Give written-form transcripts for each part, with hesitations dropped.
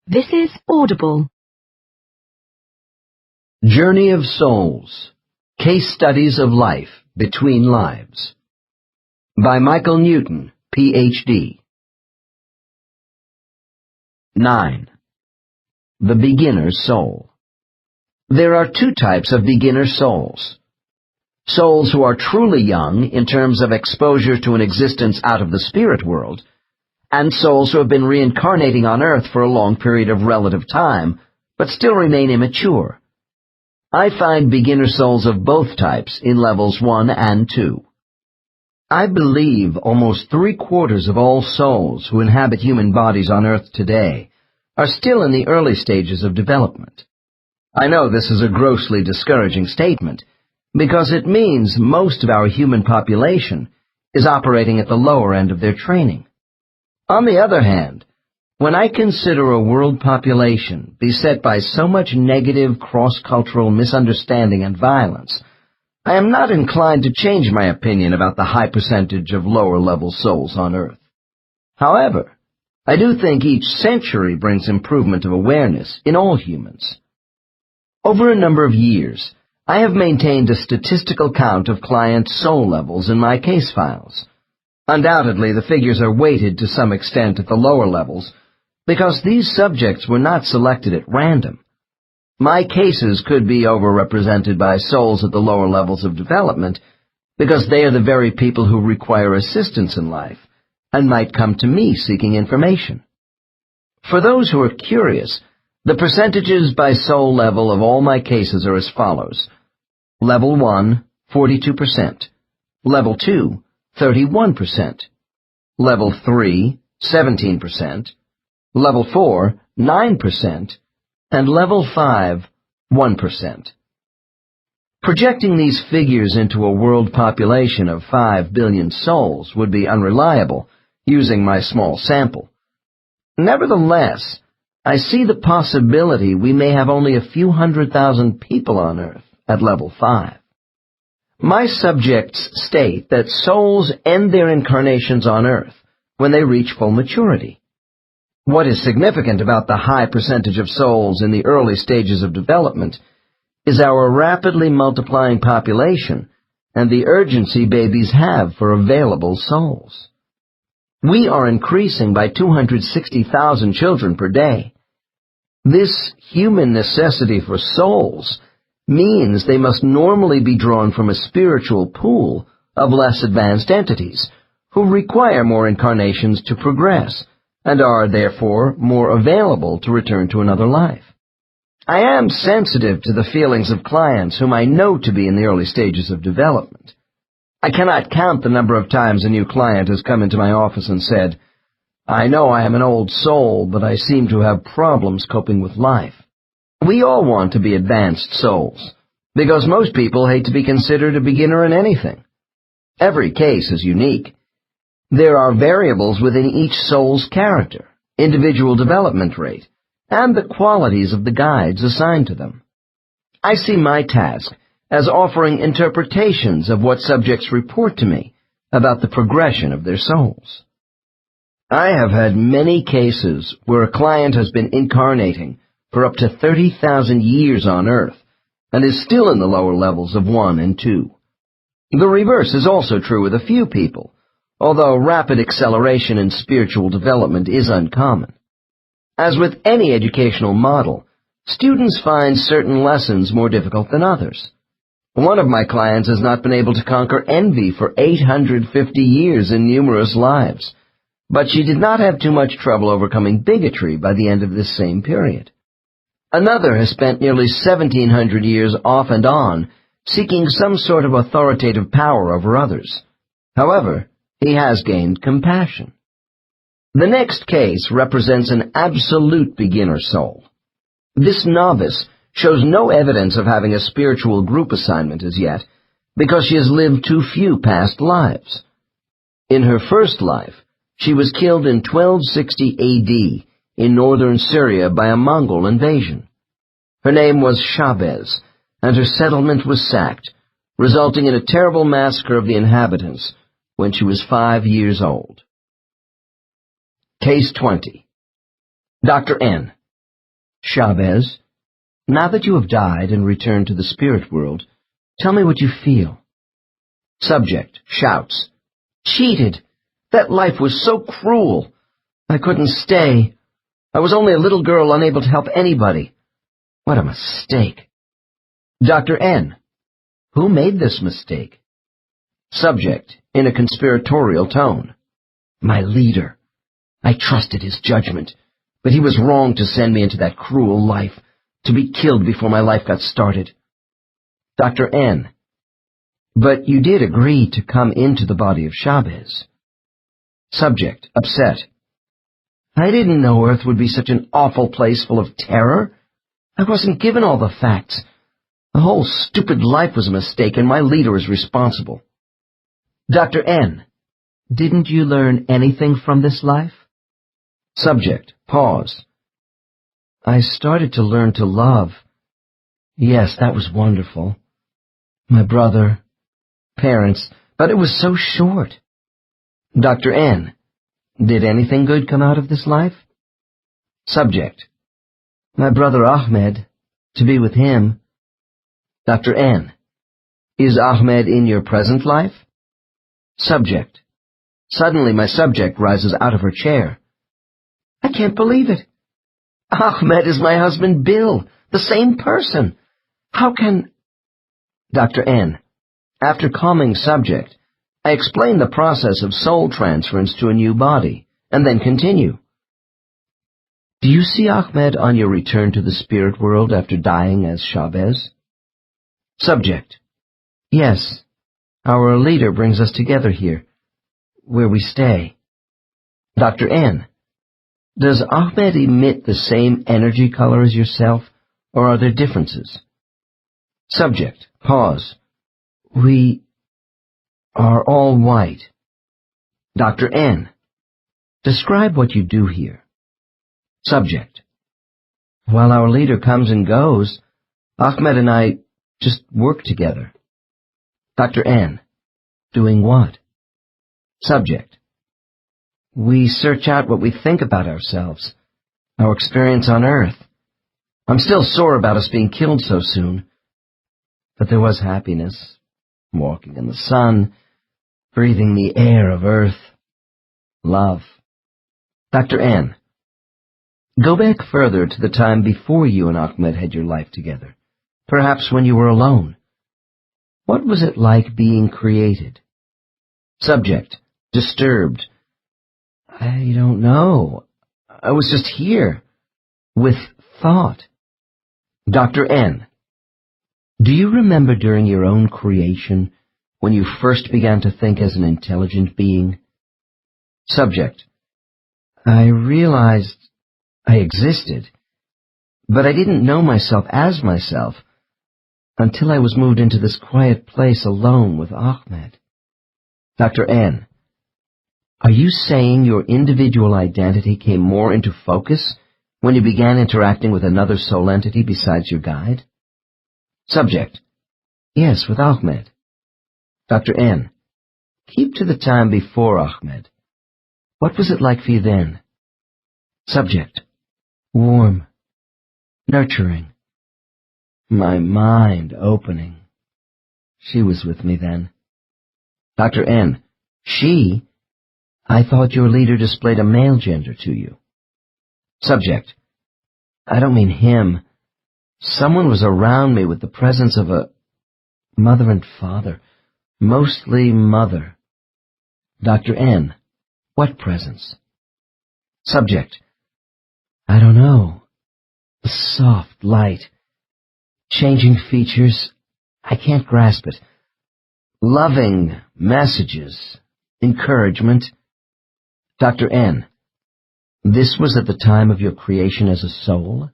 This is Audible. Journey of Souls, Case Studies of Life Between Lives, by Michael Newton, Ph.D. 9. The Beginner Soul. There are two types of beginner souls. Souls who are truly young in terms of exposure to an existence out of the spirit world, and souls who have been reincarnating on earth for a long period of relative time, but still remain immature. I find beginner souls of both types in levels 1 and 2. I believe almost 3/4 of all souls who inhabit human bodies on earth today are still in the early stages of development. I know this is a grossly discouraging statement, because it means most of our human population is operating at the lower end of their training. On the other hand, when I consider a world population beset by so much negative cross-cultural misunderstanding and violence, I am not inclined to change my opinion about the high percentage of lower-level souls on Earth. However, I do think each century brings improvement of awareness in all humans. Over a number of years, I have maintained a statistical count of clients' soul levels in my case files. Undoubtedly, the figures are weighted to some extent at the lower levels, because these subjects were not selected at random. My cases could be overrepresented by souls at the lower levels of development, because they are the very people who require assistance in life, and might come to me seeking information. For those who are curious, the percentages by soul level of all my cases are as follows. Level 1, 42%. Level 2, 31%. Level 3, 17%. Level 4, 9%. And Level 5, 1%. Projecting these figures into a world population of 5 billion souls would be unreliable, using my small sample. Nevertheless, I see the possibility we may have only a few 100,000 people on Earth at Level 5. My subjects state that souls end their incarnations on Earth when they reach full maturity. What is significant about the high percentage of souls in the early stages of development is our rapidly multiplying population and the urgency babies have for available souls. We are increasing by 260,000 children per day. This human necessity for souls means they must normally be drawn from a spiritual pool of less advanced entities who require more incarnations to progress and are, therefore, more available to return to another life. I am sensitive to the feelings of clients whom I know to be in the early stages of development. I cannot count the number of times a new client has come into my office and said, "I know I am an old soul, but I seem to have problems coping with life." We all want to be advanced souls, because most people hate to be considered a beginner in anything. Every case is unique. There are variables within each soul's character, individual development rate, and the qualities of the guides assigned to them. I see my task as offering interpretations of what subjects report to me about the progression of their souls. I have had many cases where a client has been incarnating for up to 30,000 years on Earth and is still in the lower levels of 1 and 2. The reverse is also true with a few people, although rapid acceleration in spiritual development is uncommon. As with any educational model, students find certain lessons more difficult than others. One of my clients has not been able to conquer envy for 850 years in numerous lives, but she did not have too much trouble overcoming bigotry by the end of this same period. Another has spent nearly 1,700 years off and on, seeking some sort of authoritative power over others. However, he has gained compassion. The next case represents an absolute beginner soul. This novice shows no evidence of having a spiritual group assignment as yet, because she has lived too few past lives. In her first life, she was killed in 1260 AD in northern Syria by a Mongol invasion. Her name was Shabez, and her settlement was sacked, resulting in a terrible massacre of the inhabitants when she was 5 years old. Case 20. Dr. N., Chavez, now that you have died and returned to the spirit world, tell me what you feel. Subject shouts, cheated! That life was so cruel! I couldn't stay. I was only a little girl unable to help anybody. What a mistake. Dr. N. Who made this mistake? Subject, in a conspiratorial tone. My leader. I trusted his judgment, but he was wrong to send me into that cruel life, to be killed before my life got started. Dr. N. But you did agree to come into the body of Chavez. Subject, upset. I didn't know Earth would be such an awful place full of terror. I wasn't given all the facts. The whole stupid life was a mistake, and my leader is responsible. Dr. N. Didn't you learn anything from this life? Subject, pause. I started to learn to love. Yes, that was wonderful. My brother, parents, but it was so short. Dr. N. Did anything good come out of this life? Subject. My brother Ahmed, to be with him. Dr. N. Is Ahmed in your present life? Subject. Suddenly my subject rises out of her chair. I can't believe it. Ahmed is my husband Bill, the same person. How can... Dr. N. After calming subject, I explain the process of soul transference to a new body, and then continue. Do you see Ahmed on your return to the spirit world after dying as Chavez? Subject. Yes. Our leader brings us together here, where we stay. Dr. N. Does Ahmed emit the same energy color as yourself, or are there differences? Subject. Pause. We are all white. Dr. N. Describe what you do here. Subject. While our leader comes and goes, Ahmed and I just work together. Dr. N. Doing what? Subject. We search out what we think about ourselves, our experience on Earth. I'm still sore about us being killed so soon. But there was happiness, walking in the sun, breathing the air of Earth, love. Dr. N. Go back further to the time before you and Ahmed had your life together, perhaps when you were alone. What was it like being created? Subject. Disturbed. I don't know. I was just here, with thought. Dr. N. Do you remember during your own creation, when you first began to think as an intelligent being? Subject. I realized I existed, but I didn't know myself as myself until I was moved into this quiet place alone with Ahmed. Dr. N. Are you saying your individual identity came more into focus when you began interacting with another soul entity besides your guide? Subject. Yes, with Ahmed. Dr. N. Keep to the time before Ahmed. What was it like for you then? Subject. Warm. Nurturing. My mind opening. She was with me then. Dr. N. She? I thought your leader displayed a male gender to you. Subject. I don't mean him. Someone was around me with the presence of a mother and father, mostly mother. Dr. N. What presence? Subject. I don't know. A soft light. Changing features. I can't grasp it. Loving messages. Encouragement. Dr. N. This was at the time of your creation as a soul?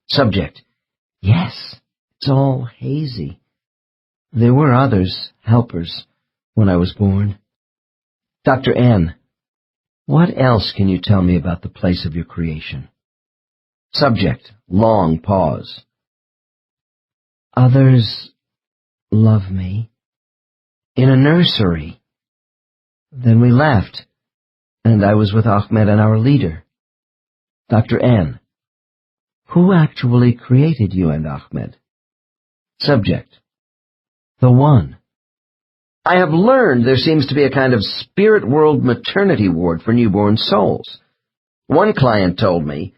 Subject. Yes, it's all hazy. There were others, helpers, when I was born. Dr. N. What else can you tell me about the place of your creation? Subject. Long pause. Others love me. In a nursery. Then we left, and I was with Ahmed and our leader. Dr. N. Who actually created you and Ahmed? Subject: The One. I have learned there seems to be a kind of spirit world maternity ward for newborn souls. One client told me,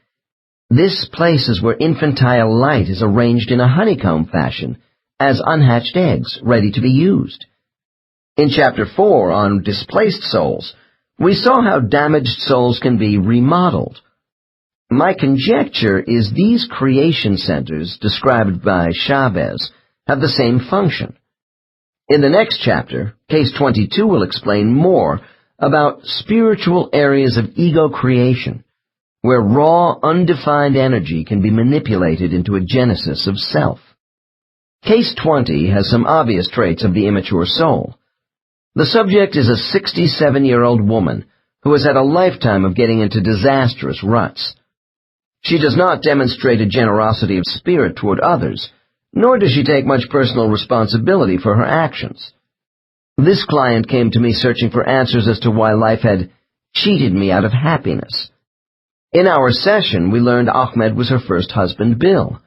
"This place is where infantile light is arranged in a honeycomb fashion, as unhatched eggs ready to be used." In Chapter 4 on displaced souls, we saw how damaged souls can be remodeled. My conjecture is these creation centers, described by Chavez, have the same function. In the next chapter, Case 22 will explain more about spiritual areas of ego creation, where raw, undefined energy can be manipulated into a genesis of self. Case 20 has some obvious traits of the immature soul. The subject is a 67-year-old woman who has had a lifetime of getting into disastrous ruts. She does not demonstrate a generosity of spirit toward others, nor does she take much personal responsibility for her actions. This client came to me searching for answers as to why life had cheated me out of happiness. In our session, we learned Ahmed was her first husband, Bill.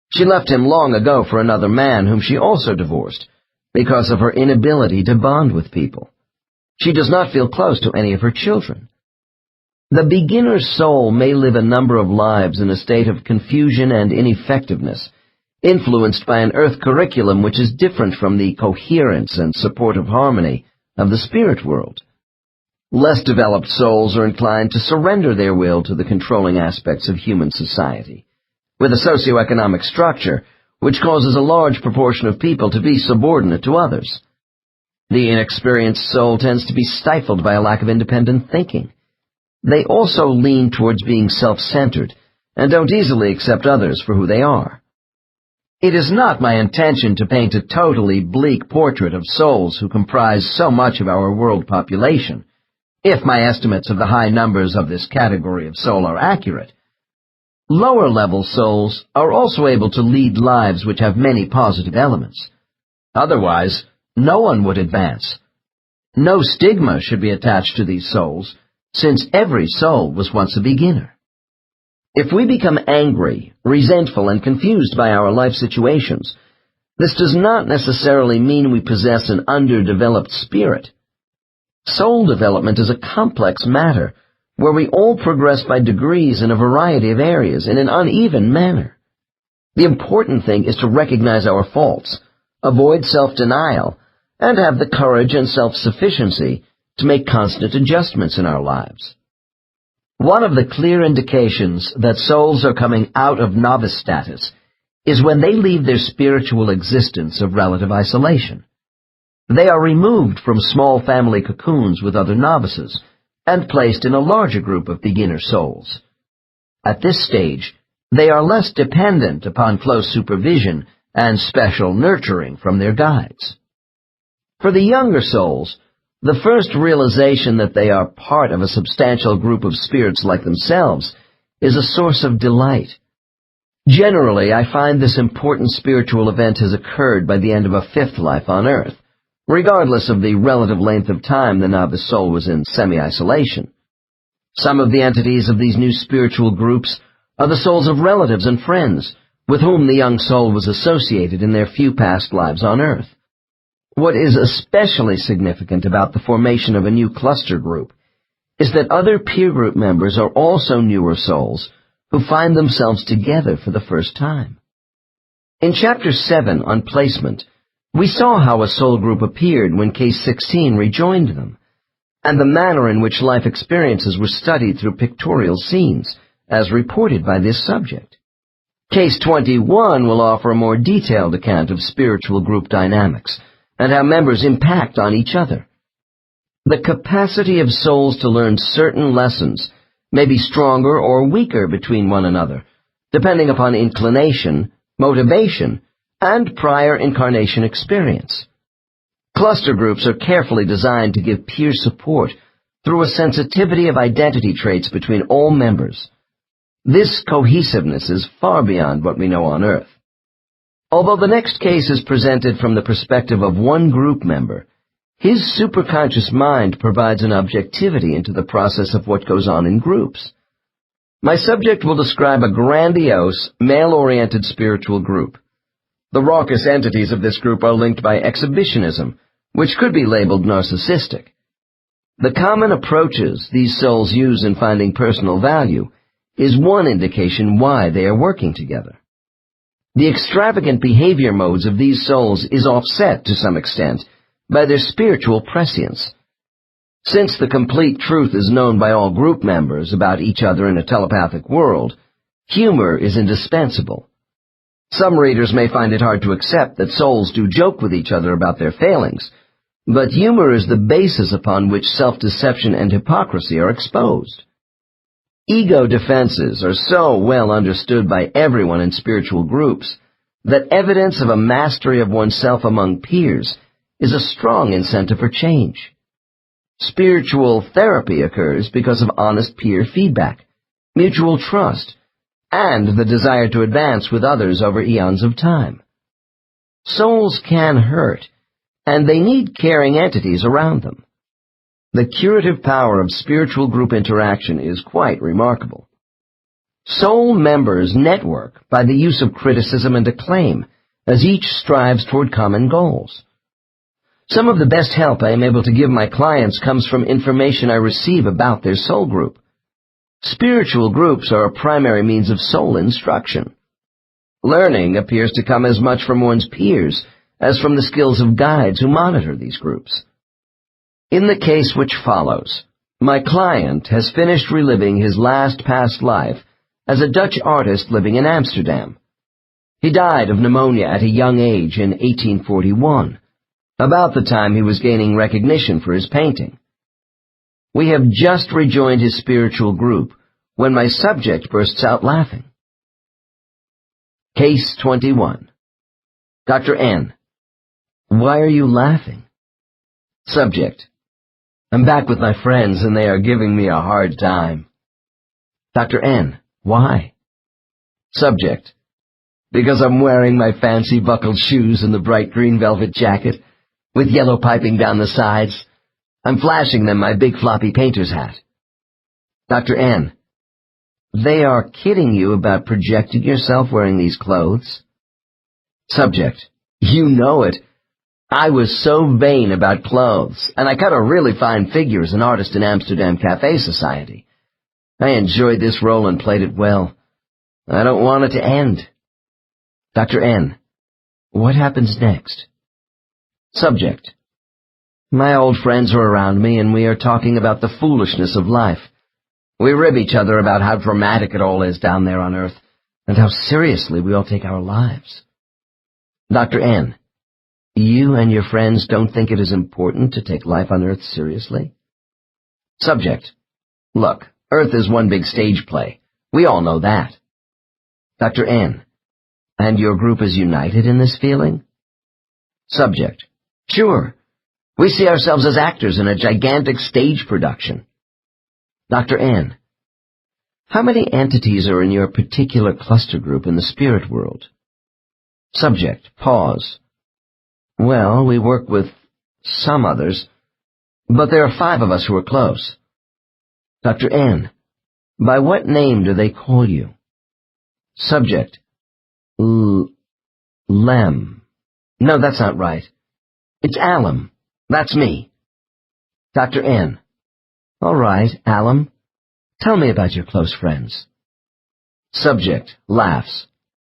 She left him long ago for another man whom she also divorced because of her inability to bond with people. She does not feel close to any of her children. The beginner's soul may live a number of lives in a state of confusion and ineffectiveness, influenced by an earth curriculum which is different from the coherence and supportive harmony of the spirit world. Less developed souls are inclined to surrender their will to the controlling aspects of human society, with a socioeconomic structure which causes a large proportion of people to be subordinate to others. The inexperienced soul tends to be stifled by a lack of independent thinking. They also lean towards being self-centered and don't easily accept others for who they are. It is not my intention to paint a totally bleak portrait of souls who comprise so much of our world population, if my estimates of the high numbers of this category of soul are accurate. Lower-level souls are also able to lead lives which have many positive elements. Otherwise, no one would advance. No stigma should be attached to these souls, since every soul was once a beginner. If we become angry, resentful, and confused by our life situations, this does not necessarily mean we possess an underdeveloped spirit. Soul development is a complex matter, where we all progress by degrees in a variety of areas in an uneven manner. The important thing is to recognize our faults, avoid self-denial, and have the courage and self-sufficiency to make constant adjustments in our lives. One of the clear indications that souls are coming out of novice status is when they leave their spiritual existence of relative isolation. They are removed from small family cocoons with other novices and placed in a larger group of beginner souls. At this stage, they are less dependent upon close supervision and special nurturing from their guides. For the younger souls, the first realization that they are part of a substantial group of spirits like themselves is a source of delight. Generally, I find this important spiritual event has occurred by the end of a fifth life on Earth, regardless of the relative length of time the novice soul was in semi-isolation. Some of the entities of these new spiritual groups are the souls of relatives and friends with whom the young soul was associated in their few past lives on Earth. What is especially significant about the formation of a new cluster group is that other peer group members are also newer souls who find themselves together for the first time. In Chapter 7 on placement, we saw how a soul group appeared when Case 16 rejoined them, and the manner in which life experiences were studied through pictorial scenes, as reported by this subject. Case 21 will offer a more detailed account of spiritual group dynamics, and how members impact on each other. The capacity of souls to learn certain lessons may be stronger or weaker between one another, depending upon inclination, motivation, and prior incarnation experience. Cluster groups are carefully designed to give peer support through a sensitivity of identity traits between all members. This cohesiveness is far beyond what we know on Earth. Although the next case is presented from the perspective of one group member, his superconscious mind provides an objectivity into the process of what goes on in groups. My subject will describe a grandiose, male-oriented spiritual group. The raucous entities of this group are linked by exhibitionism, which could be labeled narcissistic. The common approaches these souls use in finding personal value is one indication why they are working together. The extravagant behavior modes of these souls is offset to some extent by their spiritual prescience. Since the complete truth is known by all group members about each other in a telepathic world, humor is indispensable. Some readers may find it hard to accept that souls do joke with each other about their failings, but humor is the basis upon which self-deception and hypocrisy are exposed. Ego defenses are so well understood by everyone in spiritual groups that evidence of a mastery of oneself among peers is a strong incentive for change. Spiritual therapy occurs because of honest peer feedback, mutual trust, and the desire to advance with others over eons of time. Souls can hurt, and they need caring entities around them. The curative power of spiritual group interaction is quite remarkable. Soul members network by the use of criticism and acclaim, as each strives toward common goals. Some of the best help I am able to give my clients comes from information I receive about their soul group. Spiritual groups are a primary means of soul instruction. Learning appears to come as much from one's peers as from the skills of guides who monitor these groups. In the case which follows, my client has finished reliving his last past life as a Dutch artist living in Amsterdam. He died of pneumonia at a young age in 1841, about the time he was gaining recognition for his painting. We have just rejoined his spiritual group when my subject bursts out laughing. Case 21. Dr. N. Why are you laughing? Subject. I'm back with my friends and they are giving me a hard time. Dr. N. Why? Subject. Because I'm wearing my fancy buckled shoes and the bright green velvet jacket, with yellow piping down the sides. I'm flashing them my big floppy painter's hat. Dr. N. They are kidding you about projecting yourself wearing these clothes? Subject. You know it. I was so vain about clothes, and I cut a really fine figure as an artist in Amsterdam Cafe Society. I enjoyed this role and played it well. I don't want it to end. Dr. N. What happens next? Subject. My old friends are around me, and we are talking about the foolishness of life. We rib each other about how dramatic it all is down there on Earth, and how seriously we all take our lives. Dr. N. You and your friends don't think it is important to take life on Earth seriously? Subject. Look, Earth is one big stage play. We all know that. Dr. N. And your group is united in this feeling? Subject. Sure. We see ourselves as actors in a gigantic stage production. Dr. N. How many entities are in your particular cluster group in the spirit world? Subject. Pause. Well, we work with some others, but there are 5 of us who are close. Dr. N. By what name do they call you? Subject. Lem. No, that's not right. It's Alum. That's me. Dr. N. All right, Alum. Tell me about your close friends. Subject. Laughs.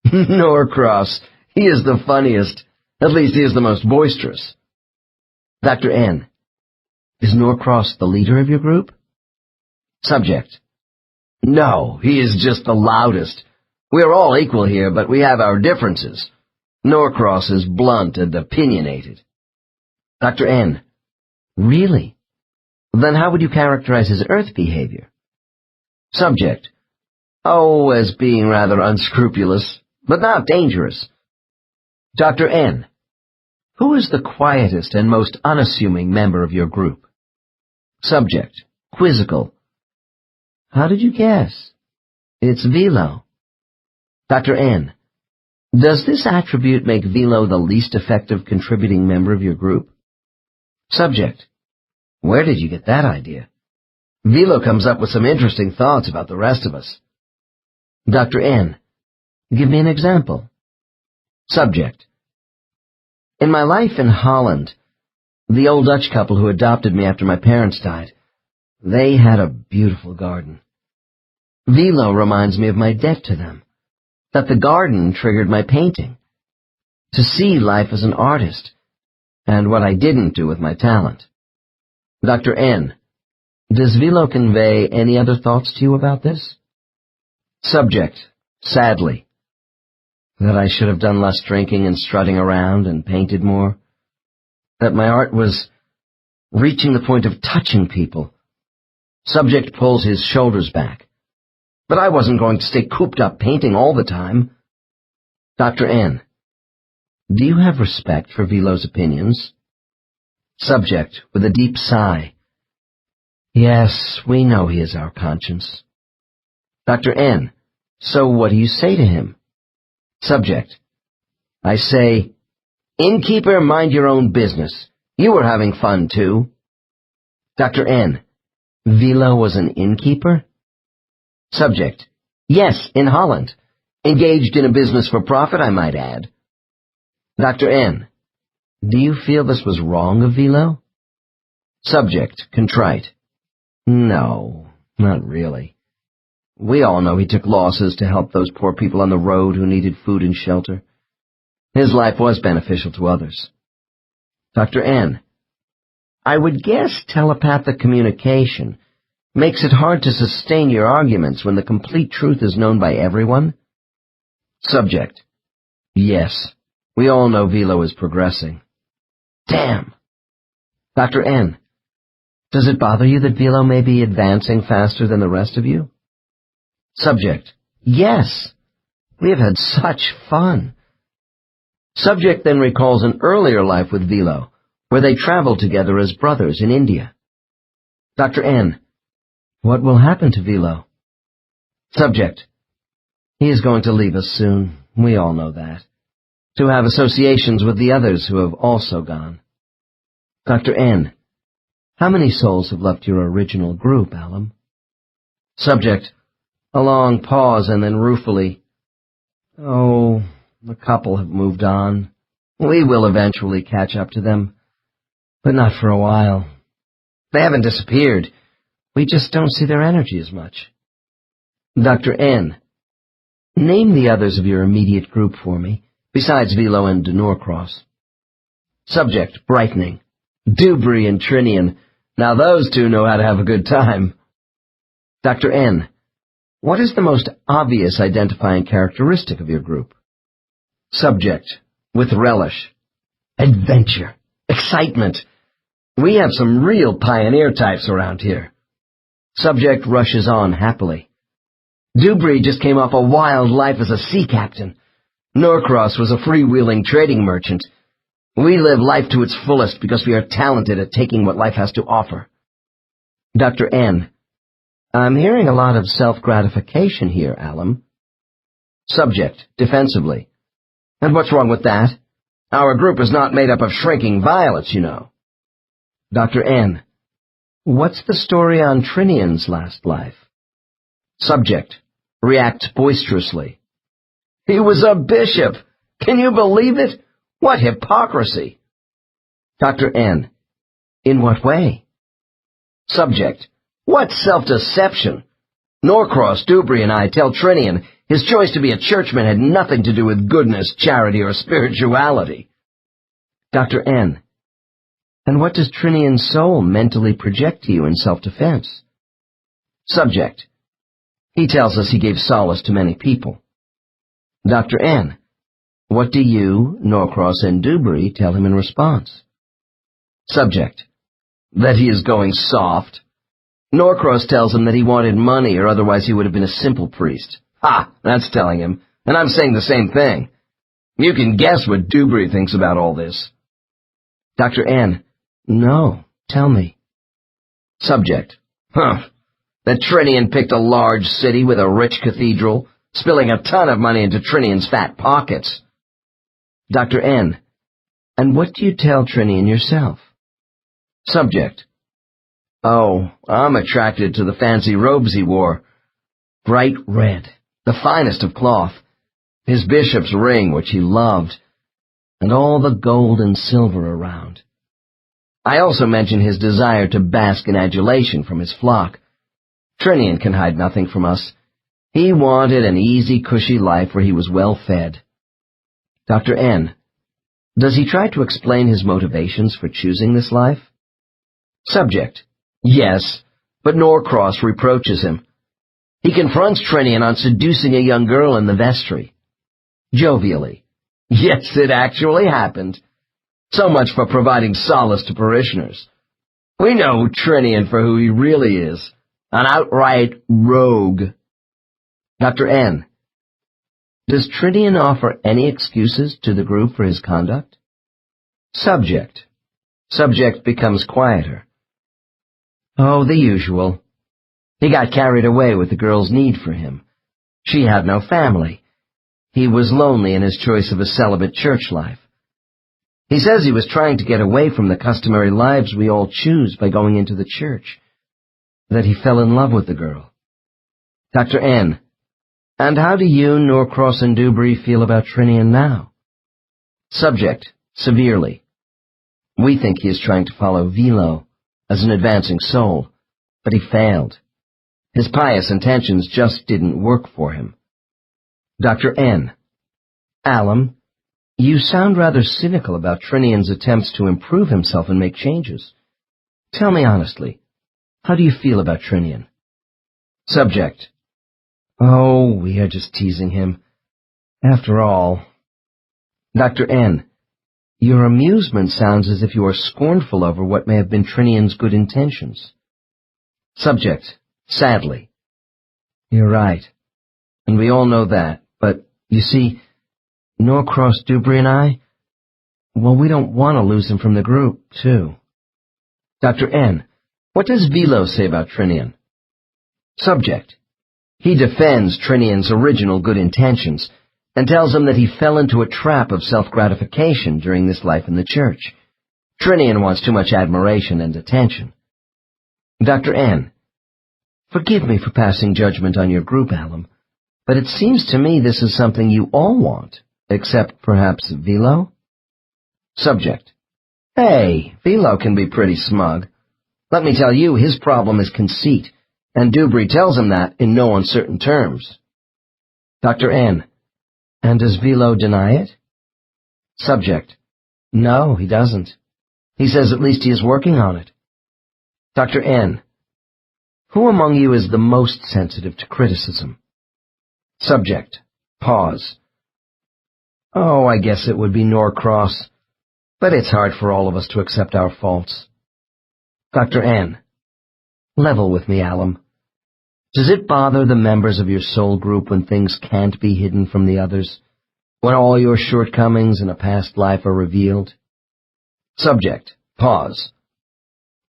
Norcross. He is the funniest. At least he is the most boisterous. Dr. N. Is Norcross the leader of your group? Subject. No, he is just the loudest. We are all equal here, but we have our differences. Norcross is blunt and opinionated. Dr. N. Really? Then how would you characterize his Earth behavior? Subject. Oh, as being rather unscrupulous, but not dangerous. Dr. N. Who is the quietest and most unassuming member of your group? Subject. Quizzical. How did you guess? It's Velo. Dr. N. Does this attribute make Velo the least effective contributing member of your group? Subject. Where did you get that idea? Velo comes up with some interesting thoughts about the rest of us. Dr. N. Give me an example. Subject. In my life in Holland, the old Dutch couple who adopted me after my parents died, they had a beautiful garden. Velo reminds me of my debt to them, that the garden triggered my painting, to see life as an artist, and what I didn't do with my talent. Dr. N. Does Velo convey any other thoughts to you about this? Subject. Sadly. That I should have done less drinking and strutting around and painted more. That my art was reaching the point of touching people. Subject pulls his shoulders back. But I wasn't going to stay cooped up painting all the time. Dr. N. Do you have respect for Velo's opinions? Subject, with a deep sigh. Yes, we know he is our conscience. Dr. N. So what do you say to him? Subject. I say, Innkeeper, mind your own business. You were having fun, too. Dr. N. Velo was an innkeeper? Subject. Yes, in Holland. Engaged in a business for profit, I might add. Dr. N. Do you feel this was wrong of Velo? Subject, contrite. No, not really. We all know he took losses to help those poor people on the road who needed food and shelter. His life was beneficial to others. Dr. N. I would guess telepathic communication makes it hard to sustain your arguments when the complete truth is known by everyone? Subject. Yes, we all know Velo is progressing. Damn. Dr. N. Does it bother you that Velo may be advancing faster than the rest of you? Subject. Yes. We have had such fun. Subject then recalls an earlier life with Velo, where they traveled together as brothers in India. Dr. N. What will happen to Velo? Subject. He is going to leave us soon. We all know that. To have associations with the others who have also gone. Dr. N. How many souls have left your original group, Alum? Subject. A long pause and then ruefully. Oh, a couple have moved on. We will eventually catch up to them, but not for a while. They haven't disappeared. We just don't see their energy as much. Dr. N. Name the others of your immediate group for me, besides Velo and de Norcross. Subject, brightening. Dubry and Trinian. Now those two know how to have a good time. Dr. N. What is the most obvious identifying characteristic of your group? Subject, with relish. Adventure. Excitement. We have some real pioneer types around here. Subject rushes on happily. Dubry just came off a wild life as a sea captain. Norcross was a freewheeling trading merchant. We live life to its fullest because we are talented at taking what life has to offer. Dr. N. I'm hearing a lot of self-gratification here, Alum. Subject, defensively. And what's wrong with that? Our group is not made up of shrinking violets, you know. Dr. N. What's the story on Trinian's last life? Subject, reacts boisterously. He was a bishop. Can you believe it? What hypocrisy! Dr. N. In what way? Subject. What self-deception! Norcross, Dubry, and I tell Trinian his choice to be a churchman had nothing to do with goodness, charity, or spirituality. Dr. N. And what does Trinian's soul mentally project to you in self-defense? Subject. He tells us he gave solace to many people. Dr. N. What do you, Norcross, and Dubry tell him in response? Subject. That he is going soft. Norcross tells him that he wanted money or otherwise he would have been a simple priest. Ha! That's telling him, and I'm saying the same thing. You can guess what Dubry thinks about all this. Dr. N. No, tell me. Subject. That Trinian picked a large city with a rich cathedral, spilling a ton of money into Trinian's fat pockets. Dr. N. And what do you tell Trinian yourself? Subject. Oh, I'm attracted to the fancy robes he wore. Bright red, the finest of cloth, his bishop's ring, which he loved, and all the gold and silver around. I also mention his desire to bask in adulation from his flock. Trinian can hide nothing from us. He wanted an easy, cushy life where he was well fed. Dr. N. Does he try to explain his motivations for choosing this life? Subject. Yes, but Norcross reproaches him. He confronts Trinian on seducing a young girl in the vestry. Jovially. Yes, it actually happened. So much for providing solace to parishioners. We know Trinian for who he really is, an outright rogue. Dr. N. Does Trinian offer any excuses to the group for his conduct? Subject. Subject becomes quieter. Oh, the usual. He got carried away with the girl's need for him. She had no family. He was lonely in his choice of a celibate church life. He says he was trying to get away from the customary lives we all choose by going into the church, that he fell in love with the girl. Dr. N. And how do you, Norcross and Dubry, feel about Trinian now? Subject. Severely. We think he is trying to follow Velo as an advancing soul, but he failed. His pious intentions just didn't work for him. Dr. N. Alum, you sound rather cynical about Trinian's attempts to improve himself and make changes. Tell me honestly, how do you feel about Trinian? Subject. Oh, we are just teasing him. After all. Dr. N. Your amusement sounds as if you are scornful over what may have been Trinian's good intentions. Subject. Sadly. You're right. And we all know that. But, you see, Norcross, Dubry, and I, well, we don't want to lose him from the group, too. Dr. N. What does Velo say about Trinian? Subject. He defends Trinian's original good intentions and tells him that he fell into a trap of self-gratification during this life in the church. Trinian wants too much admiration and attention. Dr. N. Forgive me for passing judgment on your group, Alum, but it seems to me this is something you all want, except perhaps Velo? Subject. Hey, Velo can be pretty smug. Let me tell you, his problem is conceit, and Dubry tells him that in no uncertain terms. Dr. N. And does Velo deny it? Subject. No, he doesn't. He says at least he is working on it. Dr. N. Who among you is the most sensitive to criticism? Subject. Pause. Oh, I guess it would be Norcross, but it's hard for all of us to accept our faults. Dr. N. Level with me, Alum. Does it bother the members of your soul group when things can't be hidden from the others, when all your shortcomings in a past life are revealed? Subject. Pause.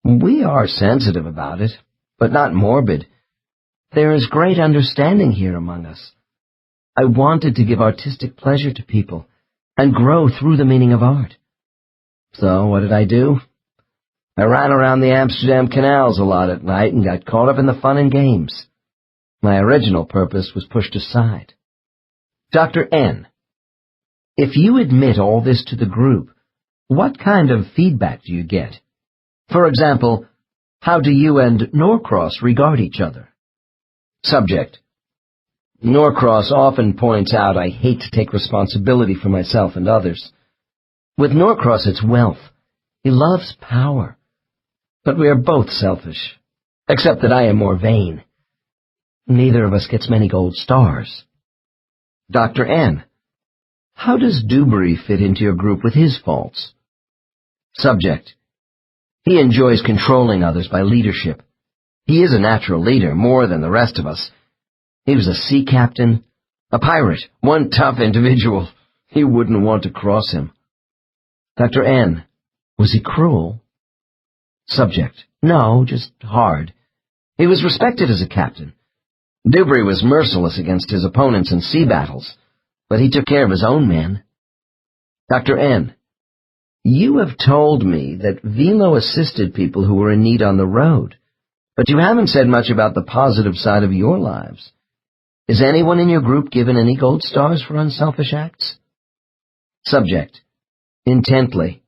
We are sensitive about it, but not morbid. There is great understanding here among us. I wanted to give artistic pleasure to people and grow through the meaning of art. So what did I do? I ran around the Amsterdam canals a lot at night and got caught up in the fun and games. My original purpose was pushed aside. Dr. N. If you admit all this to the group, what kind of feedback do you get? For example, how do you and Norcross regard each other? Subject. Norcross often points out I hate to take responsibility for myself and others. With Norcross it's wealth. He loves power. But we are both selfish, except that I am more vain. Neither of us gets many gold stars. Dr. N. How does Dubry fit into your group with his faults? Subject. He enjoys controlling others by leadership. He is a natural leader, more than the rest of us. He was a sea captain, a pirate, one tough individual. You wouldn't want to cross him. Dr. N. Was he cruel? Subject. No, just hard. He was respected as a captain. Dubry was merciless against his opponents in sea battles, but he took care of his own men. Dr. N. You have told me that Velo assisted people who were in need on the road, but you haven't said much about the positive side of your lives. Is anyone in your group given any gold stars for unselfish acts? Subject. Intently.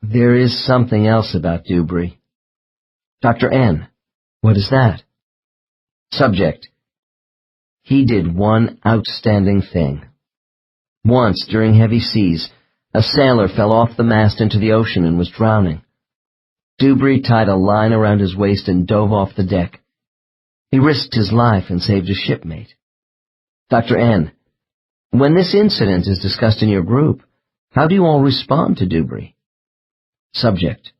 There is something else about Dubry. Dr. N. What is that? Subject. He did one outstanding thing. Once, during heavy seas, a sailor fell off the mast into the ocean and was drowning. Dubry tied a line around his waist and dove off the deck. He risked his life and saved his shipmate. Dr. N. When this incident is discussed in your group, how do you all respond to Dubry? Subject.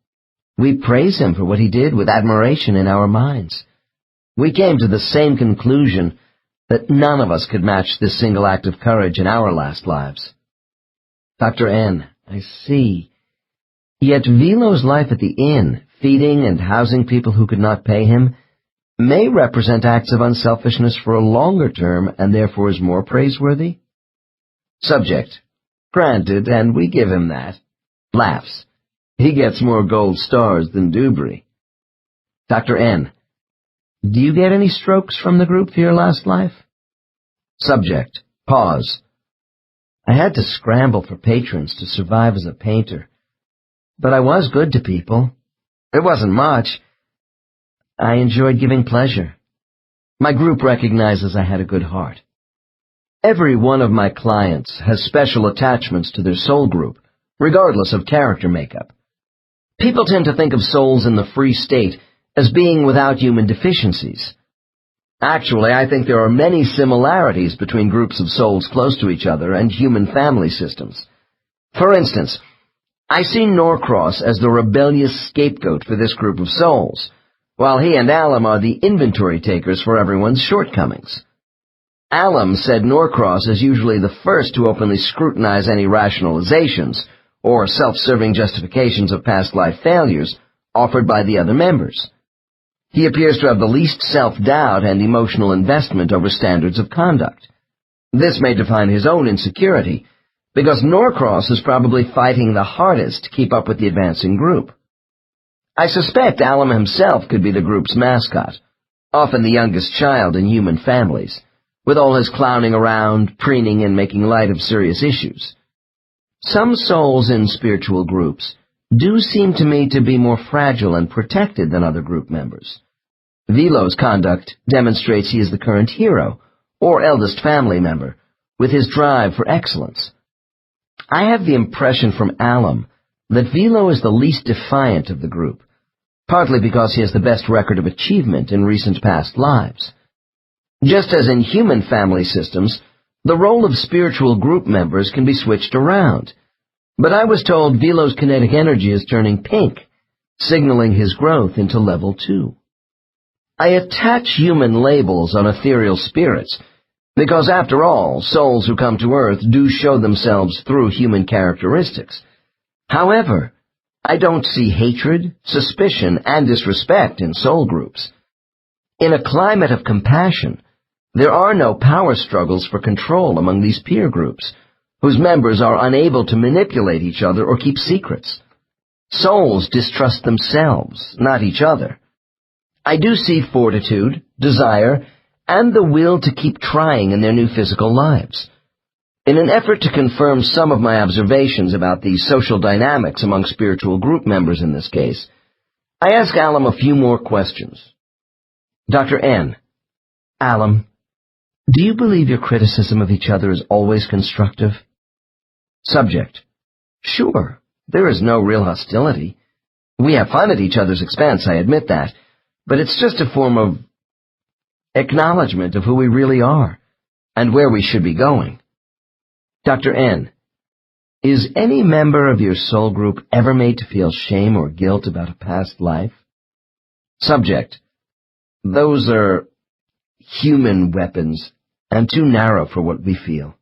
We praise him for what he did with admiration in our minds. We came to the same conclusion that none of us could match this single act of courage in our last lives. Dr. N. I see. Yet Velo's life at the inn, feeding and housing people who could not pay him, may represent acts of unselfishness for a longer term and therefore is more praiseworthy? Subject. Granted, and we give him that. Laughs. He gets more gold stars than Dubry. Dr. N. Do you get any strokes from the group for your last life? Subject. Pause. I had to scramble for patrons to survive as a painter. But I was good to people. It wasn't much. I enjoyed giving pleasure. My group recognizes I had a good heart. Every one of my clients has special attachments to their soul group, regardless of character makeup. People tend to think of souls in the free state as being without human deficiencies. Actually, I think there are many similarities between groups of souls close to each other and human family systems. For instance, I see Norcross as the rebellious scapegoat for this group of souls, while he and Alum are the inventory takers for everyone's shortcomings. Alum said Norcross is usually the first to openly scrutinize any rationalizations or self-serving justifications of past life failures offered by the other members. He appears to have the least self-doubt and emotional investment over standards of conduct. This may define his own insecurity, because Norcross is probably fighting the hardest to keep up with the advancing group. I suspect Alum himself could be the group's mascot, often the youngest child in human families, with all his clowning around, preening, and making light of serious issues. Some souls in spiritual groups do seem to me to be more fragile and protected than other group members. Velo's conduct demonstrates he is the current hero, or eldest family member, with his drive for excellence. I have the impression from Alum that Velo is the least defiant of the group, partly because he has the best record of achievement in recent past lives. Just as in human family systems, the role of spiritual group members can be switched around, but I was told Velo's kinetic energy is turning pink, signaling his growth into level 2. I attach human labels on ethereal spirits, because after all, souls who come to Earth do show themselves through human characteristics. However, I don't see hatred, suspicion, and disrespect in soul groups. In a climate of compassion, there are no power struggles for control among these peer groups, whose members are unable to manipulate each other or keep secrets. Souls distrust themselves, not each other. I do see fortitude, desire, and the will to keep trying in their new physical lives. In an effort to confirm some of my observations about the social dynamics among spiritual group members in this case, I ask Alum a few more questions. Dr. N. Alum, do you believe your criticism of each other is always constructive? Subject. Sure, there is no real hostility. We have fun at each other's expense, I admit that, but it's just a form of acknowledgement of who we really are and where we should be going. Dr. N. Is any member of your soul group ever made to feel shame or guilt about a past life? Subject. Those are human weapons and too narrow for what we feel.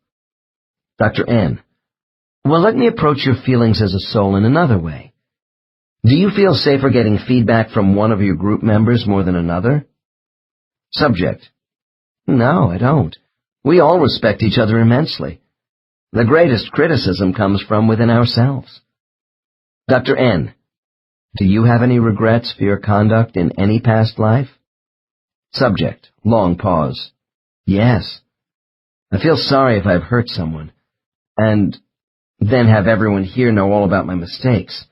Dr. N. Well, let me approach your feelings as a soul in another way. Do you feel safer getting feedback from one of your group members more than another? Subject. No, I don't. We all respect each other immensely. The greatest criticism comes from within ourselves. Dr. N. Do you have any regrets for your conduct in any past life? Subject. Long pause. Yes. I feel sorry if I've hurt someone, and then have everyone here know all about my mistakes.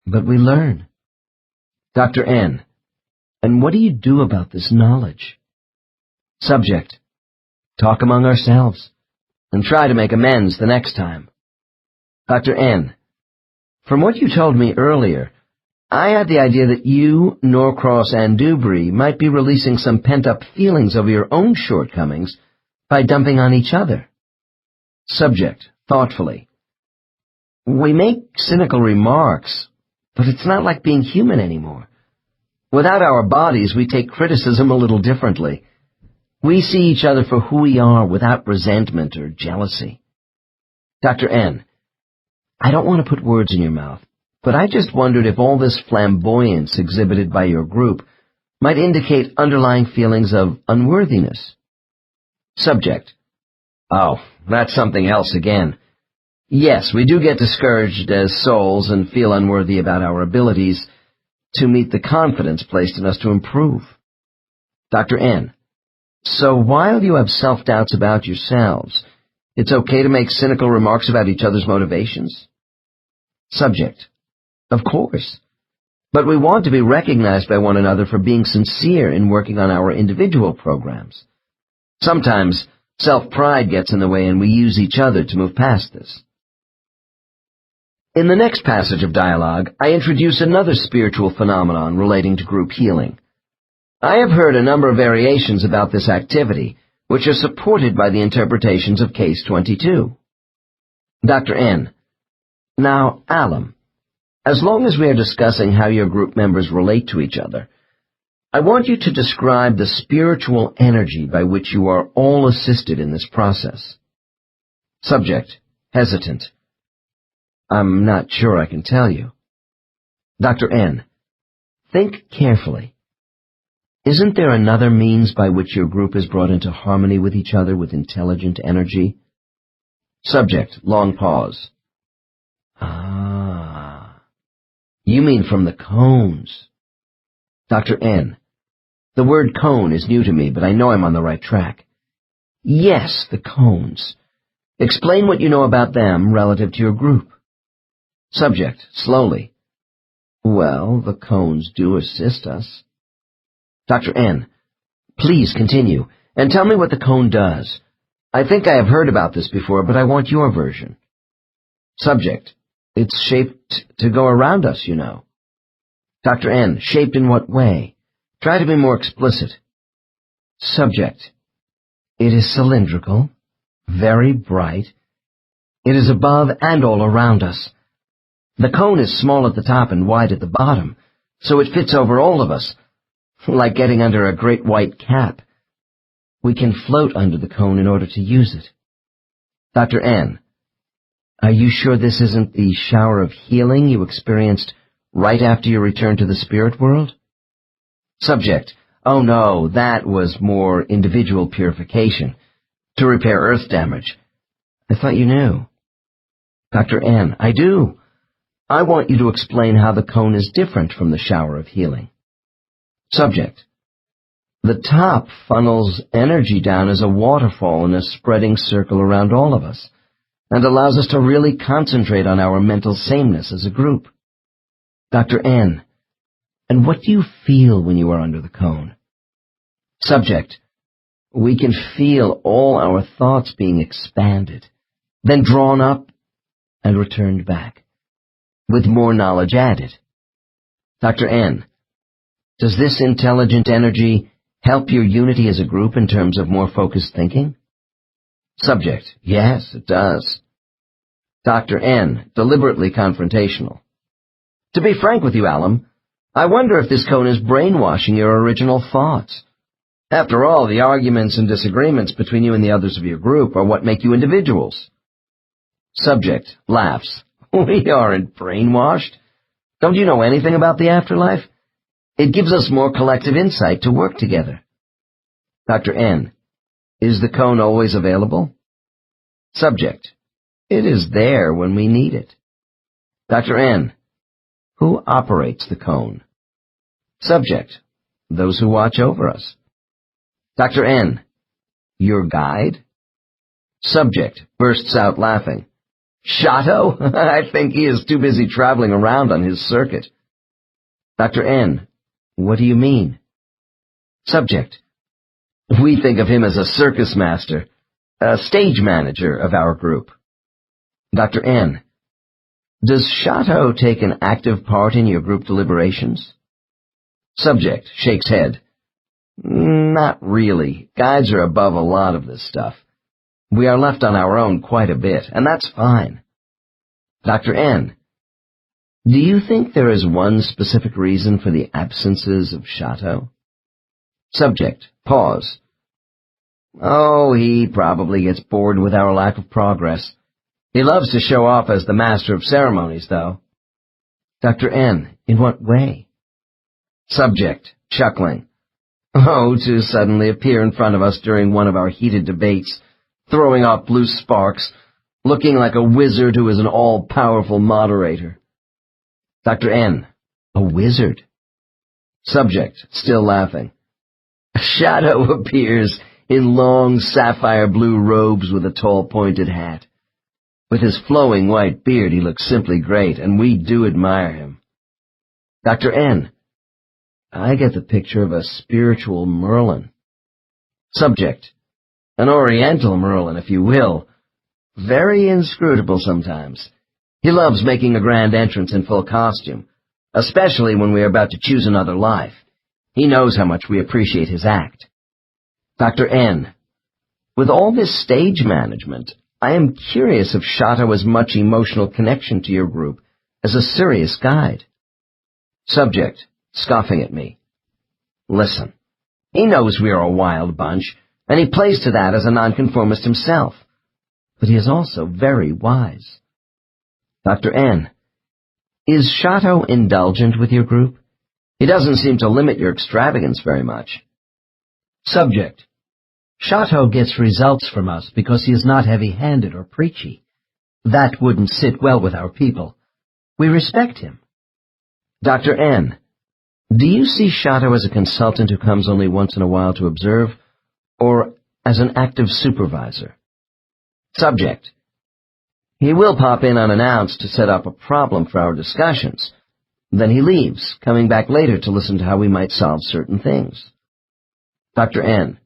But we learn. Dr. N. And what do you do about this knowledge? Subject. Talk among ourselves, and try to make amends the next time. Dr. N. From what you told me earlier, I had the idea that you, Norcross, and Dubry might be releasing some pent-up feelings over your own shortcomings by dumping on each other. Subject, thoughtfully. We make cynical remarks, but it's not like being human anymore. Without our bodies, we take criticism a little differently. We see each other for who we are without resentment or jealousy. Dr. N. I don't want to put words in your mouth, but I just wondered if all this flamboyance exhibited by your group might indicate underlying feelings of unworthiness. Subject. Oh, that's something else again. Yes, we do get discouraged as souls and feel unworthy about our abilities to meet the confidence placed in us to improve. Dr. N. So while you have self-doubts about yourselves, it's okay to make cynical remarks about each other's motivations? Subject. Of course. But we want to be recognized by one another for being sincere in working on our individual programs. Sometimes self-pride gets in the way and we use each other to move past this. In the next passage of dialogue, I introduce another spiritual phenomenon relating to group healing. I have heard a number of variations about this activity, which are supported by the interpretations of Case 22. Dr. N. Now, Alum, as long as we are discussing how your group members relate to each other, I want you to describe the spiritual energy by which you are all assisted in this process. Subject, hesitant. I'm not sure I can tell you. Dr. N. Think carefully. Isn't there another means by which your group is brought into harmony with each other with intelligent energy? Subject, long pause. Ah. You mean from the cones. Dr. N. The word cone is new to me, but I know I'm on the right track. Yes, the cones. Explain what you know about them relative to your group. Subject, slowly. Well, the cones do assist us. Dr. N. Please continue, and tell me what the cone does. I think I have heard about this before, but I want your version. Subject. It's shaped to go around us, you know. Dr. N. Shaped in what way? Try to be more explicit. Subject. It is cylindrical, very bright. It is above and all around us. The cone is small at the top and wide at the bottom, so it fits over all of us, like getting under a great white cap. We can float under the cone in order to use it. Dr. N. Are you sure this isn't the shower of healing you experienced right after your return to the spirit world? Subject. Oh no, that was more individual purification, to repair earth damage. I thought you knew. Dr. N. I do. I want you to explain how the cone is different from the shower of healing. Subject. The top funnels energy down as a waterfall in a spreading circle around all of us, and allows us to really concentrate on our mental sameness as a group. Dr. N. And what do you feel when you are under the cone? Subject. We can feel all our thoughts being expanded, then drawn up and returned back, with more knowledge added. Dr. N. Does this intelligent energy help your unity as a group in terms of more focused thinking? Subject. Yes, it does. Dr. N. Deliberately confrontational. To be frank with you, Alum, I wonder if this cone is brainwashing your original thoughts. After all, the arguments and disagreements between you and the others of your group are what make you individuals. Subject. Laughs. We aren't brainwashed. Don't you know anything about the afterlife? It gives us more collective insight to work together. Dr. N. Is the cone always available? Subject. It is there when we need it. Dr. N. Who operates the cone? Subject. Those who watch over us. Dr. N. Your guide? Subject bursts out laughing. Shato? I think he is too busy traveling around on his circuit. Dr. N. What do you mean? Subject. We think of him as a circus master, a stage manager of our group. Dr. N. Does Shato take an active part in your group deliberations? Subject shakes head. Not really. Guides are above a lot of this stuff. We are left on our own quite a bit, and that's fine. Dr. N. Do you think there is one specific reason for the absences of Shato? Subject. Pause. Oh, he probably gets bored with our lack of progress. He loves to show off as the master of ceremonies, though. Dr. N. In what way? Subject. Chuckling. Oh, to suddenly appear in front of us during one of our heated debates, throwing off blue sparks, looking like a wizard who is an all-powerful moderator. Dr. N. A wizard? Subject. Still laughing. Shadow appears in long sapphire blue robes with a tall pointed hat. With his flowing white beard he looks simply great, and we do admire him. Dr. N. I get the picture of a spiritual Merlin. Subject. An Oriental Merlin, if you will. Very inscrutable sometimes. He loves making a grand entrance in full costume, especially when we are about to choose another life. He knows how much we appreciate his act. Dr. N. With all this stage management, I am curious if Shato has much emotional connection to your group as a serious guide. Subject, scoffing at me. Listen, he knows we are a wild bunch, and he plays to that as a nonconformist himself. But he is also very wise. Dr. N. Is Shato indulgent with your group? He doesn't seem to limit your extravagance very much. Subject. Shato gets results from us because he is not heavy-handed or preachy. That wouldn't sit well with our people. We respect him. Dr. N. Do you see Shato as a consultant who comes only once in a while to observe, or as an active supervisor? Subject. He will pop in unannounced to set up a problem for our discussions. Then he leaves, coming back later to listen to how we might solve certain things. Dr. N.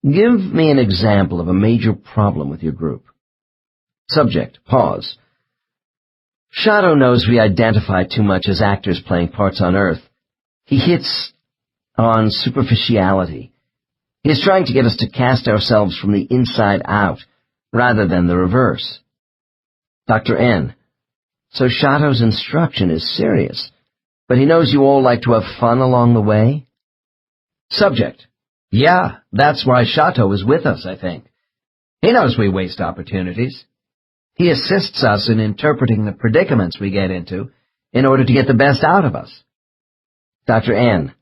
Give me an example of a major problem with your group. Subject. Pause. Shato knows we identify too much as actors playing parts on Earth. He hits on superficiality. He is trying to get us to cast ourselves from the inside out, rather than the reverse. Dr. N. So Shato's instruction is serious, but he knows you all like to have fun along the way? Subject. Yeah, that's why Shato is with us, I think. He knows we waste opportunities. He assists us in interpreting the predicaments we get into in order to get the best out of us. Dr. N.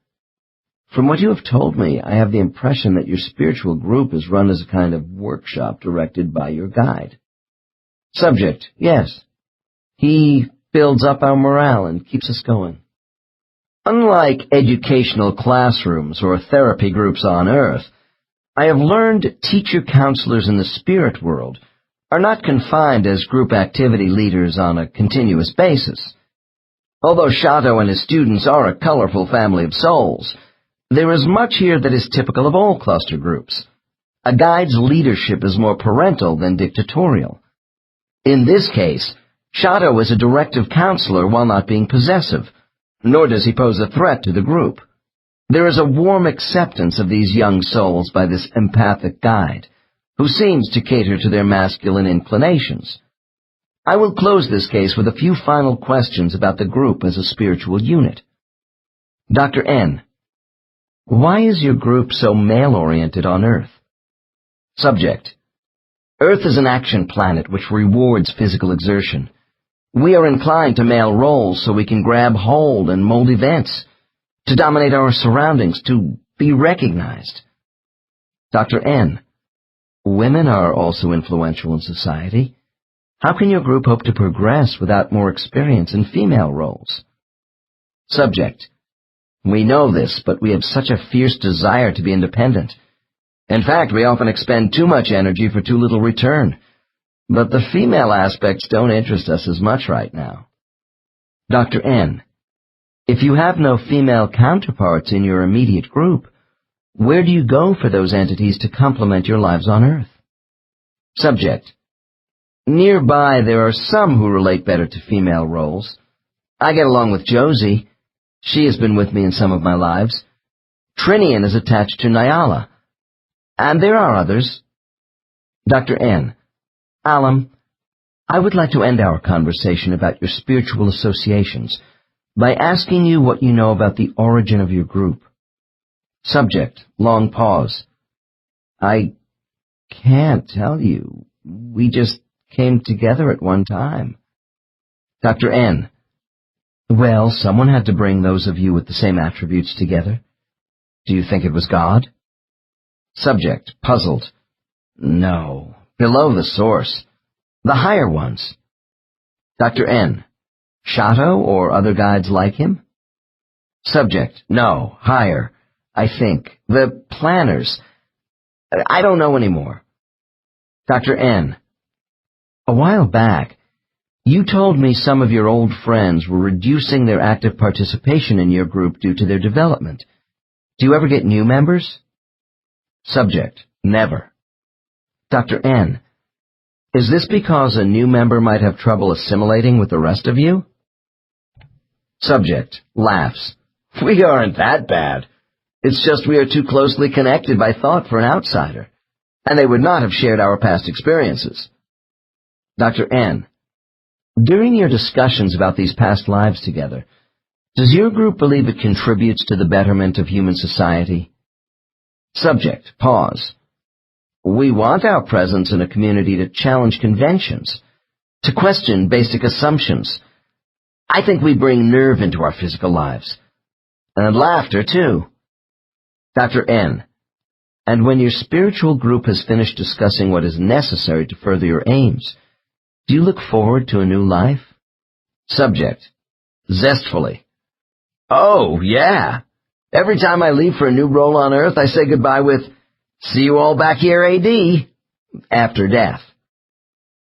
From what you have told me, I have the impression that your spiritual group is run as a kind of workshop directed by your guide. Subject. Yes. He builds up our morale and keeps us going. Unlike educational classrooms or therapy groups on Earth, I have learned teacher counselors in the spirit world are not confined as group activity leaders on a continuous basis. Although Shato and his students are a colorful family of souls, there is much here that is typical of all cluster groups. A guide's leadership is more parental than dictatorial. In this case, Shato is a directive counselor while not being possessive, nor does he pose a threat to the group. There is a warm acceptance of these young souls by this empathic guide, who seems to cater to their masculine inclinations. I will close this case with a few final questions about the group as a spiritual unit. Dr. N. Why is your group so male-oriented on Earth? Subject. Earth is an action planet which rewards physical exertion. We are inclined to male roles so we can grab hold and mold events, to dominate our surroundings, to be recognized. Dr. N. Women are also influential in society. How can your group hope to progress without more experience in female roles? Subject. We know this, but we have such a fierce desire to be independent. In fact, we often expend too much energy for too little return. But the female aspects don't interest us as much right now. Dr. N. If you have no female counterparts in your immediate group, where do you go for those entities to complement your lives on Earth? Subject. Nearby, there are some who relate better to female roles. I get along with Josie. She has been with me in some of my lives. Trinian is attached to Nyala. And there are others. Dr. N. Alam, I would like to end our conversation about your spiritual associations by asking you what you know about the origin of your group. Subject. Long pause. I can't tell you. We just came together at one time. Dr. N. Well, someone had to bring those of you with the same attributes together. Do you think it was God? Subject. Puzzled. No. Below the source. The higher ones. Dr. N. Shato or other guides like him? Subject. No. Higher. I think. The planners. I don't know anymore. Dr. N. A while back, you told me some of your old friends were reducing their active participation in your group due to their development. Do you ever get new members? Subject. Never. Dr. N. Is this because a new member might have trouble assimilating with the rest of you? Subject. Laughs. We aren't that bad. It's just we are too closely connected by thought for an outsider, and they would not have shared our past experiences. Dr. N. During your discussions about these past lives together, does your group believe it contributes to the betterment of human society? Subject. Pause. We want our presence in a community to challenge conventions, to question basic assumptions. I think we bring nerve into our physical lives. And laughter, too. Dr. N. And when your spiritual group has finished discussing what is necessary to further your aims, do you look forward to a new life? Subject. Zestfully. Oh, yeah. Every time I leave for a new role on Earth, I say goodbye with, "See you all back here, AD," after death.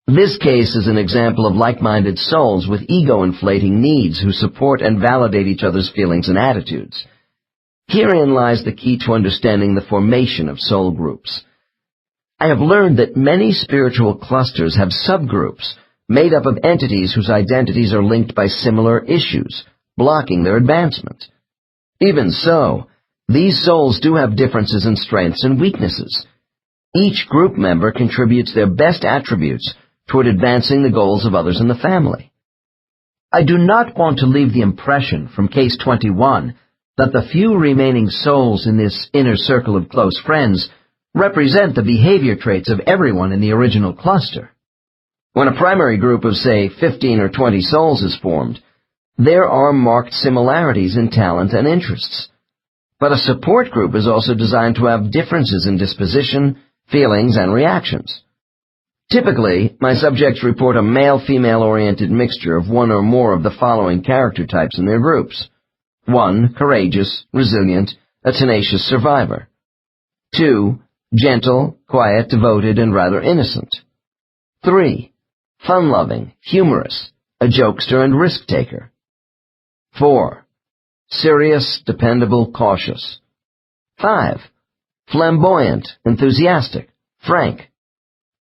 This case is an example of like-minded souls with ego-inflating needs who support and validate each other's feelings and attitudes. Herein lies the key to understanding the formation of soul groups. I have learned that many spiritual clusters have subgroups made up of entities whose identities are linked by similar issues, blocking their advancement. Even so, these souls do have differences in strengths and weaknesses. Each group member contributes their best attributes toward advancing the goals of others in the family. I do not want to leave the impression from Case 21 that the few remaining souls in this inner circle of close friends represent the behavior traits of everyone in the original cluster. When a primary group of, say, 15 or 20 souls is formed, there are marked similarities in talent and interests. But a support group is also designed to have differences in disposition, feelings, and reactions. Typically, my subjects report a male-female-oriented mixture of one or more of the following character types in their groups. 1. Courageous, resilient, a tenacious survivor. 2. Gentle, quiet, devoted, and rather innocent. 3. Fun-loving, humorous, a jokester and risk-taker. 4. Serious, dependable, cautious. 5. Flamboyant, enthusiastic, frank.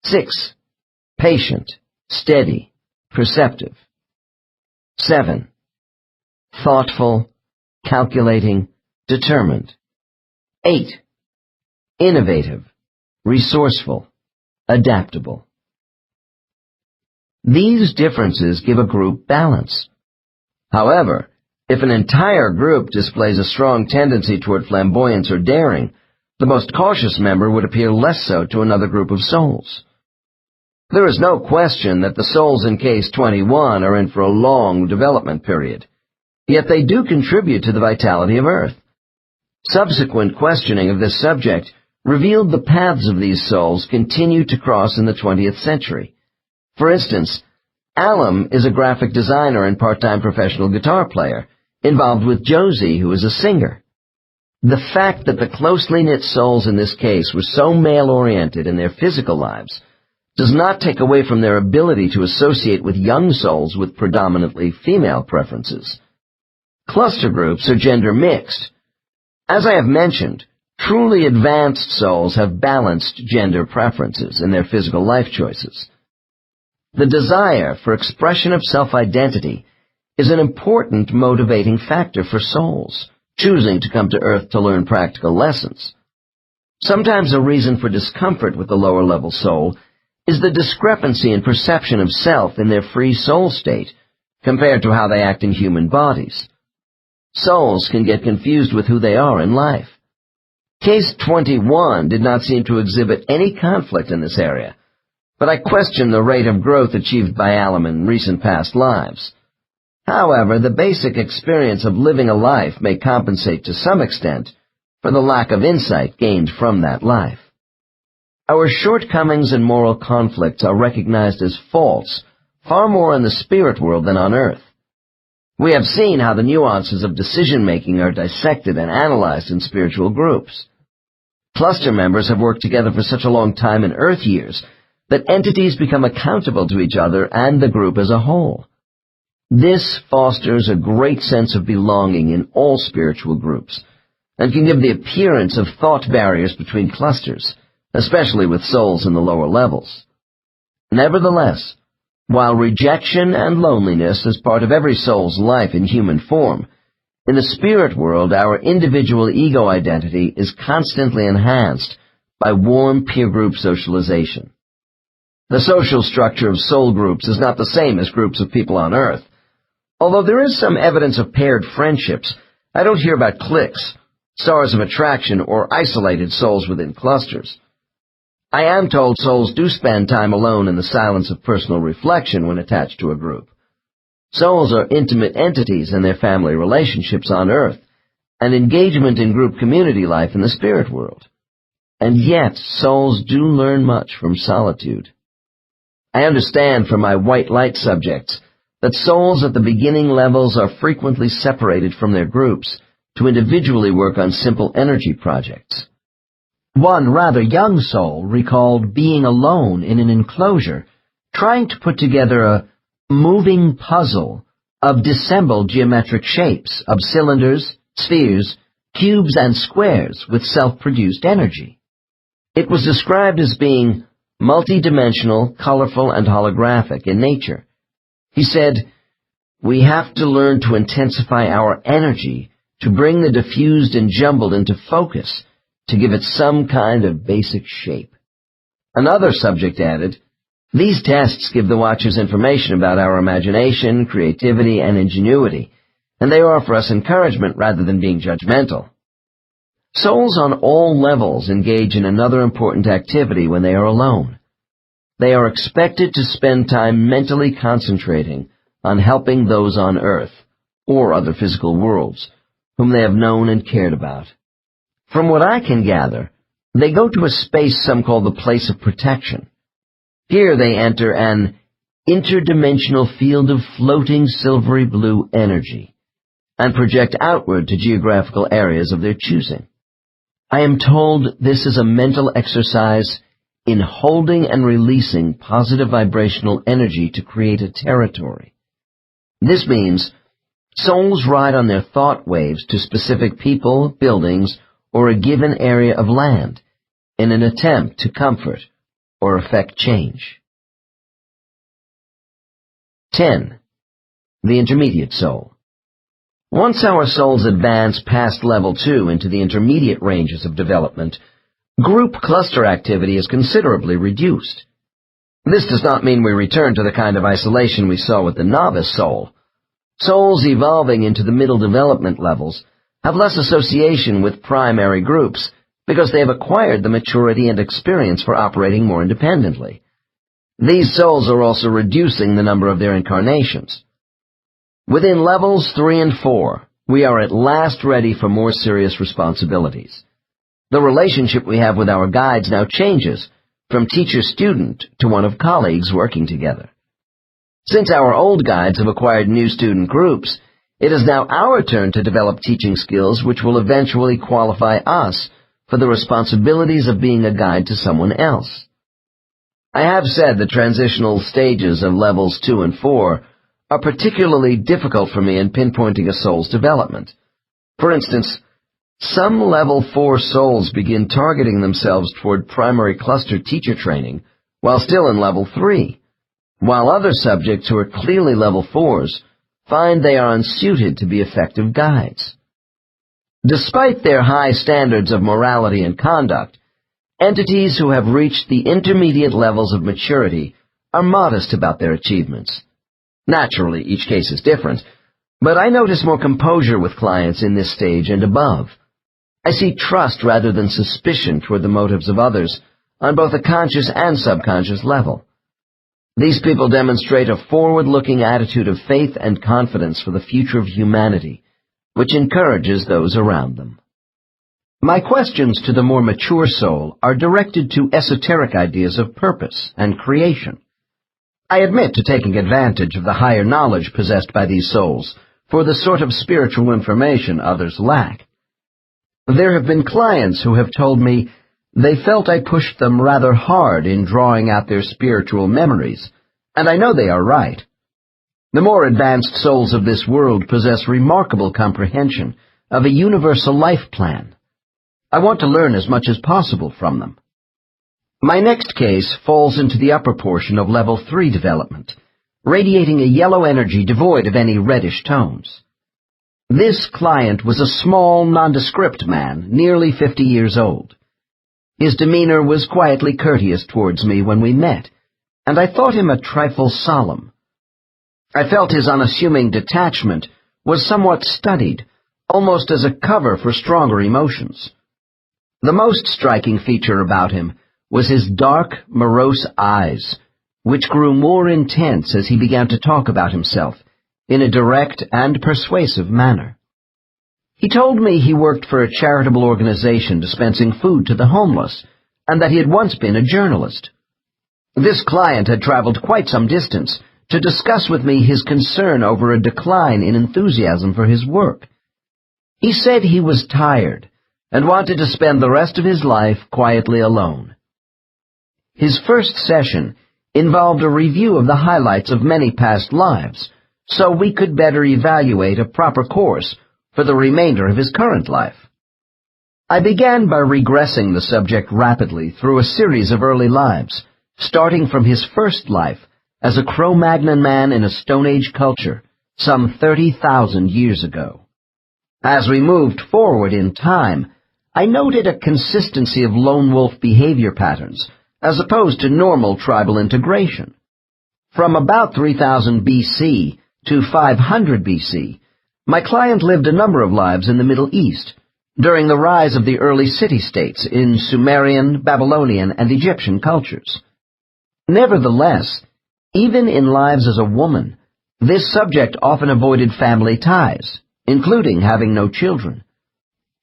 6. Patient, steady, perceptive. 7. Thoughtful, calculating, determined. 8. Innovative, resourceful, adaptable. These differences give a group balance. However, if an entire group displays a strong tendency toward flamboyance or daring, the most cautious member would appear less so to another group of souls. There is no question that the souls in Case 21 are in for a long development period, yet they do contribute to the vitality of Earth. Subsequent questioning of this subject revealed the paths of these souls continue to cross in the 20th century. For instance, Alam is a graphic designer and part-time professional guitar player, involved with Josie, who is a singer. The fact that the closely knit souls in this case were so male-oriented in their physical lives does not take away from their ability to associate with young souls with predominantly female preferences. Cluster groups are gender mixed. As I have mentioned, truly advanced souls have balanced gender preferences in their physical life choices. The desire for expression of self-identity is an important motivating factor for souls choosing to come to Earth to learn practical lessons. Sometimes a reason for discomfort with the lower-level soul is the discrepancy in perception of self in their free soul state compared to how they act in human bodies. Souls can get confused with who they are in life. Case 21 did not seem to exhibit any conflict in this area, but I question the rate of growth achieved by Alum in recent past lives. However, the basic experience of living a life may compensate to some extent for the lack of insight gained from that life. Our shortcomings and moral conflicts are recognized as faults far more in the spirit world than on Earth. We have seen how the nuances of decision-making are dissected and analyzed in spiritual groups. Cluster members have worked together for such a long time in Earth years that entities become accountable to each other and the group as a whole. This fosters a great sense of belonging in all spiritual groups and can give the appearance of thought barriers between clusters, especially with souls in the lower levels. Nevertheless, while rejection and loneliness is part of every soul's life in human form, in the spirit world our individual ego identity is constantly enhanced by warm peer group socialization. The social structure of soul groups is not the same as groups of people on Earth. Although there is some evidence of paired friendships, I don't hear about cliques, stars of attraction, or isolated souls within clusters. I am told souls do spend time alone in the silence of personal reflection when attached to a group. Souls are intimate entities in their family relationships on Earth, and engagement in group community life in the spirit world. And yet, souls do learn much from solitude. I understand from my white light subjects that souls at the beginning levels are frequently separated from their groups to individually work on simple energy projects. One rather young soul recalled being alone in an enclosure, trying to put together a moving puzzle of dissembled geometric shapes of cylinders, spheres, cubes, and squares with self-produced energy. It was described as being multidimensional, colorful, and holographic in nature. He said, "We have to learn to intensify our energy to bring the diffused and jumbled into focus, to give it some kind of basic shape." Another subject added, "These tests give the watchers information about our imagination, creativity, and ingenuity, and they offer us encouragement rather than being judgmental." Souls on all levels engage in another important activity when they are alone. They are expected to spend time mentally concentrating on helping those on Earth, or other physical worlds, whom they have known and cared about. From what I can gather, they go to a space some call the place of protection. Here they enter an interdimensional field of floating silvery blue energy and project outward to geographical areas of their choosing. I am told this is a mental exercise in holding and releasing positive vibrational energy to create a territory. This means souls ride on their thought waves to specific people, buildings, or a given area of land in an attempt to comfort or effect change. 10. The intermediate soul. Once our souls advance past level 2 into the intermediate ranges of development, group cluster activity is considerably reduced. This does not mean we return to the kind of isolation we saw with the novice soul. Souls evolving into the middle development levels have less association with primary groups because they have acquired the maturity and experience for operating more independently. These souls are also reducing the number of their incarnations. Within levels 3 and 4, we are at last ready for more serious responsibilities. The relationship we have with our guides now changes from teacher-student to one of colleagues working together. Since our old guides have acquired new student groups, It is now our turn to develop teaching skills which will eventually qualify us for the responsibilities of being a guide to someone else. I have said the transitional stages of levels 2 and 4 are particularly difficult for me in pinpointing a soul's development. For instance, some level 4 souls begin targeting themselves toward primary cluster teacher training while still in level 3, while other subjects who are clearly level 4s find they are unsuited to be effective guides. Despite their high standards of morality and conduct, entities who have reached the intermediate levels of maturity are modest about their achievements. Naturally, each case is different, but I notice more composure with clients in this stage and above. I see trust rather than suspicion toward the motives of others on both a conscious and subconscious level. These people demonstrate a forward-looking attitude of faith and confidence for the future of humanity, which encourages those around them. My questions to the more mature soul are directed to esoteric ideas of purpose and creation. I admit to taking advantage of the higher knowledge possessed by these souls for the sort of spiritual information others lack. There have been clients who have told me they felt I pushed them rather hard in drawing out their spiritual memories, and I know they are right. The more advanced souls of this world possess remarkable comprehension of a universal life plan. I want to learn as much as possible from them. My next case falls into the upper portion of level 3 development, radiating a yellow energy devoid of any reddish tones. This client was a small, nondescript man, nearly 50 years old. His demeanor was quietly courteous towards me when we met, and I thought him a trifle solemn. I felt his unassuming detachment was somewhat studied, almost as a cover for stronger emotions. The most striking feature about him was his dark, morose eyes, which grew more intense as he began to talk about himself in a direct and persuasive manner. He told me he worked for a charitable organization dispensing food to the homeless, and that he had once been a journalist. This client had traveled quite some distance to discuss with me his concern over a decline in enthusiasm for his work. He said he was tired and wanted to spend the rest of his life quietly alone. His first session involved a review of the highlights of many past lives, so we could better evaluate a proper course for the remainder of his current life. I began by regressing the subject rapidly through a series of early lives, starting from his first life as a Cro-Magnon man in a Stone Age culture some 30,000 years ago. As we moved forward in time, I noted a consistency of lone wolf behavior patterns as opposed to normal tribal integration. From about 3000 BC to 500 BC, my client lived a number of lives in the Middle East, during the rise of the early city-states in Sumerian, Babylonian, and Egyptian cultures. Nevertheless, even in lives as a woman, this subject often avoided family ties, including having no children.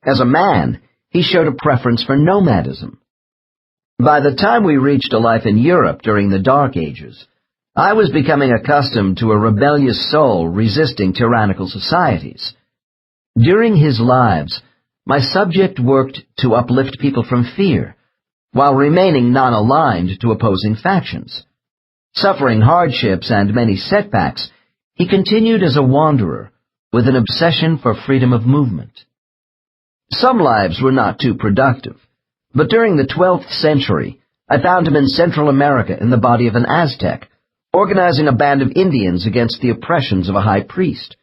As a man, he showed a preference for nomadism. By the time we reached a life in Europe during the Dark Ages, I was becoming accustomed to a rebellious soul resisting tyrannical societies. During his lives, my subject worked to uplift people from fear, while remaining non-aligned to opposing factions. Suffering hardships and many setbacks, he continued as a wanderer, with an obsession for freedom of movement. Some lives were not too productive, but during the 12th century, I found him in Central America in the body of an Aztec, organizing a band of Indians against the oppressions of a high priest.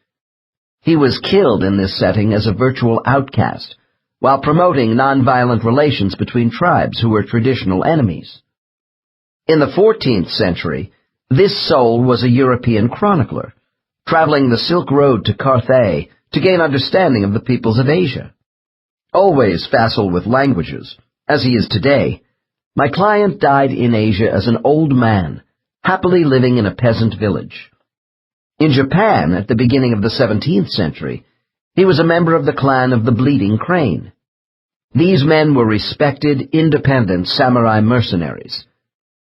He was killed in this setting as a virtual outcast, while promoting nonviolent relations between tribes who were traditional enemies. In the 14th century, this soul was a European chronicler, traveling the Silk Road to Carthage to gain understanding of the peoples of Asia. Always facile with languages, as he is today, my client died in Asia as an old man, happily living in a peasant village. In Japan, at the beginning of the 17th century, he was a member of the clan of the Bleeding Crane. These men were respected, independent samurai mercenaries.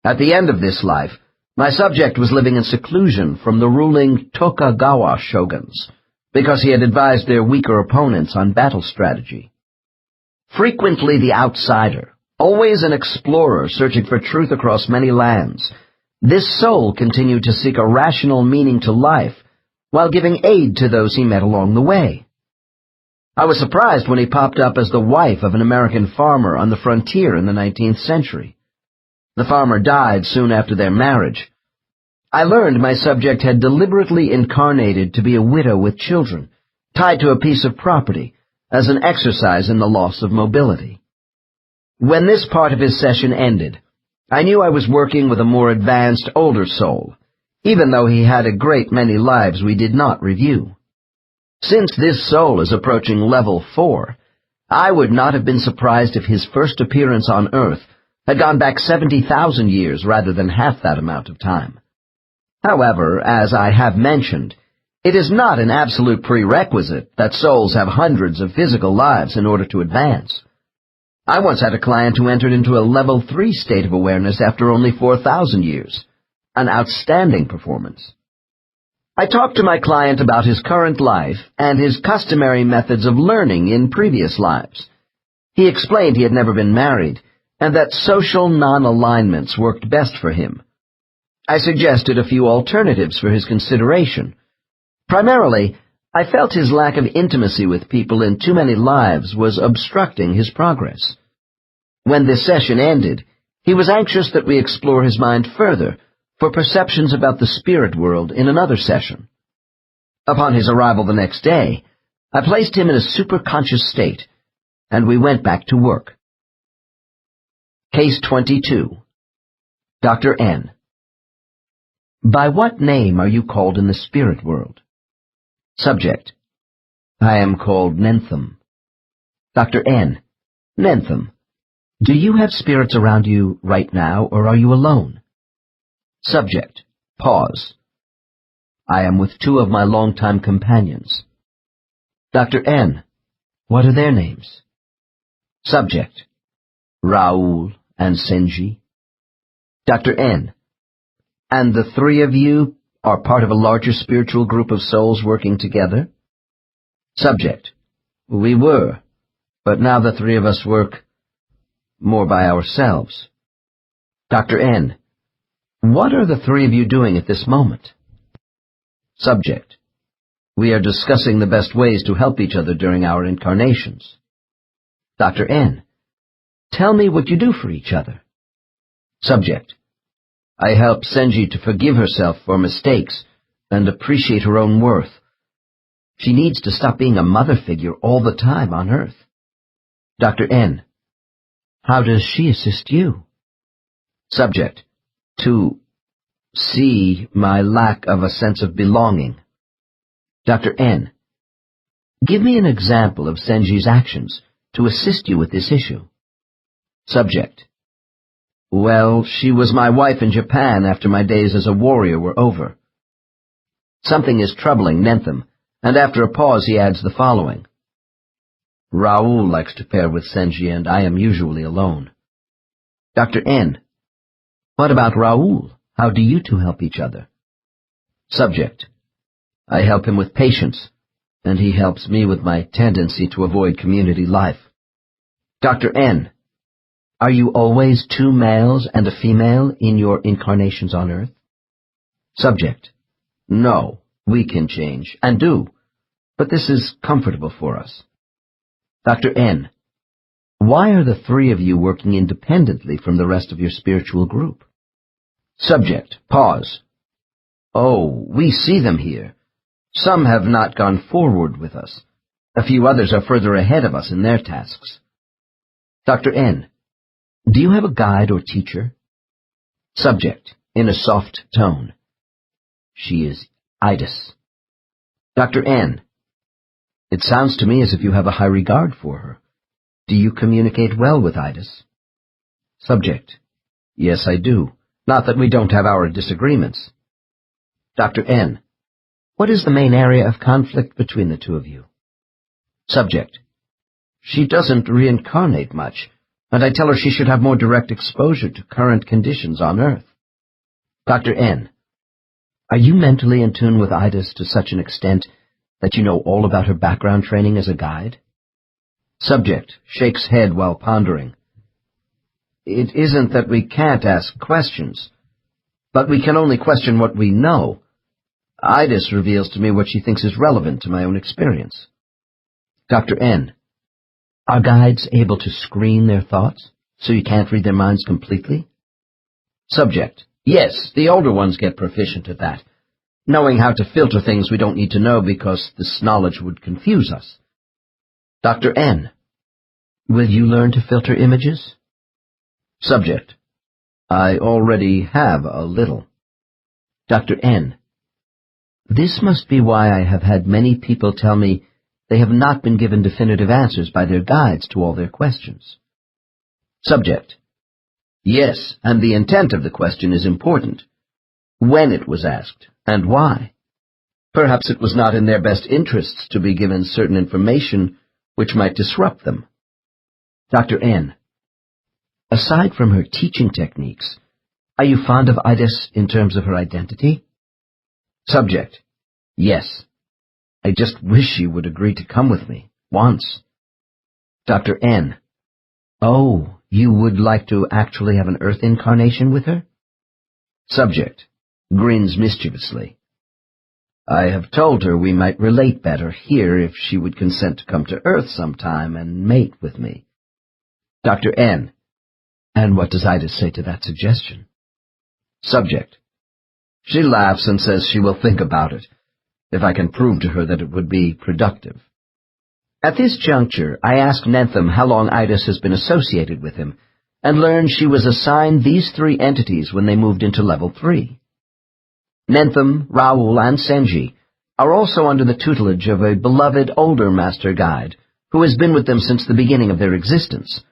At the end of this life, my subject was living in seclusion from the ruling Tokugawa shoguns, because he had advised their weaker opponents on battle strategy. Frequently the outsider, always an explorer searching for truth across many lands, this soul continued to seek a rational meaning to life while giving aid to those he met along the way. I was surprised when he popped up as the wife of an American farmer on the frontier in the 19th century. The farmer died soon after their marriage. I learned my subject had deliberately incarnated to be a widow with children, tied to a piece of property, as an exercise in the loss of mobility. When this part of his session ended, I knew I was working with a more advanced, older soul, even though he had a great many lives we did not review. Since this soul is approaching level 4, I would not have been surprised if his first appearance on Earth had gone back 70,000 years rather than half that amount of time. However, as I have mentioned, it is not an absolute prerequisite that souls have hundreds of physical lives in order to advance. I once had a client who entered into a level 3 state of awareness after only 4,000 years, an outstanding performance. I talked to my client about his current life and his customary methods of learning in previous lives. He explained he had never been married, and that social non-alignments worked best for him. I suggested a few alternatives for his consideration. Primarily, I felt his lack of intimacy with people in too many lives was obstructing his progress. When this session ended, he was anxious that we explore his mind further for perceptions about the spirit world in another session. Upon his arrival the next day, I placed him in a superconscious state, and we went back to work. Case 22. Dr. N. By what name are you called in the spirit world? Subject. I am called Nentham. Dr. N. Nentham, do you have spirits around you right now, or are you alone? Subject. Pause. I am with 2 of my longtime companions. Dr. N. What are their names? Subject. Raoul and Senji. Dr. N. And the 3 of you are part of a larger spiritual group of souls working together? Subject. We were, but now the 3 of us work more by ourselves. Dr. N. What are the 3 of you doing at this moment? Subject. We are discussing the best ways to help each other during our incarnations. Dr. N. Tell me what you do for each other. Subject. I help Senji to forgive herself for mistakes and appreciate her own worth. She needs to stop being a mother figure all the time on Earth. Dr. N. How does she assist you? Subject. To see my lack of a sense of belonging. Dr. N. Give me an example of Senji's actions to assist you with this issue. Subject. Well, she was my wife in Japan after my days as a warrior were over. Something is troubling Nentham, and after a pause he adds the following. Raoul likes to pair with Senji, and I am usually alone. Dr. N. What about Raoul? How do you 2 help each other? Subject. I help him with patience, and he helps me with my tendency to avoid community life. Dr. N. Are you always 2 males and a female in your incarnations on Earth? Subject. No, we can change, and do, but this is comfortable for us. Dr. N. Why are the 3 of you working independently from the rest of your spiritual group? Subject. Pause. Oh, we see them here. Some have not gone forward with us. A few others are further ahead of us in their tasks. Dr. N. Do you have a guide or teacher? Subject. In a soft tone. She is Idis. Dr. N. It sounds to me as if you have a high regard for her. Do you communicate well with Idis? Subject. Yes, I do. Not that we don't have our disagreements. Dr. N. What is the main area of conflict between the 2 of you? Subject. She doesn't reincarnate much, and I tell her she should have more direct exposure to current conditions on Earth. Dr. N. Are you mentally in tune with Idis to such an extent that you know all about her background training as a guide? Subject shakes head while pondering. It isn't that we can't ask questions, but we can only question what we know. Idis reveals to me what she thinks is relevant to my own experience. Dr. N. Are guides able to screen their thoughts, so you can't read their minds completely? Subject. Yes, the older ones get proficient at that, knowing how to filter things we don't need to know because this knowledge would confuse us. Dr. N. Will you learn to filter images? Subject. I already have a little. Dr. N. This must be why I have had many people tell me they have not been given definitive answers by their guides to all their questions. Subject. Yes, and the intent of the question is important. When it was asked, and why. Perhaps it was not in their best interests to be given certain information which might disrupt them. Dr. N. Aside from her teaching techniques, are you fond of Idis in terms of her identity? Subject. Yes. I just wish she would agree to come with me, once. Dr. N. Oh, you would like to actually have an Earth incarnation with her? Subject. Grins mischievously. I have told her we might relate better here if she would consent to come to Earth sometime and mate with me. Dr. N. And what does Idis say to that suggestion? Subject. She laughs and says she will think about it, if I can prove to her that it would be productive. At this juncture, I ask Nentham how long Idis has been associated with him, and learn she was assigned these 3 entities when they moved into Level 3. Nentham, Raoul, and Senji are also under the tutelage of a beloved older master guide who has been with them since the beginning of their existence.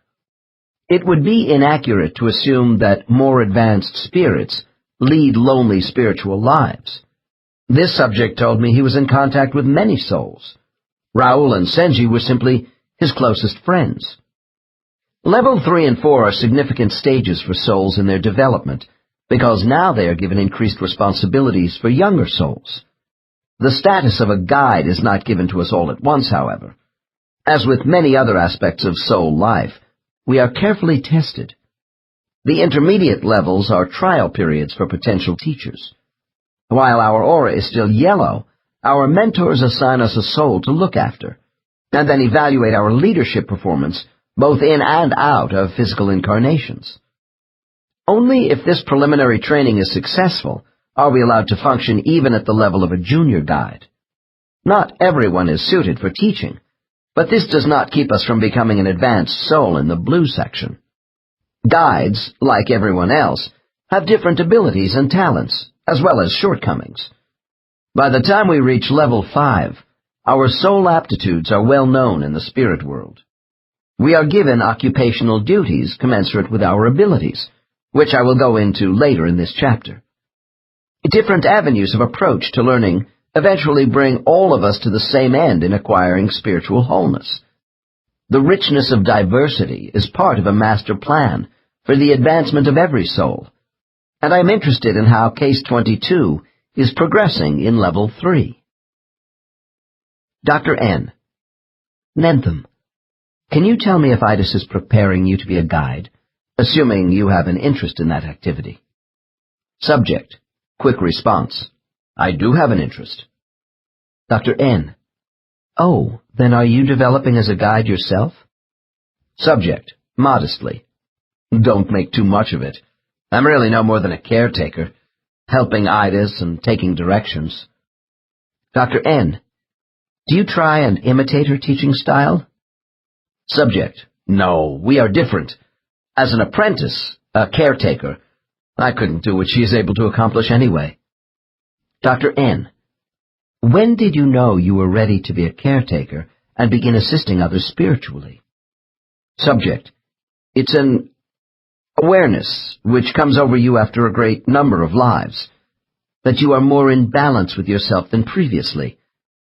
It would be inaccurate to assume that more advanced spirits lead lonely spiritual lives. This subject told me he was in contact with many souls. Raoul and Senji were simply his closest friends. Level 3 and 4 are significant stages for souls in their development, because now they are given increased responsibilities for younger souls. The status of a guide is not given to us all at once, however. As with many other aspects of soul life, we are carefully tested. The intermediate levels are trial periods for potential teachers. While our aura is still yellow, our mentors assign us a soul to look after, and then evaluate our leadership performance both in and out of physical incarnations. Only if this preliminary training is successful are we allowed to function even at the level of a junior guide. Not everyone is suited for teaching, but this does not keep us from becoming an advanced soul in the blue section. Guides, like everyone else, have different abilities and talents, as well as shortcomings. By the time we reach level 5, our soul aptitudes are well known in the spirit world. We are given occupational duties commensurate with our abilities, which I will go into later in this chapter. Different avenues of approach to learning eventually bring all of us to the same end in acquiring spiritual wholeness. The richness of diversity is part of a master plan for the advancement of every soul, and I am interested in how Case 22 is progressing in Level 3. Dr. N. Nentham, can you tell me if Idis is preparing you to be a guide, assuming you have an interest in that activity? Subject. Quick response. I do have an interest. Dr. N. Oh, then are you developing as a guide yourself? Subject. Modestly. Don't make too much of it. I'm really no more than a caretaker, helping Idis and taking directions. Dr. N. Do you try and imitate her teaching style? Subject. No, we are different. As an apprentice, a caretaker, I couldn't do what she is able to accomplish anyway. Dr. N. When did you know you were ready to be a caretaker and begin assisting others spiritually? Subject. It's an awareness which comes over you after a great number of lives, that you are more in balance with yourself than previously,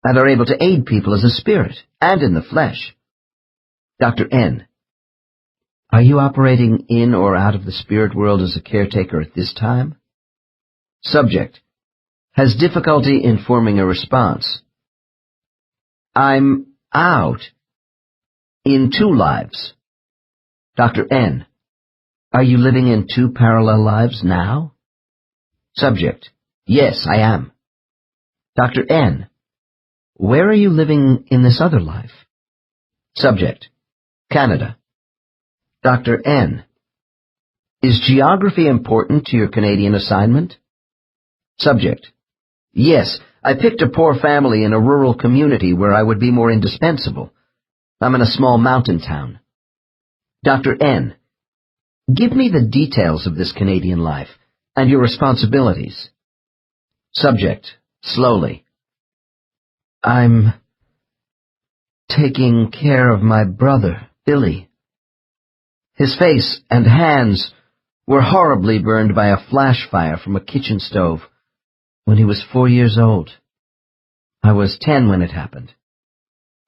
and are able to aid people as a spirit and in the flesh. Dr. N. Are you operating in or out of the spirit world as a caretaker at this time? Subject. Has difficulty in forming a response. I'm out. In 2 lives. Dr. N. Are you living in 2 parallel lives now? Subject. Yes, I am. Dr. N. Where are you living in this other life? Subject. Canada. Dr. N. Is geography important to your Canadian assignment? Subject. Yes, I picked a poor family in a rural community where I would be more indispensable. I'm in a small mountain town. Dr. N. Give me the details of this Canadian life and your responsibilities. Subject. Slowly. I'm taking care of my brother, Billy. His face and hands were horribly burned by a flash fire from a kitchen stove when he was 4 years old. I was 10 when it happened.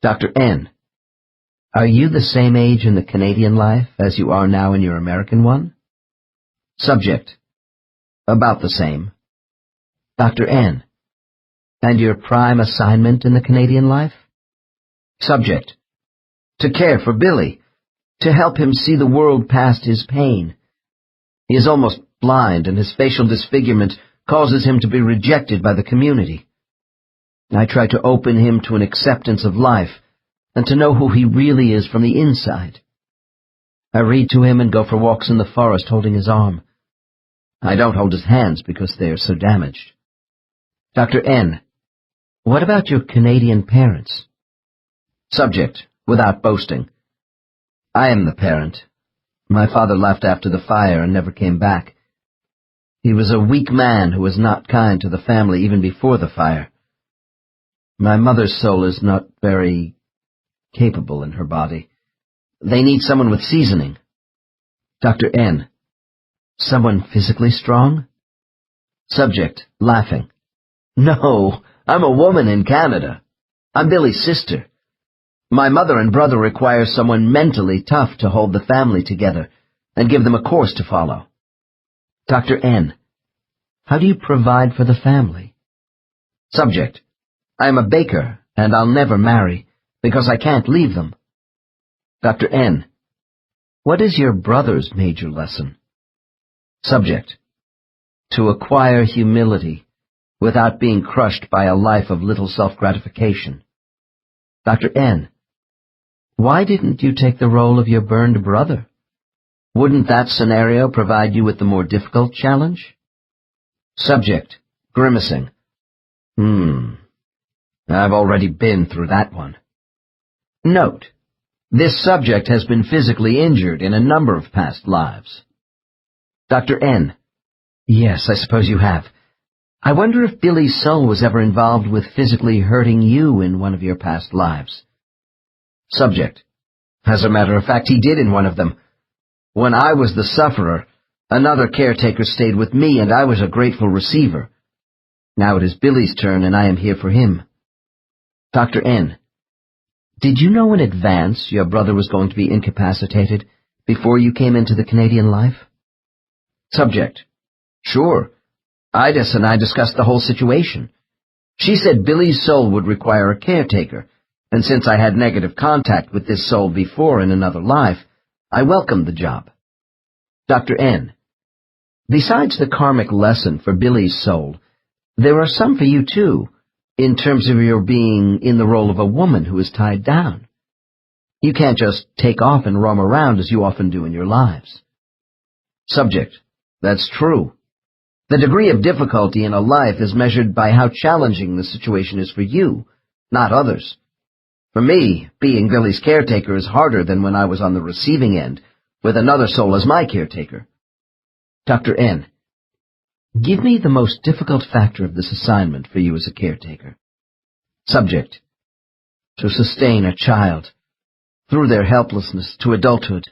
Dr. N. Are you the same age in the Canadian life as you are now in your American one? Subject. About the same. Dr. N. And your prime assignment in the Canadian life? Subject. To care for Billy, to help him see the world past his pain. He is almost blind, and his facial disfigurement causes him to be rejected by the community. I try to open him to an acceptance of life, and to know who he really is from the inside. I read to him and go for walks in the forest holding his arm. I don't hold his hands because they are so damaged. Dr. N. What about your Canadian parents? Subject, without boasting. I am the parent. My father left after the fire and never came back. He was a weak man who was not kind to the family even before the fire. My mother's soul is not very capable in her body. They need someone with seasoning. Dr. N. Someone physically strong? Subject, laughing. No, I'm a woman in Canada. I'm Billy's sister. My mother and brother require someone mentally tough to hold the family together and give them a course to follow. Dr. N. How do you provide for the family? Subject. I am a baker, and I'll never marry, because I can't leave them. Dr. N. What is your brother's major lesson? Subject. To acquire humility, without being crushed by a life of little self-gratification. Dr. N. Why didn't you take the role of your burned brother? Wouldn't that scenario provide you with the more difficult challenge? Subject, grimacing. I've already been through that one. Note, this subject has been physically injured in a number of past lives. Dr. N. Yes, I suppose you have. I wonder if Billy's soul was ever involved with physically hurting you in one of your past lives. Subject. As a matter of fact, he did in one of them. When I was the sufferer, another caretaker stayed with me, and I was a grateful receiver. Now it is Billy's turn, and I am here for him. Dr. N. Did you know in advance your brother was going to be incapacitated before you came into the Canadian life? Subject. Sure. Idas and I discussed the whole situation. She said Billy's soul would require a caretaker, and since I had negative contact with this soul before in another life, I welcomed the job. Dr. N. Besides the karmic lesson for Billy's soul, there are some for you too, in terms of your being in the role of a woman who is tied down. You can't just take off and roam around as you often do in your lives. Subject. That's true. The degree of difficulty in a life is measured by how challenging the situation is for you, not others. For me, being Billy's caretaker is harder than when I was on the receiving end, with another soul as my caretaker. Dr. N. Give me the most difficult factor of this assignment for you as a caretaker. Subject. To sustain a child, through their helplessness to adulthood.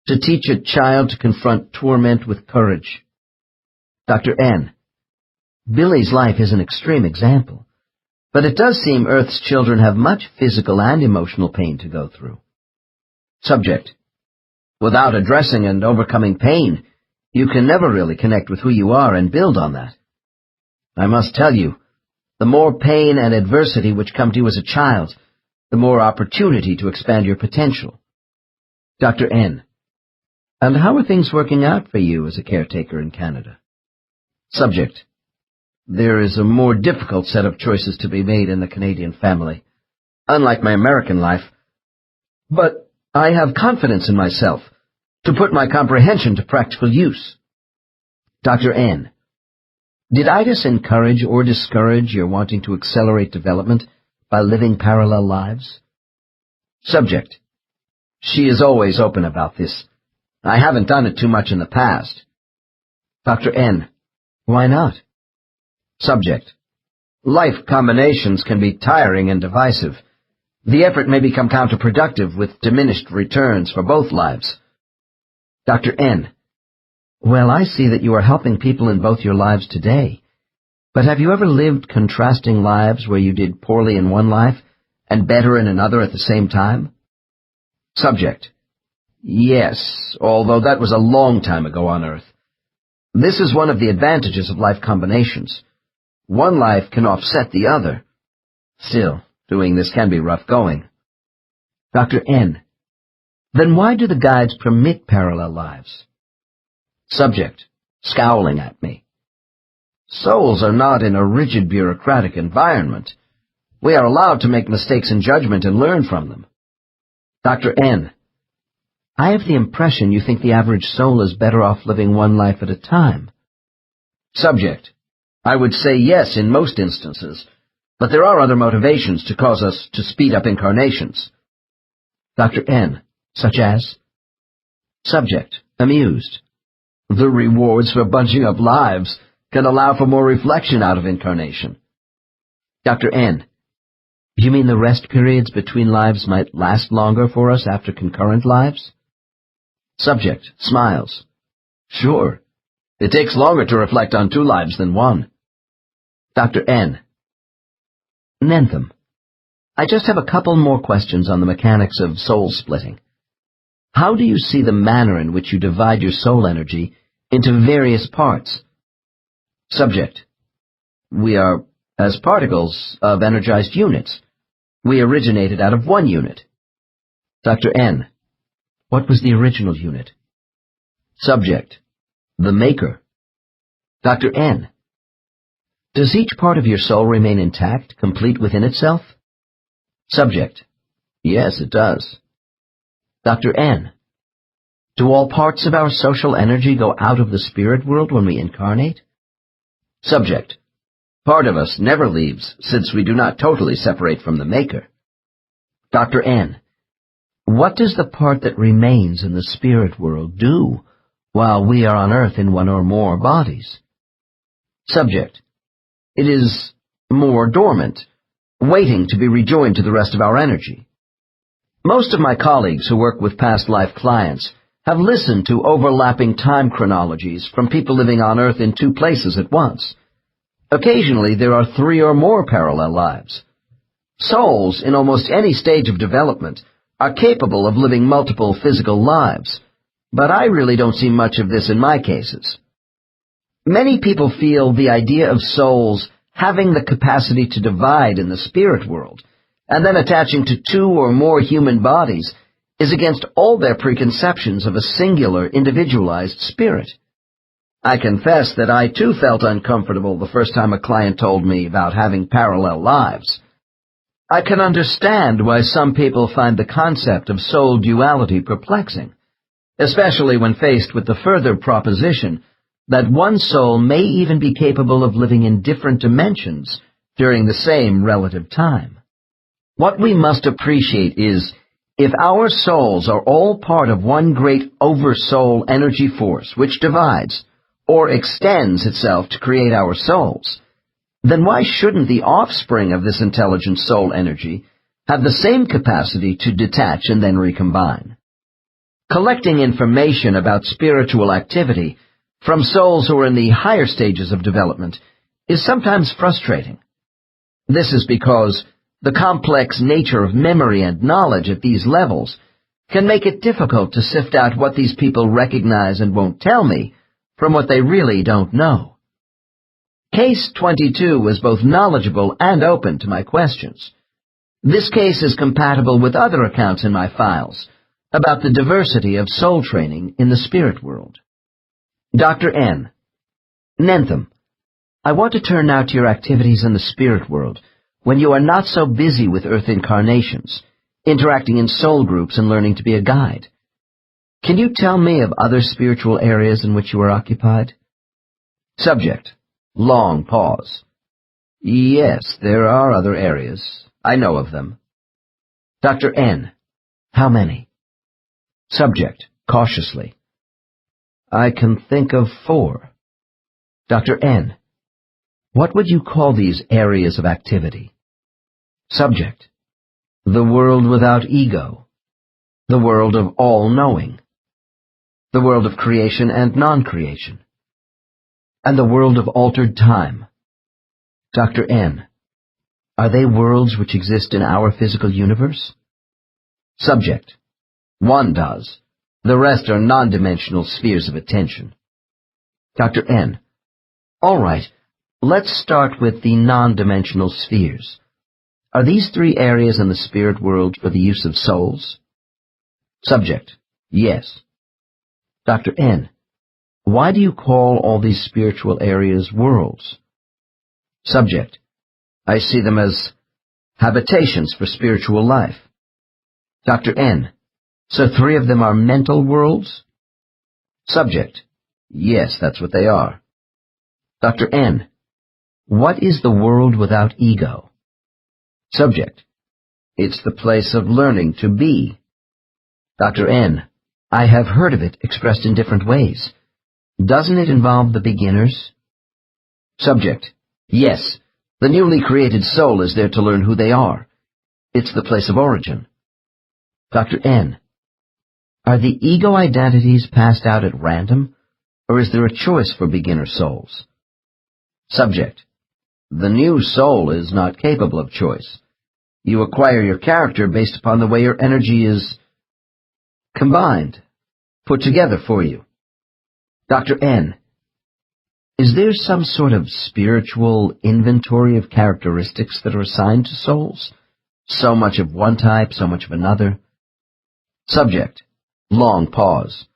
To teach a child to confront torment with courage. Dr. N. Billy's life is an extreme example, but it does seem Earth's children have much physical and emotional pain to go through. Subject. Without addressing and overcoming pain, you can never really connect with who you are and build on that. I must tell you, The more pain and adversity which come to you as a child, the more opportunity to expand your potential. Dr. N. And how are things working out for you as a caretaker in Canada? Subject. There is a more difficult set of choices to be made in the Canadian family, unlike my American life. But I have confidence in myself to put my comprehension to practical use. Dr. N. Did IDIS encourage or discourage your wanting to accelerate development by living parallel lives? Subject. She is always open about this. I haven't done it too much in the past. Dr. N. Why not? Subject. Life combinations can be tiring and divisive. The effort may become counterproductive with diminished returns for both lives. Dr. N. Well, I see that you are helping people in both your lives today. But have you ever lived contrasting lives where you did poorly in one life and better in another at the same time? Subject. Yes, although that was a long time ago on Earth. This is one of the advantages of life combinations. One life can offset the other. Still, doing this can be rough going. Dr. N. Then why do the guides permit parallel lives? Subject, scowling at me. Souls are not in a rigid bureaucratic environment. We are allowed to make mistakes in judgment and learn from them. Dr. N. I have the impression you think the average soul is better off living one life at a time. Subject. I would say yes in most instances, but there are other motivations to cause us to speed up incarnations. Dr. N. Such as? Subject. Amused. The rewards for bunching up lives can allow for more reflection out of incarnation. Dr. N. You mean the rest periods between lives might last longer for us after concurrent lives? Subject. Smiles. Sure. It takes longer to reflect on two lives than one. Dr. N. Nentham. I just have a couple more questions on the mechanics of soul splitting. How do you see the manner in which you divide your soul energy into various parts? Subject. We are as particles of energized units. We originated out of one unit. Dr. N. What was the original unit? Subject. The maker. Dr. N. Does each part of your soul remain intact, complete within itself? Subject. Yes, it does. Dr. N. Do all parts of our social energy go out of the spirit world when we incarnate? Subject. Part of us never leaves, since we do not totally separate from the maker. Dr. N. What does the part that remains in the spirit world do while we are on earth in one or more bodies? Subject. It is more dormant, waiting to be rejoined to the rest of our energy. Most of my colleagues who work with past life clients have listened to overlapping time chronologies from people living on Earth in two places at once. Occasionally there are 3 or more parallel lives. Souls in almost any stage of development are capable of living multiple physical lives, but I really don't see much of this in my cases. Many people feel the idea of souls having the capacity to divide in the spirit world and then attaching to 2 or more human bodies is against all their preconceptions of a singular, individualized spirit. I confess that I too felt uncomfortable the first time a client told me about having parallel lives. I can understand why some people find the concept of soul duality perplexing, especially when faced with the further proposition that one soul may even be capable of living in different dimensions during the same relative time. What we must appreciate is, if our souls are all part of one great oversoul energy force which divides or extends itself to create our souls, then why shouldn't the offspring of this intelligent soul energy have the same capacity to detach and then recombine? Collecting information about spiritual activity from souls who are in the higher stages of development is sometimes frustrating. This is because the complex nature of memory and knowledge at these levels can make it difficult to sift out what these people recognize and won't tell me from what they really don't know. Case 22 was both knowledgeable and open to my questions. This case is compatible with other accounts in my files about the diversity of soul training in the spirit world. Dr. N. Nentham, I want to turn now to your activities in the spirit world when you are not so busy with Earth incarnations, interacting in soul groups and learning to be a guide. Can you tell me of other spiritual areas in which you are occupied? Subject. Long pause. Yes, there are other areas. I know of them. Dr. N. How many? Subject. Cautiously. I can think of 4. Dr. N. What would you call these areas of activity? Subject. The world without ego. The world of all-knowing. The world of creation and non-creation. And the world of altered time. Dr. N. Are they worlds which exist in our physical universe? Subject. One does. The rest are non-dimensional spheres of attention. Dr. N. All right. Let's start with the non-dimensional spheres. Are these 3 areas in the spirit world for the use of souls? Subject. Yes. Dr. N. Why do you call all these spiritual areas worlds? Subject. I see them as habitations for spiritual life. Dr. N. So 3 of them are mental worlds? Subject. Yes, that's what they are. Dr. N. What is the world without ego? Subject. It's the place of learning to be. Dr. N. I have heard of it expressed in different ways. Doesn't it involve the beginners? Subject. Yes. The newly created soul is there to learn who they are. It's the place of origin. Dr. N. Are the ego identities passed out at random, or is there a choice for beginner souls? Subject. The new soul is not capable of choice. You acquire your character based upon the way your energy is combined, put together for you. Dr. N. Is there some sort of spiritual inventory of characteristics that are assigned to souls? So much of one type, so much of another? Subject. Long pause.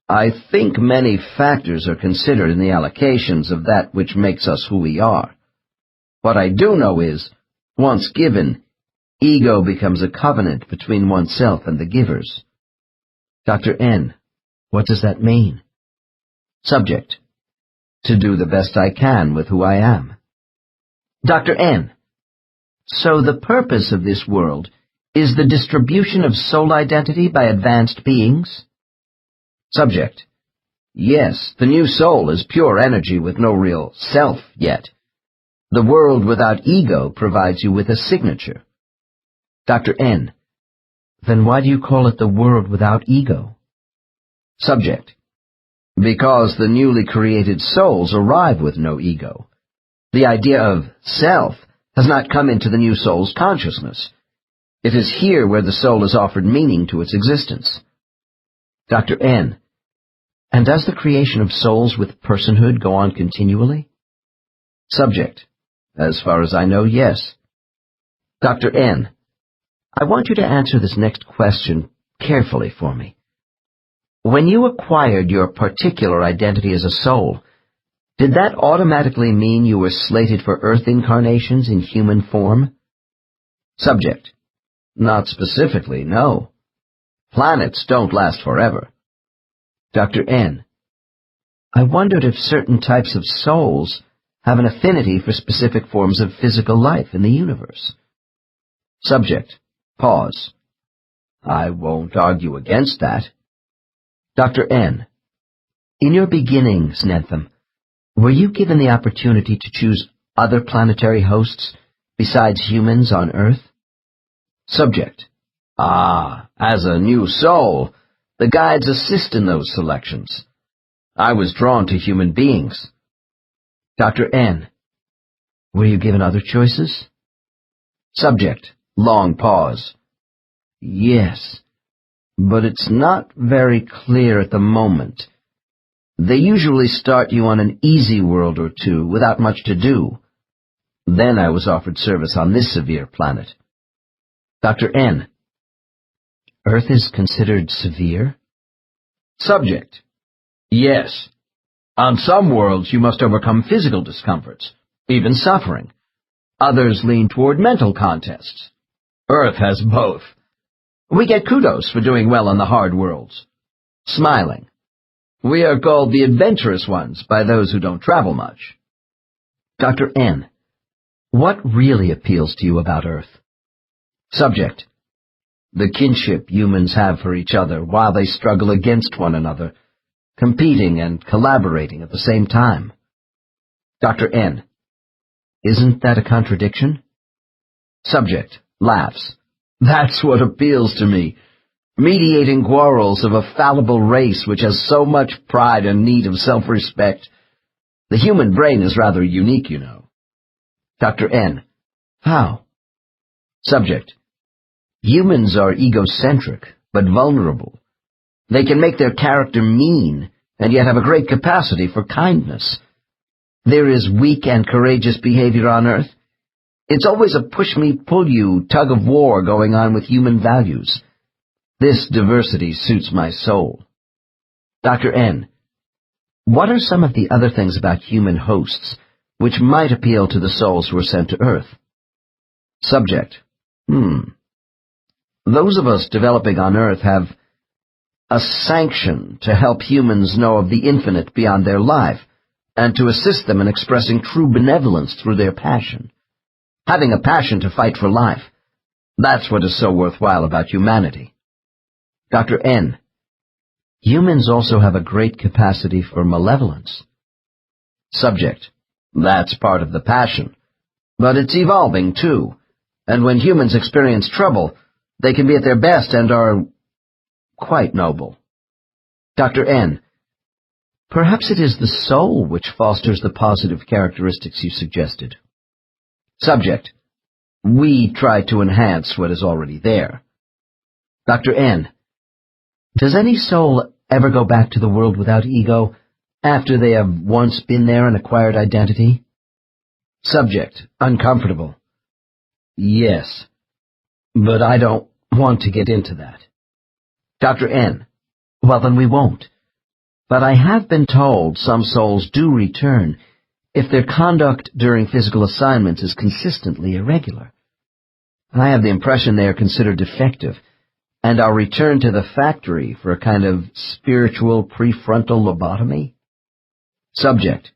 I think many factors are considered in the allocations of that which makes us who we are. What I do know is, once given, ego becomes a covenant between oneself and the givers. Dr. N. What does that mean? Subject. To do the best I can with who I am. Dr. N. So the purpose of this world is the distribution of soul identity by advanced beings? Subject. Yes, the new soul is pure energy with no real self yet. The world without ego provides you with a signature. Dr. N. Then why do you call it the world without ego? Subject. Because the newly created souls arrive with no ego. The idea of self has not come into the new soul's consciousness. It is here where the soul is offered meaning to its existence. Dr. N. And does the creation of souls with personhood go on continually? Subject. As far as I know, yes. Dr. N. I want you to answer this next question carefully for me. When you acquired your particular identity as a soul, did that automatically mean you were slated for Earth incarnations in human form? Subject. Not specifically, no. Planets don't last forever. Dr. N. I wondered if certain types of souls have an affinity for specific forms of physical life in the universe. Subject. Pause. I won't argue against that. Dr. N. In your beginnings, Nentham, were you given the opportunity to choose other planetary hosts besides humans on Earth? Subject. As a new soul, the guides assist in those selections. I was drawn to human beings. Dr. N. Were you given other choices? Subject. Long pause. Yes, but it's not very clear at the moment. They usually start you on an easy world or two without much to do. Then I was offered service on this severe planet. Dr. N. Earth is considered severe? Subject. Yes. On some worlds you must overcome physical discomforts, even suffering. Others lean toward mental contests. Earth has both. We get kudos for doing well on the hard worlds. Smiling. We are called the adventurous ones by those who don't travel much. Dr. N. What really appeals to you about Earth? Subject. The kinship humans have for each other while they struggle against one another, competing and collaborating at the same time. Dr. N. Isn't that a contradiction? Subject. Laughs. That's what appeals to me. Mediating quarrels of a fallible race which has so much pride and need of self-respect. The human brain is rather unique, you know. Dr. N. How? Subject. Humans are egocentric, but vulnerable. They can make their character mean, and yet have a great capacity for kindness. There is weak and courageous behavior on Earth. It's always a push-me-pull-you tug-of-war going on with human values. This diversity suits my soul. Dr. N. What are some of the other things about human hosts which might appeal to the souls who are sent to Earth? Subject. Those of us developing on Earth have a sanction to help humans know of the infinite beyond their life, and to assist them in expressing true benevolence through their passion. Having a passion to fight for life, that's what is so worthwhile about humanity. Dr. N. Humans also have a great capacity for malevolence. Subject. That's part of the passion. But it's evolving, too. And when humans experience trouble, they can be at their best and are quite noble. Dr. N. Perhaps it is the soul which fosters the positive characteristics you suggested. Subject. We try to enhance what is already there. Dr. N. Does any soul ever go back to the world without ego, after they have once been there and acquired identity? Subject. Uncomfortable. Yes. But I don't want to get into that. Dr. N. Well, then we won't. But I have been told some souls do return if their conduct during physical assignments is consistently irregular. I have the impression they are considered defective, and are returned to the factory for a kind of spiritual prefrontal lobotomy. Subject.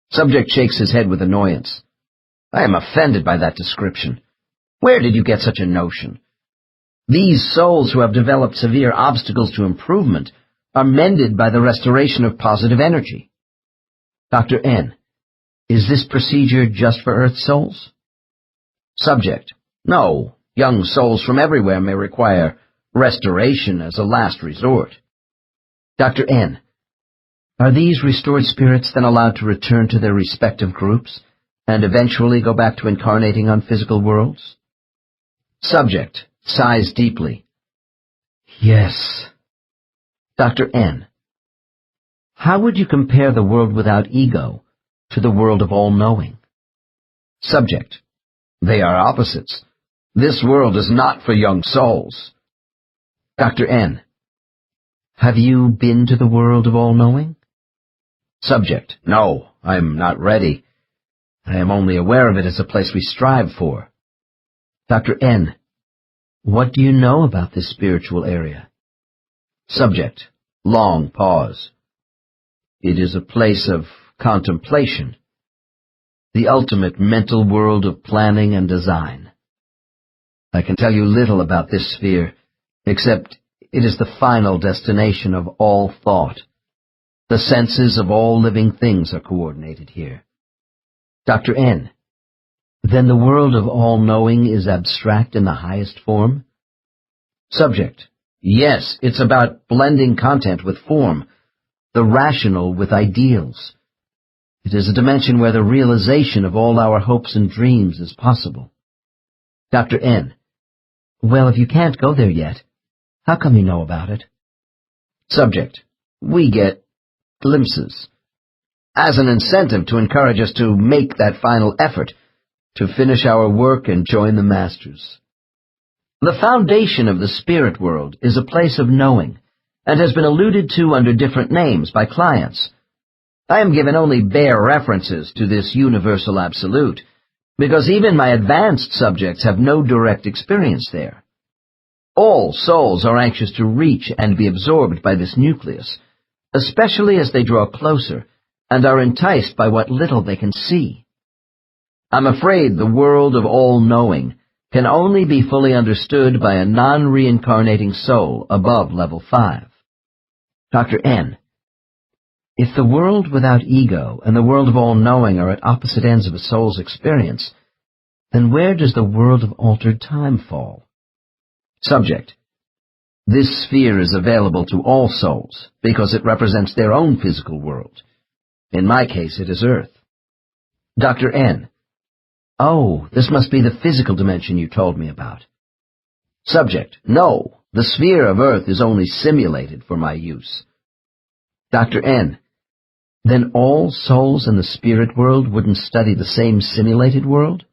Subject shakes his head with annoyance. I am offended by that description. Where did you get such a notion? These souls who have developed severe obstacles to improvement are mended by the restoration of positive energy. Dr. N. Is this procedure just for Earth souls? Subject. No, young souls from everywhere may require restoration as a last resort. Dr. N. Are these restored spirits then allowed to return to their respective groups, and eventually go back to incarnating on physical worlds? Subject sighs deeply. Yes. Dr. N. How would you compare the world without ego to the world of all-knowing? Subject. They are opposites. This world is not for young souls. Dr. N. Have you been to the world of all-knowing? Subject. No, I am not ready. I am only aware of it as a place we strive for. Dr. N. What do you know about this spiritual area? Subject. Long pause. It is a place of contemplation. The ultimate mental world of planning and design. I can tell you little about this sphere, except it is the final destination of all thought. The senses of all living things are coordinated here. Dr. N. Then the world of all-knowing is abstract in the highest form? Subject. Yes, it's about blending content with form, the rational with ideals. It is a dimension where the realization of all our hopes and dreams is possible. Dr. N. Well, if you can't go there yet, how come you know about it? Subject. We get glimpses, as an incentive to encourage us to make that final effort, to finish our work and join the Masters. The foundation of the spirit world is a place of knowing, and has been alluded to under different names by clients. I am given only bare references to this universal absolute, because even my advanced subjects have no direct experience there. All souls are anxious to reach and be absorbed by this nucleus, especially as they draw closer and are enticed by what little they can see. I'm afraid the world of all-knowing can only be fully understood by a non-reincarnating soul above level 5. Dr. N. If the world without ego and the world of all-knowing are at opposite ends of a soul's experience, then where does the world of altered time fall? Subject. This sphere is available to all souls because it represents their own physical world. In my case, it is Earth. Dr. N. Oh, this must be the physical dimension you told me about. Subject. No, the sphere of Earth is only simulated for my use. Dr. N. Then all souls in the spirit world wouldn't study the same simulated world?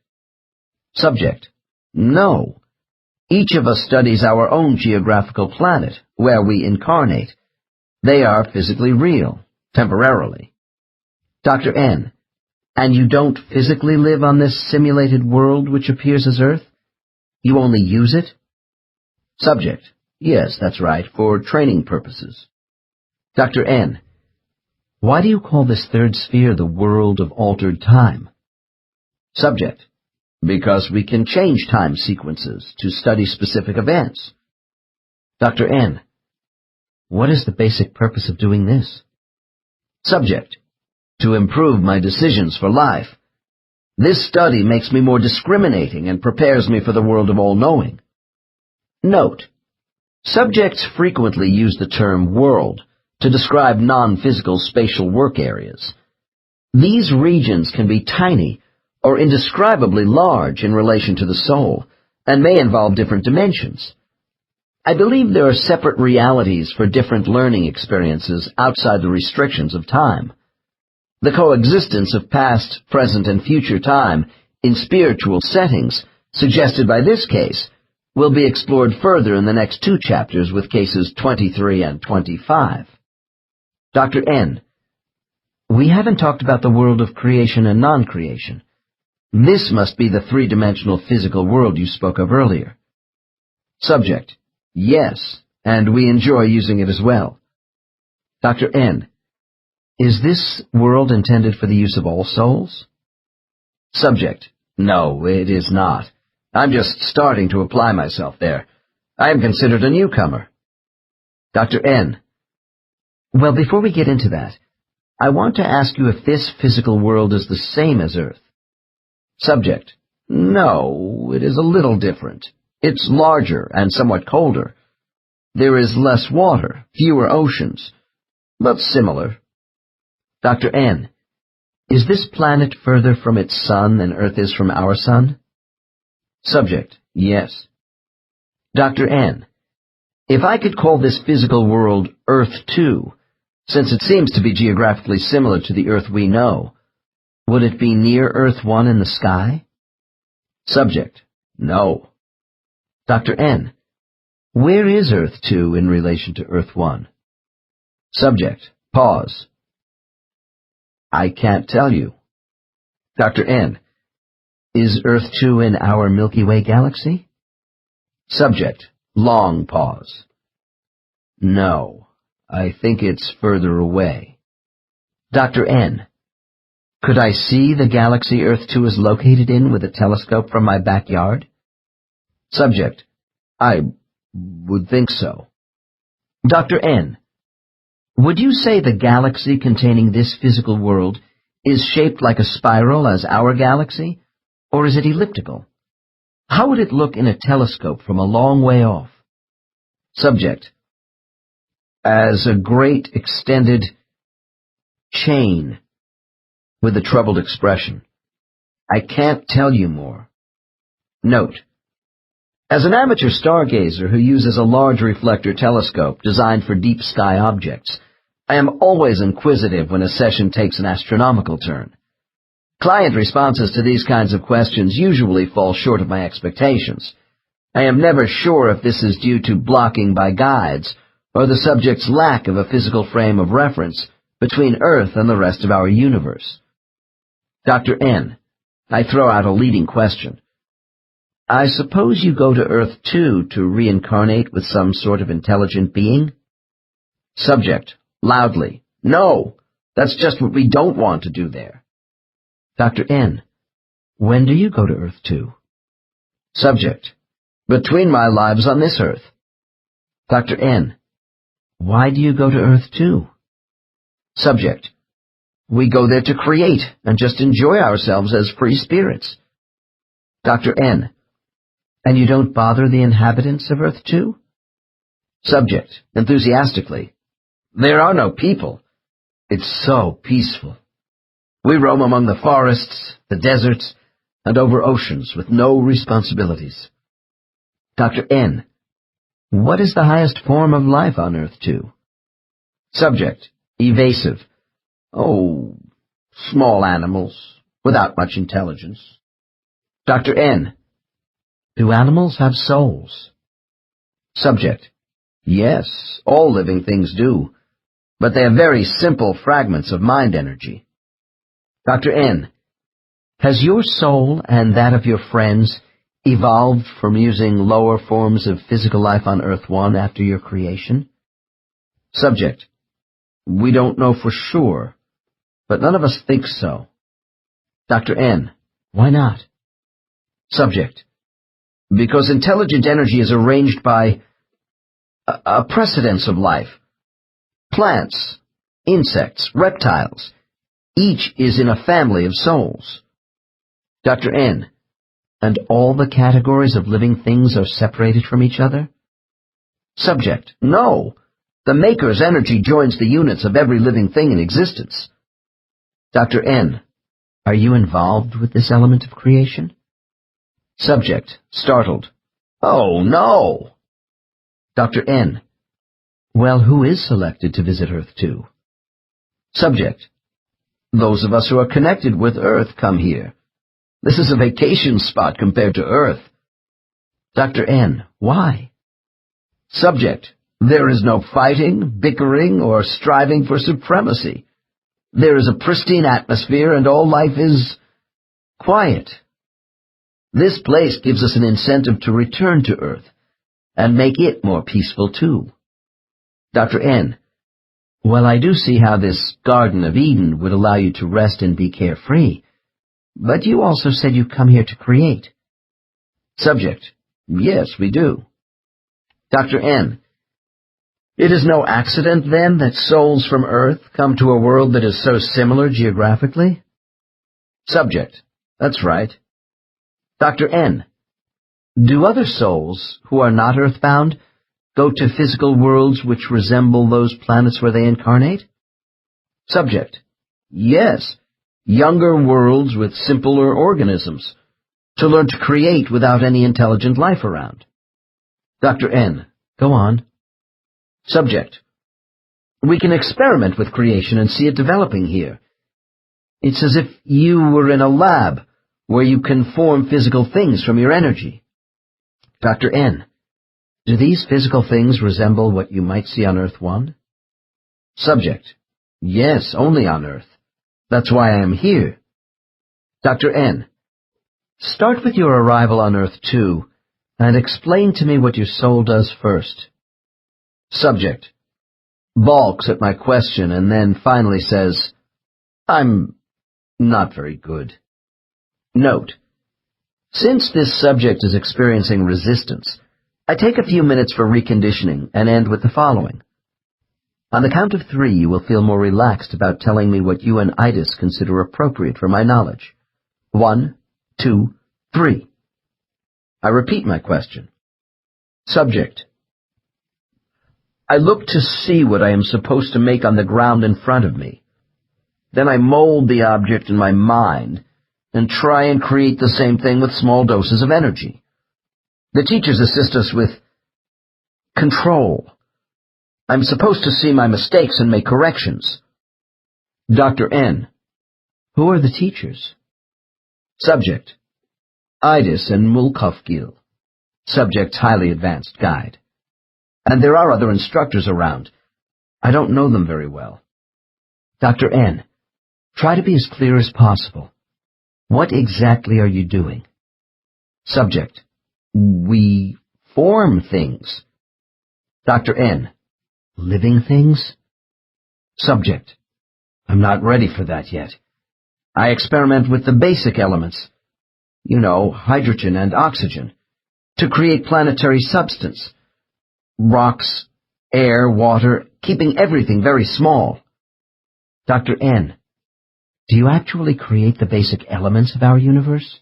Subject. No. Each of us studies our own geographical planet, where we incarnate. They are physically real, temporarily. Dr. N. And you don't physically live on this simulated world which appears as Earth? You only use it? Subject. Yes, that's right, for training purposes. Dr. N. Why do you call this third sphere the world of altered time? Subject. Because we can change time sequences to study specific events. Dr. N. What is the basic purpose of doing this? Subject. To improve my decisions for life. This study makes me more discriminating and prepares me for the world of all-knowing. Note. Subjects frequently use the term world to describe non-physical spatial work areas. These regions can be tiny or indescribably large in relation to the soul, and may involve different dimensions. I believe there are separate realities for different learning experiences outside the restrictions of time. The coexistence of past, present, and future time in spiritual settings, suggested by this case, will be explored further in the next 2 chapters with cases 23 and 25. Dr. N. We haven't talked about the world of creation and non-creation. This must be the 3-dimensional physical world you spoke of earlier. Subject. Yes, and we enjoy using it as well. Dr. N. Is this world intended for the use of all souls? Subject. No, it is not. I'm just starting to apply myself there. I am considered a newcomer. Dr. N. Well, before we get into that, I want to ask you if this physical world is the same as Earth. Subject. No, it is a little different. It's larger and somewhat colder. There is less water, fewer oceans, but similar. Dr. N. Is this planet further from its sun than Earth is from our sun? Subject. Yes. Dr. N. If I could call this physical world Earth 2, since it seems to be geographically similar to the Earth we know, would it be near Earth 1 in the sky? Subject. No. Dr. N. Where is Earth 2 in relation to Earth 1? Subject. Pause. I can't tell you. Dr. N. Is Earth 2 in our Milky Way galaxy? Subject. Long pause. No, I think it's further away. Dr. N. Could I see the galaxy Earth 2 is located in with a telescope from my backyard? Subject. I would think so. Dr. N. Would you say the galaxy containing this physical world is shaped like a spiral as our galaxy, or is it elliptical? How would it look in a telescope from a long way off? Subject. As a great extended chain, with a troubled expression. I can't tell you more. Note. As an amateur stargazer who uses a large reflector telescope designed for deep sky objects, I am always inquisitive when a session takes an astronomical turn. Client responses to these kinds of questions usually fall short of my expectations. I am never sure if this is due to blocking by guides or the subject's lack of a physical frame of reference between Earth and the rest of our universe. Dr. N. I throw out a leading question. I suppose you go to Earth too to reincarnate with some sort of intelligent being? Subject, loudly. No, that's just what we don't want to do there. Dr. N. When do you go to Earth too? Subject, between my lives on this Earth. Dr. N. Why do you go to Earth too? Subject, we go there to create and just enjoy ourselves as free spirits. Dr. N. And you don't bother the inhabitants of Earth too? Subject, enthusiastically. There are no people. It's so peaceful. We roam among the forests, the deserts, and over oceans with no responsibilities. Dr. N. What is the highest form of life on Earth too? Subject, evasive. Oh, small animals, without much intelligence. Dr. N. Do animals have souls? Subject, yes, all living things do, but they are very simple fragments of mind energy. Dr. N. Has your soul and that of your friends evolved from using lower forms of physical life on Earth 1 after your creation? Subject, we don't know for sure, but none of us think so. Dr. N. Why not? Subject, because intelligent energy is arranged by a precedence of life. Plants, insects, reptiles, each is in a family of souls. Dr. N. And all the categories of living things are separated from each other? Subject, no. The Maker's energy joins the units of every living thing in existence. Dr. N. Are you involved with this element of creation? Subject, startled. Oh, no. Dr. N. Well, who is selected to visit Earth too? Subject, those of us who are connected with Earth come here. This is a vacation spot compared to Earth. Dr. N. Why? Subject, there is no fighting, bickering, or striving for supremacy. There is a pristine atmosphere and all life is quiet. This place gives us an incentive to return to Earth and make it more peaceful too. Dr. N. Well, I do see how this Garden of Eden would allow you to rest and be carefree, but you also said you come here to create. Subject, yes, we do. Dr. N. It is no accident, then, that souls from Earth come to a world that is so similar geographically? Subject, that's right. Dr. N. Do other souls, who are not earthbound, go to physical worlds which resemble those planets where they incarnate? Subject, yes, younger worlds with simpler organisms, to learn to create without any intelligent life around. Dr. N. Go on. Subject, we can experiment with creation and see it developing here. It's as if you were in a lab where you can form physical things from your energy. Dr. N. Do these physical things resemble what you might see on Earth 1? Subject, yes, only on Earth. That's why I am here. Dr. N. Start with your arrival on Earth 2 and explain to me what your soul does first. Subject, balks at my question and then finally says, I'm not very good. Note, since this subject is experiencing resistance, I take a few minutes for reconditioning and end with the following. On the count of 3, you will feel more relaxed about telling me what you and Itis consider appropriate for my knowledge. 1, 2, 3. I repeat my question. Subject, I look to see what I am supposed to make on the ground in front of me. Then I mold the object in my mind and try and create the same thing with small doses of energy. The teachers assist us with control. I'm supposed to see my mistakes and make corrections. Dr. N. Who are the teachers? Subject. Idis and Mulkofgil. Subject's highly advanced guide. And there are other instructors around. I don't know them very well. Dr. N. Try to be as clear as possible. What exactly are you doing? Subject. We form things. Dr. N. Living things? Subject. I'm not ready for that yet. I experiment with the basic elements, hydrogen and oxygen, to create planetary substance. Rocks, air, water, keeping everything very small. Dr. N. Do you actually create the basic elements of our universe?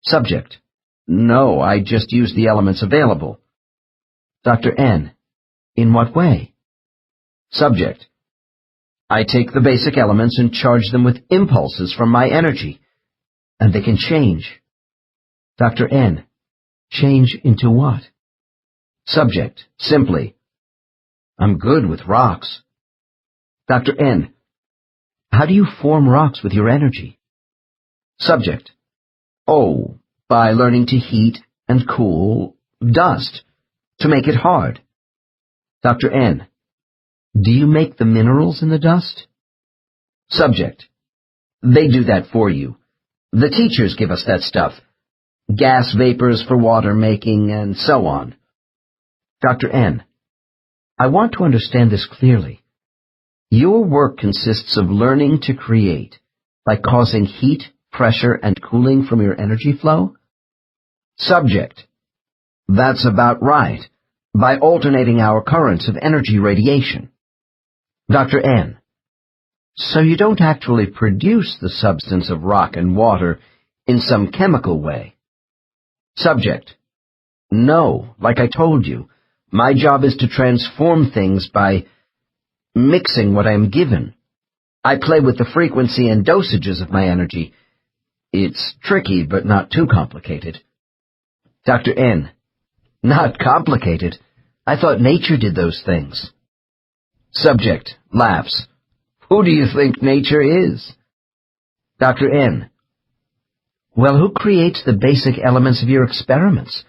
Subject. No, I just use the elements available. Dr. N. In what way? Subject. I take the basic elements and charge them with impulses from my energy, and they can change. Dr. N. Change into what? Subject. Simply. I'm good with rocks. Dr. N. How do you form rocks with your energy? Subject. Oh, by learning to heat and cool dust, to make it hard. Dr. N. Do you make the minerals in the dust? Subject. They do that for you. The teachers give us that stuff. Gas vapors for water making, and so on. Dr. N. I want to understand this clearly. Your work consists of learning to create by causing heat, pressure, and cooling from your energy flow? Subject. That's about right, by alternating our currents of energy radiation. Dr. N. So you don't actually produce the substance of rock and water in some chemical way? Subject. No, like I told you, my job is to transform things by mixing what I am given. I play with the frequency and dosages of my energy. It's tricky, but not too complicated. Dr. N. Not complicated. I thought nature did those things. Subject. Laughs. Who do you think nature is? Dr. N. Well, who creates the basic elements of your experiments?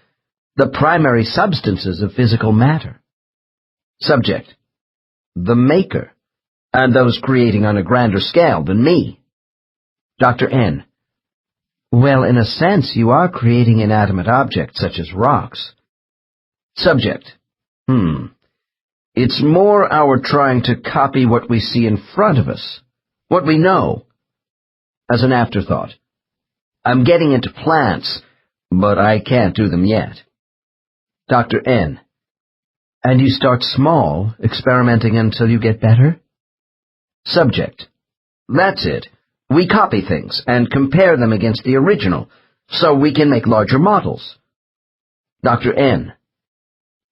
The primary substances of physical matter? Subject. The maker, and those creating on a grander scale than me. Dr. N. Well, in a sense, you are creating inanimate objects such as rocks. Subject. It's more our trying to copy what we see in front of us, what we know. As an afterthought. I'm getting into plants, but I can't do them yet. Dr. N. And you start small, experimenting until you get better? Subject. That's it. We copy things and compare them against the original, so we can make larger models. Dr. N.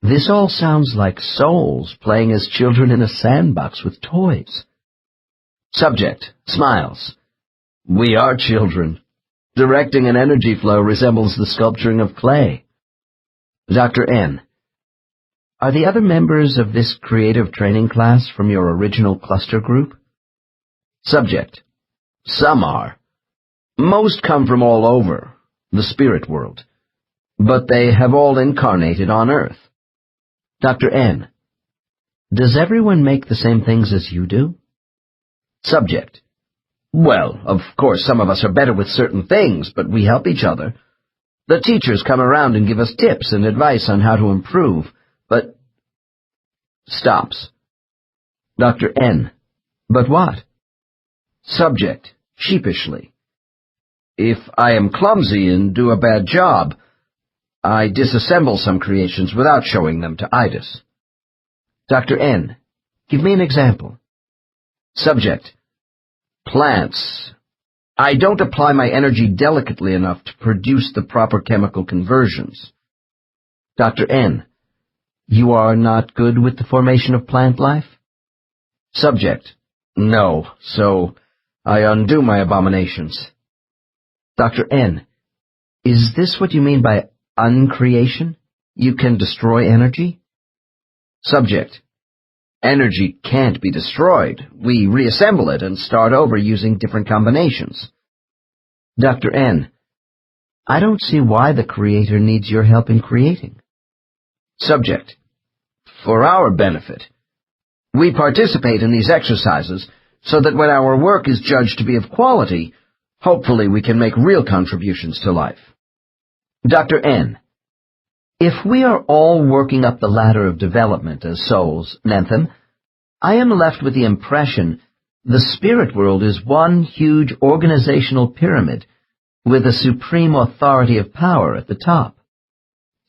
This all sounds like souls playing as children in a sandbox with toys. Subject. Smiles. We are children. Directing an energy flow resembles the sculpturing of clay. Dr. N. Are the other members of this creative training class from your original cluster group? Subject. Some are. Most come from all over, the spirit world, but they have all incarnated on Earth. Dr. N. Does everyone make the same things as you do? Subject. Well, of course, some of us are better with certain things, but we help each other. The teachers come around and give us tips and advice on how to improve, but... Stops. Dr. N. But what? Subject. Sheepishly. If I am clumsy and do a bad job, I disassemble some creations without showing them to Idis. Dr. N. Give me an example. Subject. Plants. I don't apply my energy delicately enough to produce the proper chemical conversions. Dr. N. You are not good with the formation of plant life? Subject. No, so I undo my abominations. Dr. N. Is this what you mean by uncreation? You can destroy energy? Subject. Energy can't be destroyed. We reassemble it and start over using different combinations. Dr. N, I don't see why the Creator needs your help in creating. Subject: For our benefit. We participate in these exercises so that when our work is judged to be of quality, hopefully we can make real contributions to life. Dr. N, if we are all working up the ladder of development as souls, Nentham, I am left with the impression the spirit world is one huge organizational pyramid with a supreme authority of power at the top.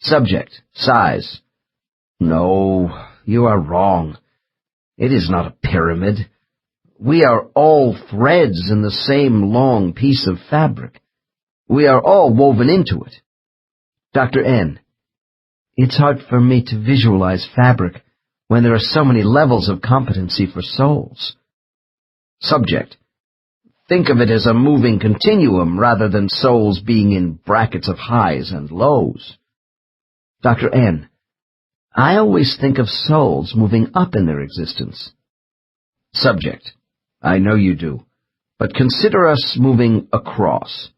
Subject: Sighs. No, you are wrong. It is not a pyramid. We are all threads in the same long piece of fabric. We are all woven into it. Dr. N, it's hard for me to visualize fabric when there are so many levels of competency for souls. Subject: Think of it as a moving continuum rather than souls being in brackets of highs and lows. Dr. N, I always think of souls moving up in their existence. Subject: I know you do, but consider us moving across.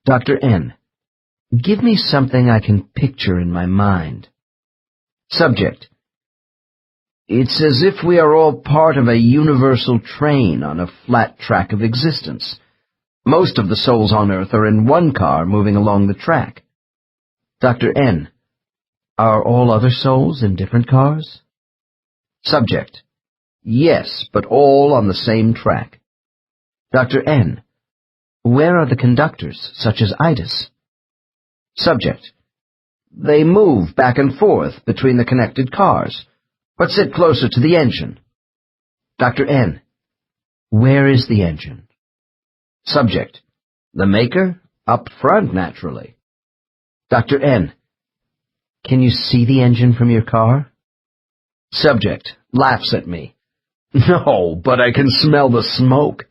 Dr. N, give me something I can picture in my mind. Subject: It's as if we are all part of a universal train on a flat track of existence. Most of the souls on Earth are in one car moving along the track. Dr. N, are all other souls in different cars? Subject: Yes, but all on the same track. Dr. N, where are the conductors, such as Itis? Subject: They move back and forth between the connected cars, but sit closer to the engine. Dr. N, where is the engine? Subject: The maker? Up front, naturally. Dr. N, can you see the engine from your car? Subject laughs at me. No, but I can smell the smoke.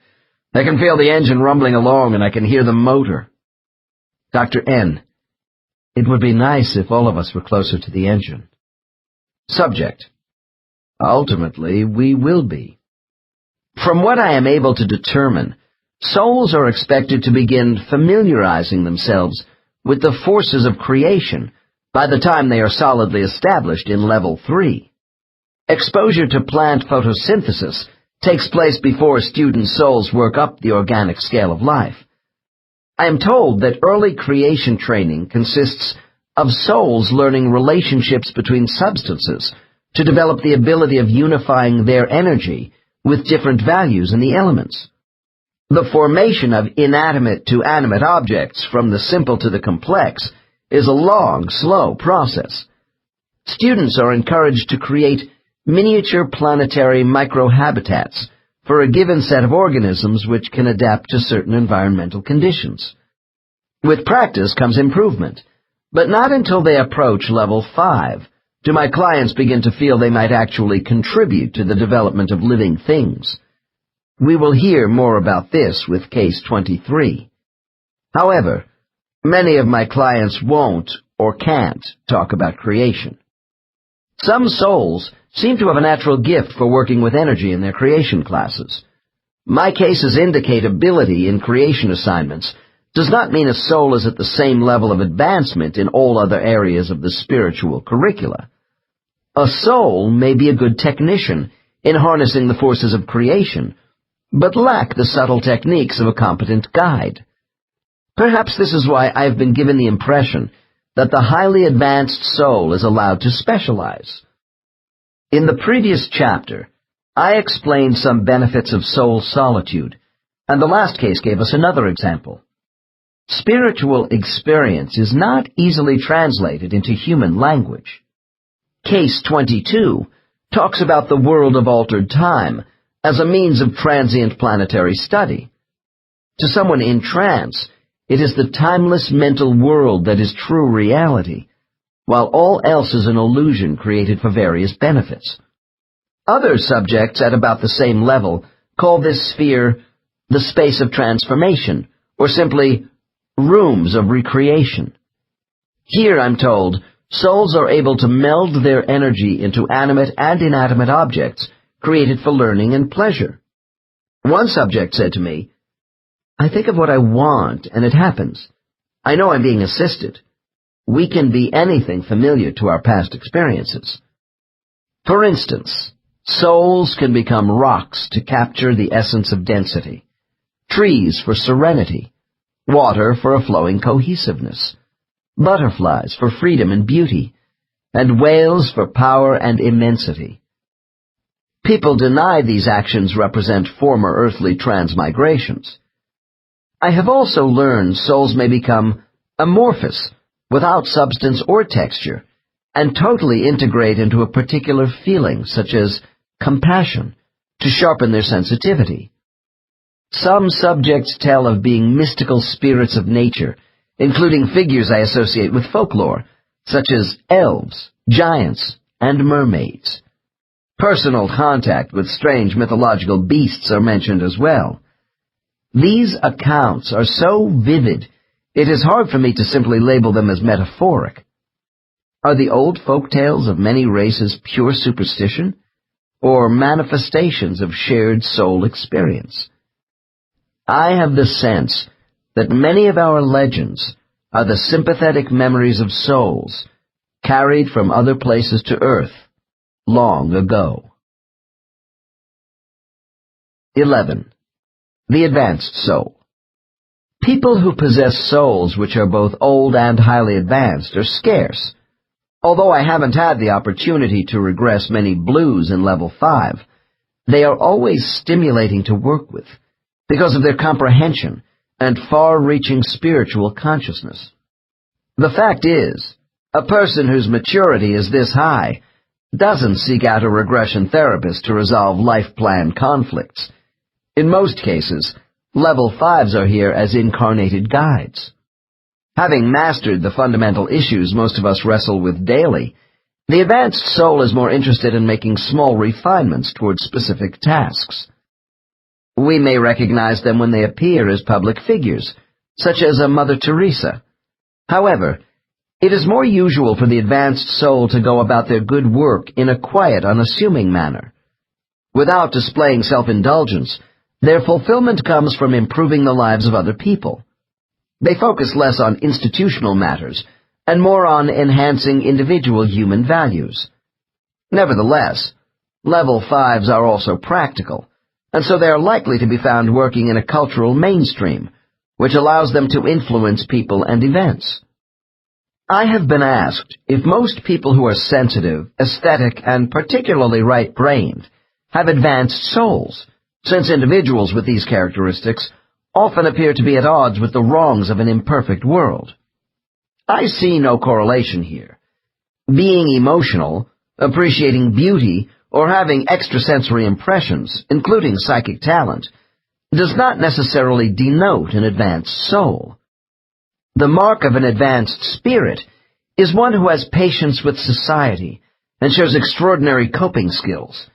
I can feel the engine rumbling along, and I can hear the motor. Dr. N, it would be nice if all of us were closer to the engine. Subject: Ultimately, we will be. From what I am able to determine, souls are expected to begin familiarizing themselves with the forces of creation by the time they are solidly established in level 3. Exposure to plant photosynthesis takes place before student souls work up the organic scale of life. I am told that early creation training consists of souls learning relationships between substances to develop the ability of unifying their energy with different values in the elements. The formation of inanimate to animate objects from the simple to the complex is a long, slow process. Students are encouraged to create miniature planetary microhabitats for a given set of organisms which can adapt to certain environmental conditions. With practice comes improvement, but not until they approach level 5 do my clients begin to feel they might actually contribute to the development of living things. We will hear more about this with Case 23. However, many of my clients won't or can't talk about creation. Some souls seem to have a natural gift for working with energy in their creation classes. My cases indicate ability in creation assignments does not mean a soul is at the same level of advancement in all other areas of the spiritual curricula. A soul may be a good technician in harnessing the forces of creation, but lack the subtle techniques of a competent guide. Perhaps this is why I have been given the impression that the highly advanced soul is allowed to specialize. In the previous chapter, I explained some benefits of soul solitude, and the last case gave us another example. Spiritual experience is not easily translated into human language. Case 22 talks about the world of altered time as a means of transient planetary study. To someone in trance, it is the timeless mental world that is true reality, while all else is an illusion created for various benefits. Other subjects at about the same level call this sphere the space of transformation, or simply rooms of recreation. Here, I'm told, Souls are able to meld their energy into animate and inanimate objects created for learning and pleasure. One subject said to me, "I think of what I want, and it happens. I know I'm being assisted." We can be anything familiar to our past experiences. For instance, souls can become rocks to capture the essence of density, trees for serenity, water for a flowing cohesiveness, butterflies for freedom and beauty, and whales for power and immensity. People deny these actions represent former earthly transmigrations. I have also learned souls may become amorphous, without substance or texture, and totally integrate into a particular feeling, such as compassion, to sharpen their sensitivity. Some subjects tell of being mystical spirits of nature, including figures I associate with folklore, such as elves, giants, and mermaids. Personal contact with strange mythological beasts are mentioned as well. These accounts are so vivid, it is hard for me to simply label them as metaphoric. Are the old folk tales of many races pure superstition, or manifestations of shared soul experience? I have the sense that many of our legends are the sympathetic memories of souls carried from other places to Earth long ago. 11. The advanced soul. People who possess souls which are both old and highly advanced are scarce. Although I haven't had the opportunity to regress many blues in level 5, they are always stimulating to work with because of their comprehension and far-reaching spiritual consciousness. The fact is, a person whose maturity is this high doesn't seek out a regression therapist to resolve life plan conflicts. In most cases, level 5s are here as incarnated guides. Having mastered the fundamental issues most of us wrestle with daily, the advanced soul is more interested in making small refinements towards specific tasks. We may recognize them when they appear as public figures, such as a Mother Teresa. However, it is more usual for the advanced soul to go about their good work in a quiet, unassuming manner. Without displaying self-indulgence, their fulfillment comes from improving the lives of other people. They focus less on institutional matters and more on enhancing individual human values. Nevertheless, level 5s are also practical, and so they are likely to be found working in a cultural mainstream, which allows them to influence people and events. I have been asked if most people who are sensitive, aesthetic, and particularly right-brained have advanced souls, since individuals with these characteristics often appear to be at odds with the wrongs of an imperfect world. I see no correlation here. Being emotional, appreciating beauty, or having extrasensory impressions, including psychic talent, does not necessarily denote an advanced soul. The mark of an advanced spirit is one who has patience with society and shows extraordinary coping skills.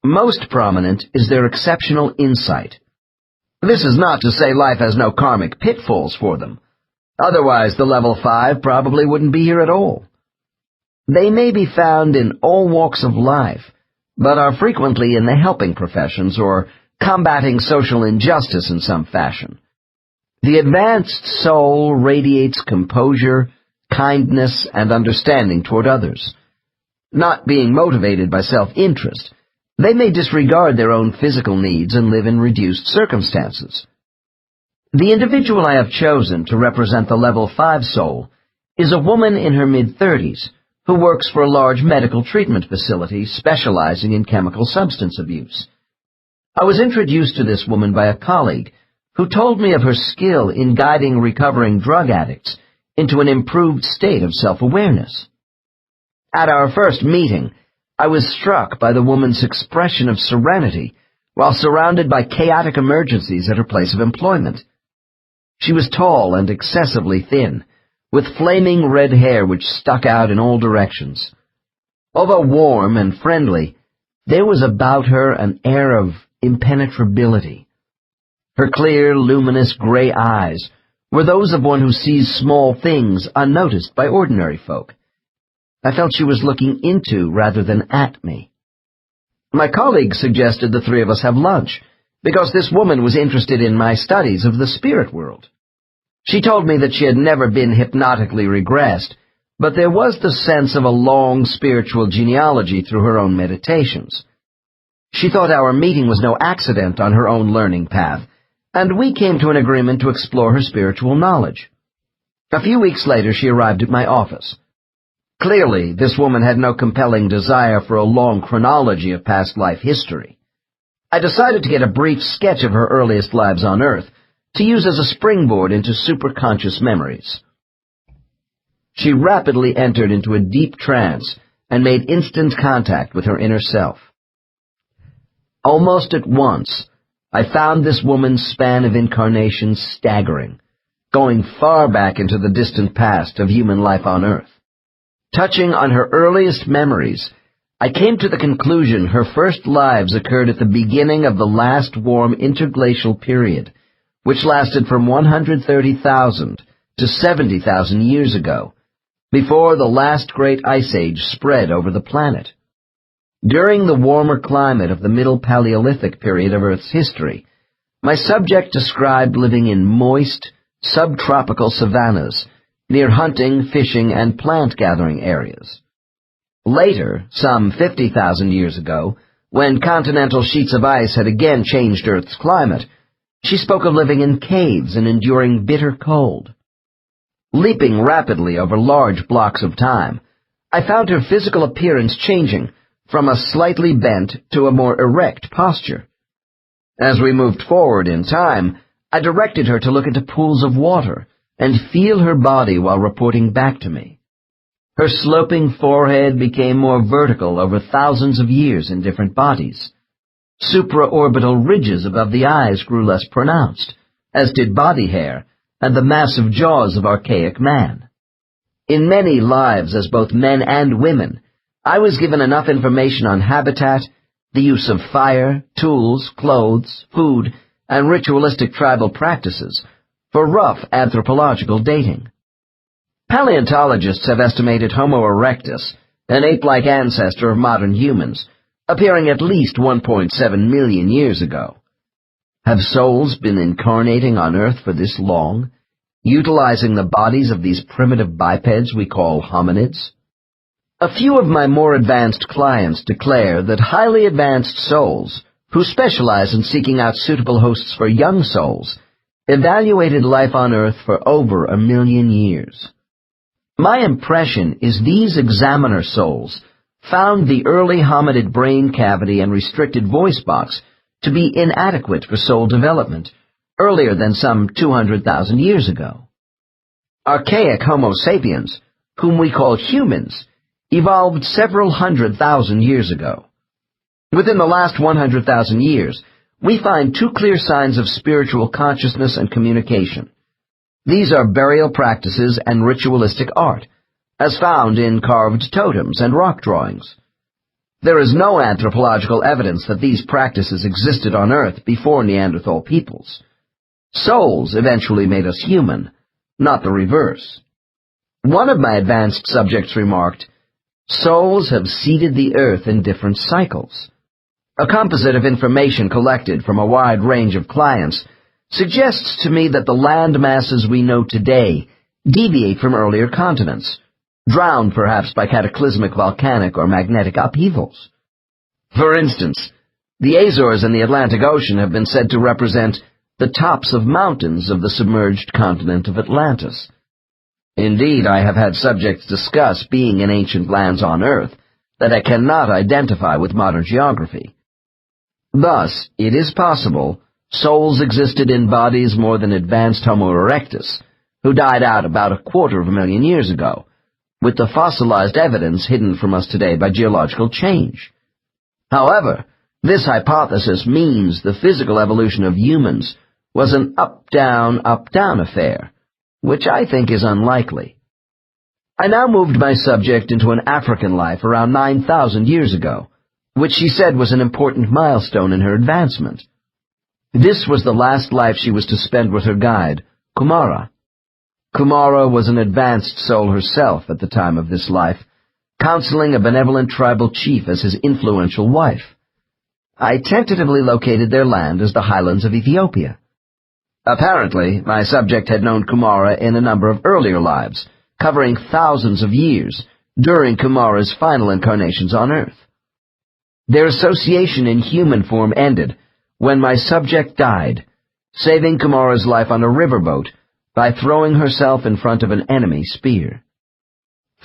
Most prominent is their exceptional insight. This is not to say life has no karmic pitfalls for them. Otherwise, the level 5 probably wouldn't be here at all. They may be found in all walks of life, but are frequently in the helping professions or combating social injustice in some fashion. The advanced soul radiates composure, kindness, and understanding toward others. Not being motivated by self-interest, they may disregard their own physical needs and live in reduced circumstances. The individual I have chosen to represent the level 5 soul is a woman in her mid-30s who works for a large medical treatment facility specializing in chemical substance abuse. I was introduced to this woman by a colleague who told me of her skill in guiding recovering drug addicts into an improved state of self-awareness. At our first meeting, I was struck by the woman's expression of serenity while surrounded by chaotic emergencies at her place of employment. She was tall and excessively thin, with flaming red hair which stuck out in all directions. Although warm and friendly, there was about her an air of impenetrability. Her clear, luminous gray eyes were those of one who sees small things unnoticed by ordinary folk, I felt she was looking into rather than at me. My colleague suggested the three of us have lunch, because this woman was interested in my studies of the spirit world. She told me that she had never been hypnotically regressed, but there was the sense of a long spiritual genealogy through her own meditations. She thought our meeting was no accident on her own learning path, and we came to an agreement to explore her spiritual knowledge. A few weeks later, she arrived at my office. Clearly, this woman had no compelling desire for a long chronology of past life history. I decided to get a brief sketch of her earliest lives on Earth, to use as a springboard into superconscious memories. She rapidly entered into a deep trance and made instant contact with her inner self. Almost at once, I found this woman's span of incarnations staggering, going far back into the distant past of human life on Earth. Touching on her earliest memories, I came to the conclusion her first lives occurred at the beginning of the last warm interglacial period, which lasted from 130,000 to 70,000 years ago, before the last great ice age spread over the planet. During the warmer climate of the Middle Paleolithic period of Earth's history, my subject described living in moist, subtropical savannas near hunting, fishing, and plant-gathering areas. Later, some 50,000 years ago, when continental sheets of ice had again changed Earth's climate, she spoke of living in caves and enduring bitter cold. Leaping rapidly over large blocks of time, I found her physical appearance changing from a slightly bent to a more erect posture. As we moved forward in time, I directed her to look into pools of water and feel her body while reporting back to me. Her sloping forehead became more vertical over thousands of years in different bodies. Supraorbital ridges above the eyes grew less pronounced, as did body hair and the massive jaws of archaic man. In many lives as both men and women, I was given enough information on habitat, the use of fire, tools, clothes, food, and ritualistic tribal practices for rough anthropological dating. Paleontologists have estimated Homo erectus, an ape-like ancestor of modern humans, appearing at least 1.7 million years ago. Have souls been incarnating on Earth for this long, utilizing the bodies of these primitive bipeds we call hominids? A few of my more advanced clients declare that highly advanced souls, who specialize in seeking out suitable hosts for young souls, evaluated life on Earth for over 1 million years. My impression is these examiner souls found the early hominid brain cavity and restricted voice box to be inadequate for soul development earlier than some 200,000 years ago. Archaic Homo sapiens, whom we call humans, evolved several 100,000 years ago. Within the last 100,000 years, we find two clear signs of spiritual consciousness and communication. These are burial practices and ritualistic art, as found in carved totems and rock drawings. There is no anthropological evidence that these practices existed on Earth before Neanderthal peoples. Souls eventually made us human, not the reverse. One of my advanced subjects remarked, "Souls have seeded the Earth in different cycles." A composite of information collected from a wide range of clients suggests to me that the land masses we know today deviate from earlier continents, drowned perhaps by cataclysmic volcanic or magnetic upheavals. For instance, the Azores in the Atlantic Ocean have been said to represent the tops of mountains of the submerged continent of Atlantis. Indeed, I have had subjects discuss being in ancient lands on Earth that I cannot identify with modern geography. Thus, it is possible souls existed in bodies more than advanced Homo erectus, who died out about 250,000 years ago, with the fossilized evidence hidden from us today by geological change. However, this hypothesis means the physical evolution of humans was an up-down affair, which I think is unlikely. I now moved my subject into an African life around 9,000 years ago, which she said was an important milestone in her advancement. This was the last life she was to spend with her guide, Kumara. Kumara was an advanced soul herself at the time of this life, counseling a benevolent tribal chief as his influential wife. I tentatively located their land as the highlands of Ethiopia. Apparently, my subject had known Kumara in a number of earlier lives, covering thousands of years, during Kumara's final incarnations on Earth. Their association in human form ended when my subject died, saving Kumara's life on a riverboat by throwing herself in front of an enemy spear.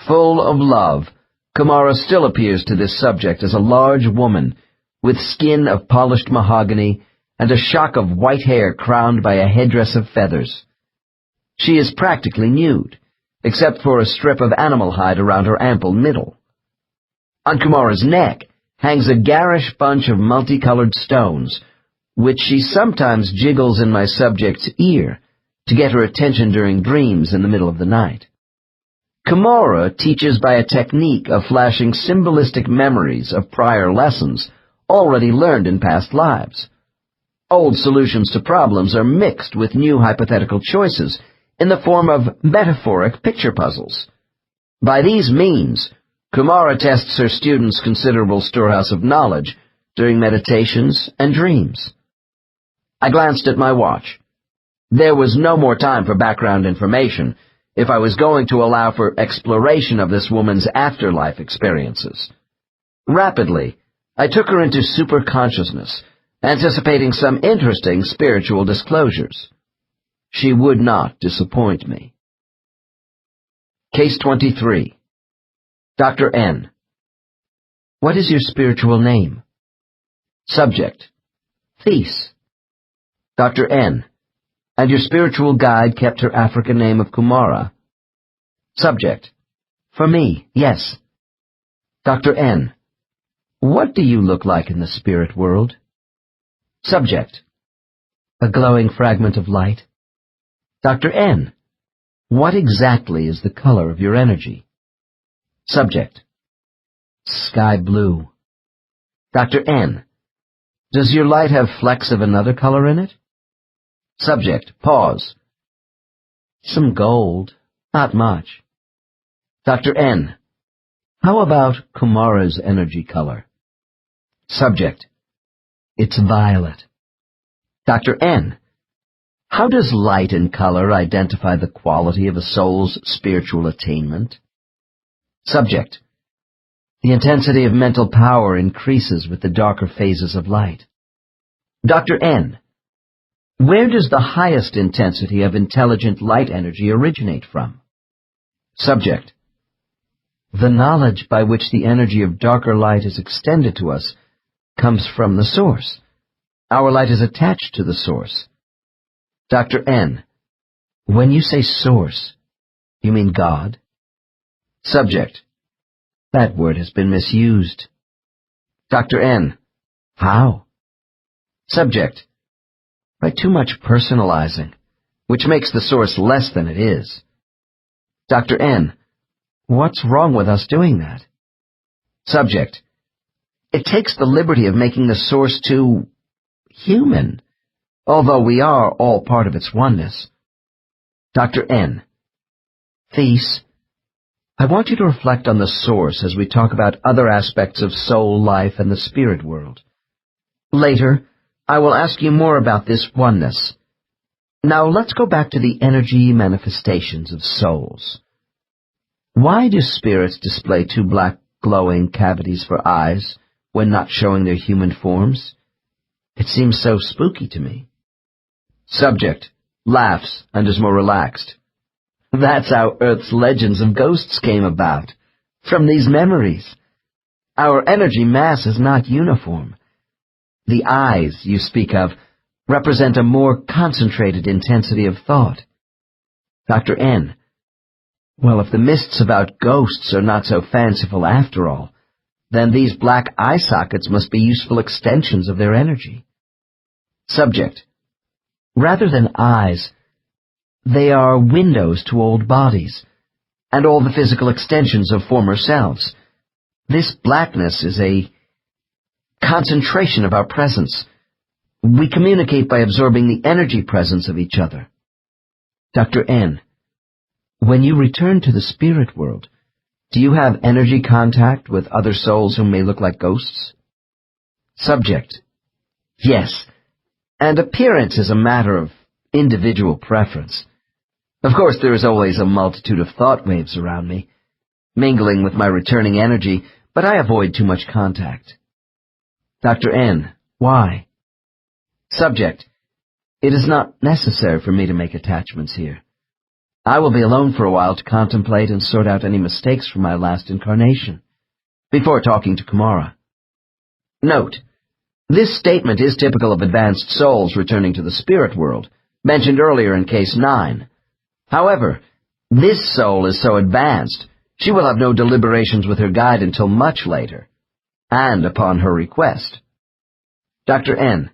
Full of love, Kumara still appears to this subject as a large woman with skin of polished mahogany and a shock of white hair crowned by a headdress of feathers. She is practically nude, except for a strip of animal hide around her ample middle. On Kumara's neck hangs a garish bunch of multicolored stones, which she sometimes jiggles in my subject's ear to get her attention during dreams in the middle of the night. Kumara teaches by a technique of flashing symbolistic memories of prior lessons already learned in past lives. Old solutions to problems are mixed with new hypothetical choices in the form of metaphoric picture puzzles. By these means, Kumara tests her students' considerable storehouse of knowledge during meditations and dreams. I glanced at my watch. There was no more time for background information if I was going to allow for exploration of this woman's afterlife experiences. Rapidly, I took her into superconsciousness, anticipating some interesting spiritual disclosures. She would not disappoint me. Case 23. Dr. N. What is your spiritual name? Subject. Thais. Dr. N. And your spiritual guide kept her African name of Kumara? Subject. For me, yes. Dr. N. What do you look like in the spirit world? Subject. A glowing fragment of light. Dr. N. What exactly is the color of your energy? Subject. Sky blue. Dr. N. Does your light have flecks of another color in it? Subject. Pause. Some gold. Not much. Dr. N. How about Kumara's energy color? Subject. It's violet. Dr. N. How does light and color identify the quality of a soul's spiritual attainment? Subject. The intensity of mental power increases with the darker phases of light. Dr. N. Where does the highest intensity of intelligent light energy originate from? Subject. The knowledge by which the energy of darker light is extended to us comes from the source. Our light is attached to the source. Dr. N. When you say source, you mean God? Subject. That word has been misused. Dr. N. How? Subject. By too much personalizing, which makes the source less than it is. Dr. N. What's wrong with us doing that? Subject. It takes the liberty of making the source too human, although we are all part of its oneness. Dr. N. Thais, I want you to reflect on the source as we talk about other aspects of soul life and the spirit world. Later, I will ask you more about this oneness. Now let's go back to the energy manifestations of souls. Why do spirits display two black glowing cavities for eyes when not showing their human forms? It seems so spooky to me. Subject laughs and is more relaxed. That's how Earth's legends of ghosts came about, from these memories. Our energy mass is not uniform. The eyes you speak of represent a more concentrated intensity of thought. Dr. N. Well, if the myths about ghosts are not so fanciful after all, then these black eye sockets must be useful extensions of their energy. Subject. Rather than eyes, they are windows to old bodies, and all the physical extensions of former selves. This blackness is a concentration of our presence. We communicate by absorbing the energy presence of each other. Dr. N. When you return to the spirit world, Do you have energy contact with other souls who may look like ghosts? Subject: Yes, and appearance is a matter of individual preference. Of course, there is always a multitude of thought waves around me, mingling with my returning energy, but I avoid too much contact. Dr. N: Why? Subject: It is not necessary for me to make attachments here. I will be alone for a while to contemplate and sort out any mistakes from my last incarnation, before talking to Kumara. Note: This statement is typical of advanced souls returning to the spirit world, mentioned earlier in Case 9. However, this soul is so advanced, she will have no deliberations with her guide until much later, and upon her request. Dr. N: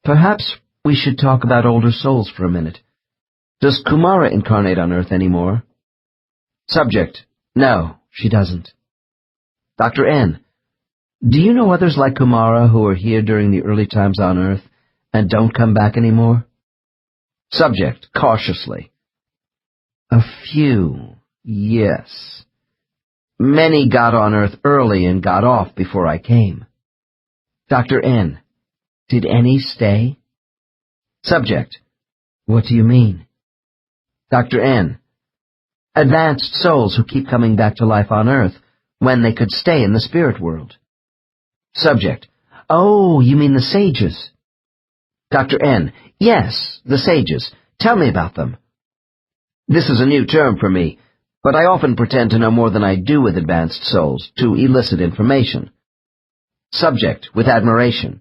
Perhaps we should talk about older souls for a minute. Does Kumara incarnate on Earth anymore? Subject: No, she doesn't. Dr. N: Do you know others like Kumara who were here during the early times on Earth and don't come back anymore? Subject, cautiously: A few, yes. Many got on Earth early and got off before I came. Dr. N: Did any stay? Subject: What do you mean? Dr. N: Advanced souls who keep coming back to life on Earth when they could stay in the spirit world. Subject: Oh, you mean the sages? Dr. N: Yes, the sages. Tell me about them. This is a new term for me, but I often pretend to know more than I do with advanced souls to elicit information. Subject, with admiration: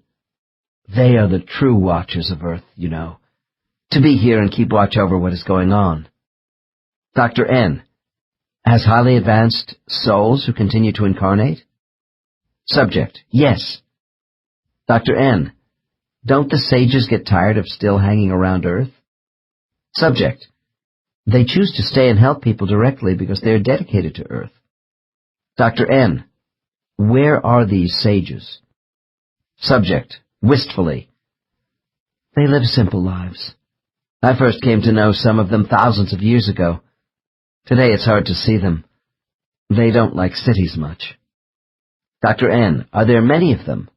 They are the true watchers of Earth, you know, to be here and keep watch over what is going on. Dr. N: As highly advanced souls who continue to incarnate? Subject: Yes. Dr. N: Don't the sages get tired of still hanging around Earth? Subject: They choose to stay and help people directly because they are dedicated to Earth. Dr. N: Where are these sages? Subject, wistfully: They live simple lives. I first came to know some of them thousands of years ago. Today it's hard to see them. They don't like cities much. Dr. N: Are there many of them?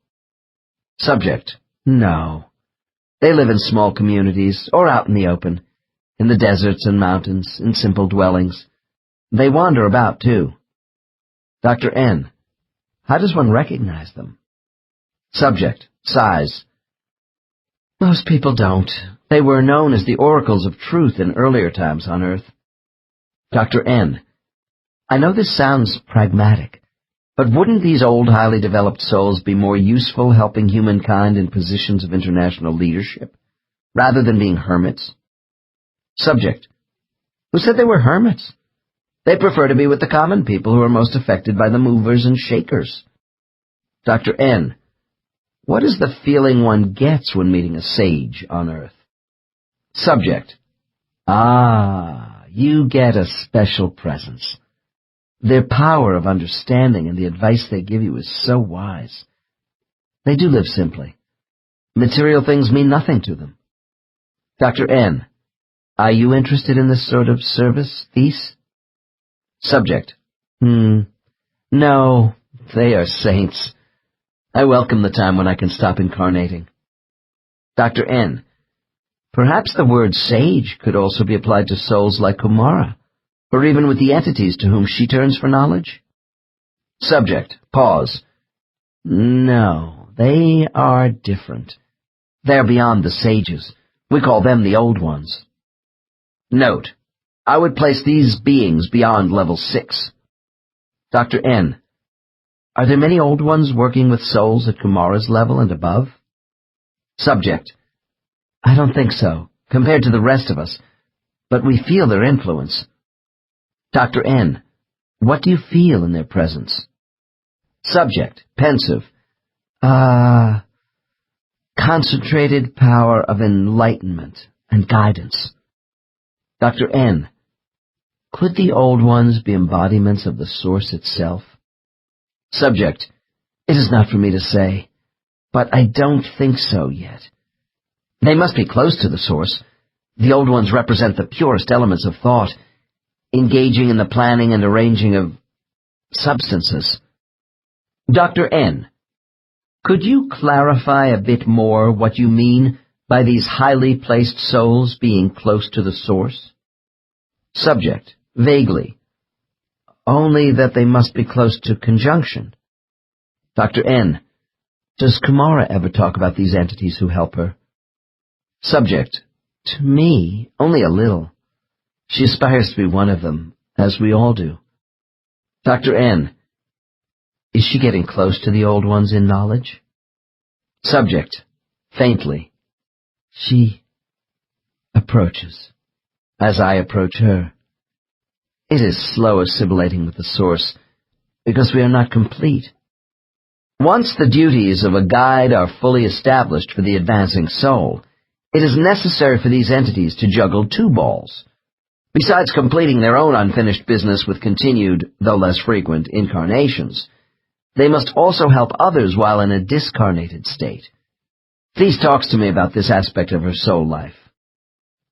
Subject: No. They live in small communities or out in the open, in the deserts and mountains, in simple dwellings. They wander about, too. Dr. N: How does one recognize them? Subject, sighs: Most people don't. They were known as the oracles of truth in earlier times on Earth. Dr. N: I know this sounds pragmatic, but wouldn't these old, highly developed souls be more useful helping humankind in positions of international leadership, rather than being hermits? Subject: Who said they were hermits? They prefer to be with the common people who are most affected by the movers and shakers. Dr. N: What is the feeling one gets when meeting a sage on Earth? Subject: You get a special presence. Their power of understanding and the advice they give you is so wise. They do live simply. Material things mean nothing to them. Dr. N: Are you interested in this sort of service, These? Subject: No, they are saints. I welcome the time when I can stop incarnating. Dr. N: Perhaps the word sage could also be applied to souls like Kumara, or even with the entities to whom she turns for knowledge? Subject, pause: No, they are different. They're beyond the sages. We call them the old ones. Note: I would place these beings beyond level 6. Dr. N: Are there many old ones working with souls at Kumara's level and above? Subject: I don't think so, compared to the rest of us, but we feel their influence. Dr. N: What do you feel in their presence? Subject, pensive: Concentrated power of enlightenment and guidance. Dr. N: Could the old ones be embodiments of the Source itself? Subject: It is not for me to say, but I don't think so yet. They must be close to the Source. The old ones represent the purest elements of thought. engaging in the planning and arranging of substances. Dr. N, could you clarify a bit more what you mean by these highly placed souls being close to the source? Subject, vaguely. Only that they must be close to conjunction. Dr. N, does Kumara ever talk about these entities who help her? Subject, to me, only a little. She aspires to be one of them, as we all do. Dr. N, is she getting close to the old ones in knowledge? Subject, faintly. She approaches, as I approach her. It is slow assimilating with the source, because we are not complete. Once the duties of a guide are fully established for the advancing soul, it is necessary for these entities to juggle two balls. Besides completing their own unfinished business with continued, though less frequent, incarnations, they must also help others while in a discarnated state. Please talk to me about this aspect of her soul life.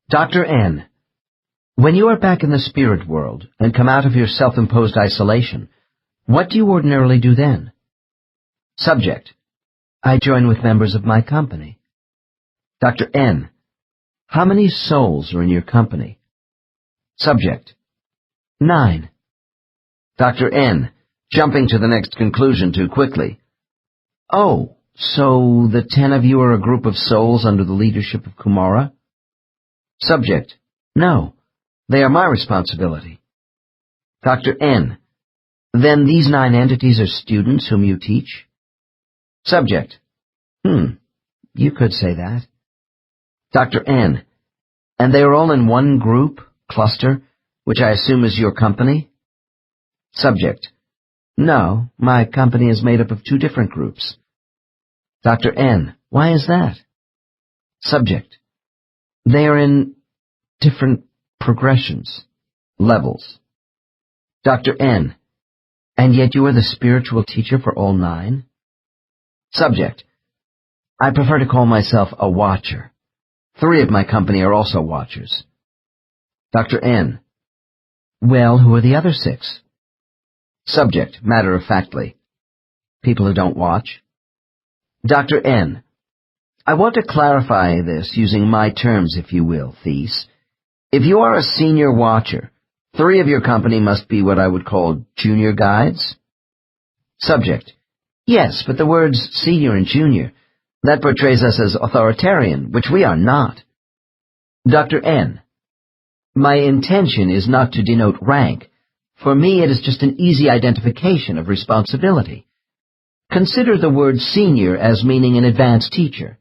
Dr. N, when you are back in the spirit world and come out of your self-imposed isolation, what do you ordinarily do then? Subject, I join with members of my company. Dr. N, how many souls are in your company? Subject, 9. Dr. N, jumping to the next conclusion too quickly. Oh, so the 10 of you are a group of souls under the leadership of Kumara? Subject, no, they are my responsibility. Dr. N, then these 9 entities are students whom you teach? Subject, you could say that. Dr. N, and they are all in one group, cluster, which I assume is your company? Subject, no, my company is made up of 2 different groups. Dr. N, why is that? Subject, they are in different progressions, levels. Dr. N, and yet you are the spiritual teacher for all 9? Subject, I prefer to call myself a watcher. 3 of my company are also watchers. Dr. N, well, who are the other 6? Subject, matter-of-factly, people who don't watch. Dr. N, I want to clarify this using my terms, if you will, Thies. If you are a senior watcher, 3 of your company must be what I would call junior guides? Subject, yes, but the words senior and junior, that portrays us as authoritarian, which we are not. Dr. N, my intention is not to denote rank. For me, it is just an easy identification of responsibility. Consider the word senior as meaning an advanced teacher.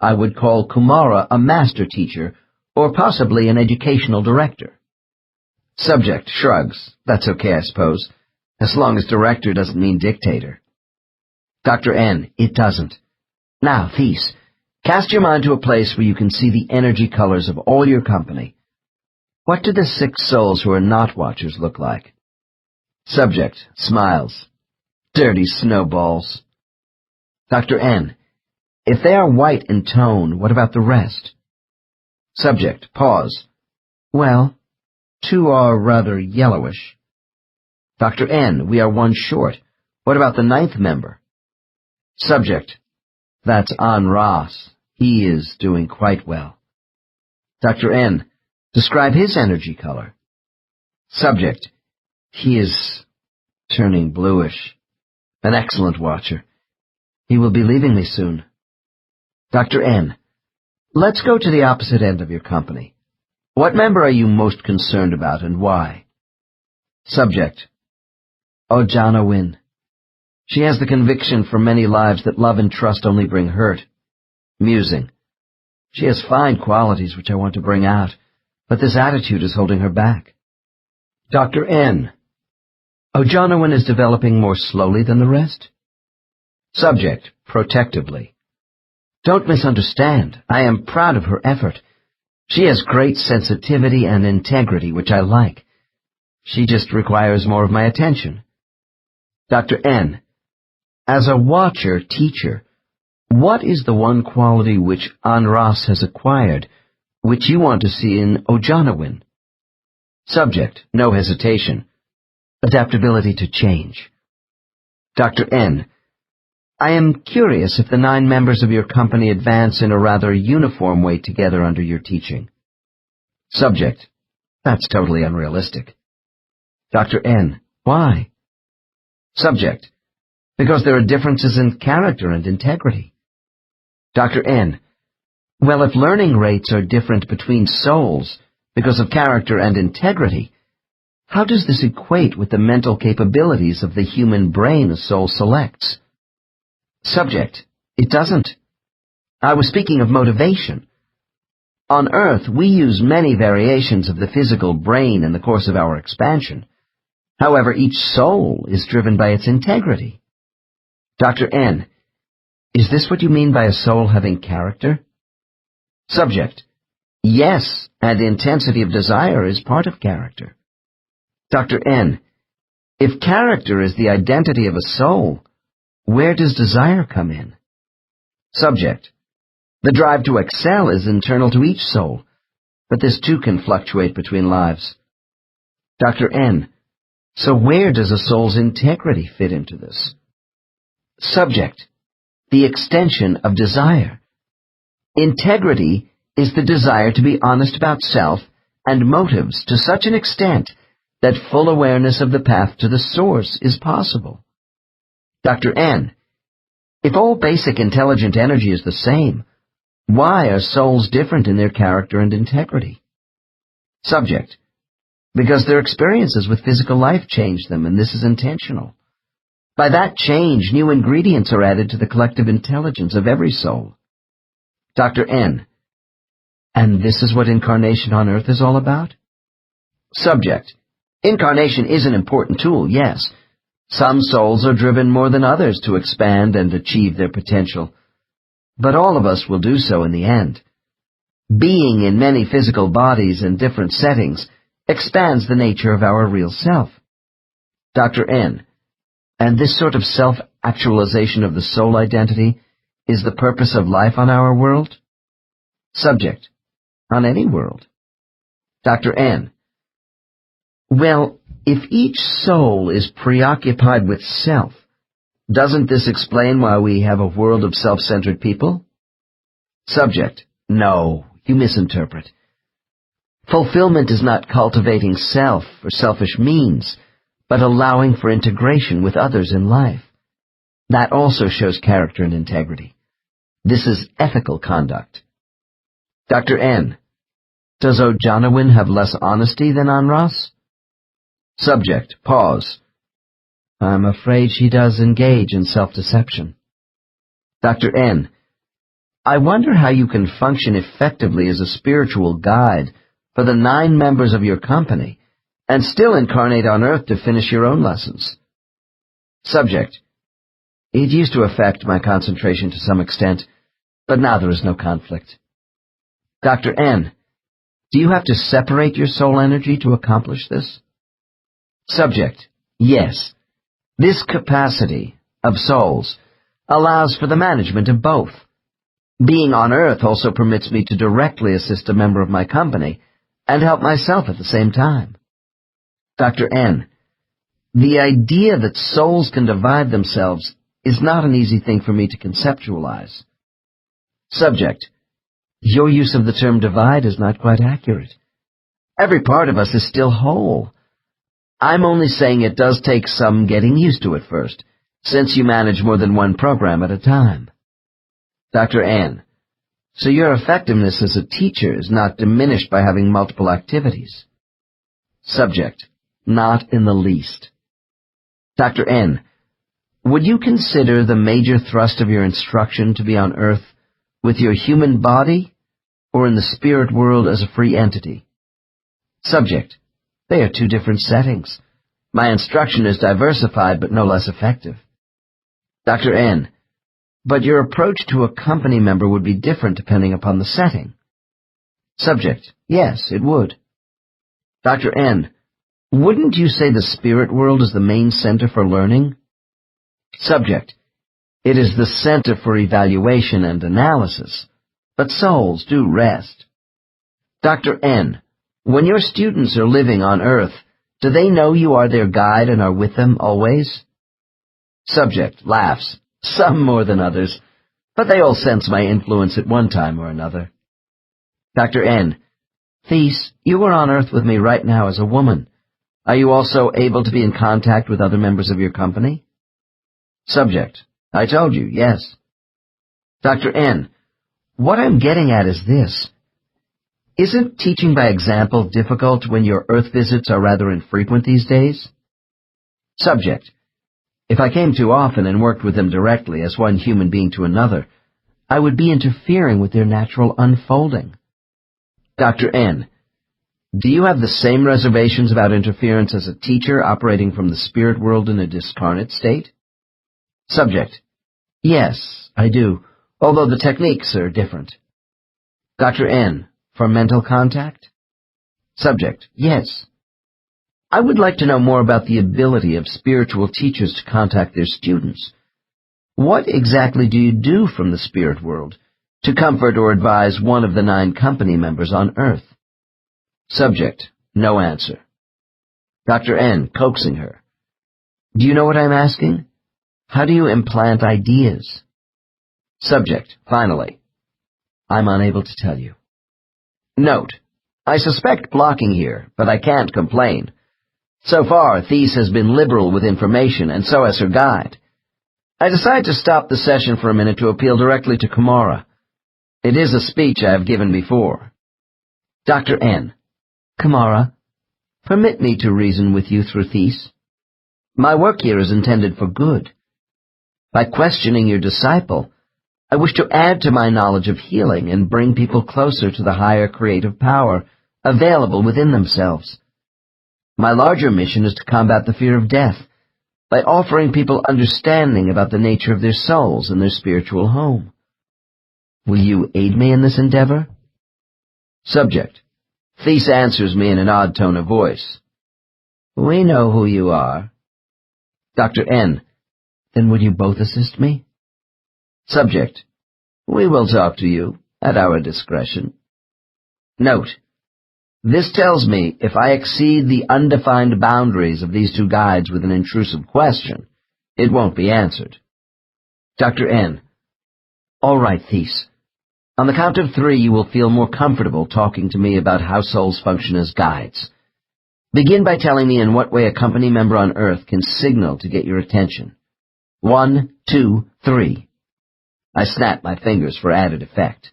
I would call Kumara a master teacher, or possibly an educational director. Subject shrugs. That's okay, I suppose, as long as director doesn't mean dictator. Dr. N, it doesn't. Now, Thies, cast your mind to a place where you can see the energy colors of all your company. What do the 6 souls who are not watchers look like? Subject smiles. Dirty snowballs. Dr. N, if they are white in tone, what about the rest? Subject, pause. Well, 2 are rather yellowish. Dr. N, we are 1 short. What about the 9th member? Subject, that's Ras. He is doing quite well. Dr. N, describe his energy color. Subject, he is turning bluish. An excellent watcher. He will be leaving me soon. Dr. N, let's go to the opposite end of your company. What member are you most concerned about and why? Subject, Ojana. She has the conviction for many lives that love and trust only bring hurt. Musing. She has fine qualities which I want to bring out, but this attitude is holding her back. Dr. N, Ojana is developing more slowly than the rest? Subject, protectively. Don't misunderstand. I am proud of her effort. She has great sensitivity and integrity, which I like. She just requires more of my attention. Dr. N, as a watcher-teacher, what is the one quality which Ras has acquired, which you want to see in Ojana? Subject, no hesitation. Adaptability to change. Dr. N. I am curious if the 9 members of your company advance in a rather uniform way together under your teaching. Subject, that's totally unrealistic. Dr. N. Why? Subject, because there are differences in character and integrity. Dr. N. Well, if learning rates are different between souls because of character and integrity, how does this equate with the mental capabilities of the human brain a soul selects? Subject, it doesn't. I was speaking of motivation. On Earth, we use many variations of the physical brain in the course of our expansion. However, each soul is driven by its integrity. Dr. N. Is this what you mean by a soul having character? Subject. Yes, and intensity of desire is part of character. Dr. N. If character is the identity of a soul, where does desire come in? Subject. The drive to excel is internal to each soul, but this too can fluctuate between lives. Dr. N. So where does a soul's integrity fit into this? Subject. The extension of desire. Integrity is the desire to be honest about self and motives to such an extent that full awareness of the path to the source is possible. Dr. N. If all basic intelligent energy is the same, why are souls different in their character and integrity? Subject. Because their experiences with physical life change them, and this is intentional. By that change, new ingredients are added to the collective intelligence of every soul. Dr. N. And this is what incarnation on Earth is all about? Subject. Incarnation is an important tool, yes. Some souls are driven more than others to expand and achieve their potential. But all of us will do so in the end. Being in many physical bodies in different settings expands the nature of our real self. Dr. N. And this sort of self-actualization of the soul identity is the purpose of life on our world? Subject. On any world. Dr. N. Well, if each soul is preoccupied with self, doesn't this explain why we have a world of self-centered people? Subject. No, you misinterpret. Fulfillment is not cultivating self for selfish means, but allowing for integration with others in life. That also shows character and integrity. This is ethical conduct. Dr. N. Does Ojanawin have less honesty than Anras? Subject. Pause. I'm afraid she does engage in self-deception. Dr. N. I wonder how you can function effectively as a spiritual guide for the 9 members of your company and still incarnate on Earth to finish your own lessons. Subject. It used to affect my concentration to some extent, but now there is no conflict. Dr. N. Do you have to separate your soul energy to accomplish this? Subject. Yes. This capacity of souls allows for the management of both. Being on Earth also permits me to directly assist a member of my company and help myself at the same time. Dr. N. The idea that souls can divide themselves is not an easy thing for me to conceptualize. Subject. Your use of the term divide is not quite accurate. Every part of us is still whole. I'm only saying it does take some getting used to at first, since you manage more than one program at a time. Dr. N. So your effectiveness as a teacher is not diminished by having multiple activities. Subject. Not in the least. Dr. N. Would you consider the major thrust of your instruction to be on Earth with your human body or in the spirit world as a free entity? Subject. They are 2 different settings. My instruction is diversified but no less effective. Dr. N. But your approach to a company member would be different depending upon the setting. Subject. Yes, it would. Dr. N. Wouldn't you say the spirit world is the main center for learning? Subject. It is the center for evaluation and analysis, but souls do rest. Dr. N. When your students are living on Earth, do they know you are their guide and are with them always? Subject laughs, some more than others, but they all sense my influence at one time or another. Dr. N. Thies, you are on Earth with me right now as a woman. Are you also able to be in contact with other members of your company? Subject. I told you, yes. Dr. N. What I'm getting at is this. Isn't teaching by example difficult when your Earth visits are rather infrequent these days? Subject. If I came too often and worked with them directly as one human being to another, I would be interfering with their natural unfolding. Dr. N. Do you have the same reservations about interference as a teacher operating from the spirit world in a discarnate state? Subject. Yes, I do, although the techniques are different. Dr. N. For mental contact? Subject. Yes. I would like to know more about the ability of spiritual teachers to contact their students. What exactly do you do from the spirit world to comfort or advise one of the 9 company members on Earth? Subject. No answer. Dr. N. Coaxing her. Do you know what I'm asking? How do you implant ideas? Subject. Finally. I'm unable to tell you. Note. I suspect blocking here, but I can't complain. So far, Thies has been liberal with information, and so has her guide. I decide to stop the session for a minute to appeal directly to Kamara. It is a speech I have given before. Dr. N. Kamara, permit me to reason with you through Thies. My work here is intended for good. By questioning your disciple, I wish to add to my knowledge of healing and bring people closer to the higher creative power available within themselves. My larger mission is to combat the fear of death by offering people understanding about the nature of their souls and their spiritual home. Will you aid me in this endeavor? Subject. Thies answers me in an odd tone of voice. We know who you are. Dr. N. Then would you both assist me? Subject. We will talk to you at our discretion. Note. This tells me if I exceed the undefined boundaries of these 2 guides with an intrusive question, it won't be answered. Dr. N. All right, Thies. On the count of 3, you will feel more comfortable talking to me about how souls function as guides. Begin by telling me in what way a company member on Earth can signal to get your attention. 1, 2, 3. I snap my fingers for added effect.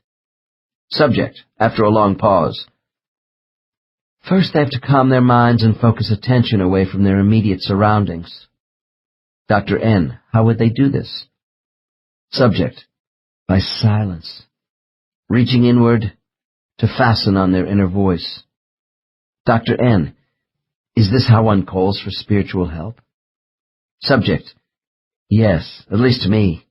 Subject, after a long pause. First, they have to calm their minds and focus attention away from their immediate surroundings. Dr. N. How would they do this? Subject. By silence. Reaching inward to fasten on their inner voice. Dr. N. Is this how one calls for spiritual help? Subject. Yes, at least to me.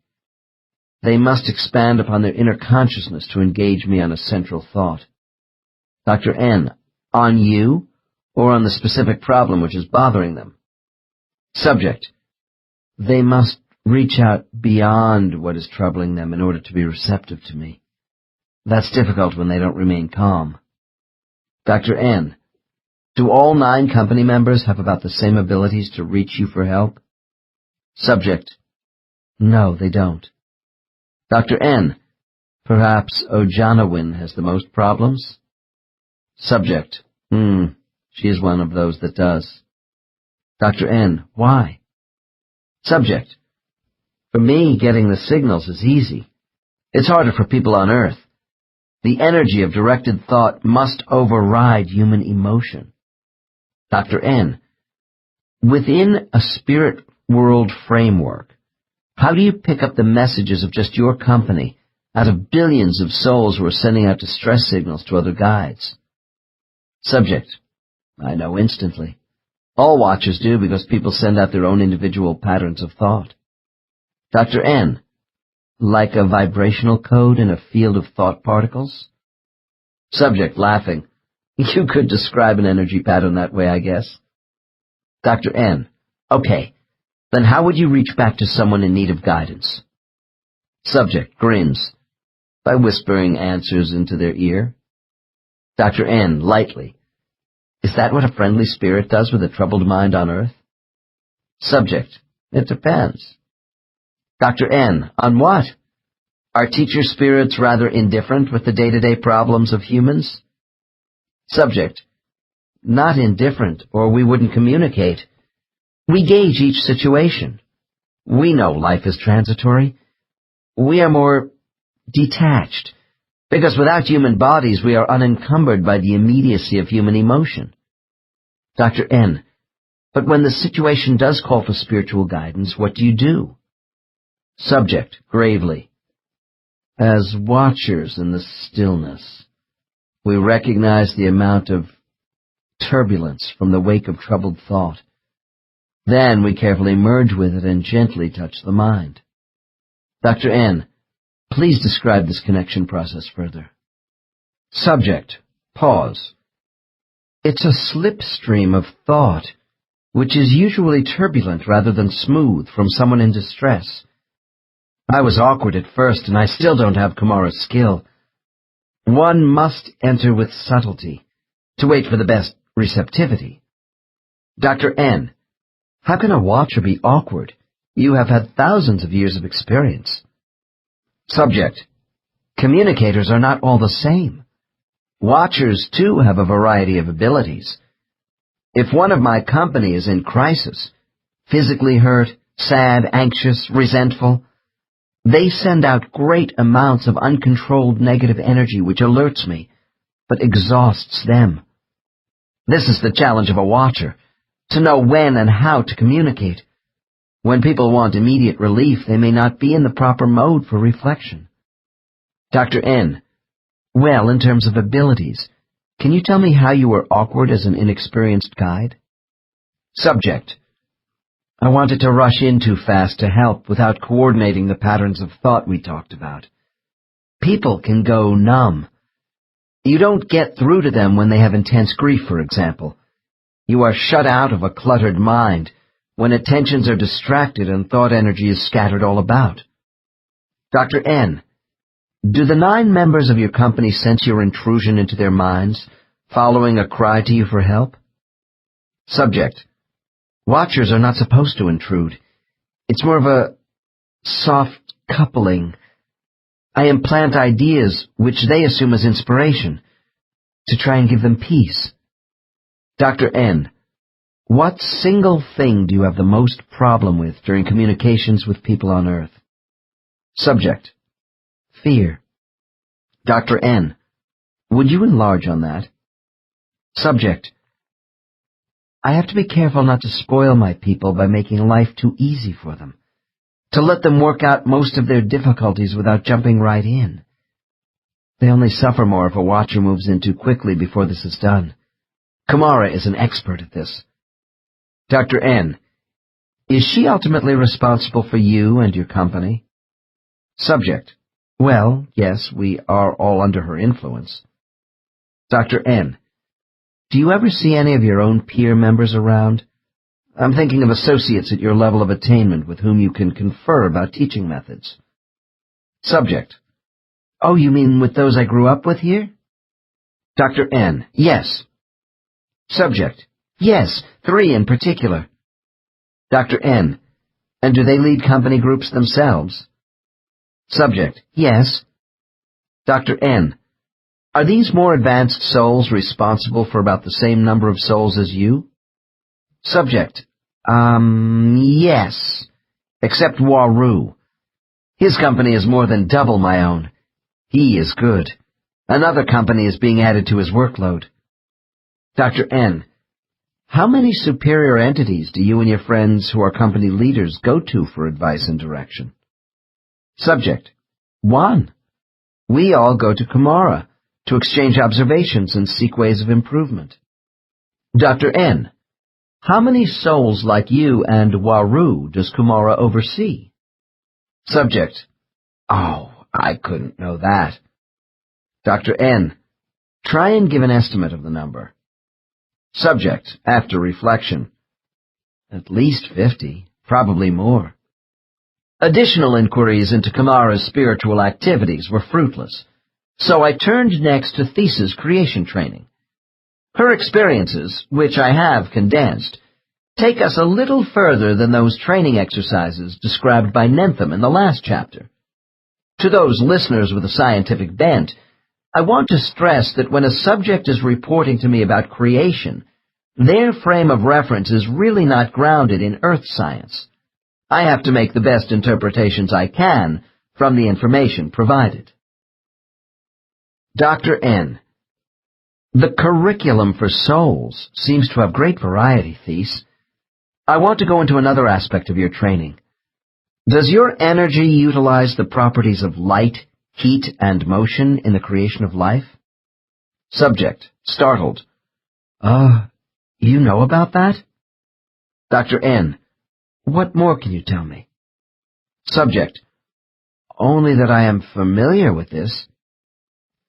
They must expand upon their inner consciousness to engage me on a central thought. Dr. N. On you, or on the specific problem which is bothering them? Subject. They must reach out beyond what is troubling them in order to be receptive to me. That's difficult when they don't remain calm. Dr. N. Do all 9 company members have about the same abilities to reach you for help? Subject. No, they don't. Dr. N. Perhaps Ojanawin has the most problems? Subject. She is one of those that does. Dr. N. Why? Subject. For me, getting the signals is easy. It's harder for people on Earth. The energy of directed thought must override human emotion. Dr. N. Within a spirit world framework, how do you pick up the messages of just your company out of billions of souls who are sending out distress signals to other guides? Subject. I know instantly. All watchers do because people send out their own individual patterns of thought. Dr. N. Like a vibrational code in a field of thought particles? Subject, laughing. You could describe an energy pattern that way, I guess. Dr. N. Okay, then how would you reach back to someone in need of guidance? Subject, grins. By whispering answers into their ear. Dr. N. Lightly. Is that what a friendly spirit does with a troubled mind on Earth? Subject: It depends. Dr. N: On what? Are teacher spirits rather indifferent with the day-to-day problems of humans? Subject: Not indifferent, or we wouldn't communicate. We gauge each situation. We know life is transitory. We are more detached, because without human bodies we are unencumbered by the immediacy of human emotion. Dr. N: But when the situation does call for spiritual guidance, what do you do? Subject, gravely: As watchers in the stillness, we recognize the amount of turbulence from the wake of troubled thought. Then we carefully merge with it and gently touch the mind. Dr. N: Please describe this connection process further. Subject, pause. It's a slipstream of thought, which is usually turbulent rather than smooth from someone in distress. I was awkward at first, and I still don't have Kumara's skill. One must enter with subtlety, to wait for the best receptivity. Dr. N: How can a watcher be awkward? You have had thousands of years of experience. Subject: Communicators are not all the same. Watchers, too, have a variety of abilities. If one of my company is in crisis, physically hurt, sad, anxious, resentful, they send out great amounts of uncontrolled negative energy which alerts me, but exhausts them. This is the challenge of a watcher, to know when and how to communicate. When people want immediate relief, they may not be in the proper mode for reflection. Dr. N: Well, in terms of abilities, can you tell me how you were awkward as an inexperienced guide? Subject: I wanted to rush in too fast to help without coordinating the patterns of thought we talked about. People can go numb. You don't get through to them when they have intense grief, for example. You are shut out of a cluttered mind when attentions are distracted and thought energy is scattered all about. Dr. N: Do the 9 members of your company sense your intrusion into their minds, following a cry to you for help? Subject: Watchers are not supposed to intrude. It's more of a soft coupling. I implant ideas which they assume as inspiration, to try and give them peace. Dr. N: What single thing do you have the most problem with during communications with people on Earth? Subject: Fear. Dr. N: Would you enlarge on that? Subject: I have to be careful not to spoil my people by making life too easy for them, to let them work out most of their difficulties without jumping right in. They only suffer more if a watcher moves in too quickly before this is done. Kumara is an expert at this. Dr. N: Is she ultimately responsible for you and your company? Subject: Well, yes, we are all under her influence. Dr. N: Do you ever see any of your own peer members around? I'm thinking of associates at your level of attainment with whom you can confer about teaching methods. Subject: Oh, you mean with those I grew up with here? Dr. N: Yes. Subject: Yes, 3 in particular. Dr. N: And do they lead company groups themselves? Subject: Yes. Dr. N: Are these more advanced souls responsible for about the same number of souls as you? Subject: Yes. Except Waru. His company is more than double my own. He is good. Another company is being added to his workload. Dr. N: How many superior entities do you and your friends who are company leaders go to for advice and direction? Subject: 1. We all go to Kumara to exchange observations and seek ways of improvement. Dr. N: How many souls like you and Waru does Kumara oversee? Subject: Oh, I couldn't know that. Dr. N: Try and give an estimate of the number. Subject, after reflection: At least 50, probably more. Additional inquiries into Kumara's spiritual activities were fruitless, so I turned next to thesis creation training. Her experiences, which I have condensed, take us a little further than those training exercises described by Nentham in the last chapter. To those listeners with a scientific bent, I want to stress that when a subject is reporting to me about creation, their frame of reference is really not grounded in earth science. I have to make the best interpretations I can from the information provided. Dr. N. The curriculum for souls seems to have great variety, Thies. I want to go into another aspect of your training. Does your energy utilize the properties of light, heat, and motion in the creation of life? Subject, startled. You know about that? Dr. N. What more can you tell me? Subject, only that I am familiar with this.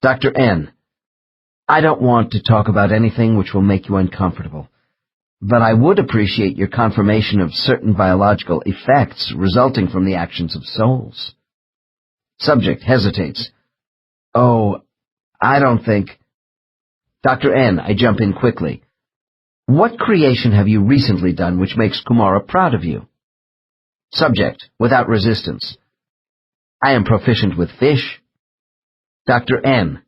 Dr. N. I don't want to talk about anything which will make you uncomfortable, but I would appreciate your confirmation of certain biological effects resulting from the actions of souls. Subject hesitates. Oh, I don't think... Dr. N. I jump in quickly. What creation have you recently done which makes Kumara proud of you? Subject, without resistance. I am proficient with fish. Dr. N.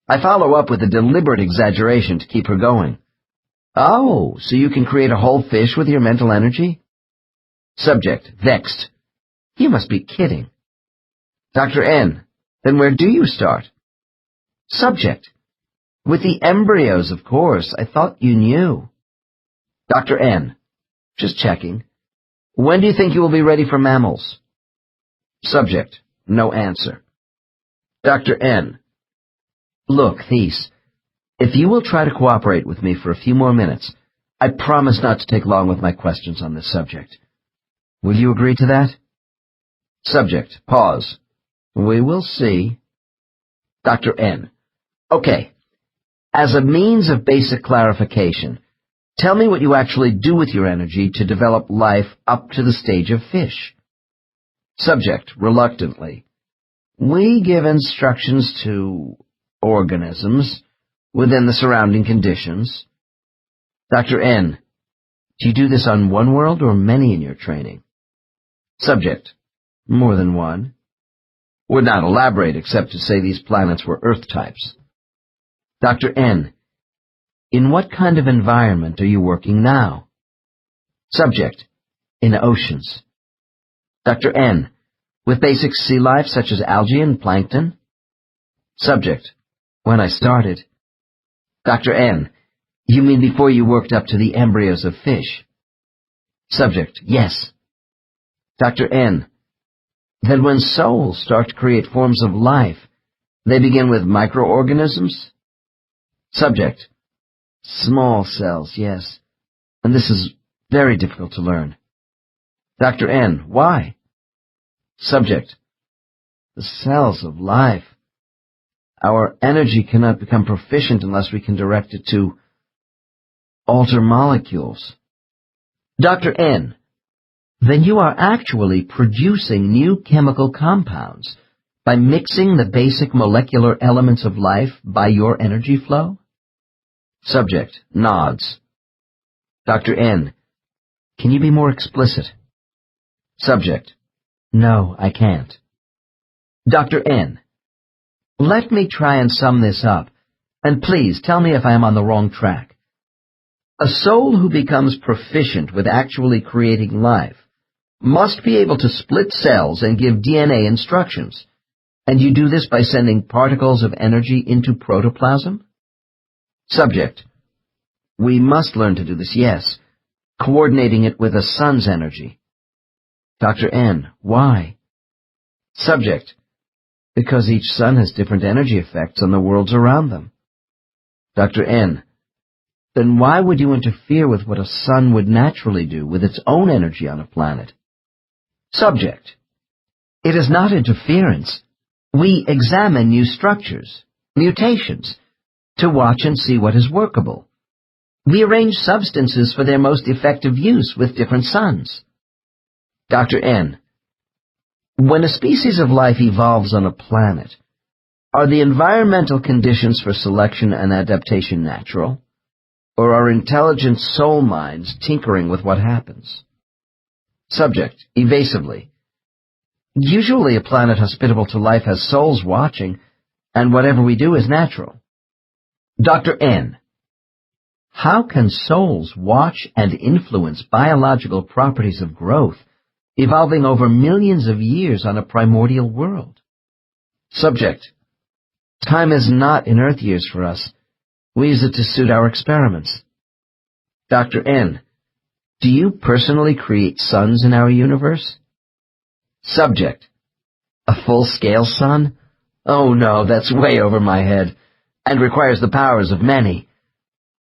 I follow up with a deliberate exaggeration to keep her going. Oh, so you can create a whole fish with your mental energy? Subject, vexed. You must be kidding. Dr. N. Then where do you start? Subject. With the embryos, of course. I thought you knew. Dr. N. Just checking. When do you think you will be ready for mammals? Subject. No answer. Dr. N. Look, Thies, if you will try to cooperate with me for a few more minutes, I promise not to take long with my questions on this subject. Will you agree to that? Subject. Pause. We will see. Dr. N. Okay. As a means of basic clarification, tell me what you actually do with your energy to develop life up to the stage of fish. Subject, reluctantly. We give instructions to organisms within the surrounding conditions. Dr. N. Do you do this on one world or many in your training? Subject. More than one. Would not elaborate except to say these planets were Earth types. Dr. N. In what kind of environment are you working now? Subject. In oceans. Dr. N. With basic sea life such as algae and plankton? Subject. When I started. Dr. N. You mean before you worked up to the embryos of fish? Subject. Yes. Dr. N. Then when souls start to create forms of life, they begin with microorganisms? Subject. Small cells, yes. And this is very difficult to learn. Dr. N. Why? Subject. The cells of life. Our energy cannot become proficient unless we can direct it to alter molecules. Dr. N. Then you are actually producing new chemical compounds by mixing the basic molecular elements of life by your energy flow? Subject nods. Dr. N. Can you be more explicit? Subject. No, I can't. Dr. N. Let me try and sum this up, and please tell me if I am on the wrong track. A soul who becomes proficient with actually creating life must be able to split cells and give DNA instructions, and you do this by sending particles of energy into protoplasm? Subject. We must learn to do this, yes, coordinating it with a sun's energy. Dr. N. Why? Subject. Because each sun has different energy effects on the worlds around them. Dr. N. Then why would you interfere with what a sun would naturally do with its own energy on a planet? Subject. It is not interference. We examine new structures, mutations, to watch and see what is workable. We arrange substances for their most effective use with different suns. Dr. N. When a species of life evolves on a planet, are the environmental conditions for selection and adaptation natural? or are intelligent soul minds tinkering with what happens? Subject, evasively. Usually a planet hospitable to life has souls watching, and whatever we do is natural. Dr. N. How can souls watch and influence biological properties of growth, evolving over millions of years on a primordial world? Subject. Time is not in Earth years for us. We use it to suit our experiments. Dr. N. Do you personally create suns in our universe? Subject. A full-scale sun? Oh no, that's way over my head, and requires the powers of many.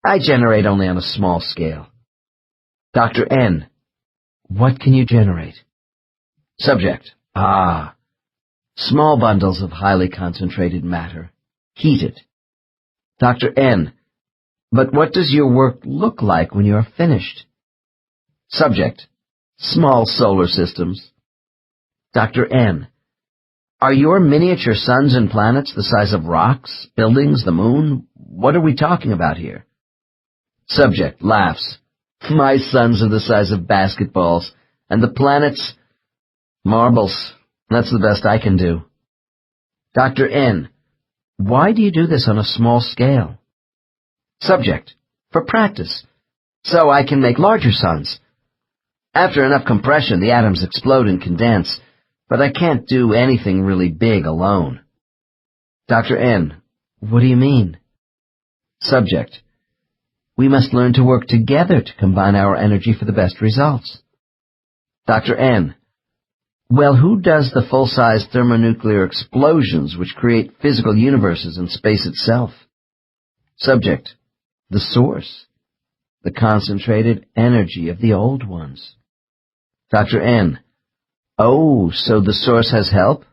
I generate only on a small scale. Dr. N. What can you generate? Subject. Small bundles of highly concentrated matter, heated. Dr. N. But what does your work look like when you are finished? Subject. Small solar systems. Dr. N. Are your miniature suns and planets the size of rocks, buildings, the moon? What are we talking about here? Subject laughs. My suns are the size of basketballs, and the planets, marbles. That's the best I can do. Dr. N. Why do you do this on a small scale? Subject. For practice, so I can make larger suns. After enough compression, the atoms explode and condense, but I can't do anything really big alone. Dr. N. What do you mean? Subject. We must learn to work together to combine our energy for the best results. Dr. N. Well, who does the full-size thermonuclear explosions which create physical universes in space itself? Subject. The source. The concentrated energy of the old ones. Dr. N. Oh, so the source has help?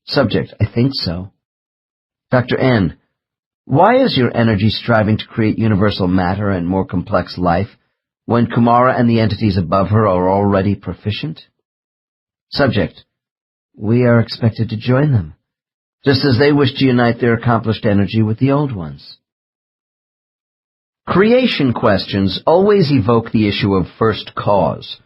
Subject. I think so. Dr. N. Why is your energy striving to create universal matter and more complex life when Kumara and the entities above her are already proficient? Subject. We are expected to join them, just as they wish to unite their accomplished energy with the old ones. Creation questions always evoke the issue of first cause.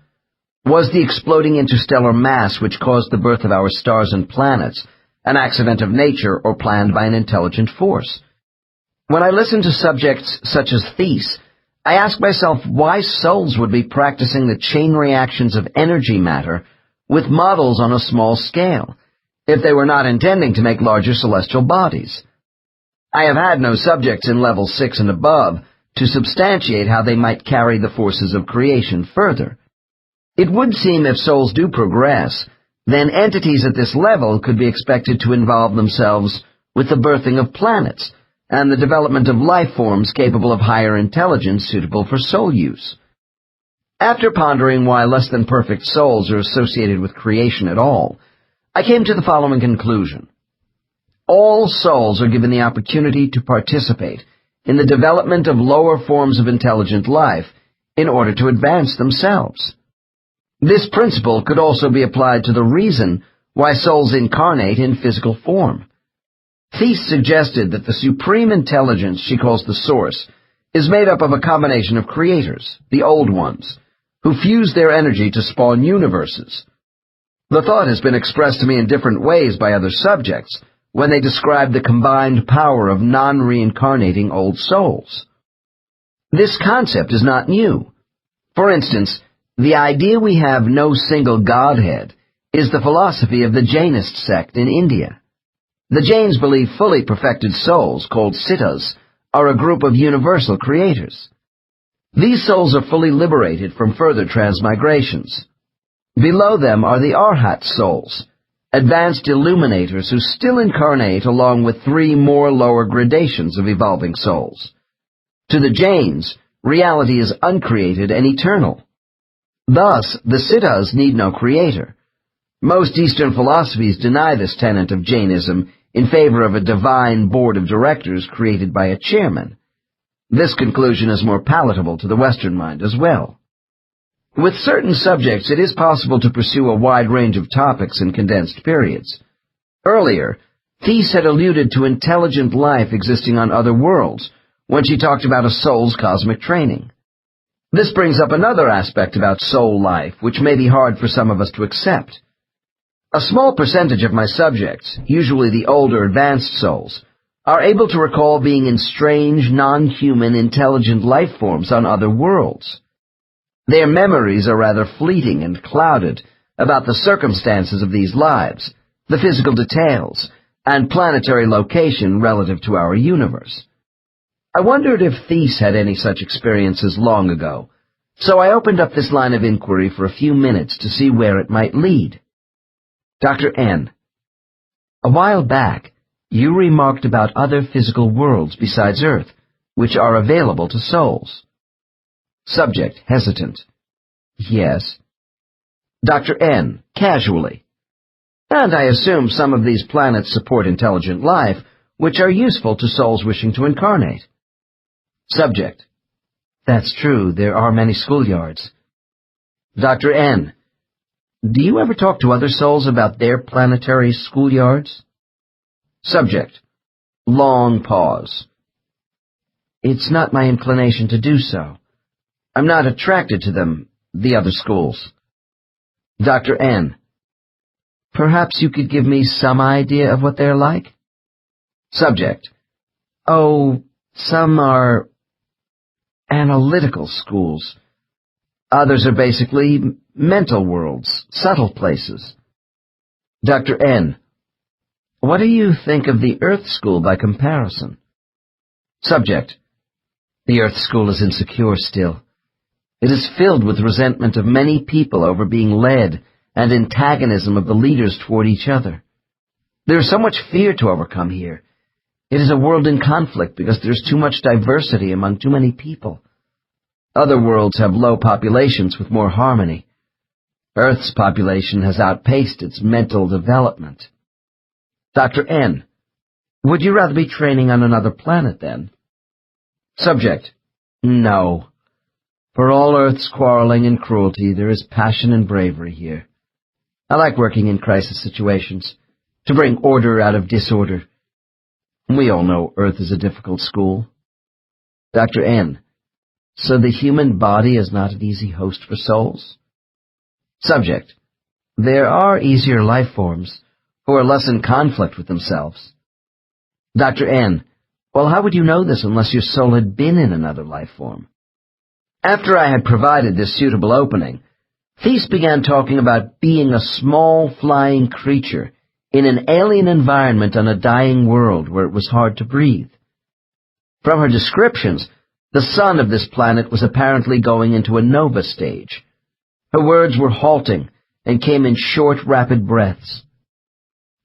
Was the exploding interstellar mass which caused the birth of our stars and planets an accident of nature or planned by an intelligent force? When I listen to subjects such as Thies, I ask myself why souls would be practicing the chain reactions of energy matter with models on a small scale, if they were not intending to make larger celestial bodies. I have had no subjects in level 6 and above to substantiate how they might carry the forces of creation further. It would seem if souls do progress, then entities at this level could be expected to involve themselves with the birthing of planets and the development of life forms capable of higher intelligence suitable for soul use. After pondering why less-than-perfect souls are associated with creation at all, I came to the following conclusion. All souls are given the opportunity to participate in the development of lower forms of intelligent life in order to advance themselves. This principle could also be applied to the reason why souls incarnate in physical form. Thies suggested that the supreme intelligence she calls the Source is made up of a combination of creators, the Old Ones, who fuse their energy to spawn universes. The thought has been expressed to me in different ways by other subjects when they describe the combined power of non-reincarnating old souls. This concept is not new. For instance, the idea we have no single Godhead is the philosophy of the Jainist sect in India. The Jains believe fully perfected souls, called Siddhas, are a group of universal creators. These souls are fully liberated from further transmigrations. Below them are the Arhat souls, advanced illuminators who still incarnate along with 3 more lower gradations of evolving souls. To the Jains, reality is uncreated and eternal. Thus, the Siddhas need no creator. Most Eastern philosophies deny this tenet of Jainism in favor of a divine board of directors created by a chairman. This conclusion is more palatable to the Western mind as well. With certain subjects, it is possible to pursue a wide range of topics in condensed periods. Earlier, Thies had alluded to intelligent life existing on other worlds, when she talked about a soul's cosmic training. This brings up another aspect about soul life, which may be hard for some of us to accept. A small percentage of my subjects, usually the older advanced souls, are able to recall being in strange, non-human, intelligent life forms on other worlds. Their memories are rather fleeting and clouded about the circumstances of these lives, the physical details, and planetary location relative to our universe. I wondered if Thies had any such experiences long ago, so I opened up this line of inquiry for a few minutes to see where it might lead. Dr. N. A while back, you remarked about other physical worlds besides Earth, which are available to souls. Subject, hesitant. Yes. Dr. N. Casually. And I assume some of these planets support intelligent life, which are useful to souls wishing to incarnate. Subject. That's true, there are many schoolyards. Dr. N. Do you ever talk to other souls about their planetary schoolyards? Subject. Long pause. It's not my inclination to do so. I'm not attracted to them, the other schools. Dr. N. Perhaps you could give me some idea of what they're like? Subject. Oh, some are analytical schools. Others are basically mental worlds, subtle places. Dr. N. What do you think of the Earth School by comparison? Subject. The Earth School is insecure still. It is filled with resentment of many people over being led and antagonism of the leaders toward each other. There is so much fear to overcome here. It is a world in conflict because there is too much diversity among too many people. Other worlds have low populations with more harmony. Earth's population has outpaced its mental development. Dr. N. Would you rather be training on another planet, then? Subject. No. For all Earth's quarreling and cruelty, there is passion and bravery here. I like working in crisis situations, to bring order out of disorder. We all know Earth is a difficult school. Dr. N. So the human body is not an easy host for souls? Subject. There are easier life forms, who are less in conflict with themselves. Dr. N. Well, how would you know this unless your soul had been in another life form? After I had provided this suitable opening, Thies began talking about being a small flying creature in an alien environment on a dying world where it was hard to breathe. From her descriptions, the sun of this planet was apparently going into a nova stage. Her words were halting and came in short, rapid breaths.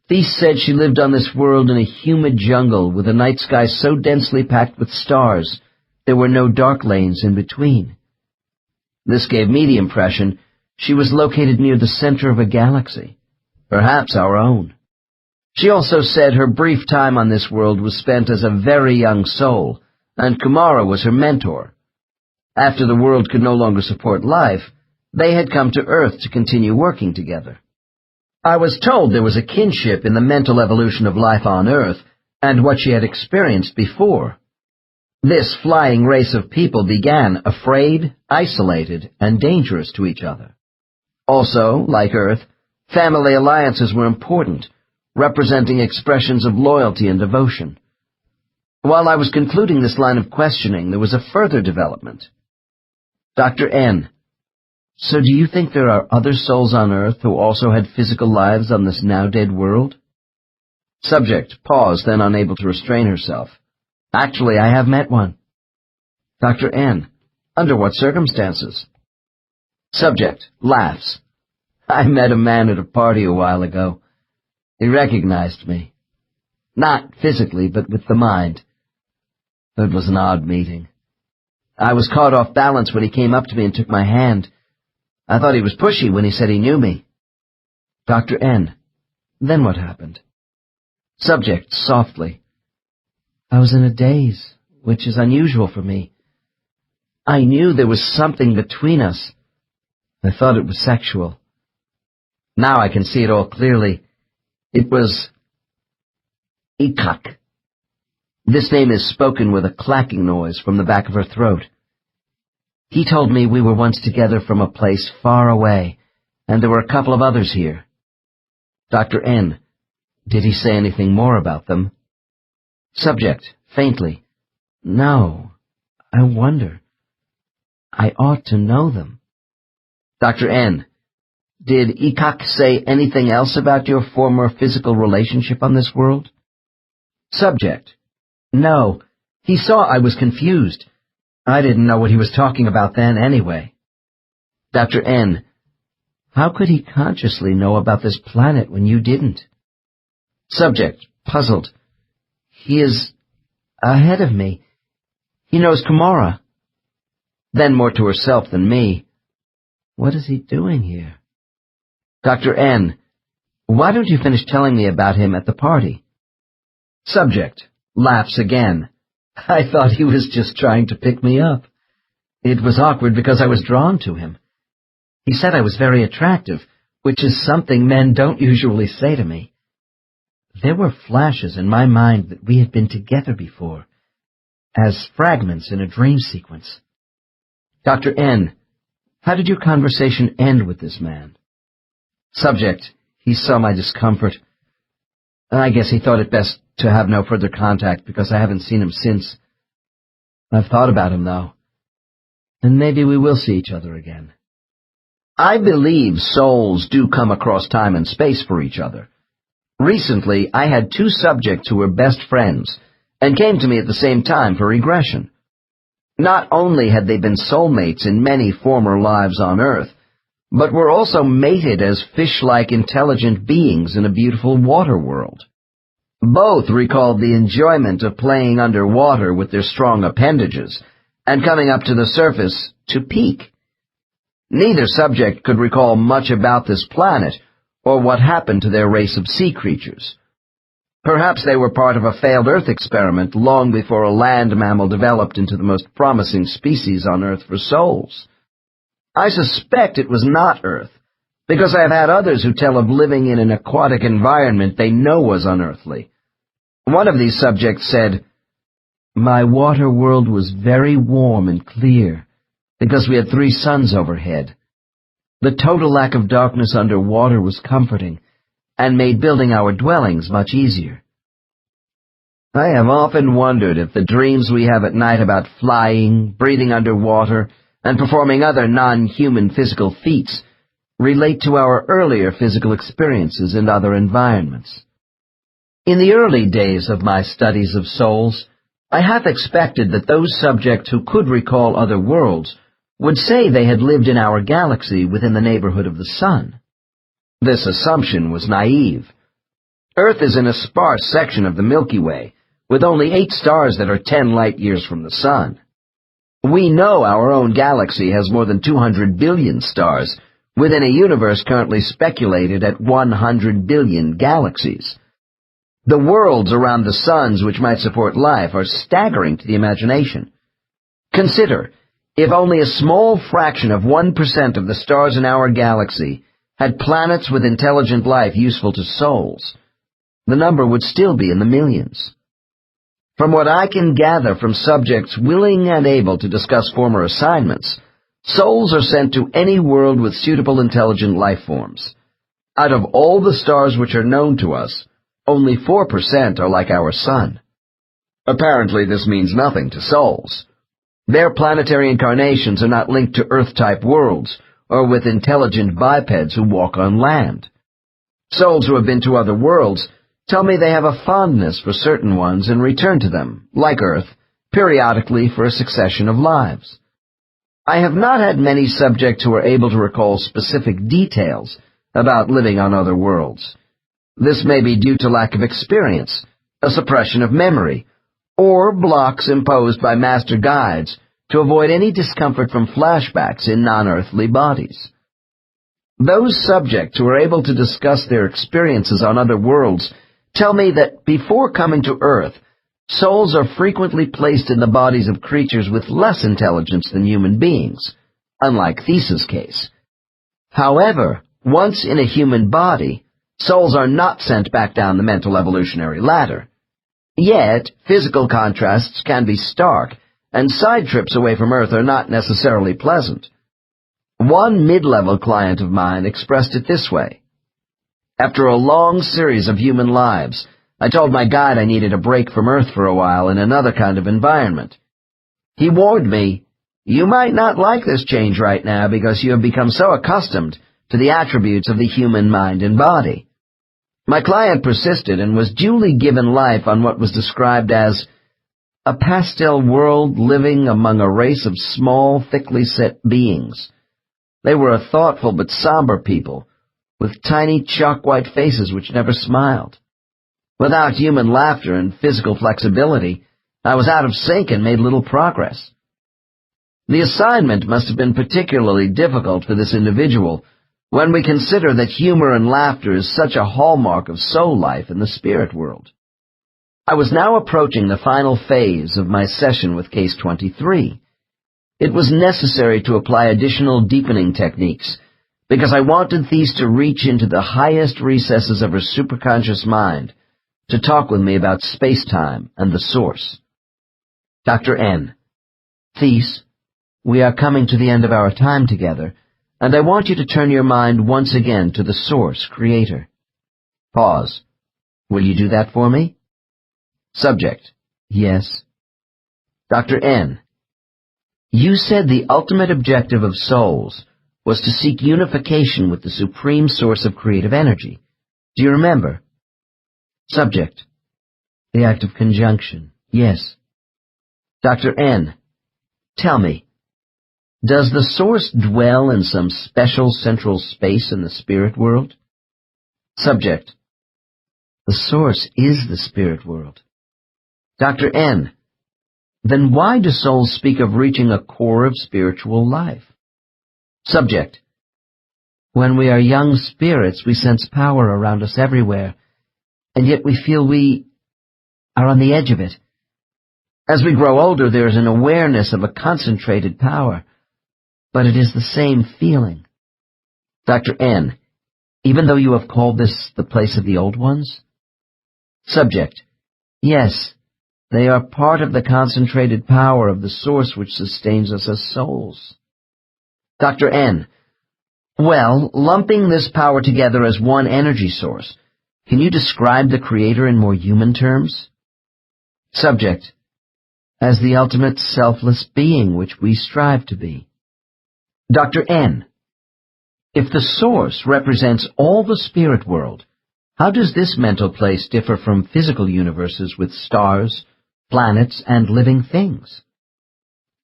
Thies said she lived on this world in a humid jungle with a night sky so densely packed with stars there were no dark lanes in between. This gave me the impression she was located near the center of a galaxy, perhaps our own. She also said her brief time on this world was spent as a very young soul, and Kumara was her mentor. After the world could no longer support life, they had come to Earth to continue working together. I was told there was a kinship in the mental evolution of life on Earth and what she had experienced before. This flying race of people began afraid, isolated, and dangerous to each other. Also, like Earth, family alliances were important, representing expressions of loyalty and devotion. While I was concluding this line of questioning, there was a further development. Dr. N. So do you think there are other souls on Earth who also had physical lives on this now-dead world? Subject paused, then unable to restrain herself. Actually, I have met one. Dr. N. Under what circumstances? Subject laughs. I met a man at a party a while ago. He recognized me. Not physically, but with the mind. It was an odd meeting. I was caught off balance when he came up to me and took my hand. I thought he was pushy when he said he knew me. Dr. N. Then what happened? Subject softly. I was in a daze, which is unusual for me. I knew there was something between us. I thought it was sexual. Now I can see it all clearly. It was ikak. This name is spoken with a clacking noise from the back of her throat. He told me we were once together from a place far away, and there were a couple of others here. Dr. N. Did he say anything more about them? Subject, faintly. No. I wonder. I ought to know them. Dr. N. Did Ikak say anything else about your former physical relationship on this world? Subject. No. He saw I was confused. I didn't know what he was talking about then anyway. Dr. N. How could he consciously know about this planet when you didn't? Subject, puzzled. He is ahead of me. He knows Kamara. Then more to herself than me. What is he doing here? Dr. N. Why don't you finish telling me about him at the party? Subject, laughs again. I thought he was just trying to pick me up. It was awkward because I was drawn to him. He said I was very attractive, which is something men don't usually say to me. There were flashes in my mind that we had been together before, as fragments in a dream sequence. Dr. N. How did your conversation end with this man? Subject, he saw my discomfort. I guess he thought it best to have no further contact because I haven't seen him since. I've thought about him, though, and maybe we will see each other again. I believe souls do come across time and space for each other. Recently, I had two subjects who were best friends and came to me at the same time for regression. Not only had they been soulmates in many former lives on Earth, but were also mated as fish-like intelligent beings in a beautiful water world. Both recalled the enjoyment of playing underwater with their strong appendages and coming up to the surface to peak. Neither subject could recall much about this planet or what happened to their race of sea creatures. Perhaps they were part of a failed Earth experiment long before a land mammal developed into the most promising species on Earth for souls. I suspect it was not Earth, because I have had others who tell of living in an aquatic environment they know was unearthly. One of these subjects said, My water world was very warm and clear, because we had 3 suns overhead. The total lack of darkness underwater was comforting, and made building our dwellings much easier. I have often wondered if the dreams we have at night about flying, breathing underwater, and performing other non-human physical feats relate to our earlier physical experiences in other environments. In the early days of my studies of souls, I half expected that those subjects who could recall other worlds would say they had lived in our galaxy within the neighborhood of the sun. This assumption was naive. Earth is in a sparse section of the Milky Way, with only 8 stars that are 10 light-years from the sun. We know our own galaxy has more than 200 billion stars, within a universe currently speculated at 100 billion galaxies. The worlds around the suns which might support life are staggering to the imagination. Consider, if only a small fraction of 1% of the stars in our galaxy had planets with intelligent life useful to souls, the number would still be in the millions. From what I can gather from subjects willing and able to discuss former assignments, souls are sent to any world with suitable intelligent life forms. Out of all the stars which are known to us, only 4% are like our sun. Apparently this means nothing to souls. Their planetary incarnations are not linked to Earth-type worlds, or with intelligent bipeds who walk on land. Souls who have been to other worlds tell me they have a fondness for certain ones and return to them, like Earth, periodically for a succession of lives. I have not had many subjects who are able to recall specific details about living on other worlds. This may be due to lack of experience, a suppression of memory, or blocks imposed by master guides to avoid any discomfort from flashbacks in non-earthly bodies. Those subjects who are able to discuss their experiences on other worlds tell me that before coming to Earth, souls are frequently placed in the bodies of creatures with less intelligence than human beings, unlike Thesa's case. However, once in a human body, souls are not sent back down the mental evolutionary ladder. Yet, physical contrasts can be stark, and side trips away from Earth are not necessarily pleasant. One mid-level client of mine expressed it this way. After a long series of human lives, I told my guide I needed a break from Earth for a while in another kind of environment. He warned me, "You might not like this change right now because you have become so accustomed to the attributes of the human mind and body." My client persisted and was duly given life on what was described as a pastel world living among a race of small, thickly set beings. They were a thoughtful but somber people, with tiny chalk-white faces which never smiled. Without human laughter and physical flexibility, I was out of sync and made little progress. The assignment must have been particularly difficult for this individual when we consider that humor and laughter is such a hallmark of soul life in the spirit world. I was now approaching the final phase of my session with Case 23. It was necessary to apply additional deepening techniques, because I wanted Thies to reach into the highest recesses of her superconscious mind to talk with me about space-time and the source. Dr. N. Thies, we are coming to the end of our time together, and I want you to turn your mind once again to the source, creator. Pause. Will you do that for me? Subject. Yes. Dr. N. You said the ultimate objective of souls was to seek unification with the supreme source of creative energy. Do you remember? Subject. The act of conjunction. Yes. Dr. N. Tell me, does the source dwell in some special central space in the spirit world? Subject. The source is the spirit world. Dr. N. Then why do souls speak of reaching a core of spiritual life? Subject. When we are young spirits, we sense power around us everywhere, and yet we feel we are on the edge of it. As we grow older, there is an awareness of a concentrated power, but it is the same feeling. Dr. N. Even though you have called this the place of the old ones? Subject. Yes, they are part of the concentrated power of the source which sustains us as souls. Dr. N. Well, lumping this power together as one energy source, can you describe the Creator in more human terms? Subject. As the ultimate selfless being which we strive to be. Dr. N. If the source represents all the spirit world, how does this mental place differ from physical universes with stars, planets, and living things?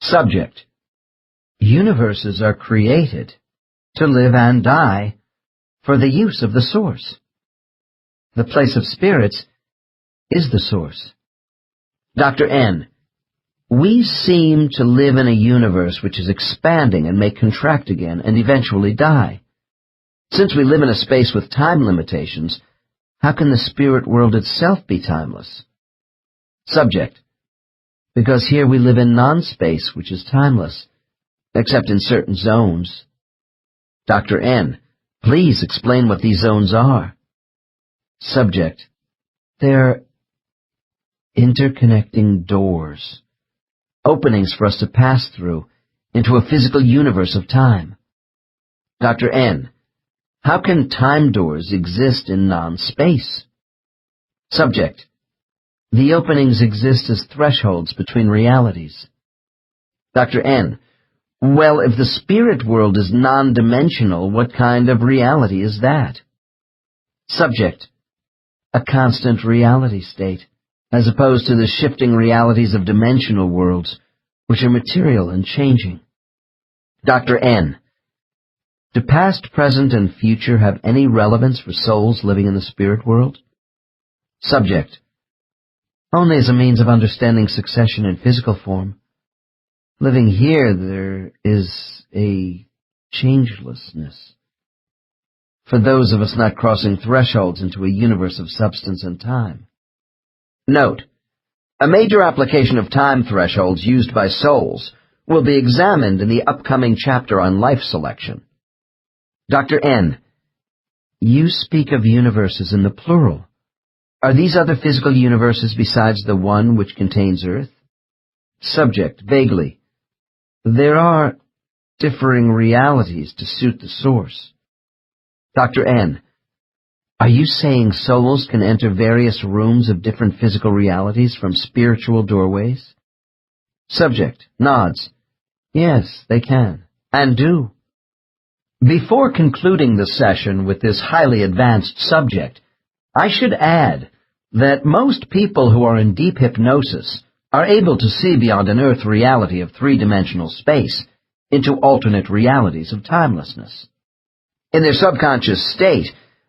Subject. Universes are created to live and die for the use of the source. The place of spirits is the source. Dr. N. We seem to live in a universe which is expanding and may contract again and eventually die. Since we live in a space with time limitations, how can the spirit world itself be timeless? Subject. Because here we live in non-space, which is timeless, except in certain zones. Dr. N. Please explain what these zones are. Subject. They're interconnecting doors, openings for us to pass through into a physical universe of time. Dr. N. How can time doors exist in non-space? Subject. The openings exist as thresholds between realities. Dr. N. Well, if the spirit world is non-dimensional, what kind of reality is that? Subject. A constant reality state, as opposed to the shifting realities of dimensional worlds, which are material and changing. Dr. N. Do past, present, and future have any relevance for souls living in the spirit world? Subject. Only as a means of understanding succession in physical form. Living here, there is a changelessness. For those of us not crossing thresholds into a universe of substance and time. Note: a major application of time thresholds used by souls will be examined in the upcoming chapter on life selection. Dr. N. You speak of universes in the plural. Are these other physical universes besides the one which contains Earth? Subject, vaguely. There are differing realities to suit the source. Dr. N. Are you saying souls can enter various rooms of different physical realities from spiritual doorways? Subject, nods. Yes, they can, and do. Before concluding the session with this highly advanced subject, I should add that most people who are in deep hypnosis are able to see beyond an earth reality of three-dimensional space into alternate realities of timelessness. In their subconscious state,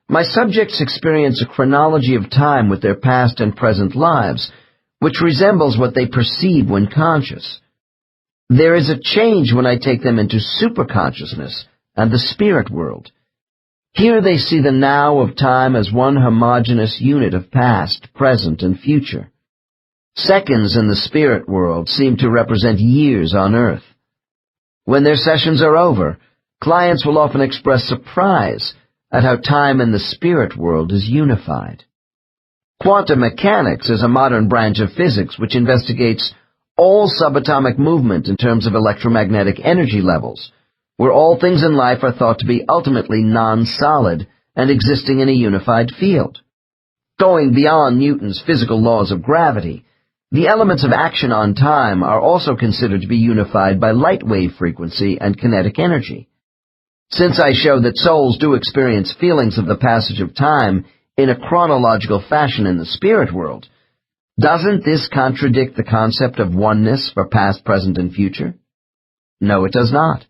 my subjects experience a chronology of time with their past and present lives, which resembles what they perceive when conscious. There is a change when I take them into superconsciousness and the spirit world. Here they see the now of time as one homogeneous unit of past, present, and future. Seconds in the spirit world seem to represent years on Earth. When their sessions are over, clients will often express surprise at how time in the spirit world is unified. Quantum mechanics is a modern branch of physics which investigates all subatomic movement in terms of electromagnetic energy levels, where all things in life are thought to be ultimately non-solid and existing in a unified field. Going beyond Newton's physical laws of gravity, the elements of action on time are also considered to be unified by light wave frequency and kinetic energy. Since I show that souls do experience feelings of the passage of time in a chronological fashion in the spirit world, doesn't this contradict the concept of oneness for past, present, and future? No, it does not.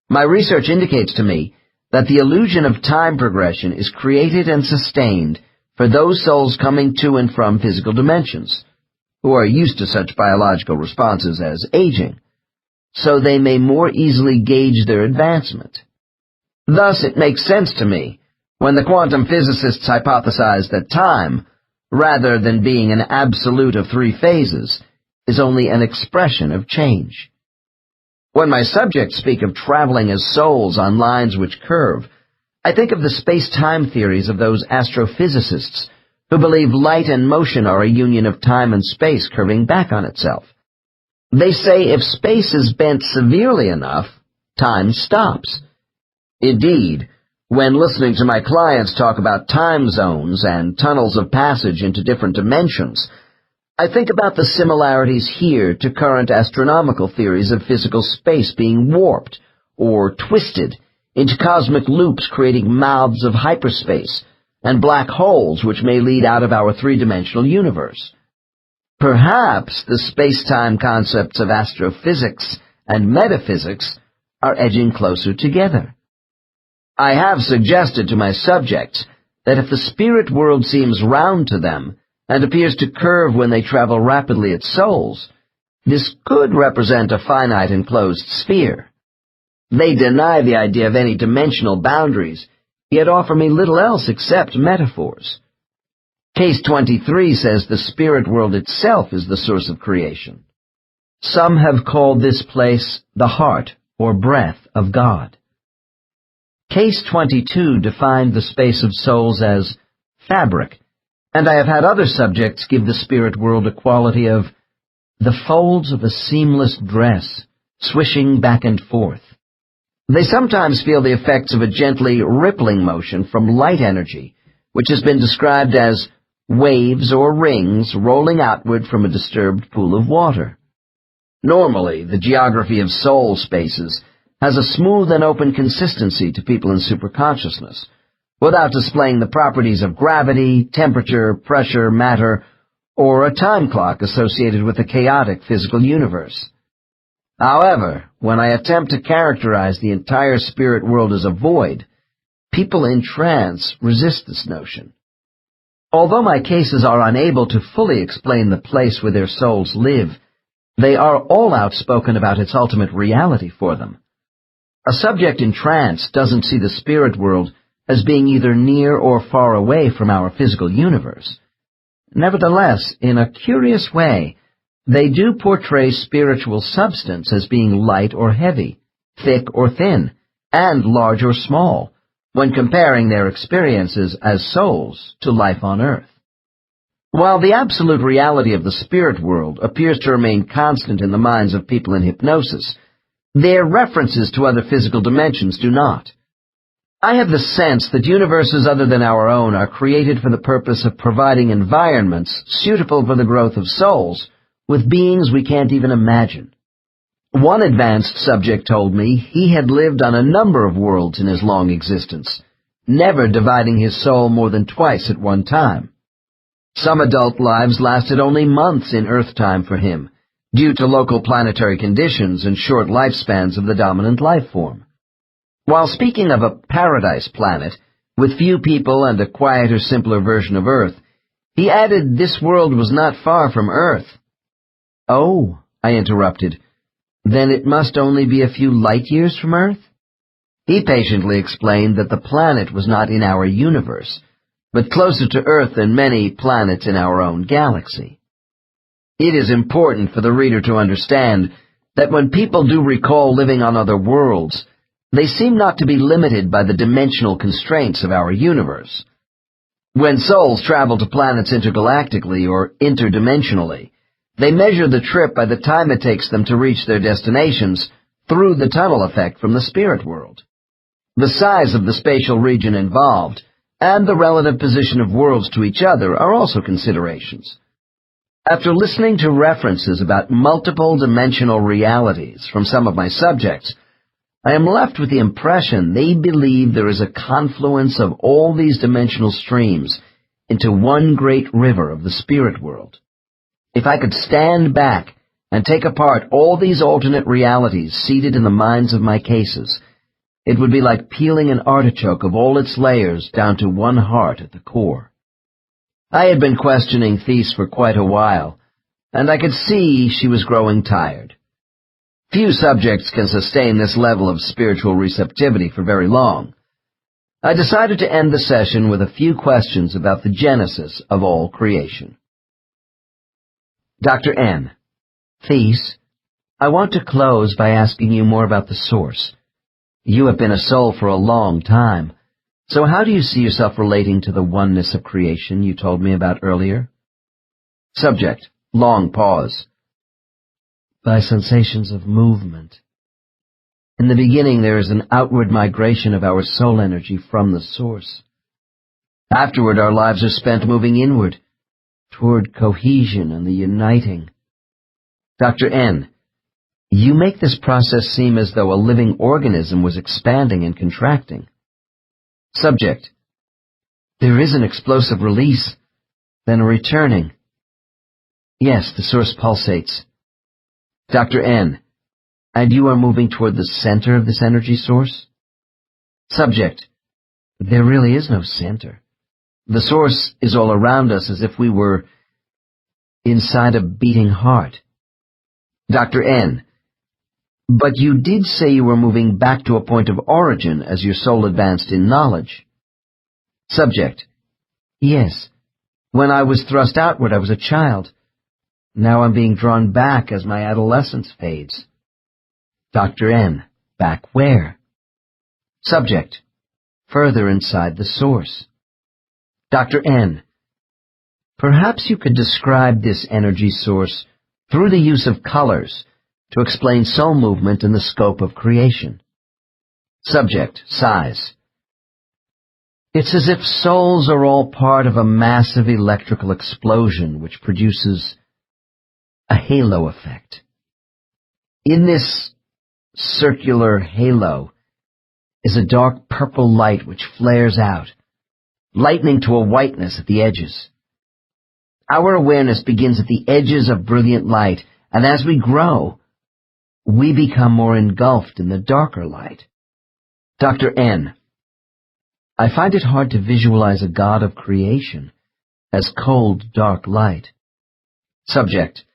My research indicates to me that the illusion of time progression is created and sustained for those souls coming to and from physical dimensions, who are used to such biological responses as aging, so they may more easily gauge their advancement. Thus, it makes sense to me when the quantum physicists hypothesize that time, rather than being an absolute of three phases, is only an expression of change. When my subjects speak of traveling as souls on lines which curve, I think of the space-time theories of those astrophysicists who believe light and motion are a union of time and space curving back on itself. They say if space is bent severely enough, time stops. Indeed, when listening to my clients talk about time zones and tunnels of passage into different dimensions, I think about the similarities here to current astronomical theories of physical space being warped or twisted into cosmic loops creating mouths of hyperspace and black holes which may lead out of our three-dimensional universe. Perhaps the space-time concepts of astrophysics and metaphysics are edging closer together. I have suggested to my subjects that if the spirit world seems round to them and appears to curve when they travel rapidly as souls, this could represent a finite enclosed sphere. They deny the idea of any dimensional boundaries, yet offer me little else except metaphors. Case 23 says the spirit world itself is the source of creation. Some have called this place the heart or breath of God. Case 22 defined the space of souls as fabric, and I have had other subjects give the spirit world a quality of the folds of a seamless dress, swishing back and forth. They sometimes feel the effects of a gently rippling motion from light energy, which has been described as waves or rings rolling outward from a disturbed pool of water. Normally, the geography of soul spaces has a smooth and open consistency to people in superconsciousness, without displaying the properties of gravity, temperature, pressure, matter, or a time clock associated with a chaotic physical universe. However, when I attempt to characterize the entire spirit world as a void, people in trance resist this notion. Although my cases are unable to fully explain the place where their souls live, they are all outspoken about its ultimate reality for them. A subject in trance doesn't see the spirit world as being either near or far away from our physical universe. Nevertheless, in a curious way, they do portray spiritual substance as being light or heavy, thick or thin, and large or small, when comparing their experiences as souls to life on Earth. While the absolute reality of the spirit world appears to remain constant in the minds of people in hypnosis, their references to other physical dimensions do not. I have the sense that universes other than our own are created for the purpose of providing environments suitable for the growth of souls with beings we can't even imagine. One advanced subject told me he had lived on a number of worlds in his long existence, never dividing his soul more than twice at one time. Some adult lives lasted only months in Earth time for him, due to local planetary conditions and short lifespans of the dominant life form. While speaking of a paradise planet, with few people and a quieter, simpler version of Earth, he added this world was not far from Earth. "Oh," I interrupted, "then it must only be a few light years from Earth?" He patiently explained that the planet was not in our universe, but closer to Earth than many planets in our own galaxy. It is important for the reader to understand that when people do recall living on other worlds, they seem not to be limited by the dimensional constraints of our universe. When souls travel to planets intergalactically or interdimensionally, they measure the trip by the time it takes them to reach their destinations through the tunnel effect from the spirit world. The size of the spatial region involved and the relative position of worlds to each other are also considerations. After listening to references about multiple dimensional realities from some of my subjects, I am left with the impression they believe there is a confluence of all these dimensional streams into one great river of the spirit world. If I could stand back and take apart all these alternate realities seated in the minds of my cases, it would be like peeling an artichoke of all its layers down to one heart at the core. I had been questioning Thies for quite a while, and I could see she was growing tired. Few subjects can sustain this level of spiritual receptivity for very long. I decided to end the session with a few questions about the genesis of all creation. Dr. N. Thies, I want to close by asking you more about the source. You have been a soul for a long time, so how do you see yourself relating to the oneness of creation you told me about earlier? Subject. Long pause. By sensations of movement. In the beginning there is an outward migration of our soul energy from the source. Afterward our lives are spent moving inward, toward cohesion and the uniting. Dr. N., you make this process seem as though a living organism was expanding and contracting. Subject. There is an explosive release, then a returning. Yes, the source pulsates. Dr. N., and you are moving toward the center of this energy source? Subject. There really is no center. The source is all around us as if we were inside a beating heart. Dr. N., but you did say you were moving back to a point of origin as your soul advanced in knowledge. Subject. Yes. When I was thrust outward, I was a child. Now I'm being drawn back as my adolescence fades. Dr. N. Back where? Subject. Further inside the source. Dr. N. Perhaps you could describe this energy source through the use of colors to explain soul movement in the scope of creation. Subject. Size. It's as if souls are all part of a massive electrical explosion which produces a halo effect. In this circular halo is a dark purple light which flares out, lightening to a whiteness at the edges. Our awareness begins at the edges of brilliant light, and as we grow, we become more engulfed in the darker light. Dr. N. I find it hard to visualize a God of creation as cold, dark light. Subject.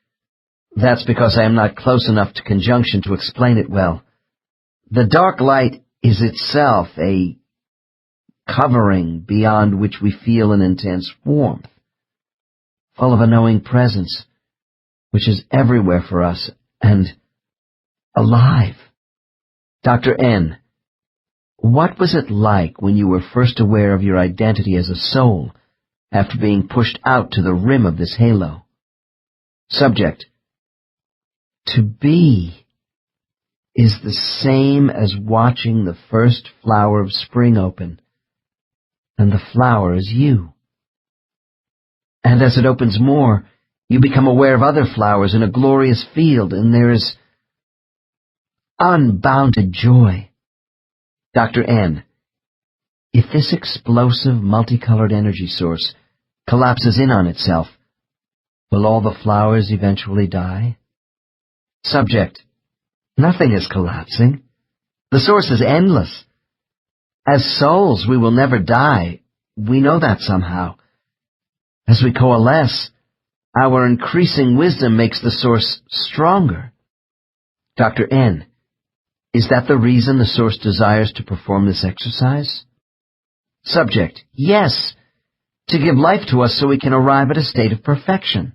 That's because I am not close enough to conjunction to explain it well. The dark light is itself a covering beyond which we feel an intense warmth, full of a knowing presence, which is everywhere for us and alive. Dr. N. What was it like when you were first aware of your identity as a soul after being pushed out to the rim of this halo. Subject: to be is the same as watching the first flower of spring open, and the flower is you. And as it opens more, you become aware of other flowers in a glorious field, and there is unbounded joy. Dr. N: if this explosive, multicolored energy source collapses in on itself, will all the flowers eventually die? Subject: nothing is collapsing. The source is endless. As souls, we will never die. We know that somehow. As we coalesce, our increasing wisdom makes the source stronger. Dr. N: is that the reason the source desires to perform this exercise? Subject: yes, to give life to us so we can arrive at a state of perfection.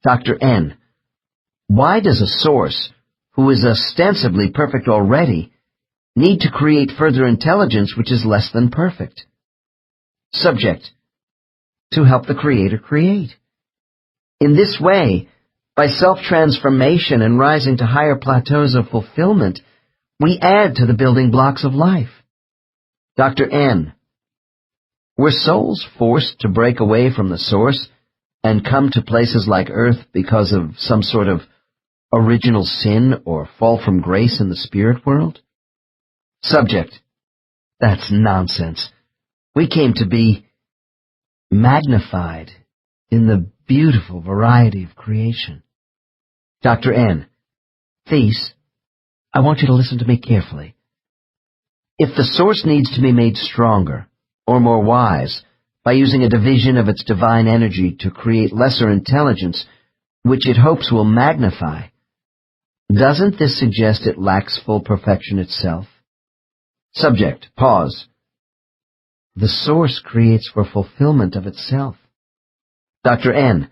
Dr. N: why does a source, who is ostensibly perfect already, need to create further intelligence which is less than perfect? Subject: to help the Creator create. In this way, by self-transformation and rising to higher plateaus of fulfillment, we add to the building blocks of life. Dr. N: were souls forced to break away from the source and come to places like Earth because of some sort of original sin or fall from grace in the spirit world? Subject: that's nonsense. We came to be magnified in the beautiful variety of creation. Dr. N: Thies, I want you to listen to me carefully. If the source needs to be made stronger or more wise by using a division of its divine energy to create lesser intelligence, which it hopes will magnify, doesn't this suggest it lacks full perfection itself? Subject: pause. The source creates for fulfillment of itself. Dr. N: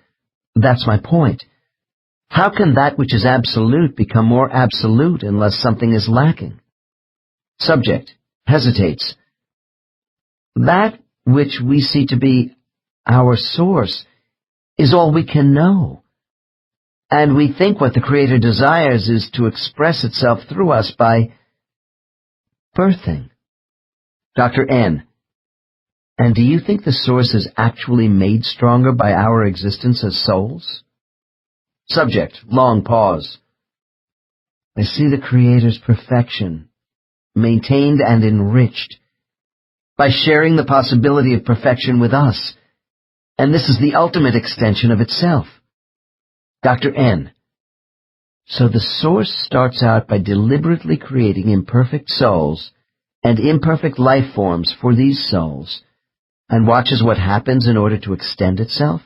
that's my point. How can that which is absolute become more absolute unless something is lacking? Subject hesitates. That which we see to be our source is all we can know, and we think what the Creator desires is to express itself through us by birthing. Dr. N: and do you think the source is actually made stronger by our existence as souls? Subject long pause. I see the Creator's perfection maintained and enriched by sharing the possibility of perfection with us, and this is the ultimate extension of itself. Dr. N: so the source starts out by deliberately creating imperfect souls and imperfect life forms for these souls, and watches what happens in order to extend itself?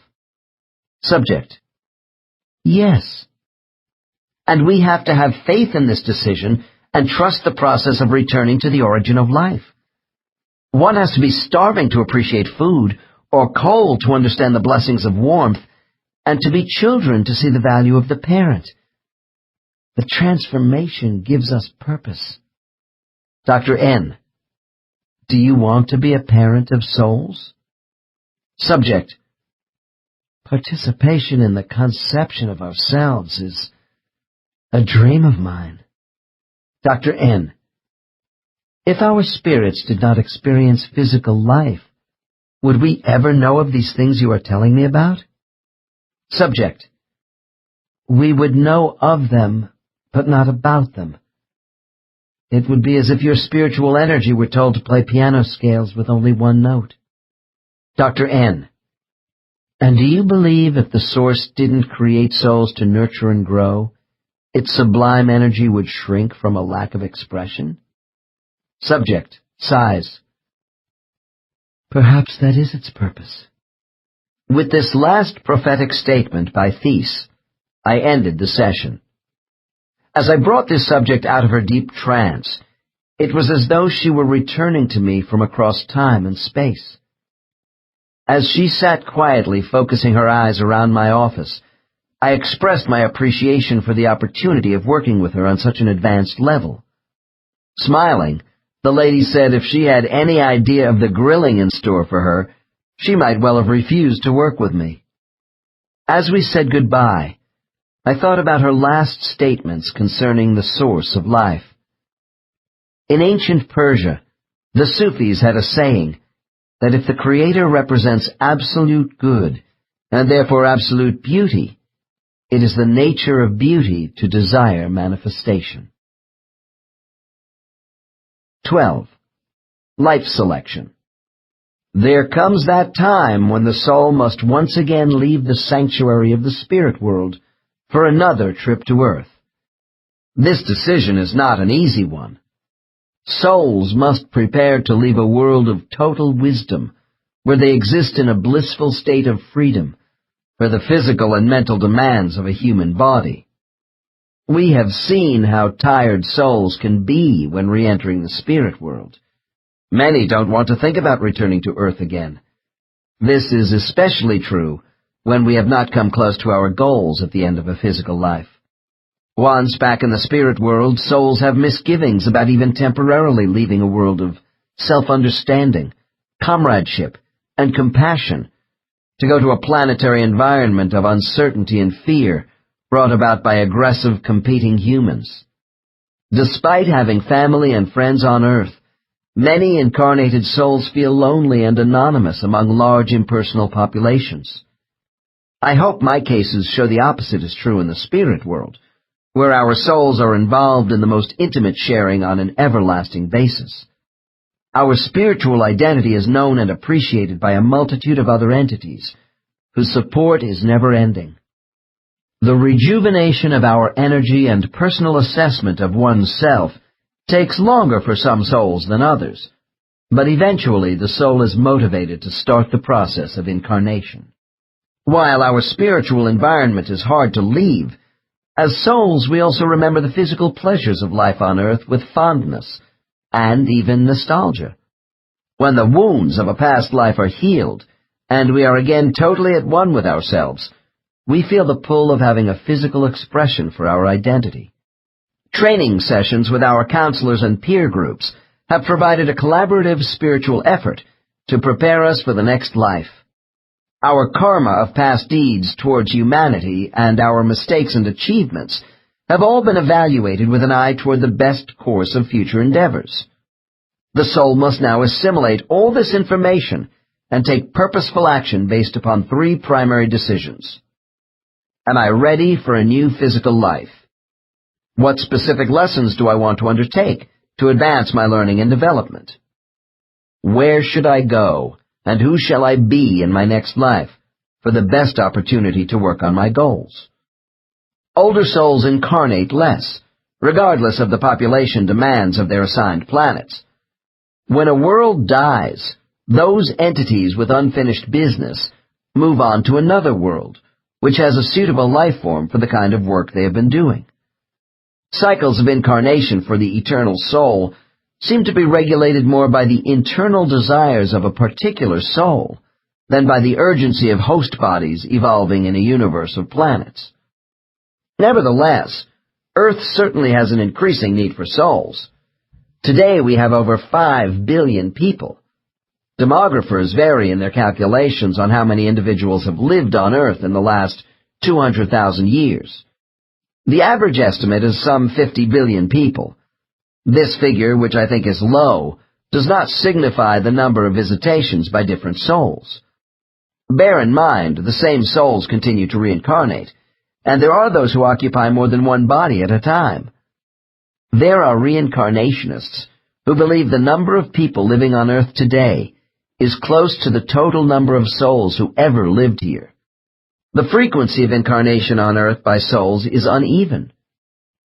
Subject: yes. And we have to have faith in this decision and trust the process of returning to the origin of life. One has to be starving to appreciate food, or cold to understand the blessings of warmth, and to be children to see the value of the parent. The transformation gives us purpose. Dr. N: do you want to be a parent of souls? Subject: participation in the conception of ourselves is a dream of mine. Dr. N: if our spirits did not experience physical life, would we ever know of these things you are telling me about? Subject: we would know of them, but not about them. It would be as if your spiritual energy were told to play piano scales with only one note. Dr. N: and do you believe if the source didn't create souls to nurture and grow, its sublime energy would shrink from a lack of expression? Subject sighs. Perhaps that is its purpose. With this last prophetic statement by Thies, I ended the session. As I brought this subject out of her deep trance, it was as though she were returning to me from across time and space. As she sat quietly focusing her eyes around my office, I expressed my appreciation for the opportunity of working with her on such an advanced level. Smiling, the lady said if she had any idea of the grilling in store for her, She might well have refused to work with me. As we said goodbye, I thought about her last statements concerning the source of life. In ancient Persia, the Sufis had a saying that if the Creator represents absolute good, and therefore absolute beauty, it is the nature of beauty to desire manifestation. 12. Life selection. There comes that time when the soul must once again leave the sanctuary of the spirit world for another trip to earth. This decision is not an easy one. Souls must prepare to leave a world of total wisdom, where they exist in a blissful state of freedom for the physical and mental demands of a human body. We have seen how tired souls can be when re-entering the spirit world. Many don't want to think about returning to earth again. This is especially true when we have not come close to our goals at the end of a physical life. Once back in the spirit world, souls have misgivings about even temporarily leaving a world of self-understanding, comradeship, and compassion to go to a planetary environment of uncertainty and fear brought about by aggressive, competing humans. Despite having family and friends on earth, many incarnated souls feel lonely and anonymous among large impersonal populations. I hope my cases show the opposite is true in the spirit world, where our souls are involved in the most intimate sharing on an everlasting basis. Our spiritual identity is known and appreciated by a multitude of other entities, whose support is never-ending. The rejuvenation of our energy and personal assessment of one's self takes longer for some souls than others, but eventually the soul is motivated to start the process of incarnation. While our spiritual environment is hard to leave, as souls we also remember the physical pleasures of life on earth with fondness and even nostalgia. When the wounds of a past life are healed, and we are again totally at one with ourselves, we feel the pull of having a physical expression for our identity. Training sessions with our counselors and peer groups have provided a collaborative spiritual effort to prepare us for the next life. Our karma of past deeds towards humanity and our mistakes and achievements have all been evaluated with an eye toward the best course of future endeavors. The soul must now assimilate all this information and take purposeful action based upon 3 primary decisions. Am I ready for a new physical life? What specific lessons do I want to undertake to advance my learning and development? Where should I go, and who shall I be in my next life for the best opportunity to work on my goals? Older souls incarnate less, regardless of the population demands of their assigned planets. When a world dies, those entities with unfinished business move on to another world, which has a suitable life form for the kind of work they have been doing. Cycles of incarnation for the eternal soul seem to be regulated more by the internal desires of a particular soul than by the urgency of host bodies evolving in a universe of planets. Nevertheless, Earth certainly has an increasing need for souls. Today we have over 5 billion people. Demographers vary in their calculations on how many individuals have lived on Earth in the last 200,000 years. The average estimate is some 50 billion people. This figure, which I think is low, does not signify the number of visitations by different souls. Bear in mind, the same souls continue to reincarnate, and there are those who occupy more than one body at a time. There are reincarnationists who believe the number of people living on Earth today is close to the total number of souls who ever lived here. The frequency of incarnation on Earth by souls is uneven.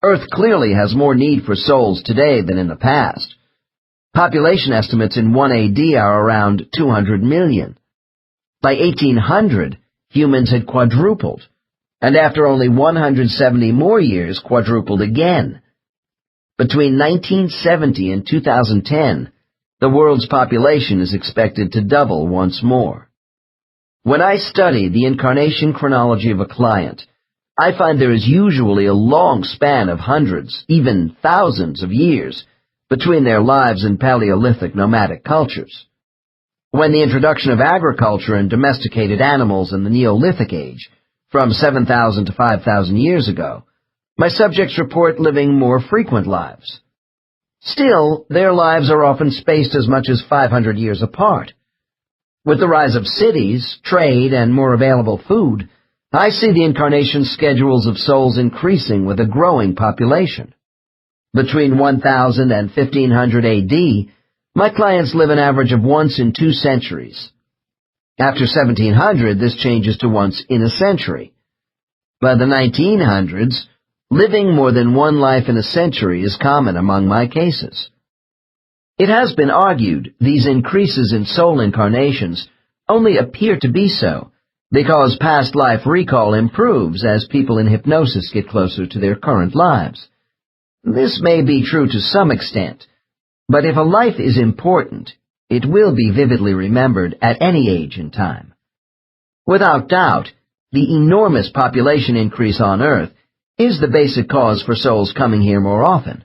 Earth clearly has more need for souls today than in the past. Population estimates in 1 AD are around 200 million. By 1800, humans had quadrupled, and after only 170 more years, quadrupled again. Between 1970 and 2010, the world's population is expected to double once more. When I study the incarnation chronology of a client, I find there is usually a long span of hundreds, even thousands of years between their lives in Paleolithic nomadic cultures. When the introduction of agriculture and domesticated animals in the Neolithic age, from 7,000 to 5,000 years ago, my subjects report living more frequent lives. Still, their lives are often spaced as much as 500 years apart. With the rise of cities, trade, and more available food, I see the incarnation schedules of souls increasing with a growing population. Between 1000 and 1500 AD, my clients live an average of once in 2 centuries. After 1700, this changes to once in a century. By the 1900s, living more than one life in a century is common among my cases. It has been argued these increases in soul incarnations only appear to be so because past life recall improves as people in hypnosis get closer to their current lives. This may be true to some extent, but if a life is important, it will be vividly remembered at any age and time. Without doubt, the enormous population increase on Earth is the basic cause for souls coming here more often.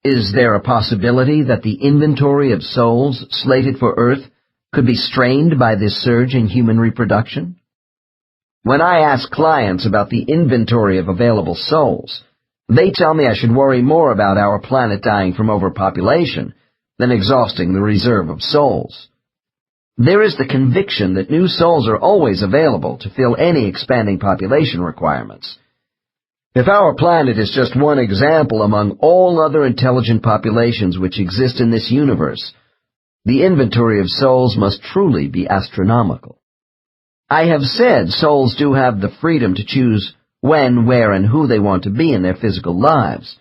Is there a possibility that the inventory of souls slated for Earth could be strained by this surge in human reproduction? When I ask clients about the inventory of available souls, they tell me I should worry more about our planet dying from overpopulation than exhausting the reserve of souls. There is the conviction that new souls are always available to fill any expanding population requirements. If our planet is just one example among all other intelligent populations which exist in this universe, the inventory of souls must truly be astronomical. I have said souls do have the freedom to choose when, where, and who they want to be in their physical lives.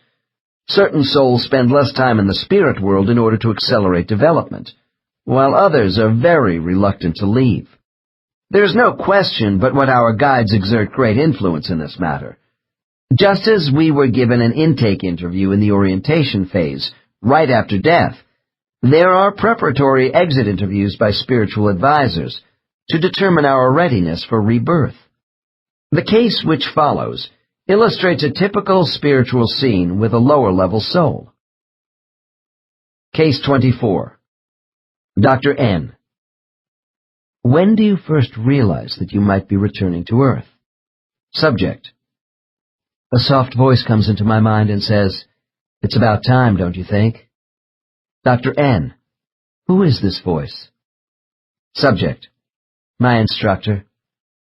Certain souls spend less time in the spirit world in order to accelerate development, while others are very reluctant to leave. There's no question but what our guides exert great influence in this matter. Just as we were given an intake interview in the orientation phase, right after death, there are preparatory exit interviews by spiritual advisors to determine our readiness for rebirth. The case which follows illustrates a typical spiritual scene with a lower-level soul. Case 24. Dr. N. When do you first realize that you might be returning to Earth? Subject. A soft voice comes into my mind and says, "It's about time, don't you think?" Dr. N. Who is this voice? Subject. My instructor.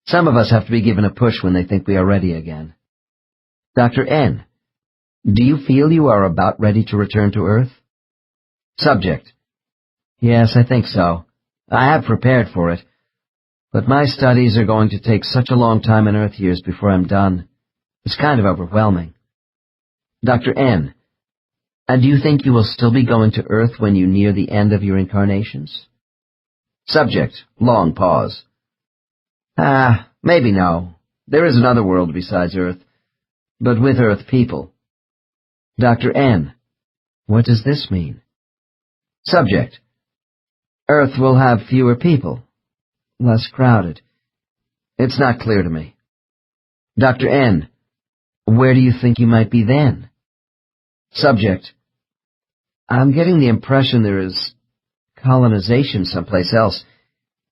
Some of us have to be given a push when they think we are ready again. Dr. N. Do you feel you are about ready to return to Earth? Subject. Yes, I think so. I have prepared for it. But my studies are going to take such a long time in Earth years before I'm done. It's kind of overwhelming. Dr. N. And do you think you will still be going to Earth when you near the end of your incarnations? Subject. Long pause. Maybe no. There is another world besides Earth, but with Earth people. Dr. N. What does this mean? Subject. Earth will have fewer people, less crowded. It's not clear to me. Dr. N. Where do you think you might be then? Subject. I'm getting the impression there is colonization someplace else.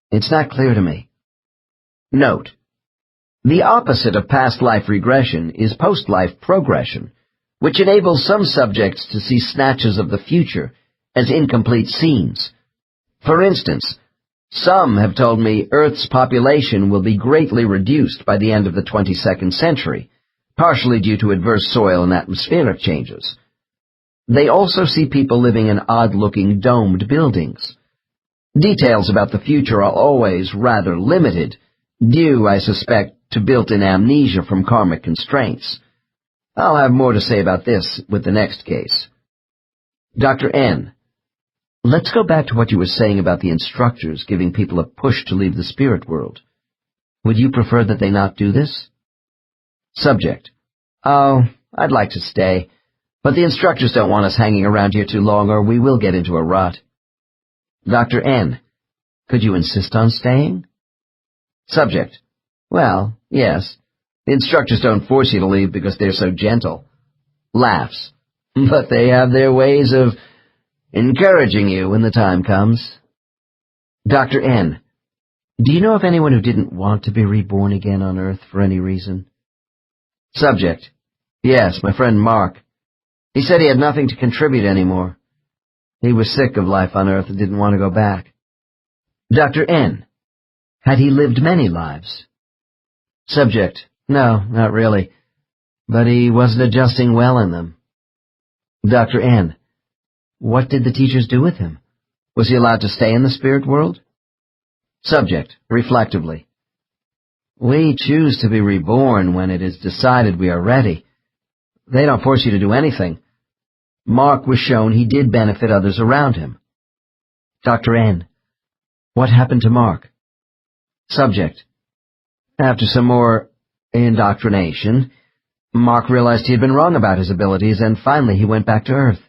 It's not clear to me. Note. The opposite of past life regression is post-life progression, which enables some subjects to see snatches of the future as incomplete scenes. For instance, some have told me Earth's population will be greatly reduced by the end of the 22nd century, partially due to adverse soil and atmospheric changes. They also see people living in odd-looking domed buildings. Details about the future are always rather limited, due, I suspect, to built-in amnesia from karmic constraints. I'll have more to say about this with the next case. Dr. N. Let's go back to what you were saying about the instructors giving people a push to leave the spirit world. Would you prefer that they not do this? Subject. Oh, I'd like to stay, but the instructors don't want us hanging around here too long or we will get into a rut. Dr. N. Could you insist on staying? Subject. Well, yes. The instructors don't force you to leave because they're so gentle. Laughs. But they have their ways of encouraging you when the time comes. Dr. N., do you know of anyone who didn't want to be reborn again on Earth for any reason? Subject: Yes, my friend Mark. He said he had nothing to contribute anymore. He was sick of life on Earth and didn't want to go back. Dr. N., had he lived many lives? Subject: No, not really, but he wasn't adjusting well in them. Dr. N., what did the teachers do with him? Was he allowed to stay in the spirit world? Subject, reflectively: We choose to be reborn when it is decided we are ready. They don't force you to do anything. Mark was shown he did benefit others around him. Dr. N., what happened to Mark? Subject: After some more indoctrination, Mark realized he had been wrong about his abilities, and finally he went back to Earth.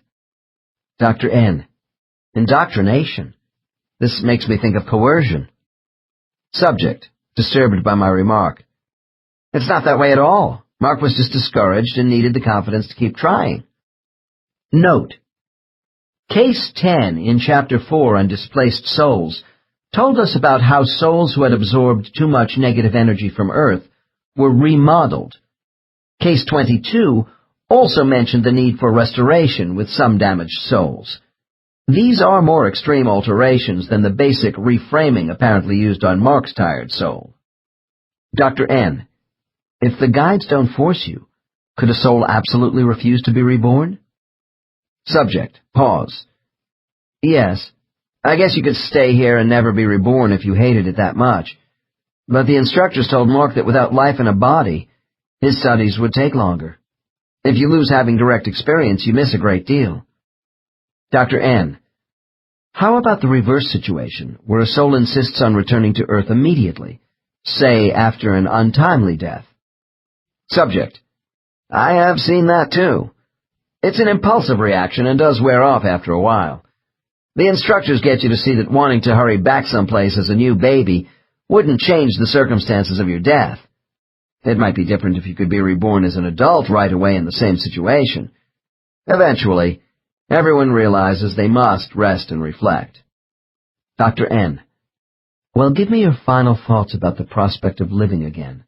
Dr. N.: Indoctrination? This makes me think of coercion. Subject, disturbed by my remark: It's not that way at all. Mark was just discouraged and needed the confidence to keep trying. Note: Case 10 in Chapter 4 on displaced souls told us about how souls who had absorbed too much negative energy from Earth were remodeled. Case 22 also mentioned the need for restoration with some damaged souls. These are more extreme alterations than the basic reframing apparently used on Mark's tired soul. Dr. N., if the guides don't force you, could a soul absolutely refuse to be reborn? Subject, pause. Yes, I guess you could stay here and never be reborn if you hated it that much. But the instructors told Mark that without life in a body, his studies would take longer. If you lose having direct experience, you miss a great deal. Dr. N., how about the reverse situation, where a soul insists on returning to Earth immediately, say after an untimely death? Subject, I have seen that too. It's an impulsive reaction and does wear off after a while. The instructors get you to see that wanting to hurry back someplace as a new baby wouldn't change the circumstances of your death. It might be different if you could be reborn as an adult right away in the same situation. Eventually, everyone realizes they must rest and reflect. Dr. N., well, give me your final thoughts about the prospect of living again.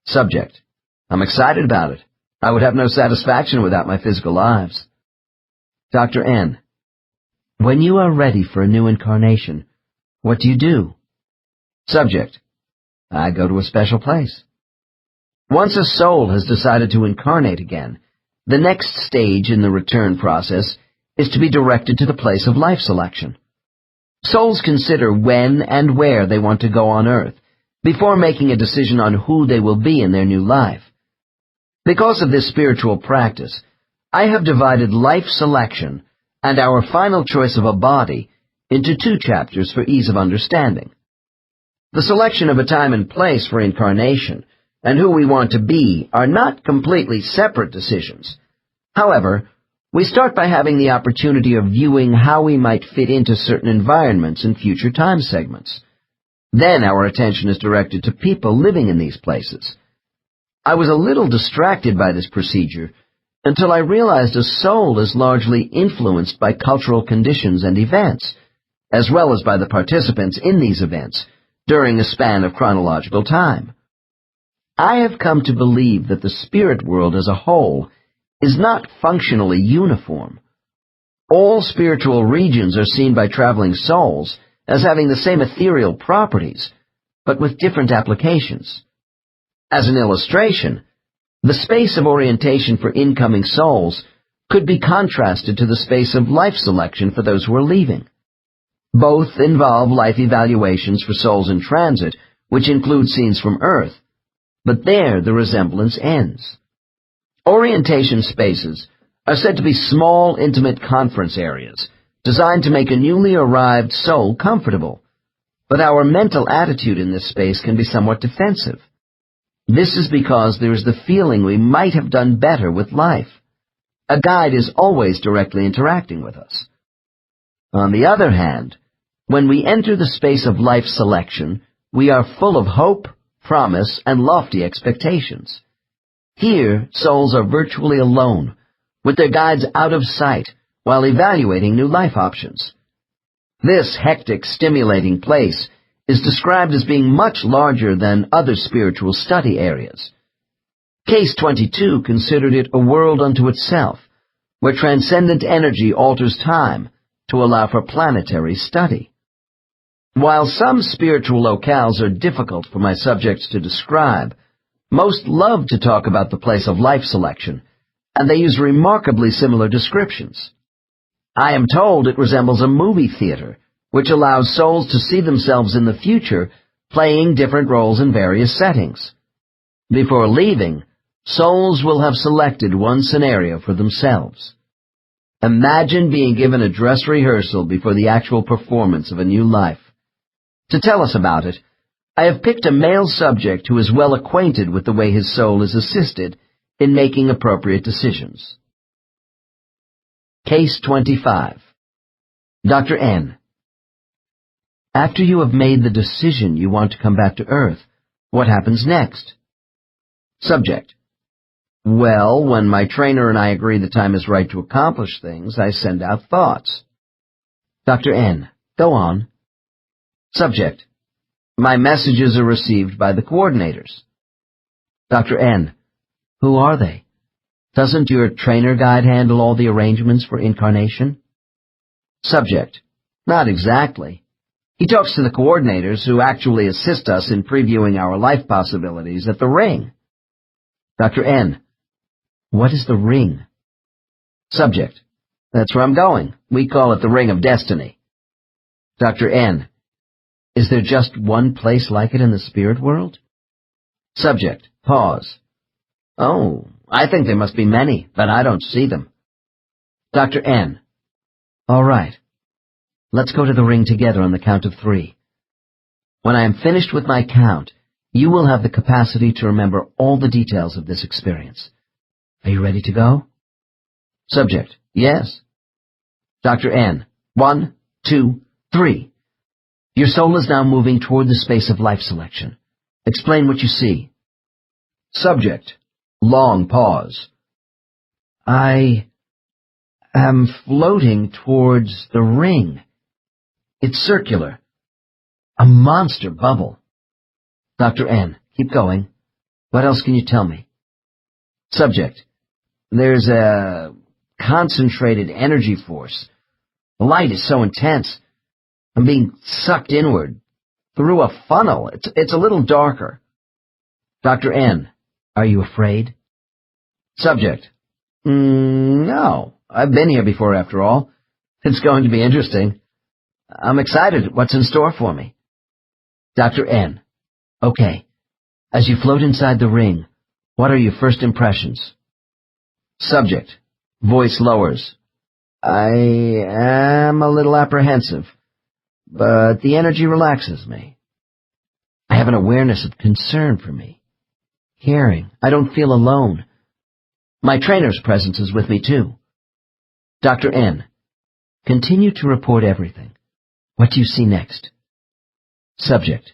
Subject, I'm excited about it. I would have no satisfaction without my physical lives. Dr. N., when you are ready for a new incarnation, what do you do? Subject, I go to a special place. Once a soul has decided to incarnate again, the next stage in the return process is to be directed to the place of life selection. Souls consider when and where they want to go on Earth before making a decision on who they will be in their new life. Because of this spiritual practice, I have divided life selection and our final choice of a body into 2 chapters for ease of understanding. The selection of a time and place for incarnation and who we want to be are not completely separate decisions. However, we start by having the opportunity of viewing how we might fit into certain environments in future time segments. Then our attention is directed to people living in these places. I was a little distracted by this procedure until I realized a soul is largely influenced by cultural conditions and events, as well as by the participants in these events during a span of chronological time. I have come to believe that the spirit world as a whole is not functionally uniform. All spiritual regions are seen by traveling souls as having the same ethereal properties, but with different applications. As an illustration, the space of orientation for incoming souls could be contrasted to the space of life selection for those who are leaving. Both involve life evaluations for souls in transit, which include scenes from Earth, but there the resemblance ends. Orientation spaces are said to be small, intimate conference areas designed to make a newly arrived soul comfortable, but our mental attitude in this space can be somewhat defensive. This is because there is the feeling we might have done better with life. A guide is always directly interacting with us. On the other hand, when we enter the space of life selection, we are full of hope, promise, and lofty expectations. Here, souls are virtually alone, with their guides out of sight, while evaluating new life options. This hectic, stimulating place is described as being much larger than other spiritual study areas. Case 22 considered it a world unto itself, where transcendent energy alters time to allow for planetary study. While some spiritual locales are difficult for my subjects to describe, most love to talk about the place of life selection, and they use remarkably similar descriptions. I am told it resembles a movie theater, which allows souls to see themselves in the future playing different roles in various settings. Before leaving, souls will have selected one scenario for themselves. Imagine being given a dress rehearsal before the actual performance of a new life. To tell us about it, I have picked a male subject who is well acquainted with the way his soul is assisted in making appropriate decisions. Case 25. Dr. N. After you have made the decision you want to come back to Earth, what happens next? Subject. Well, when my trainer and I agree the time is right to accomplish things, I send out thoughts. Dr. N. Go on. Subject. My messages are received by the coordinators. Dr. N. Who are they? Doesn't your trainer guide handle all the arrangements for incarnation? Subject. Not exactly. He talks to the coordinators who actually assist us in previewing our life possibilities at the ring. Dr. N. What is the ring? Subject. That's where I'm going. We call it the Ring of Destiny. Dr. N. Is there just one place like it in the spirit world? Subject. Pause. Oh, I think there must be many, but I don't see them. Dr. N. All right. Let's go to the ring together on the count of 3. When I am finished with my count, you will have the capacity to remember all the details of this experience. Are you ready to go? Subject. Yes. Dr. N. 1, 2, 3. Your soul is now moving toward the space of life selection. Explain what you see. Subject. Long pause. I am floating towards the ring. It's circular. A monster bubble. Dr. N. Keep going. What else can you tell me? Subject. There's a concentrated energy force. The light is so intense. I'm being sucked inward through a funnel. It's a little darker. Dr. N. Are you afraid? Subject. No. I've been here before, after all. It's going to be interesting. I'm excited. What's in store for me? Dr. N. Okay. As you float inside the ring, what are your first impressions? Subject. Voice lowers. I am a little apprehensive, but the energy relaxes me. I have an awareness of concern for me. Caring. I don't feel alone. My trainer's presence is with me, too. Dr. N. Continue to report everything. What do you see next? Subject.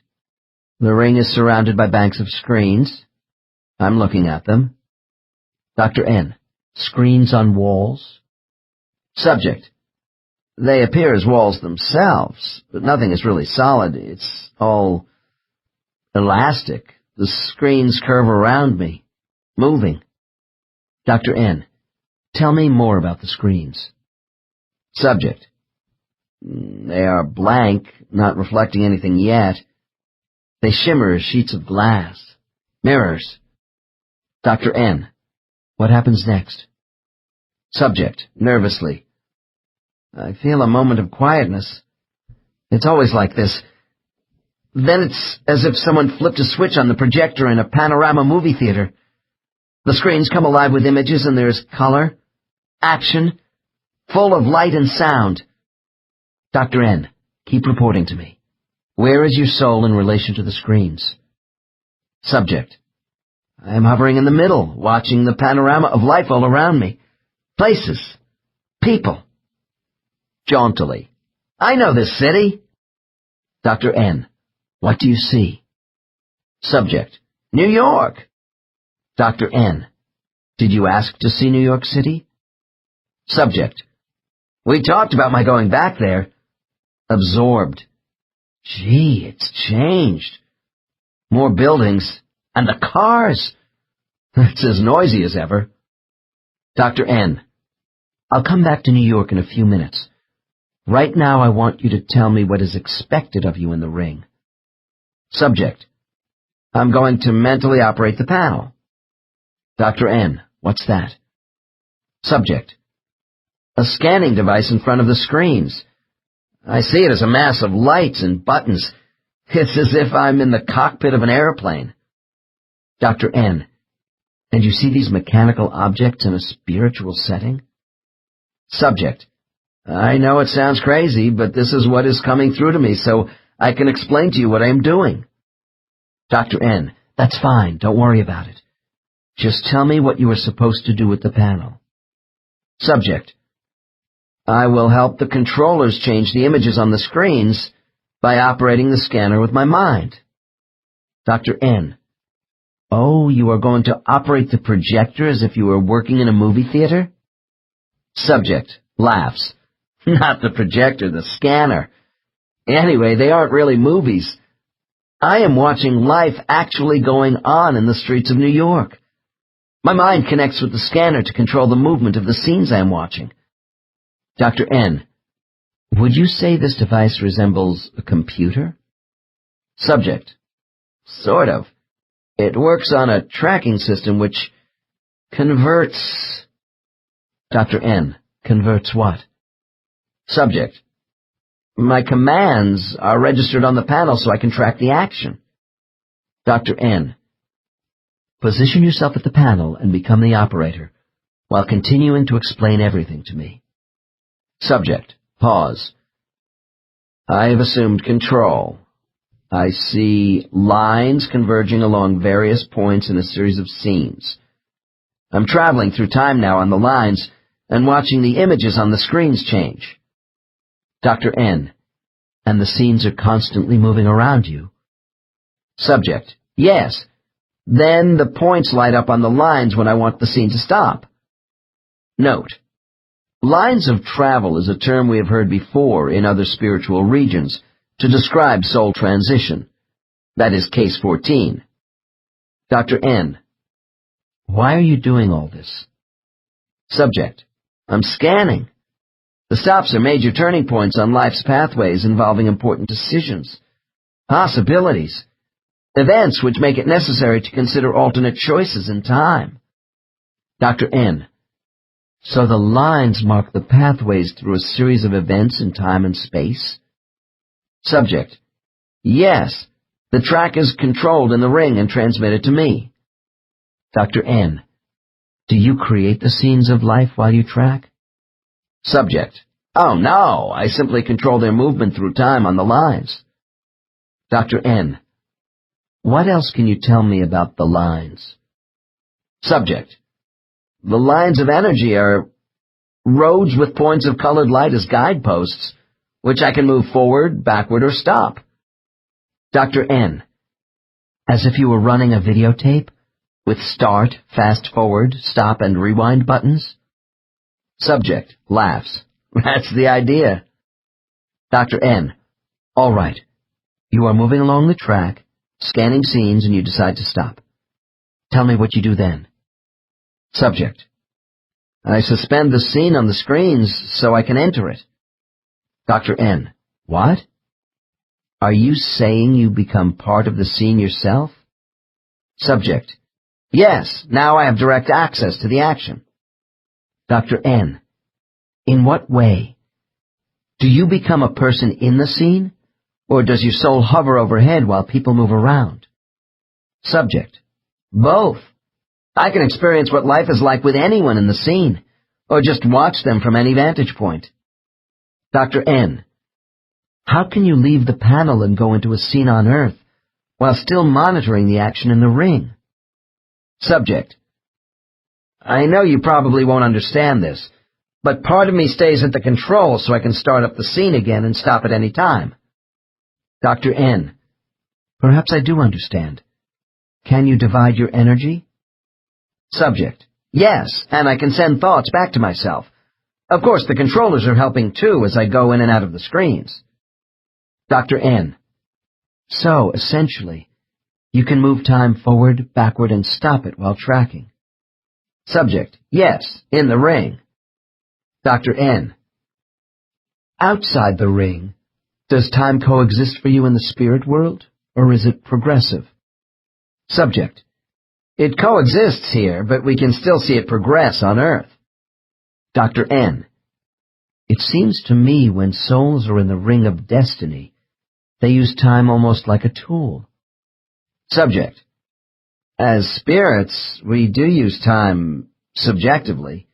The ring is surrounded by banks of screens. I'm looking at them. Dr. N. Screens on walls? Subject. They appear as walls themselves, but nothing is really solid. It's all elastic. The screens curve around me, moving. Dr. N. Tell me more about the screens. Subject. They are blank, not reflecting anything yet. They shimmer as sheets of glass. Mirrors. Dr. N. What happens next? Subject, nervously. I feel a moment of quietness. It's always like this. Then it's as if someone flipped a switch on the projector in a panorama movie theater. The screens come alive with images and there's color, action, full of light and sound. Dr. N, keep reporting to me. Where is your soul in relation to the screens? Subject. I am hovering in the middle, watching the panorama of life all around me. Places. People. Jauntily. I know this city. Dr. N. What do you see? Subject. New York. Dr. N. Did you ask to see New York City? Subject. We talked about my going back there. Absorbed. Gee, it's changed. More buildings. And the cars. It's as noisy as ever. Dr. N. I'll come back to New York in a few minutes. Right now I want you to tell me what is expected of you in the ring. Subject. I'm going to mentally operate the panel. Dr. N. What's that? Subject. A scanning device in front of the screens. I see it as a mass of lights and buttons. It's as if I'm in the cockpit of an airplane. Dr. N. And you see these mechanical objects in a spiritual setting? Subject. I know it sounds crazy, but this is what is coming through to me, so I can explain to you what I am doing. Dr. N. That's fine. Don't worry about it. Just tell me what you are supposed to do with the panel. Subject. I will help the controllers change the images on the screens by operating the scanner with my mind. Dr. N. Oh, you are going to operate the projector as if you were working in a movie theater? Subject. Laughs. Not the projector, the scanner. Anyway, they aren't really movies. I am watching life actually going on in the streets of New York. My mind connects with the scanner to control the movement of the scenes I am watching. Dr. N. Would you say this device resembles a computer? Subject. Sort of. It works on a tracking system which converts... Dr. N. Converts what? Subject. My commands are registered on the panel so I can track the action. Dr. N. Position yourself at the panel and become the operator, while continuing to explain everything to me. Subject. Pause. I have assumed control. I see lines converging along various points in a series of scenes. I'm traveling through time now on the lines and watching the images on the screens change. Dr. N. And the scenes are constantly moving around you. Subject. Yes. Then the points light up on the lines when I want the scene to stop. Note. Lines of travel is a term we have heard before in other spiritual regions to describe soul transition. That is case 14. Dr. N. Why are you doing all this? Subject. I'm scanning. The stops are major turning points on life's pathways involving important decisions, possibilities, events which make it necessary to consider alternate choices in time. Dr. N. So the lines mark the pathways through a series of events in time and space? Subject. Yes. The track is controlled in the ring and transmitted to me. Dr. N. Do you create the scenes of life while you track? Subject. Oh, no. I simply control their movement through time on the lines. Dr. N. What else can you tell me about the lines? Subject. The lines of energy are roads with points of colored light as guideposts, which I can move forward, backward, or stop. Dr. N. As if you were running a videotape, with start, fast forward, stop, and rewind buttons? Subject. Laughs. That's the idea. Dr. N. All right. You are moving along the track, scanning scenes, and you decide to stop. Tell me what you do then. Subject. I suspend the scene on the screens so I can enter it. Dr. N. What? Are you saying you become part of the scene yourself? Subject. Yes, now I have direct access to the action. Dr. N. In what way? Do you become a person in the scene, or does your soul hover overhead while people move around? Subject. Both. I can experience what life is like with anyone in the scene, or just watch them from any vantage point. Dr. N. How can you leave the panel and go into a scene on Earth while still monitoring the action in the ring? Subject. I know you probably won't understand this, but part of me stays at the control so I can start up the scene again and stop at any time. Dr. N. Perhaps I do understand. Can you divide your energy? Subject. Yes, and I can send thoughts back to myself. Of course, the controllers are helping too as I go in and out of the screens. Dr. N. So, essentially, you can move time forward, backward, and stop it while tracking. Subject. Yes, in the ring. Dr. N. Outside the ring, does time coexist for you in the spirit world, or is it progressive? Subject. It coexists here, but we can still see it progress on Earth. Dr. N. It seems to me when souls are in the ring of destiny, they use time almost like a tool. Subject. As spirits, we do use time subjectively.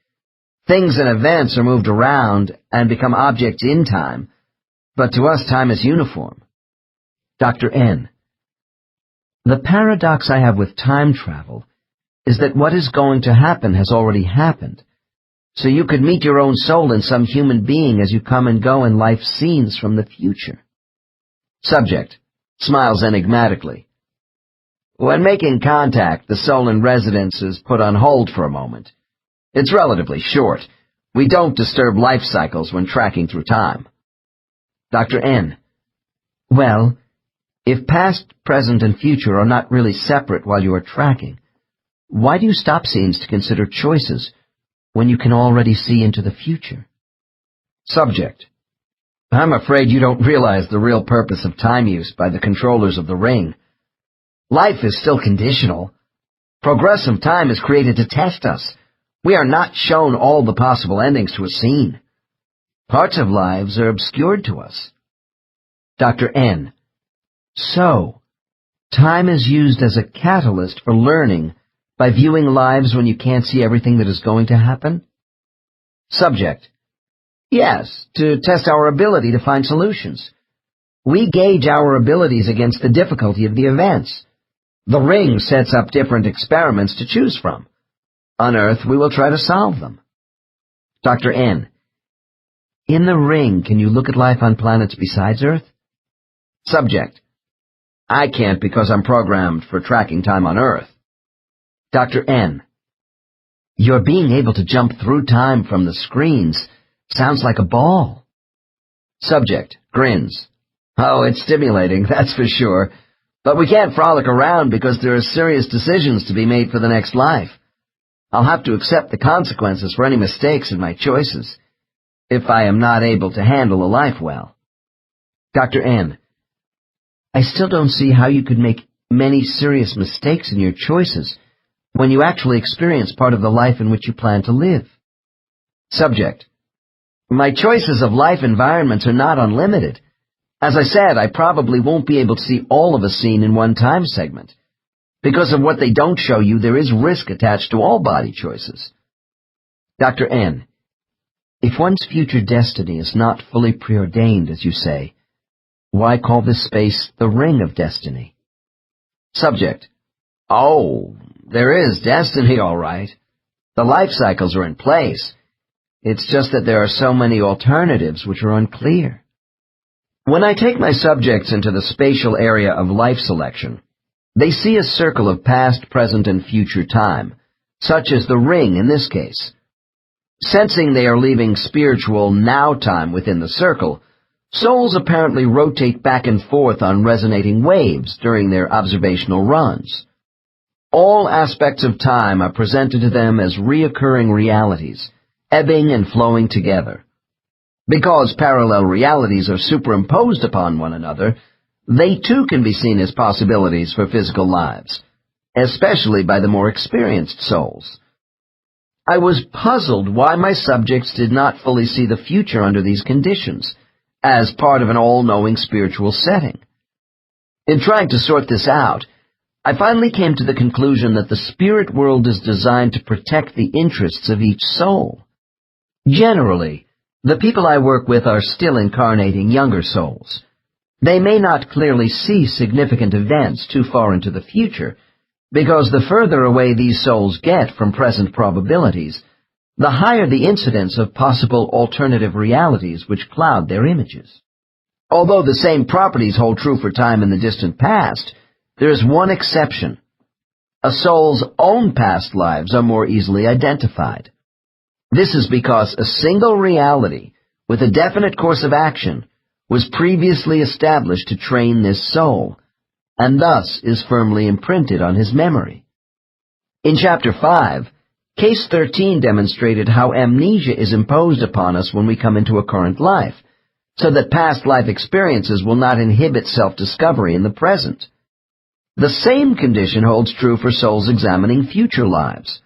Things and events are moved around and become objects in time, but to us time is uniform. Dr. N. The paradox I have with time travel is that what is going to happen has already happened, so you could meet your own soul in some human being as you come and go in life's scenes from the future. Subject. Smiles enigmatically. When making contact, the soul in residence is put on hold for a moment. It's relatively short. We don't disturb life cycles when tracking through time. Dr. N. Well, if past, present, and future are not really separate while you are tracking, why do you stop scenes to consider choices when you can already see into the future? Subject. I'm afraid you don't realize the real purpose of time use by the controllers of the ring. Life is still conditional. Progressive time is created to test us. We are not shown all the possible endings to a scene. Parts of lives are obscured to us. Dr. N. So, time is used as a catalyst for learning by viewing lives when you can't see everything that is going to happen? Subject. Yes, to test our ability to find solutions. We gauge our abilities against the difficulty of the events. The ring sets up different experiments to choose from. On Earth, we will try to solve them. Dr. N. In the ring, can you look at life on planets besides Earth? Subject. I can't because I'm programmed for tracking time on Earth. Dr. N. Your being able to jump through time from the screens sounds like a ball. Subject. Grins. Oh, it's stimulating, that's for sure. But we can't frolic around because there are serious decisions to be made for the next life. I'll have to accept the consequences for any mistakes in my choices, if I am not able to handle a life well. Dr. N. I still don't see how you could make many serious mistakes in your choices when you actually experience part of the life in which you plan to live. Subject. My choices of life environments are not unlimited. As I said, I probably won't be able to see all of a scene in one time segment. Because of what they don't show you, there is risk attached to all body choices. Dr. N. If one's future destiny is not fully preordained, as you say, why call this space the ring of destiny? Subject. Oh, there is destiny, all right. The life cycles are in place. It's just that there are so many alternatives which are unclear. When I take my subjects into the spatial area of life selection, they see a circle of past, present, and future time, such as the ring in this case. Sensing they are leaving spiritual now time within the circle, souls apparently rotate back and forth on resonating waves during their observational runs. All aspects of time are presented to them as reoccurring realities, ebbing and flowing together. Because parallel realities are superimposed upon one another, they too can be seen as possibilities for physical lives, especially by the more experienced souls. I was puzzled why my subjects did not fully see the future under these conditions, as part of an all-knowing spiritual setting. In trying to sort this out, I finally came to the conclusion that the spirit world is designed to protect the interests of each soul. Generally, the people I work with are still incarnating younger souls. They may not clearly see significant events too far into the future, because the further away these souls get from present probabilities, the higher the incidence of possible alternative realities which cloud their images. Although the same properties hold true for time in the distant past, there is one exception. A soul's own past lives are more easily identified. This is because a single reality, with a definite course of action, was previously established to train this soul, and thus is firmly imprinted on his memory. In Chapter 5, Case 13 demonstrated how amnesia is imposed upon us when we come into a current life, so that past life experiences will not inhibit self-discovery in the present. The same condition holds true for souls examining future lives.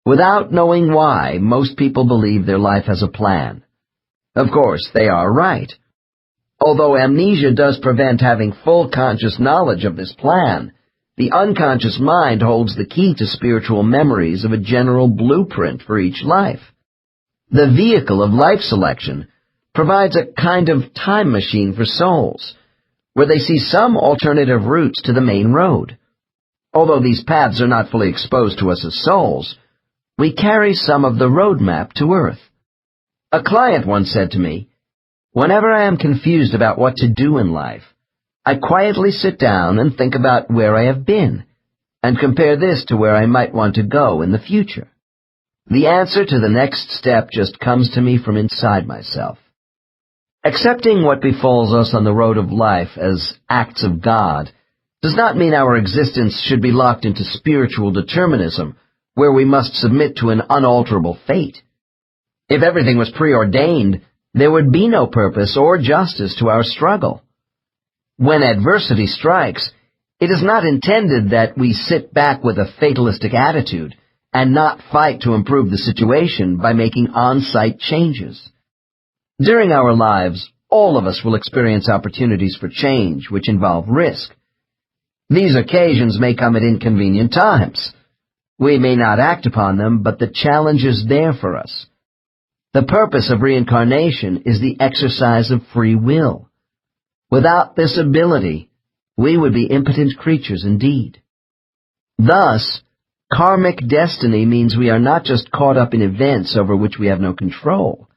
Without knowing why, most people believe their life has a plan. Of course, they are right. Although amnesia does prevent having full conscious knowledge of this plan, the unconscious mind holds the key to spiritual memories of a general blueprint for each life. The vehicle of life selection provides a kind of time machine for souls, where they see some alternative routes to the main road. Although these paths are not fully exposed to us as souls, we carry some of the roadmap to Earth. A client once said to me, "Whenever I am confused about what to do in life, I quietly sit down and think about where I have been, and compare this to where I might want to go in the future. The answer to the next step just comes to me from inside myself." Accepting what befalls us on the road of life as acts of God does not mean our existence should be locked into spiritual determinism, where we must submit to an unalterable fate. If everything was preordained, there would be no purpose or justice to our struggle. When adversity strikes, it is not intended that we sit back with a fatalistic attitude and not fight to improve the situation by making on-site changes. During our lives, all of us will experience opportunities for change which involve risk. These occasions may come at inconvenient times. We may not act upon them, but the challenge is there for us. The purpose of reincarnation is the exercise of free will. Without this ability, we would be impotent creatures indeed. Thus, karmic destiny means we are not just caught up in events over which we have no control.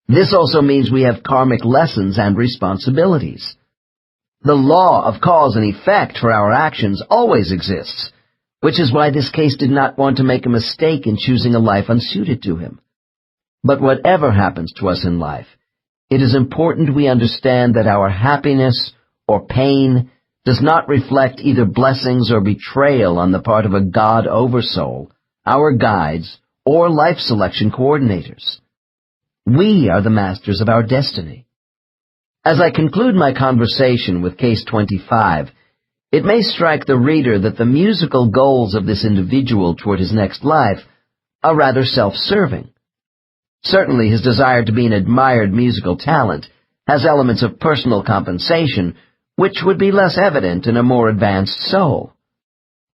This also means we have karmic lessons and responsibilities. The law of cause and effect for our actions always exists, which is why this case did not want to make a mistake in choosing a life unsuited to him. But whatever happens to us in life, it is important we understand that our happiness or pain does not reflect either blessings or betrayal on the part of a God Oversoul, our guides, or life selection coordinators. We are the masters of our destiny. As I conclude my conversation with Case 25, it may strike the reader that the musical goals of this individual toward his next life are rather self-serving. Certainly his desire to be an admired musical talent has elements of personal compensation, which would be less evident in a more advanced soul.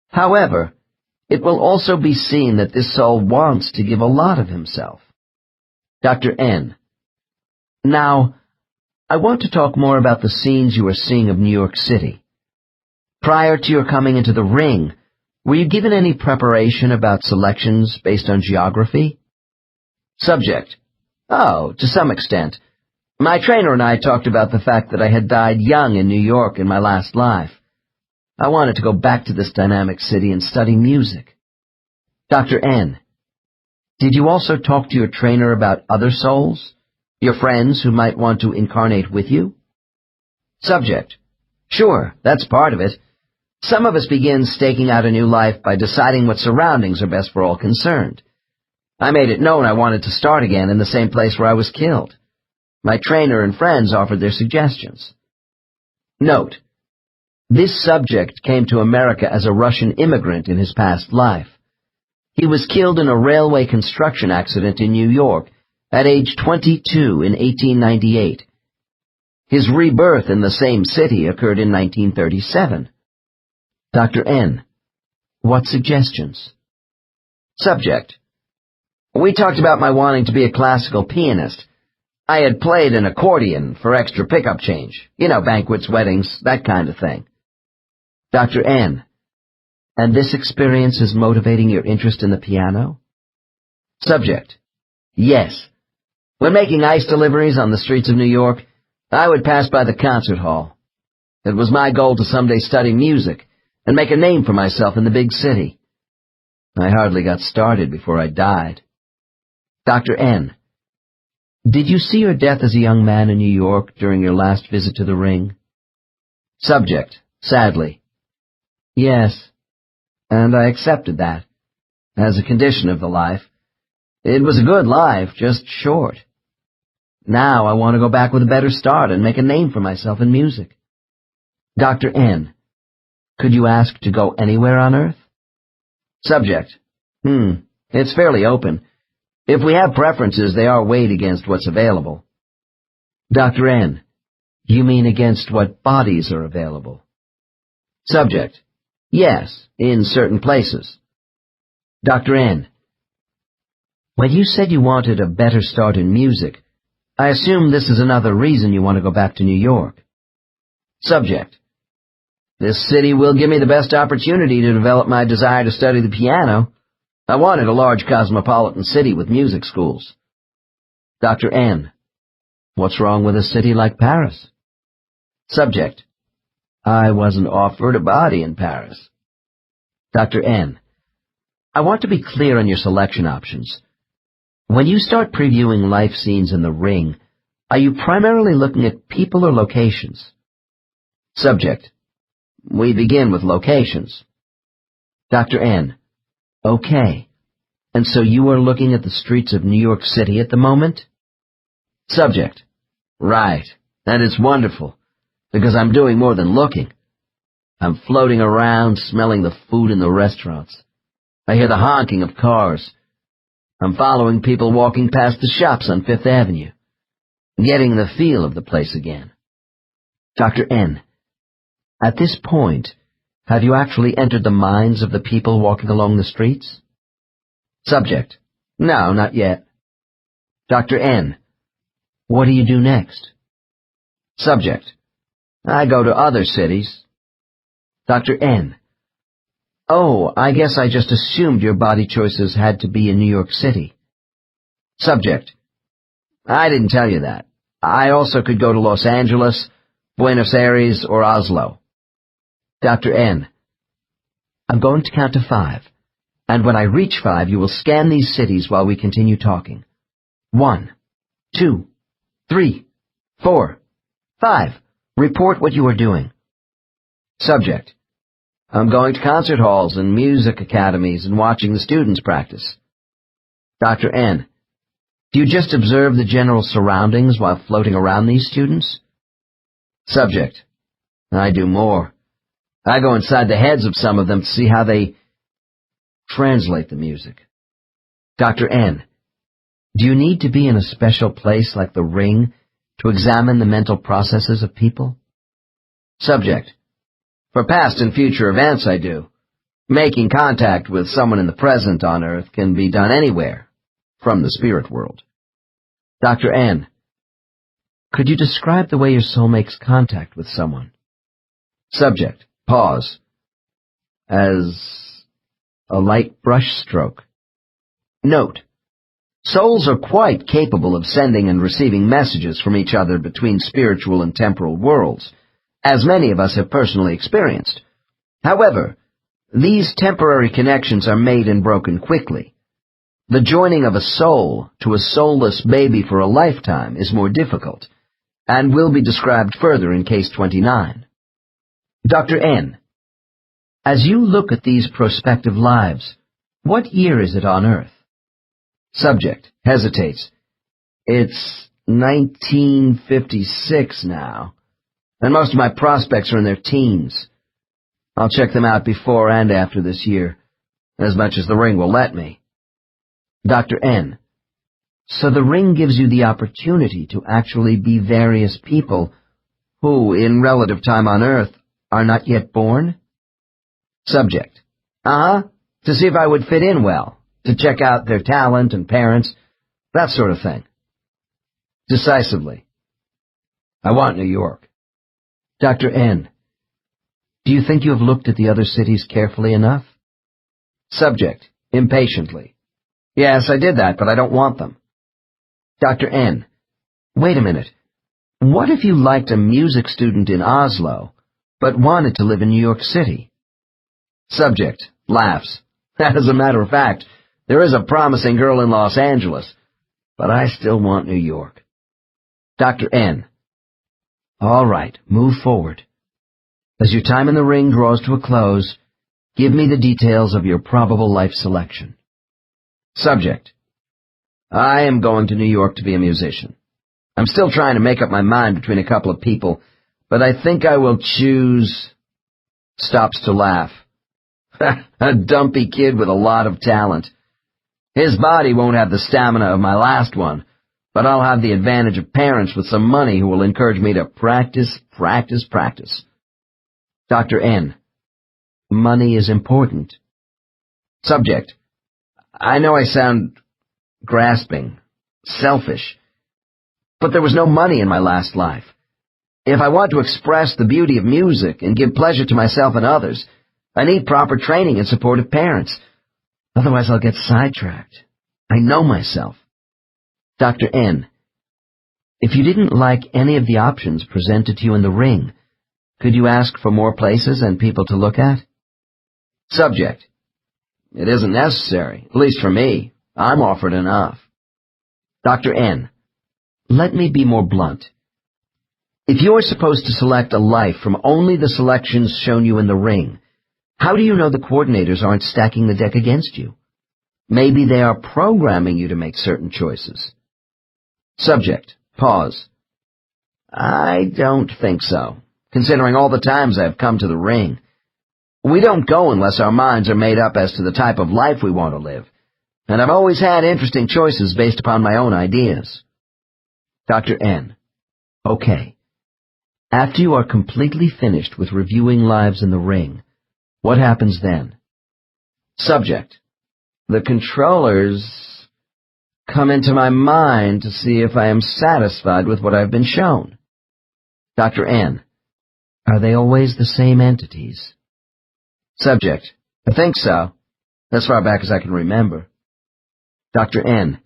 However, it will also be seen that this soul wants to give a lot of himself. Dr. N. Now, I want to talk more about the scenes you are seeing of New York City. Prior to your coming into the ring, were you given any preparation about selections based on geography? Subject. Oh, to some extent. My trainer and I talked about the fact that I had died young in New York in my last life. I wanted to go back to this dynamic city and study music. Dr. N. Did you also talk to your trainer about other souls? Your friends who might want to incarnate with you? Subject. Sure, that's part of it. Some of us begin staking out a new life by deciding what surroundings are best for all concerned. I made it known I wanted to start again in the same place where I was killed. My trainer and friends offered their suggestions. Note: this subject came to America as a Russian immigrant in his past life. He was killed in a railway construction accident in New York at age 22 in 1898. His rebirth in the same city occurred in 1937. Dr. N. What suggestions? Subject. We talked about my wanting to be a classical pianist. I had played an accordion for extra pickup change. You know, banquets, weddings, that kind of thing. Dr. N. And this experience is motivating your interest in the piano? Subject. Yes. When making ice deliveries on the streets of New York, I would pass by the concert hall. It was my goal to someday study music and make a name for myself in the big city. I hardly got started before I died. Dr. N. Did you see your death as a young man in New York during your last visit to the ring? Subject, sadly. Yes, and I accepted that, as a condition of the life. It was a good life, just short. Now I want to go back with a better start and make a name for myself in music. Dr. N, could you ask to go anywhere on Earth? Subject, It's fairly open. If we have preferences, they are weighed against what's available. Dr. N, you mean against what bodies are available? Subject, Yes, in certain places. Dr. N, when you said you wanted a better start in music, I assume this is another reason you want to go back to New York. Subject, This city will give me the best opportunity to develop my desire to study the piano. I wanted a large cosmopolitan city with music schools. Dr. N, what's wrong with a city like Paris? Subject, I wasn't offered a body in Paris. Dr. N, I want to be clear on your selection options. When you start previewing life scenes in the ring, are you primarily looking at people or locations? Subject, We begin with locations. Dr. N, okay. And so you are looking at the streets of New York City at the moment? Subject, Right. And it's wonderful, because I'm doing more than looking. I'm floating around, smelling the food in the restaurants. I hear the honking of cars. I'm following people walking past the shops on Fifth Avenue, getting the feel of the place again. Dr. N, at this point, have you actually entered the minds of the people walking along the streets? Subject, No, not yet. Dr. N, what do you do next? Subject, I go to other cities. Dr. N, oh, I guess I just assumed your body choices had to be in New York City. Subject, I didn't tell you that. I also could go to Los Angeles, Buenos Aires, or Oslo. Dr. N, I'm going to count to 5, and when I reach 5, you will scan these cities while we continue talking. 1, 2, 3, 4, 5. Report what you are doing. Subject, I'm going to concert halls and music academies and watching the students practice. Dr. N, do you just observe the general surroundings while floating around these students? Subject, I do more. I go inside the heads of some of them to see how they translate the music. Dr. N, do you need to be in a special place like the ring to examine the mental processes of people? Subject, For past and future events, I do. Making contact with someone in the present on Earth can be done anywhere, from the spirit world. Dr. N, could you describe the way your soul makes contact with someone? Subject, pause. As a light brush stroke. Note: souls are quite capable of sending and receiving messages from each other between spiritual and temporal worlds, as many of us have personally experienced. However, these temporary connections are made and broken quickly. The joining of a soul to a soulless baby for a lifetime is more difficult, and will be described further in Case 29. Dr. N, as you look at these prospective lives, what year is it on Earth? Subject, hesitates. It's 1956 now, and most of my prospects are in their teens. I'll check them out before and after this year, as much as the ring will let me. Dr. N, so the ring gives you the opportunity to actually be various people who, in relative time on Earth, are not yet born? Subject, To see if I would fit in well, to check out their talent and parents, that sort of thing. Decisively, I want New York. Dr. N, do you think you have looked at the other cities carefully enough? Subject, impatiently. Yes, I did that, but I don't want them. Dr. N, wait a minute. What if you liked a music student in Oslo, but wanted to live in New York City? Subject, laughs. As a matter of fact, there is a promising girl in Los Angeles. but I still want New York. Dr. N. All right, move forward. As your time in the ring draws to a close, give me the details of your probable life selection. Subject. I am going to New York to be a musician. I'm still trying to make up my mind between a couple of people, but I think I will choose... Stops to laugh. A dumpy kid with a lot of talent. His body won't have the stamina of my last one, but I'll have the advantage of parents with some money who will encourage me to practice. Dr. N. Money is important. Subject. I know I sound grasping, selfish, but there was no money in my last life. If I want to express the beauty of music and give pleasure to myself and others, I need proper training and supportive parents. Otherwise I'll get sidetracked. I know myself. Dr. N. If you didn't like any of the options presented to you in the ring, could you ask for more places and people to look at? Subject. It isn't necessary, at least for me. I'm offered enough. Dr. N. Let me be more blunt. If you are supposed to select a life from only the selections shown you in the ring, how do you know the coordinators aren't stacking the deck against you? Maybe they are programming you to make certain choices. Subject. Pause. I don't think so, considering all the times I've come to the ring. We don't go unless our minds are made up as to the type of life we want to live, and I've always had interesting choices based upon my own ideas. Dr. N. Okay. After you are completely finished with reviewing lives in the ring, what happens then? Subject. The controllers come into my mind to see if I am satisfied with what I've been shown. Dr. N. Are they always the same entities? Subject. I think so, as far back as I can remember. Dr. N.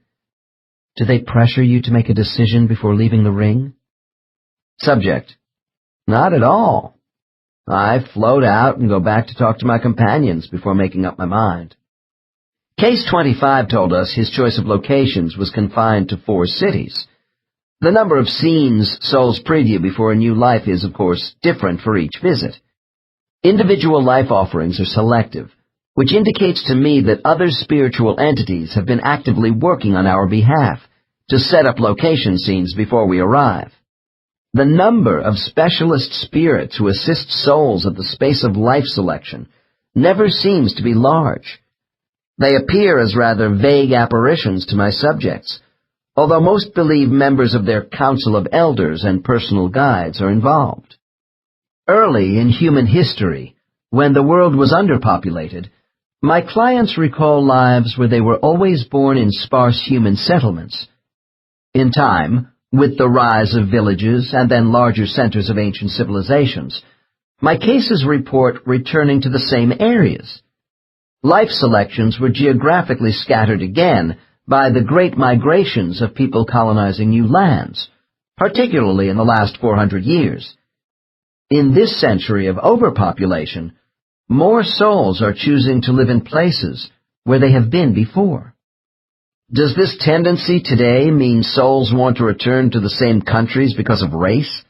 Do they pressure you to make a decision before leaving the ring? Subject. Not at all. I float out and go back to talk to my companions before making up my mind. Case 25 told us his choice of locations was confined to 4 cities. The number of scenes souls preview before a new life is, of course, different for each visit. Individual life offerings are selective, which indicates to me that other spiritual entities have been actively working on our behalf to set up location scenes before we arrive. The number of specialist spirits who assist souls at the space of life selection never seems to be large. They appear as rather vague apparitions to my subjects, although most believe members of their council of elders and personal guides are involved. Early in human history, when the world was underpopulated, my clients recall lives where they were always born in sparse human settlements. In time, with the rise of villages and then larger centers of ancient civilizations, my cases report returning to the same areas. Life selections were geographically scattered again by the great migrations of people colonizing new lands, particularly in the last 400 years. In this century of overpopulation, more souls are choosing to live in places where they have been before. Does this tendency today mean souls want to return to the same countries because of race?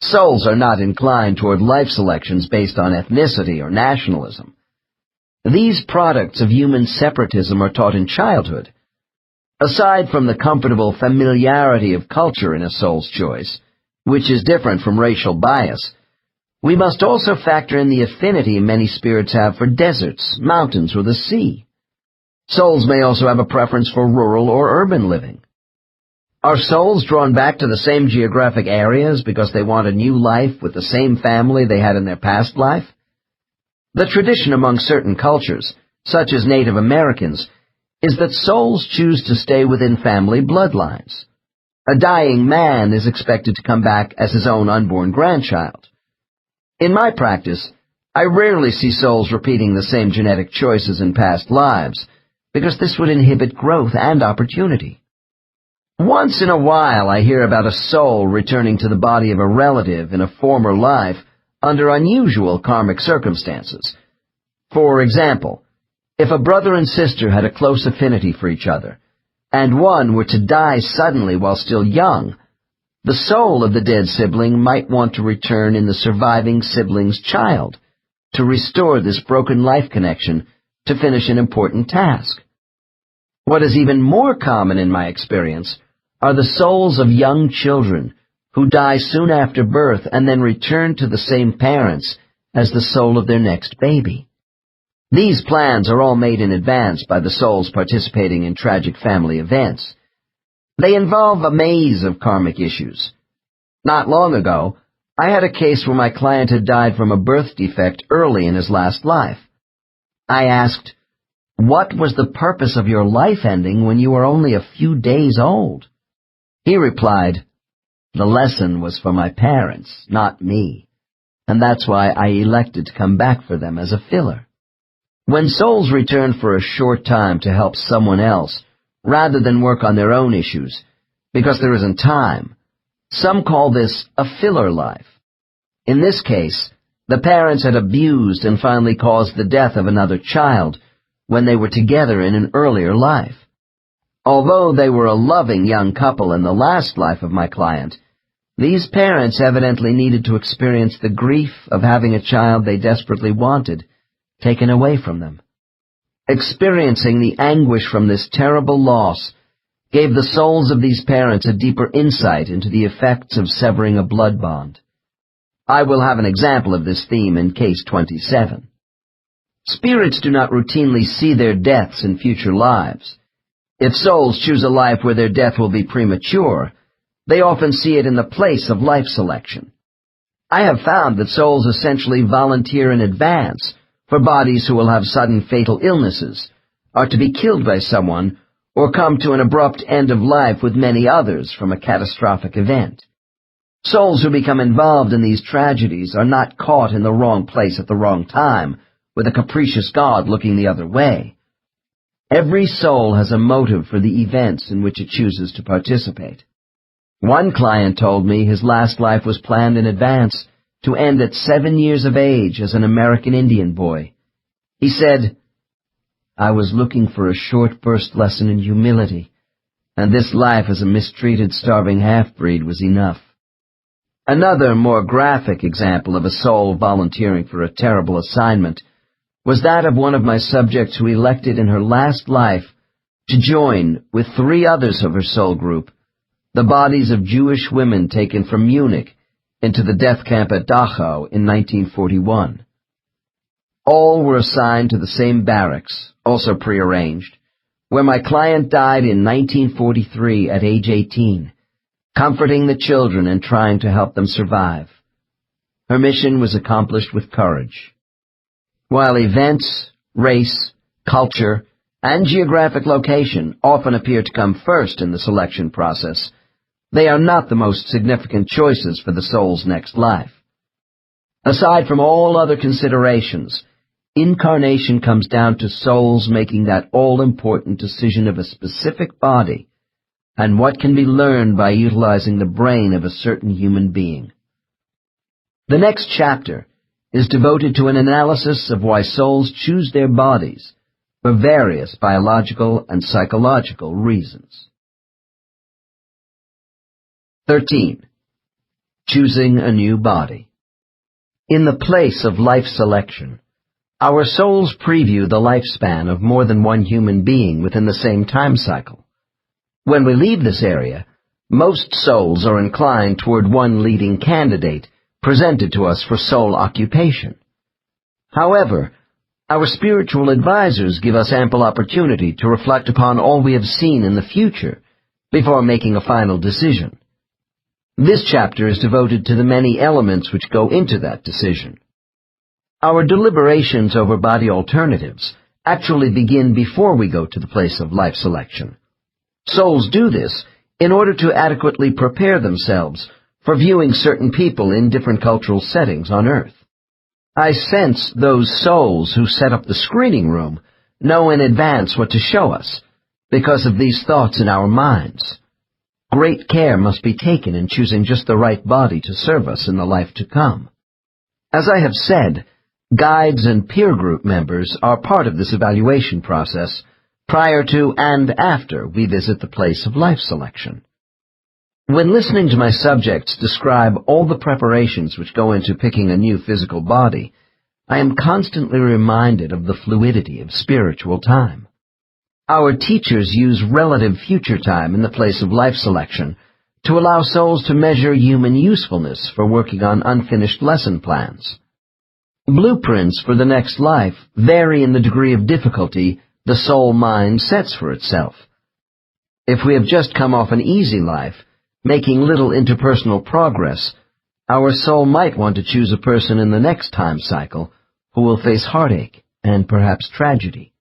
Souls are not inclined toward life selections based on ethnicity or nationalism. These products of human separatism are taught in childhood. Aside from the comfortable familiarity of culture in a soul's choice, which is different from racial bias, we must also factor in the affinity many spirits have for deserts, mountains, or the sea. Souls may also have a preference for rural or urban living. Are souls drawn back to the same geographic areas because they want a new life with the same family they had in their past life? The tradition among certain cultures, such as Native Americans, is that souls choose to stay within family bloodlines. A dying man is expected to come back as his own unborn grandchild. In my practice, I rarely see souls repeating the same genetic choices in past lives, because this would inhibit growth and opportunity. Once in a while I hear about a soul returning to the body of a relative in a former life under unusual karmic circumstances. For example, if a brother and sister had a close affinity for each other, and one were to die suddenly while still young, the soul of the dead sibling might want to return in the surviving sibling's child to restore this broken life connection to finish an important task. What is even more common in my experience are the souls of young children who die soon after birth and then return to the same parents as the soul of their next baby. These plans are all made in advance by the souls participating in tragic family events. They involve a maze of karmic issues. Not long ago, I had a case where my client had died from a birth defect early in his last life. I asked, "What was the purpose of your life ending when you were only a few days old?" He replied, "The lesson was for my parents, not me, and that's why I elected to come back for them as a filler." When souls return for a short time to help someone else, rather than work on their own issues, because there isn't time, some call this a filler life. In this case, the parents had abused and finally caused the death of another child when they were together in an earlier life. Although they were a loving young couple in the last life of my client, these parents evidently needed to experience the grief of having a child they desperately wanted taken away from them. Experiencing the anguish from this terrible loss gave the souls of these parents a deeper insight into the effects of severing a blood bond. I will have an example of this theme in Case 27. Spirits do not routinely see their deaths in future lives. If souls choose a life where their death will be premature, they often see it in the place of life selection. I have found that souls essentially volunteer in advance for bodies who will have sudden fatal illnesses, are to be killed by someone, or come to an abrupt end of life with many others from a catastrophic event. Souls who become involved in these tragedies are not caught in the wrong place at the wrong time, with a capricious God looking the other way. Every soul has a motive for the events in which it chooses to participate. One client told me his last life was planned in advance to end at 7 years of age as an American Indian boy. He said, "I was looking for a short burst lesson in humility, and this life as a mistreated, starving half-breed was enough." Another, more graphic example of a soul volunteering for a terrible assignment was that of one of my subjects who elected in her last life to join, with 3 others of her soul group, the bodies of Jewish women taken from Munich into the death camp at Dachau in 1941. All were assigned to the same barracks, also prearranged, where my client died in 1943 at age 18, comforting the children and trying to help them survive. Her mission was accomplished with courage. While events, race, culture, and geographic location often appear to come first in the selection process, they are not the most significant choices for the soul's next life. Aside from all other considerations, incarnation comes down to souls making that all-important decision of a specific body and what can be learned by utilizing the brain of a certain human being. The next chapter is devoted to an analysis of why souls choose their bodies for various biological and psychological reasons. 13. Choosing a new body. In the place of life selection, our souls preview the lifespan of more than one human being within the same time cycle. When we leave this area, most souls are inclined toward one leading candidate presented to us for soul occupation. However, our spiritual advisors give us ample opportunity to reflect upon all we have seen in the future before making a final decision. This chapter is devoted to the many elements which go into that decision. Our deliberations over body alternatives actually begin before we go to the place of life selection. Souls do this in order to adequately prepare themselves for viewing certain people in different cultural settings on Earth. I sense those souls who set up the screening room know in advance what to show us because of these thoughts in our minds. Great care must be taken in choosing just the right body to serve us in the life to come. As I have said, guides and peer group members are part of this evaluation process, prior to and after we visit the place of life selection. When listening to my subjects describe all the preparations which go into picking a new physical body, I am constantly reminded of the fluidity of spiritual time. Our teachers use relative future time in the place of life selection to allow souls to measure human usefulness for working on unfinished lesson plans. Blueprints for the next life vary in the degree of difficulty the soul mind sets for itself. If we have just come off an easy life, making little interpersonal progress, our soul might want to choose a person in the next time cycle who will face heartache and perhaps tragedy.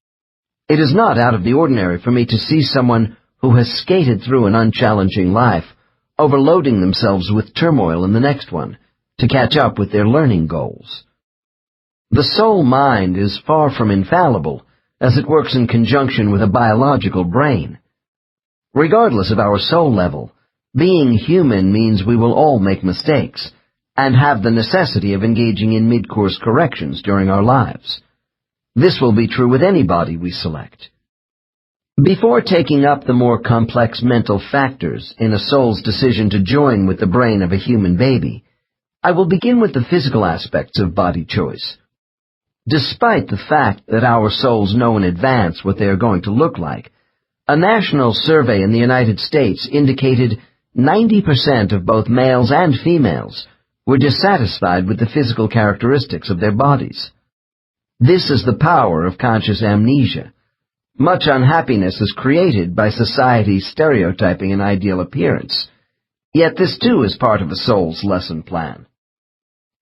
It is not out of the ordinary for me to see someone who has skated through an unchallenging life, overloading themselves with turmoil in the next one, to catch up with their learning goals. The soul mind is far from infallible, as it works in conjunction with a biological brain. Regardless of our soul level, being human means we will all make mistakes, and have the necessity of engaging in mid-course corrections during our lives. This will be true with any body we select. Before taking up the more complex mental factors in a soul's decision to join with the brain of a human baby, I will begin with the physical aspects of body choice. Despite the fact that our souls know in advance what they are going to look like, a national survey in the United States indicated 90% of both males and females were dissatisfied with the physical characteristics of their bodies. This is the power of conscious amnesia. Much unhappiness is created by society's stereotyping an ideal appearance, yet this too is part of a soul's lesson plan.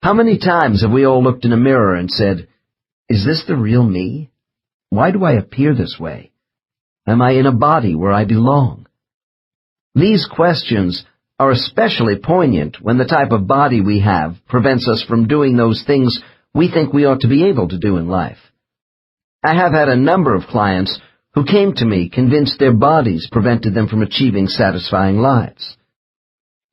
How many times have we all looked in a mirror and said, "Is this the real me? Why do I appear this way? Am I in a body where I belong?" These questions are especially poignant when the type of body we have prevents us from doing those things we think we ought to be able to do in life. I have had a number of clients who came to me convinced their bodies prevented them from achieving satisfying lives.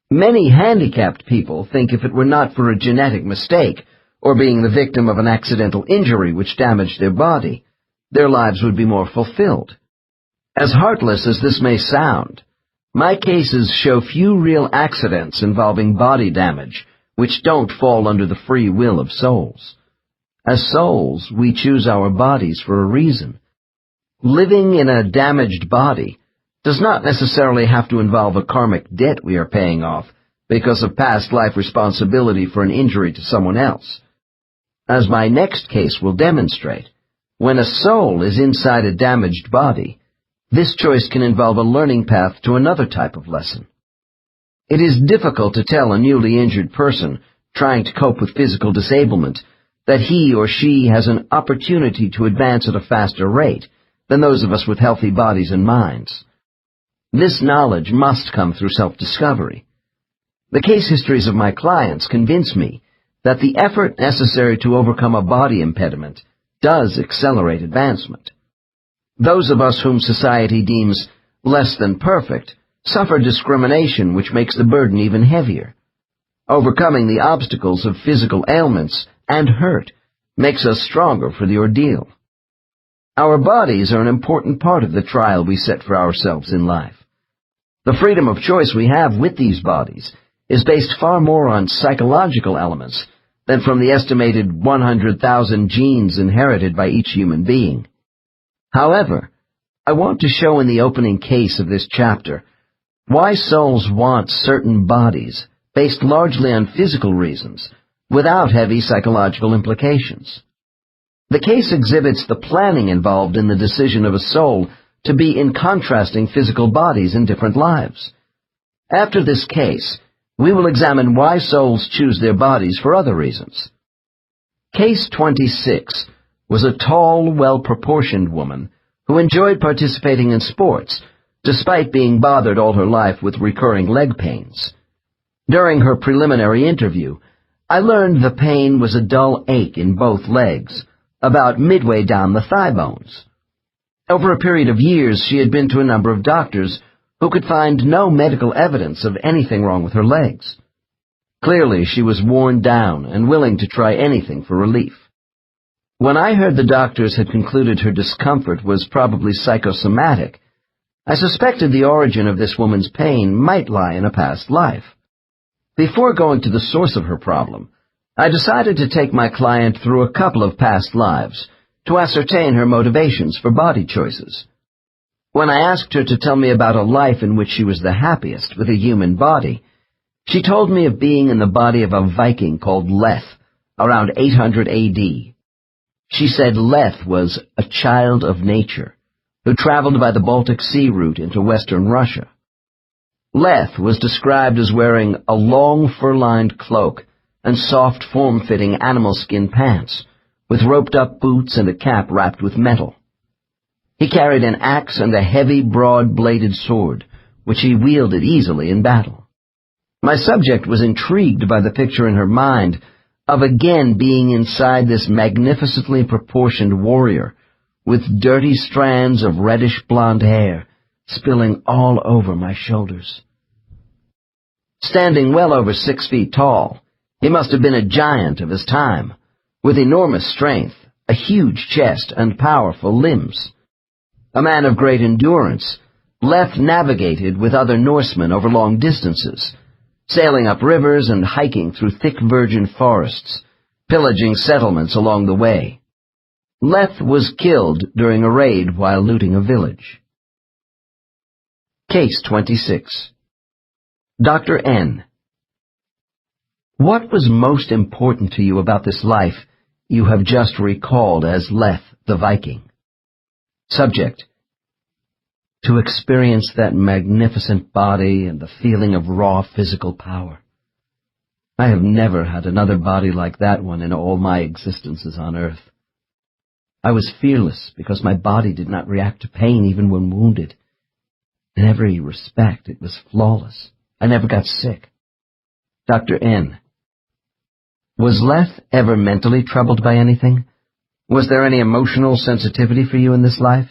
Many handicapped people think if it were not for a genetic mistake or being the victim of an accidental injury which damaged their body, their lives would be more fulfilled. As heartless as this may sound, my cases show few real accidents involving body damage which don't fall under the free will of souls. As souls, we choose our bodies for a reason. Living in a damaged body does not necessarily have to involve a karmic debt we are paying off because of past life responsibility for an injury to someone else. As my next case will demonstrate, when a soul is inside a damaged body, this choice can involve a learning path to another type of lesson. It is difficult to tell a newly injured person trying to cope with physical disablement that he or she has an opportunity to advance at a faster rate than those of us with healthy bodies and minds. This knowledge must come through self-discovery. The case histories of my clients convince me that the effort necessary to overcome a body impediment does accelerate advancement. Those of us whom society deems less than perfect suffer discrimination which makes the burden even heavier. Overcoming the obstacles of physical ailments and hurt makes us stronger for the ordeal. Our bodies are an important part of the trial we set for ourselves in life. The freedom of choice we have with these bodies is based far more on psychological elements than from the estimated 100,000 genes inherited by each human being. However, I want to show in the opening case of this chapter why souls want certain bodies based largely on physical reasons without heavy psychological implications. The case exhibits the planning involved in the decision of a soul to be in contrasting physical bodies in different lives. After this case, we will examine why souls choose their bodies for other reasons. Case 26 was a tall, well-proportioned woman who enjoyed participating in sports, despite being bothered all her life with recurring leg pains. During her preliminary interview, I learned the pain was a dull ache in both legs, about midway down the thigh bones. Over a period of years, she had been to a number of doctors who could find no medical evidence of anything wrong with her legs. Clearly, she was worn down and willing to try anything for relief. When I heard the doctors had concluded her discomfort was probably psychosomatic, I suspected the origin of this woman's pain might lie in a past life. Before going to the source of her problem, I decided to take my client through a couple of past lives to ascertain her motivations for body choices. When I asked her to tell me about a life in which she was the happiest with a human body, she told me of being in the body of a Viking called Leth, around 800 A.D. She said Leth was a child of nature, who traveled by the Baltic Sea route into western Russia. Leth was described as wearing a long fur-lined cloak and soft, form-fitting animal skin pants, with roped-up boots and a cap wrapped with metal. He carried an axe and a heavy, broad-bladed sword, which he wielded easily in battle. My subject was intrigued by the picture in her mind of again being inside this magnificently proportioned warrior, with dirty strands of reddish-blonde hair spilling all over my shoulders. Standing well over 6 feet tall, he must have been a giant of his time, with enormous strength, a huge chest, and powerful limbs. A man of great endurance, Leth navigated with other Norsemen over long distances, sailing up rivers and hiking through thick virgin forests, pillaging settlements along the way. Leth was killed during a raid while looting a village. Case 26. Dr. N. What was most important to you about this life you have just recalled as Leth the Viking? Subject: to experience that magnificent body and the feeling of raw physical power. I have never had another body like that one in all my existences on earth. I was fearless because my body did not react to pain even when wounded. In every respect, it was flawless. I never got sick. Dr. N. Was Leth ever mentally troubled by anything? Was there any emotional sensitivity for you in this life?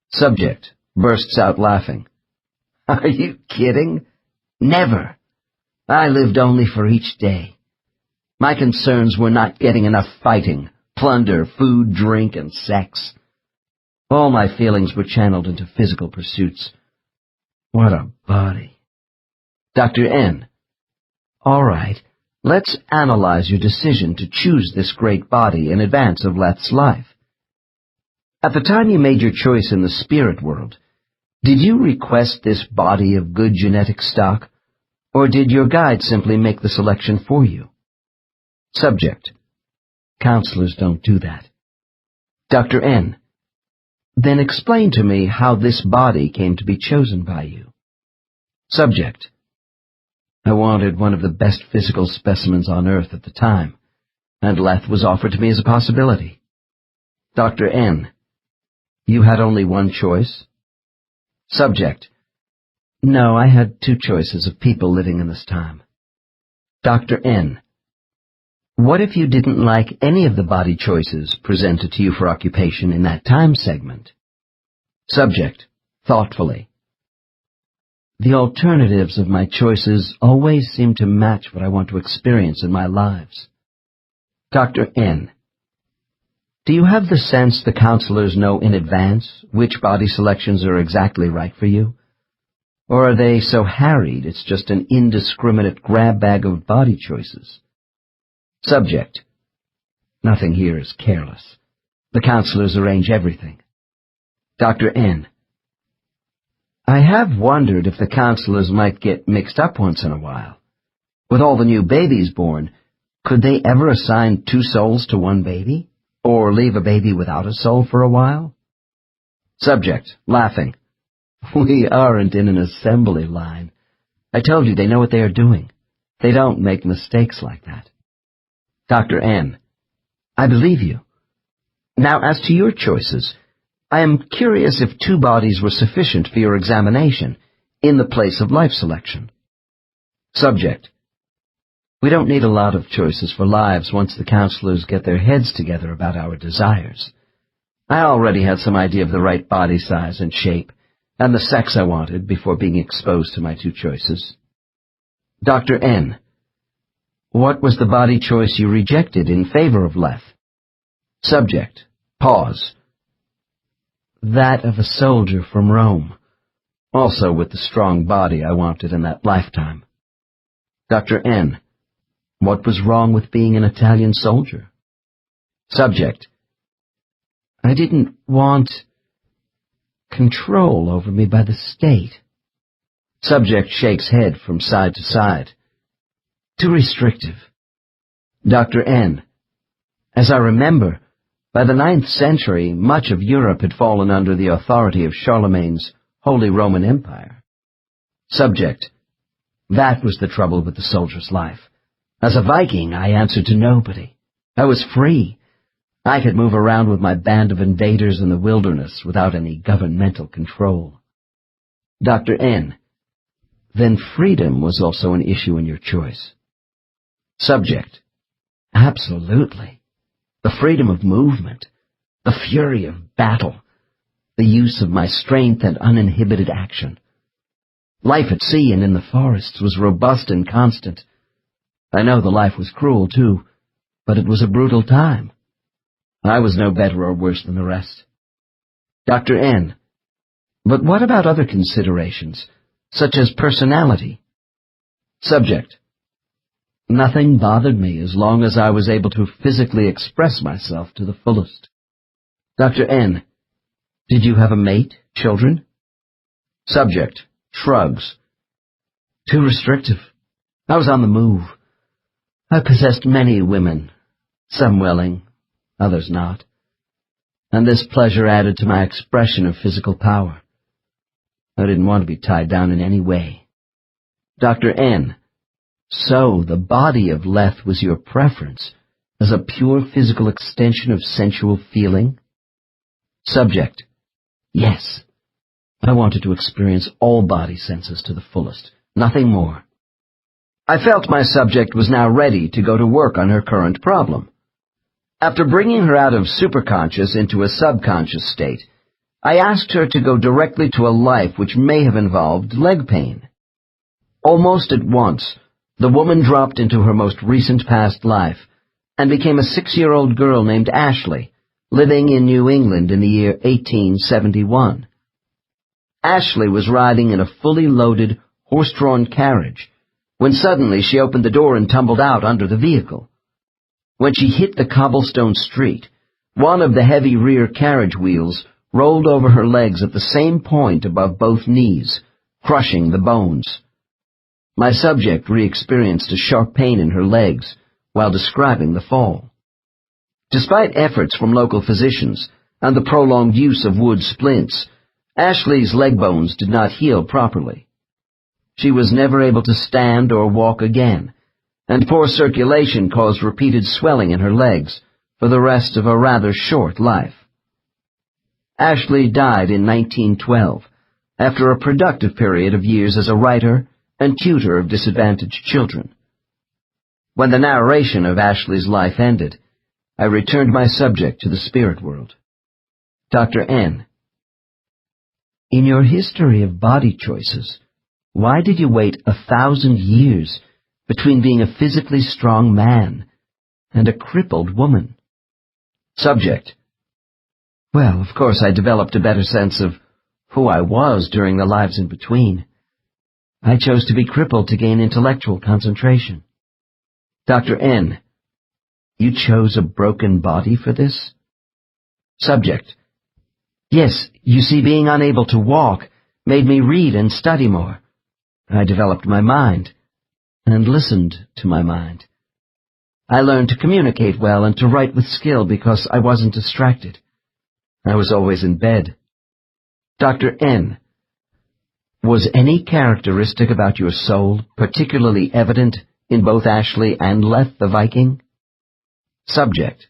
Subject bursts out laughing. Are you kidding? Never. I lived only for each day. My concerns were not getting enough fighting, plunder, food, drink, and sex. All my feelings were channeled into physical pursuits. What a body. Dr. N. All right, let's analyze your decision to choose this great body in advance of Leth's life. At the time you made your choice in the spirit world, did you request this body of good genetic stock, or did your guide simply make the selection for you? Subject: counselors don't do that. Dr. N. Then explain to me how this body came to be chosen by you. Subject: I wanted one of the best physical specimens on earth at the time, and Leth was offered to me as a possibility. Dr. N. You had only one choice? Subject: No, I had two choices of people living in this time. Dr. N. What if you didn't like any of the body choices presented to you for occupation in that time segment? Subject, thoughtfully. The alternatives of my choices always seem to match what I want to experience in my lives. Dr. N. Do you have the sense the counselors know in advance which body selections are exactly right for you? Or are they so harried it's just an indiscriminate grab bag of body choices? Subject: Nothing here is careless. The counselors arrange everything. Dr. N. I have wondered if the counselors might get mixed up once in a while. With all the new babies born, could they ever assign 2 souls to one baby? Or leave a baby without a soul for a while? Subject, laughing. We aren't in an assembly line. I told you they know what they are doing. They don't make mistakes like that. Dr. N. I believe you. Now, as to your choices, I am curious if 2 bodies were sufficient for your examination in the place of life selection. Subject: We don't need a lot of choices for lives once the counselors get their heads together about our desires. I already had some idea of the right body size and shape, and the sex I wanted before being exposed to my 2 choices. Dr. N. What was the body choice you rejected in favor of Leth? Subject. Pause. That of a soldier from Rome, also with the strong body I wanted in that lifetime. Dr. N. What was wrong with being an Italian soldier? Subject. I didn't want control over me by the state. Subject shakes head from side to side. Too restrictive. Dr. N. As I remember, by the 9th century, much of Europe had fallen under the authority of Charlemagne's Holy Roman Empire. Subject. That was the trouble with the soldier's life. As a Viking, I answered to nobody. I was free. I could move around with my band of invaders in the wilderness without any governmental control. Dr. N. Then freedom was also an issue in your choice. Subject. Absolutely. The freedom of movement, the fury of battle, the use of my strength and uninhibited action. Life at sea and in the forests was robust and constant. I know the life was cruel, too, but it was a brutal time. I was no better or worse than the rest. Dr. N. But what about other considerations, such as personality? Subject. Nothing bothered me as long as I was able to physically express myself to the fullest. Dr. N. Did you have a mate, children? Subject. Shrugs. Too restrictive. I was on the move. I possessed many women, some willing, others not. And this pleasure added to my expression of physical power. I didn't want to be tied down in any way. Dr. N. So the body of Leth was your preference, as a pure physical extension of sensual feeling? Subject. Yes. I wanted to experience all body senses to the fullest, nothing more. I felt my subject was now ready to go to work on her current problem. After bringing her out of superconscious into a subconscious state, I asked her to go directly to a life which may have involved leg pain. Almost at once, the woman dropped into her most recent past life and became a 6-year-old girl named Ashley, living in New England in the year 1871. Ashley was riding in a fully loaded, horse-drawn carriage when suddenly she opened the door and tumbled out under the vehicle. When she hit the cobblestone street, one of the heavy rear carriage wheels rolled over her legs at the same point above both knees, crushing the bones. My subject re-experienced a sharp pain in her legs while describing the fall. Despite efforts from local physicians and the prolonged use of wood splints, Ashley's leg bones did not heal properly. She was never able to stand or walk again, and poor circulation caused repeated swelling in her legs for the rest of a rather short life. Ashley died in 1912, after a productive period of years as a writer and tutor of disadvantaged children. When the narration of Ashley's life ended, I returned my subject to the spirit world. Dr. N. In your history of body choices, why did you wait 1,000 years between being a physically strong man and a crippled woman? Subject. Well, of course I developed a better sense of who I was during the lives in between. I chose to be crippled to gain intellectual concentration. Dr. N. You chose a broken body for this? Subject. Yes, you see, being unable to walk made me read and study more. I developed my mind, and listened to my mind. I learned to communicate well and to write with skill because I wasn't distracted. I was always in bed. Dr. N. Was any characteristic about your soul particularly evident in both Ashley and Leth the Viking? Subject.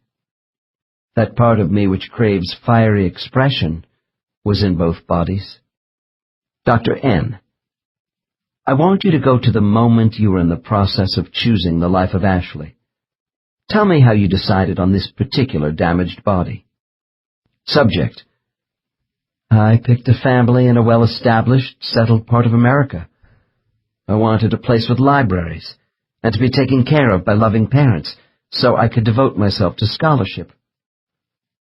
That part of me which craves fiery expression was in both bodies. Dr. N. I want you to go to the moment you were in the process of choosing the life of Ashley. Tell me how you decided on this particular damaged body. Subject. I picked a family in a well-established, settled part of America. I wanted a place with libraries, and to be taken care of by loving parents, so I could devote myself to scholarship.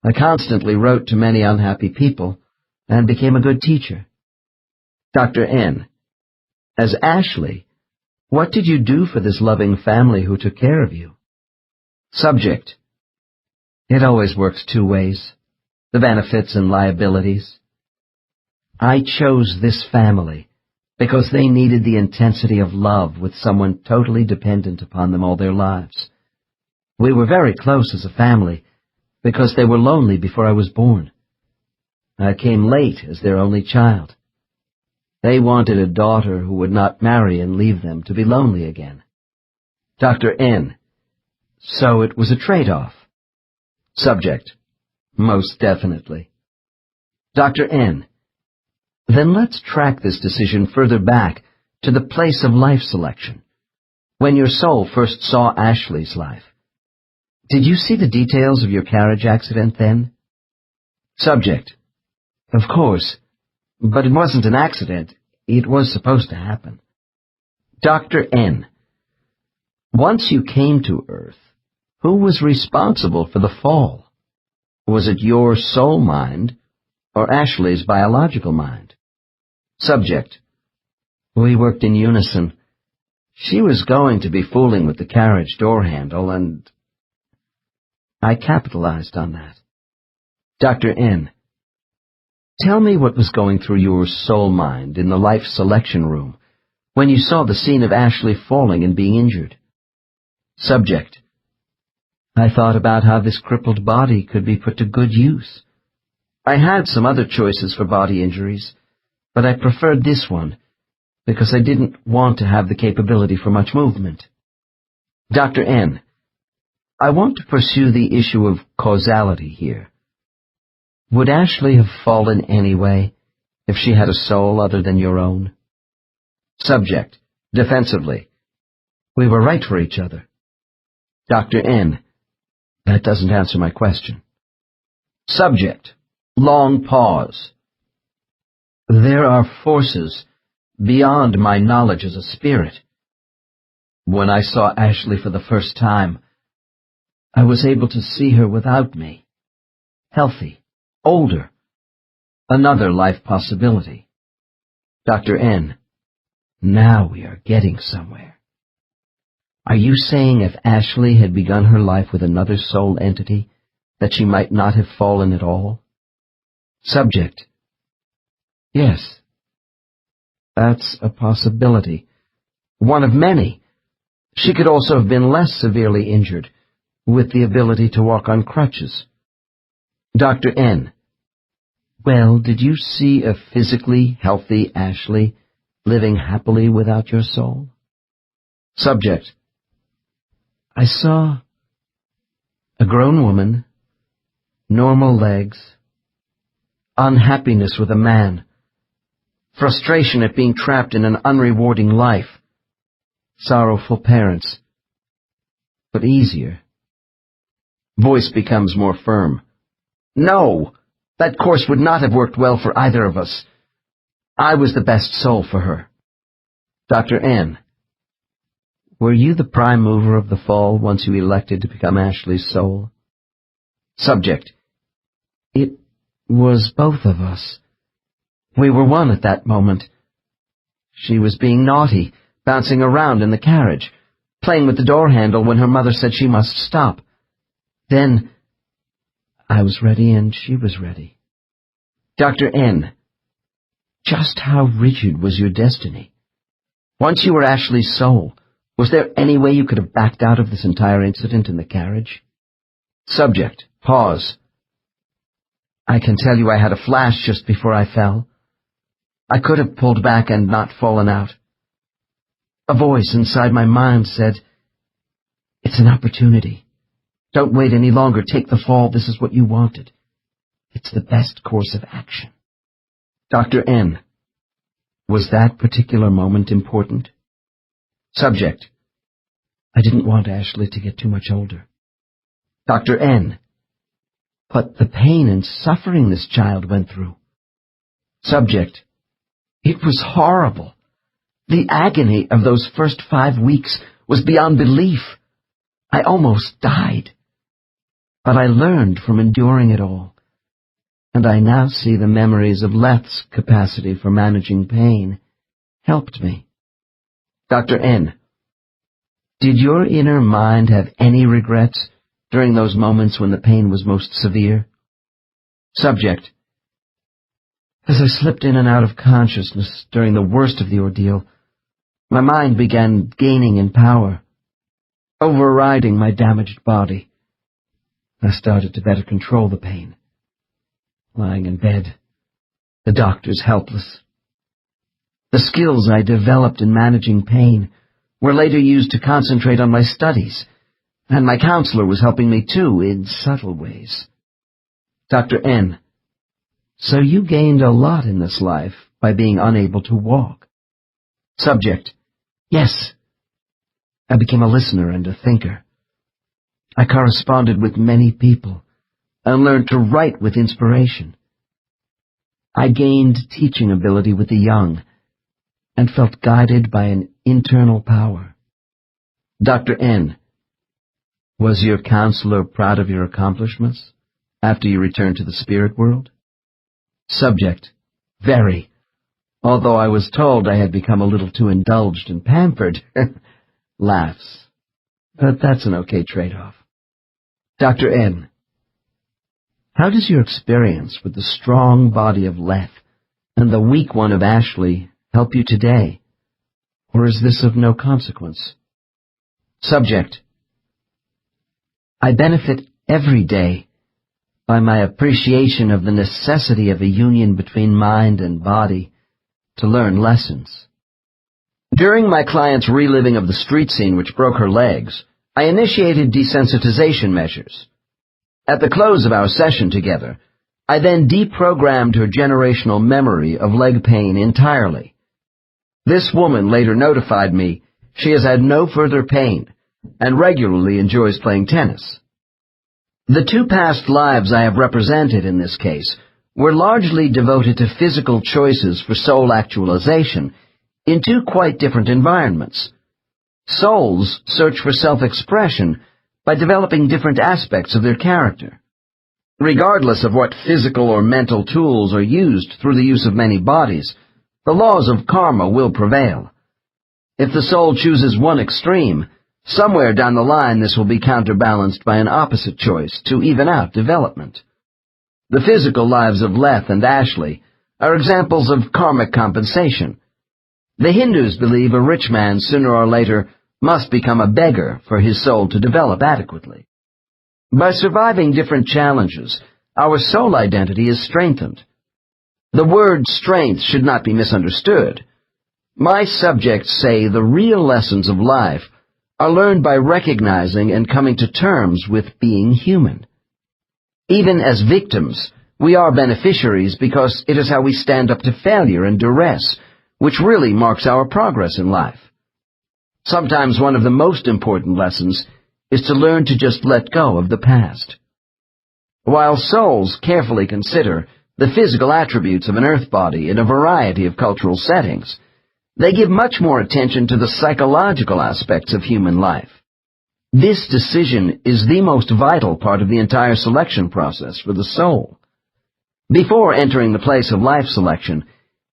I constantly wrote to many unhappy people and became a good teacher. Dr. N. As Ashley, what did you do for this loving family who took care of you? Subject. It always works two ways, the benefits and liabilities. I chose this family because they needed the intensity of love with someone totally dependent upon them all their lives. We were very close as a family because they were lonely before I was born. I came late as their only child. They wanted a daughter who would not marry and leave them to be lonely again. Dr. N. So it was a trade-off. Subject. Most definitely. Dr. N. Then let's track this decision further back to the place of life selection. When your soul first saw Ashley's life, did you see the details of your carriage accident then? Subject. Of course, but it wasn't an accident. It was supposed to happen. Dr. N. Once you came to Earth, who was responsible for the fall? Was it your soul mind or Ashley's biological mind? Subject. We worked in unison. She was going to be fooling with the carriage door handle, and I capitalized on that. Dr. N. Tell me what was going through your soul mind in the life selection room when you saw the scene of Ashley falling and being injured. Subject. I thought about how this crippled body could be put to good use. I had some other choices for body injuries, but I preferred this one because I didn't want to have the capability for much movement. Dr. N. I want to pursue the issue of causality here. Would Ashley have fallen anyway if she had a soul other than your own? Subject. Defensively. We were right for each other. Dr. N. That doesn't answer my question. Subject. Long pause. There are forces beyond my knowledge as a spirit. When I saw Ashley for the first time, I was able to see her without me, healthy, older, another life possibility. Dr. N. Now we are getting somewhere. Are you saying if Ashley had begun her life with another soul entity, that she might not have fallen at all? Subject. Yes. That's a possibility. One of many. She could also have been less severely injured, with the ability to walk on crutches. Dr. N. Well, did you see a physically healthy Ashley living happily without your soul? Subject. I saw a grown woman, normal legs, unhappiness with a man, frustration at being trapped in an unrewarding life, sorrowful parents, but easier. Voice becomes more firm. No, that course would not have worked well for either of us. I was the best soul for her. Dr. N. Were you the prime mover of the fall once you elected to become Ashley's soul? Subject. It was both of us. We were one at that moment. She was being naughty, bouncing around in the carriage, playing with the door handle when her mother said she must stop. Then I was ready and she was ready. Dr. N. Just how rigid was your destiny? Once you were Ashley's soul, was there any way you could have backed out of this entire incident in the carriage? Subject. Pause. I can tell you I had a flash just before I fell. I could have pulled back and not fallen out. A voice inside my mind said, "It's an opportunity. Don't wait any longer. Take the fall. This is what you wanted. It's the best course of action." Dr. N. Was that particular moment important? Subject. I didn't want Ashley to get too much older. Dr. N. But the pain and suffering this child went through. Subject. It was horrible. The agony of those first 5 weeks was beyond belief. I almost died. But I learned from enduring it all, and I now see the memories of Leth's capacity for managing pain helped me. Dr. N., did your inner mind have any regrets during those moments when the pain was most severe? Subject: as I slipped in and out of consciousness during the worst of the ordeal, my mind began gaining in power, overriding my damaged body. I started to better control the pain. Lying in bed, the doctors helpless. The skills I developed in managing pain were later used to concentrate on my studies, and my counselor was helping me too, in subtle ways. Dr. N., so you gained a lot in this life by being unable to walk. Subject: yes. I became a listener and a thinker. I corresponded with many people and learned to write with inspiration. I gained teaching ability with the young and felt guided by an internal power. Dr. N., was your counselor proud of your accomplishments after you returned to the spirit world? Subject: very, although I was told I had become a little too indulged and pampered. Laughs. But that's an okay trade-off. Dr. N., how does your experience with the strong body of Leth and the weak one of Ashley help you today? Or is this of no consequence? Subject: I benefit every day by my appreciation of the necessity of a union between mind and body to learn lessons. During my client's reliving of the street scene which broke her legs, I initiated desensitization measures. At the close of our session together, I then deprogrammed her generational memory of leg pain entirely. This woman later notified me she has had no further pain and regularly enjoys playing tennis. The two past lives I have represented in this case were largely devoted to physical choices for soul actualization in two quite different environments. Souls search for self-expression by developing different aspects of their character. Regardless of what physical or mental tools are used through the use of many bodies, the laws of karma will prevail. If the soul chooses one extreme, somewhere down the line this will be counterbalanced by an opposite choice to even out development. The physical lives of Leth and Ashley are examples of karmic compensation. The Hindus believe a rich man sooner or later must become a beggar for his soul to develop adequately. By surviving different challenges, our soul identity is strengthened. The word strength should not be misunderstood. My subjects say the real lessons of life are learned by recognizing and coming to terms with being human. Even as victims, we are beneficiaries because it is how we stand up to failure and duress, which really marks our progress in life. Sometimes one of the most important lessons is to learn to just let go of the past. While souls carefully consider the physical attributes of an earth body in a variety of cultural settings, they give much more attention to the psychological aspects of human life. This decision is the most vital part of the entire selection process for the soul. Before entering the place of life selection,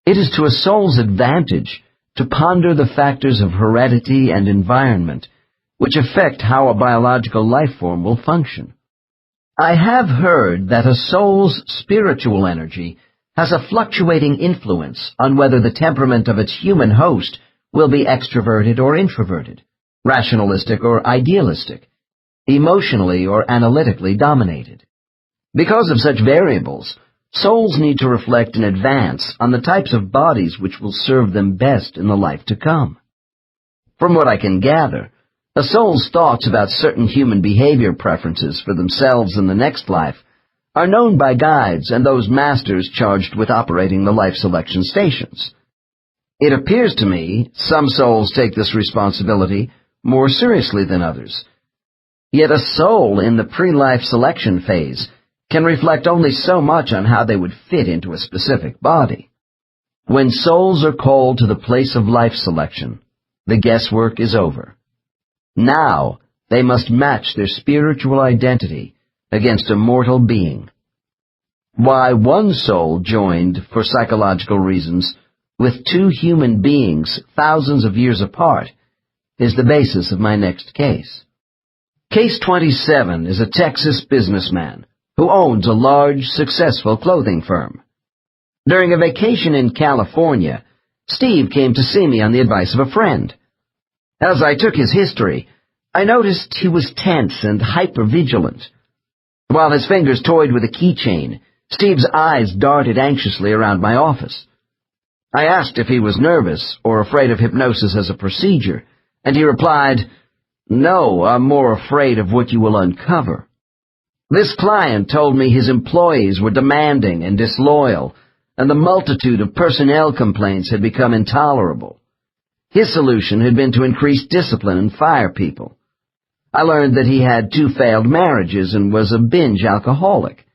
it is to a soul's advantage to ponder the factors of heredity and environment which affect how a biological life form will function. I have heard that a soul's spiritual energy has a fluctuating influence on whether the temperament of its human host will be extroverted or introverted, rationalistic or idealistic, emotionally or analytically dominated. Because of such variables, souls need to reflect in advance on the types of bodies which will serve them best in the life to come. From what I can gather, a soul's thoughts about certain human behavior preferences for themselves in the next life are known by guides and those masters charged with operating the life selection stations. It appears to me some souls take this responsibility more seriously than others. Yet a soul in the pre-life selection phase can reflect only so much on how they would fit into a specific body. When souls are called to the place of life selection, the guesswork is over. Now they must match their spiritual identity against a mortal being. Why one soul joined, for psychological reasons, with two human beings thousands of years apart is the basis of my next case. Case 27 is a Texas businessman who owns a large, successful clothing firm. During a vacation in California, Steve came to see me on the advice of a friend. As I took his history, I noticed he was tense and hypervigilant. While his fingers toyed with a keychain, Steve's eyes darted anxiously around my office. I asked if he was nervous or afraid of hypnosis as a procedure, and he replied, "No, I'm more afraid of what you will uncover." This client told me his employees were demanding and disloyal, and the multitude of personnel complaints had become intolerable. His solution had been to increase discipline and fire people. I learned that he had 2 failed marriages and was a binge alcoholic.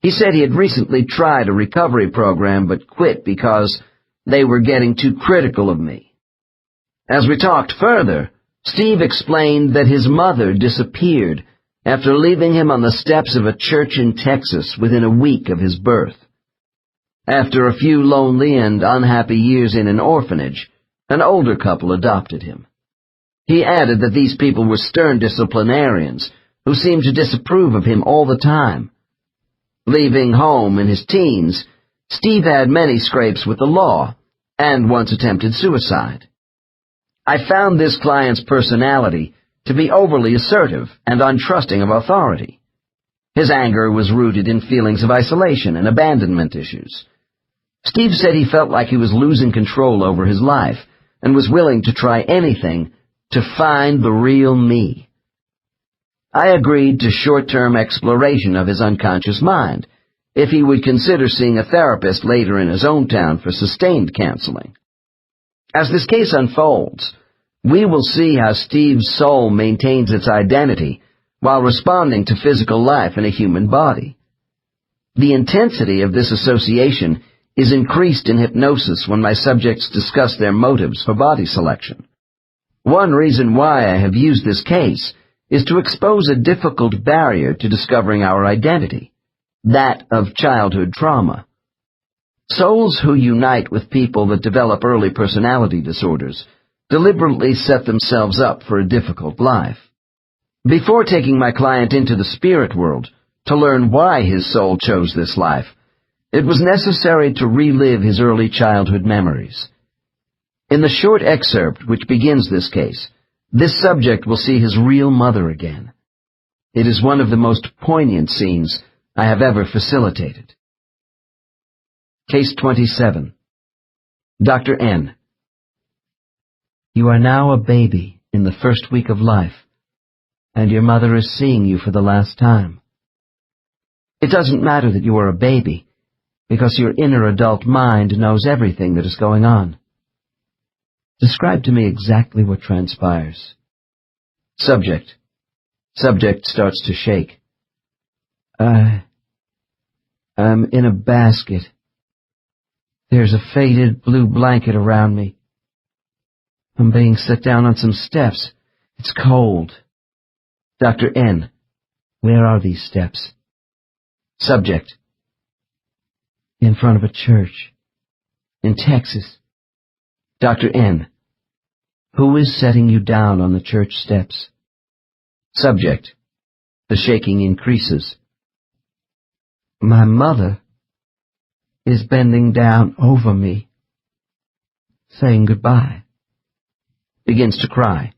He said he had recently tried a recovery program but quit because they were getting too critical of me. As we talked further, Steve explained that his mother disappeared after leaving him on the steps of a church in Texas within a week of his birth. After a few lonely and unhappy years in an orphanage, an older couple adopted him. He added that these people were stern disciplinarians who seemed to disapprove of him all the time. Leaving home in his teens, Steve had many scrapes with the law and once attempted suicide. I found this client's personality to be overly assertive and untrusting of authority. His anger was rooted in feelings of isolation and abandonment issues. Steve said he felt like he was losing control over his life and was willing to try anything to find the real me. I agreed to short-term exploration of his unconscious mind if he would consider seeing a therapist later in his own town for sustained counseling. As this case unfolds, we will see how Steve's soul maintains its identity while responding to physical life in a human body. The intensity of this association is increased in hypnosis when my subjects discuss their motives for body selection. One reason why I have used this case is to expose a difficult barrier to discovering our identity, that of childhood trauma. Souls who unite with people that develop early personality disorders deliberately set themselves up for a difficult life. Before taking my client into the spirit world to learn why his soul chose this life, it was necessary to relive his early childhood memories. In the short excerpt which begins this case, this subject will see his real mother again. It is one of the most poignant scenes I have ever facilitated. Case 27. Dr. N. You are now a baby in the first week of life, and your mother is seeing you for the last time. It doesn't matter that you are a baby, because your inner adult mind knows everything that is going on. Describe to me exactly what transpires. Subject. Subject starts to shake. I'm in a basket. There's a faded blue blanket around me. I'm being set down on some steps. It's cold. Dr. N. Where are these steps? Subject. In front of a church. In Texas. Dr. N. Who is setting you down on the church steps? Subject. The shaking increases. My mother is bending down over me, saying goodbye. Begins to cry.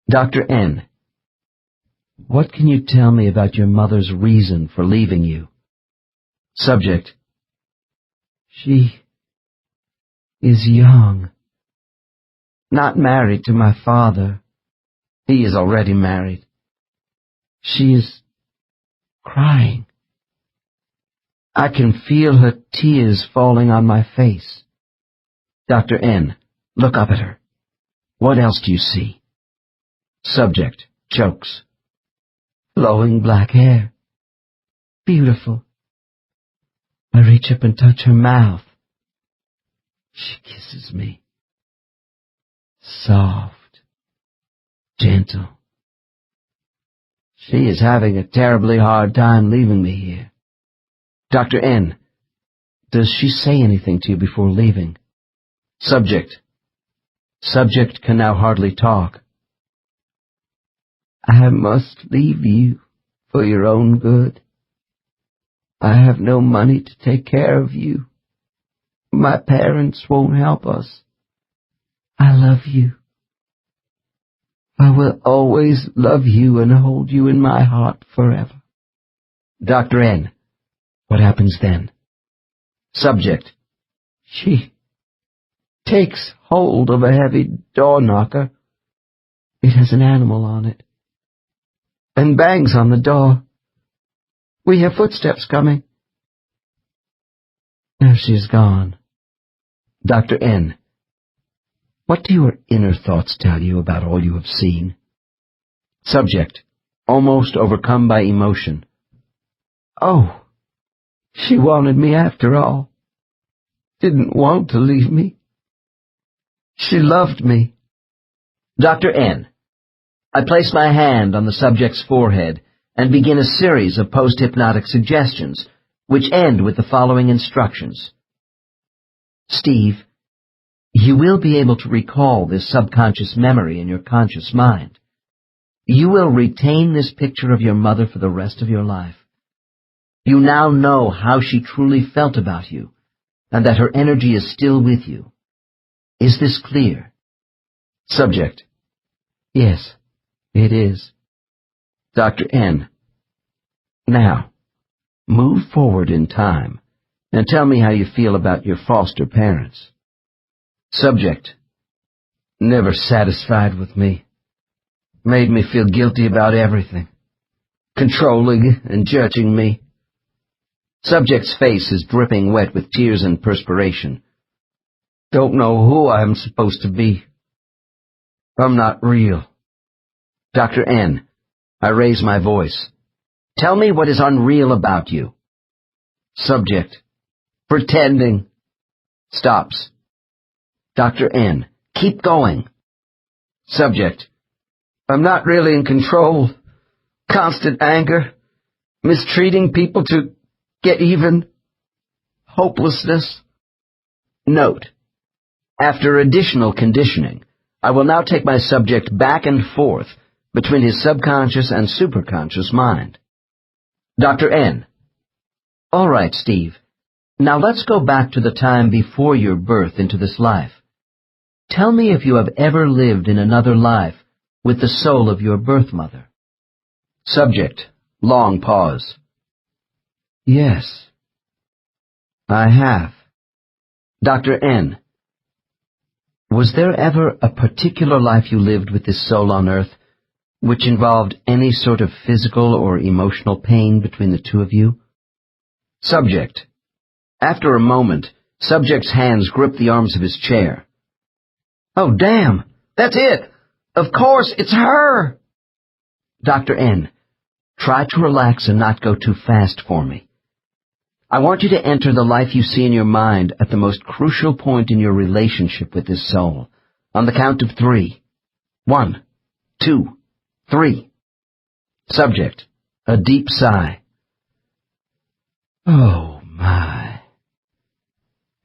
Dr. N. What can you tell me about your mother's reason for leaving you? Subject. She is young. Not married to my father. He is already married. She is crying. I can feel her tears falling on my face. Dr. N. Look up at her. What else do you see? Subject. Chokes. Flowing black hair. Beautiful. I reach up and touch her mouth. She kisses me. Soft. Gentle. She is having a terribly hard time leaving me here. Dr. N. Does she say anything to you before leaving? Subject. Subject can now hardly talk. I must leave you for your own good. I have no money to take care of you. My parents won't help us. I love you. I will always love you and hold you in my heart forever. Dr. N. What happens then? Subject. She takes hold of a heavy door knocker. It has an animal on it. And bangs on the door. We hear footsteps coming. Now she is gone. Dr. N. What do your inner thoughts tell you about all you have seen? Subject, almost overcome by emotion. Oh, she wanted me after all. Didn't want to leave me. She loved me. Dr. N. I place my hand on the subject's forehead and begin a series of post-hypnotic suggestions, which end with the following instructions. Steve, you will be able to recall this subconscious memory in your conscious mind. You will retain this picture of your mother for the rest of your life. You now know how she truly felt about you, and that her energy is still with you. Is this clear? Subject. Yes, it is. Dr. N. Now, move forward in time and tell me how you feel about your foster parents. Subject. Never satisfied with me. Made me feel guilty about everything. Controlling and judging me. Subject's face is dripping wet with tears and perspiration. Don't know who I'm supposed to be. I'm not real. Dr. N. I raise my voice. Tell me what is unreal about you. Subject. Pretending. Stops. Dr. N. Keep going. Subject. I'm not really in control. Constant anger. Mistreating people to get even. Hopelessness. Note. After additional conditioning, I will now take my subject back and forth between his subconscious and superconscious mind. Dr. N. All right, Steve. Now let's go back to the time before your birth into this life. Tell me if you have ever lived in another life with the soul of your birth mother. Subject. Long pause. Yes, I have. Dr. N. Was there ever a particular life you lived with this soul on earth which involved any sort of physical or emotional pain between the two of you? Subject. After a moment, subject's hands grip the arms of his chair. Oh, damn! That's it! Of course, it's her! Dr. N. Try to relax and not go too fast for me. I want you to enter the life you see in your mind at the most crucial point in your relationship with this soul, on the count of 3. 1, 2, 3. Subject. A deep sigh. Oh, my.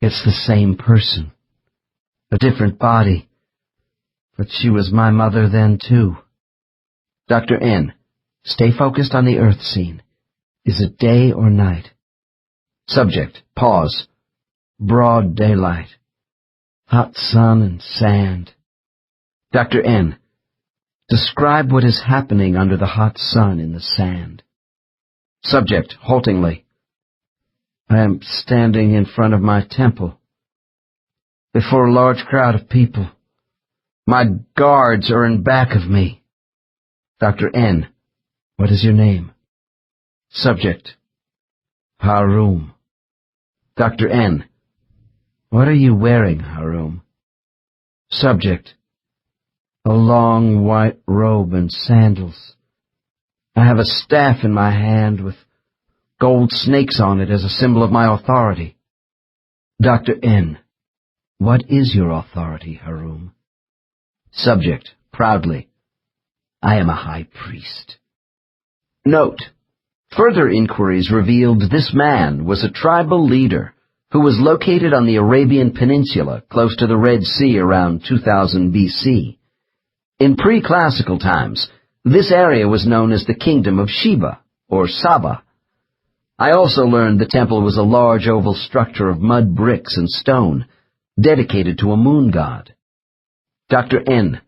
It's the same person. A different body. But she was my mother then, too. Dr. N. Stay focused on the earth scene. Is it day or night? Subject. Pause. Broad daylight. Hot sun and sand. Dr. N. Describe what is happening under the hot sun in the sand. Subject. Haltingly. I am standing in front of my temple, before a large crowd of people. My guards are in back of me. Dr. N. What is your name? Subject. Harum. Dr. N. What are you wearing, Harum? Subject. A long white robe and sandals. I have a staff in my hand with gold snakes on it as a symbol of my authority. Dr. N. What is your authority, Harum? Subject. Proudly. I am a high priest. Note: further inquiries revealed this man was a tribal leader who was located on the Arabian Peninsula close to the Red Sea around 2000 BC. In pre-classical times, this area was known as the Kingdom of Sheba, or Saba. I also learned the temple was a large oval structure of mud bricks and stone, dedicated to a moon god. Dr. N.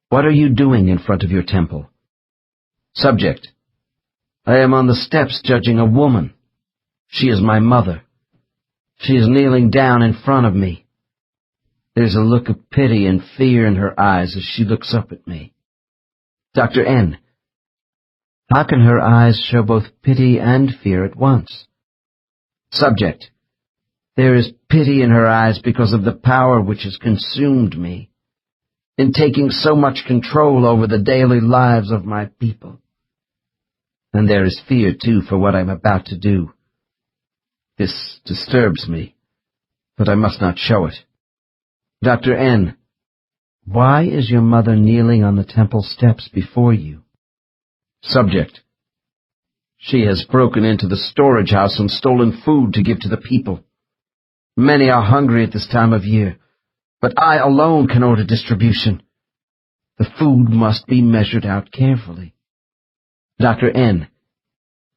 What are you doing in front of your temple? Subject: I am on the steps judging a woman. She is my mother. She is kneeling down in front of me. There's a look of pity and fear in her eyes as she looks up at me. Dr. N. How can her eyes show both pity and fear at once? Subject: There is pity in her eyes because of the power which has consumed me, in taking so much control over the daily lives of my people. And there is fear, too, for what I am about to do. This disturbs me, but I must not show it. Dr. N. Why is your mother kneeling on the temple steps before you? Subject: She has broken into the storage house and stolen food to give to the people. Many are hungry at this time of year, but I alone can order distribution. The food must be measured out carefully. Dr. N.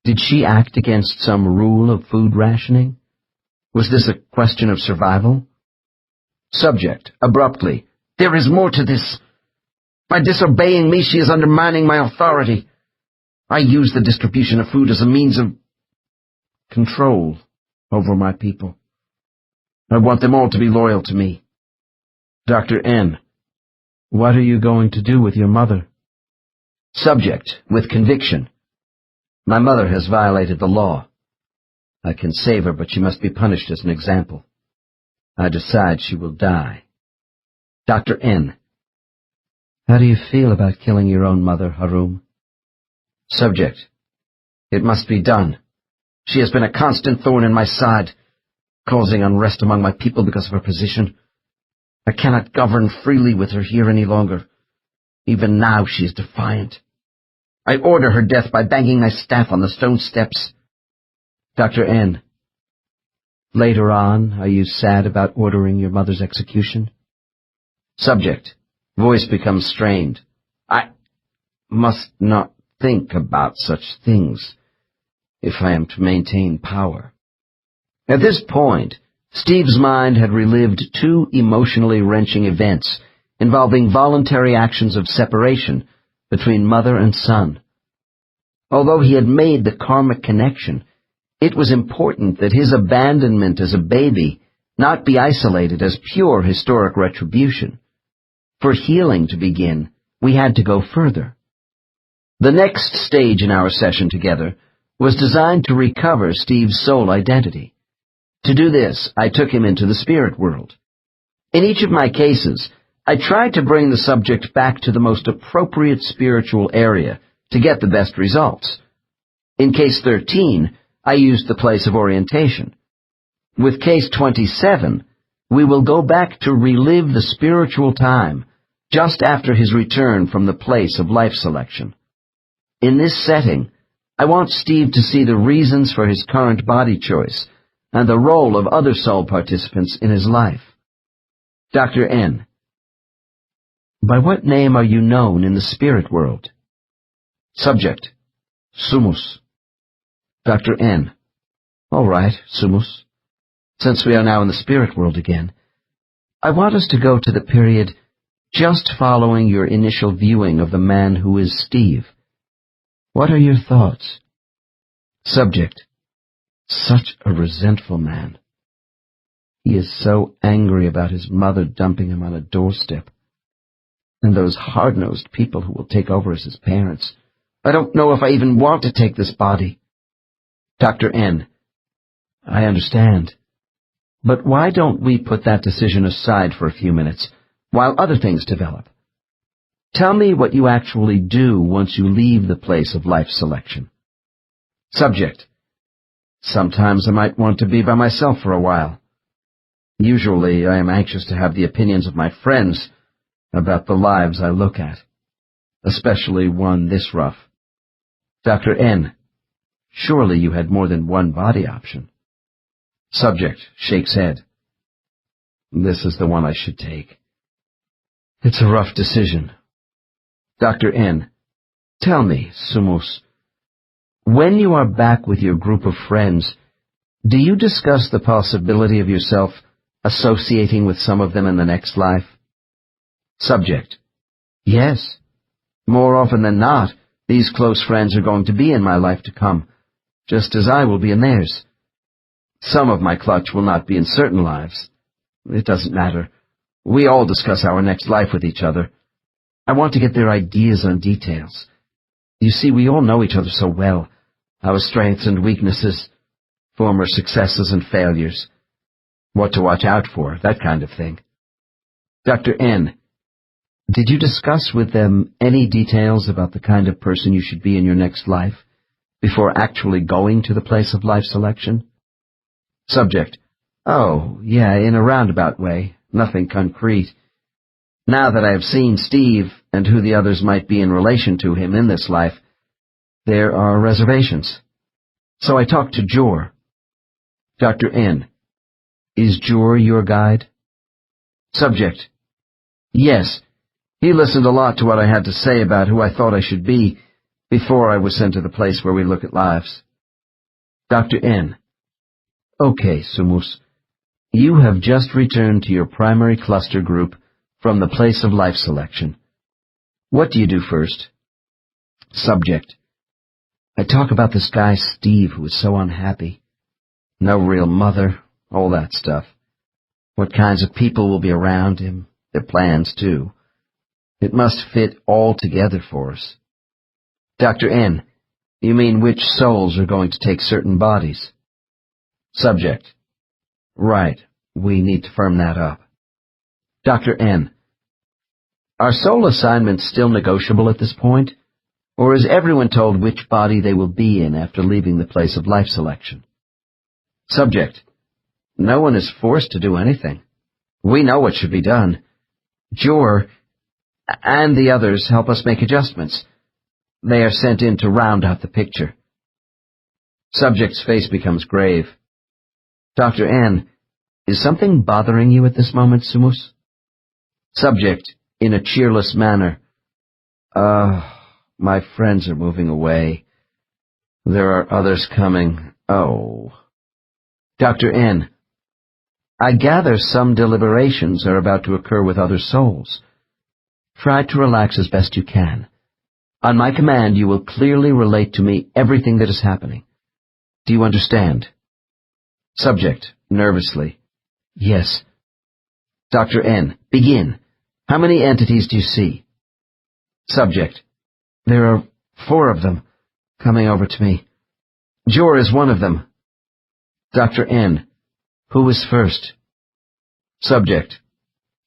Did she act against some rule of food rationing? Was this a question of survival? Subject, abruptly: There is more to this. By disobeying me, she is undermining my authority. I use the distribution of food as a means of control over my people. I want them all to be loyal to me. Dr. N. What are you going to do with your mother? Subject, with conviction: My mother has violated the law. I can save her, but she must be punished as an example. I decide she will die. Dr. N. How do you feel about killing your own mother, Harum? Subject: It must be done. She has been a constant thorn in my side, causing unrest among my people because of her position. I cannot govern freely with her here any longer. Even now she is defiant. I order her death by banging my staff on the stone steps. Dr. N. Later on, are you sad about ordering your mother's execution? Subject, voice becomes strained: I must not think about such things if I am to maintain power. At this point, Steve's mind had relived two emotionally wrenching events involving voluntary actions of separation between mother and son. Although he had made the karmic connection, it was important that his abandonment as a baby not be isolated as pure historic retribution. For healing to begin, we had to go further. The next stage in our session together was designed to recover Steve's soul identity. To do this, I took him into the spirit world. In each of my cases, I tried to bring the subject back to the most appropriate spiritual area to get the best results. In case 13, I used the place of orientation. With case 27, we will go back to relive the spiritual time just after his return from the place of life selection. In this setting, I want Steve to see the reasons for his current body choice and the role of other soul participants in his life. Dr. N. By what name are you known in the spirit world? Subject, Sumus. Dr. N. All right, Sumus. Since we are now in the spirit world again, I want us to go to the period just following your initial viewing of the man who is Steve. What are your thoughts? Subject, such a resentful man. He is so angry about his mother dumping him on a doorstep, and those hard-nosed people who will take over as his parents. I don't know if I even want to take this body. Dr. N. I understand. But why don't we put that decision aside for a few minutes, while other things develop? Tell me what you actually do once you leave the place of life selection. Subject, sometimes I might want to be by myself for a while. Usually I am anxious to have the opinions of my friends about the lives I look at, especially one this rough. Dr. N. Surely you had more than one body option. Subject shakes head. This is the one I should take. It's a rough decision. Dr. N. Tell me, Sumus, when you are back with your group of friends, do you discuss the possibility of yourself associating with some of them in the next life? Subject. Yes. More often than not, these close friends are going to be in my life to come, just as I will be in theirs. Some of my clutch will not be in certain lives. It doesn't matter. We all discuss our next life with each other. I want to get their ideas on details. You see, we all know each other so well, our strengths and weaknesses, former successes and failures, what to watch out for, that kind of thing. Dr. N. Did you discuss with them any details about the kind of person you should be in your next life before actually going to the place of life selection? Subject. Oh, yeah, in a roundabout way, nothing concrete. Now that I have seen Steve and who the others might be in relation to him in this life, there are reservations. So I talked to Jor. Dr. N. Is Jor your guide? Subject. Yes. He listened a lot to what I had to say about who I thought I should be before I was sent to the place where we look at lives. Dr. N. Okay, Sumus. You have just returned to your primary cluster group from the place of life selection. What do you do first? Subject. I talk about this guy Steve who is so unhappy. No real mother, all that stuff. What kinds of people will be around him, their plans too. It must fit all together for us. Dr. N. You mean which souls are going to take certain bodies? Subject. Right. We need to firm that up. Dr. N. Are soul assignments still negotiable at this point? Or is everyone told which body they will be in after leaving the place of life selection? Subject. No one is forced to do anything. We know what should be done. Jor and the others help us make adjustments. They are sent in to round out the picture. Subject's face becomes grave. Dr. N. Is something bothering you at this moment, Sumus? Subject, in a cheerless manner. My friends are moving away. There are others coming. Oh. Dr. N. I gather some deliberations are about to occur with other souls. Try to relax as best you can. On my command, you will clearly relate to me everything that is happening. Do you understand? Subject, nervously. Yes. Dr. N. Begin. How many entities do you see? Subject. There are 4 of them coming over to me. Jor is one of them. Dr. N. Who is first? Subject.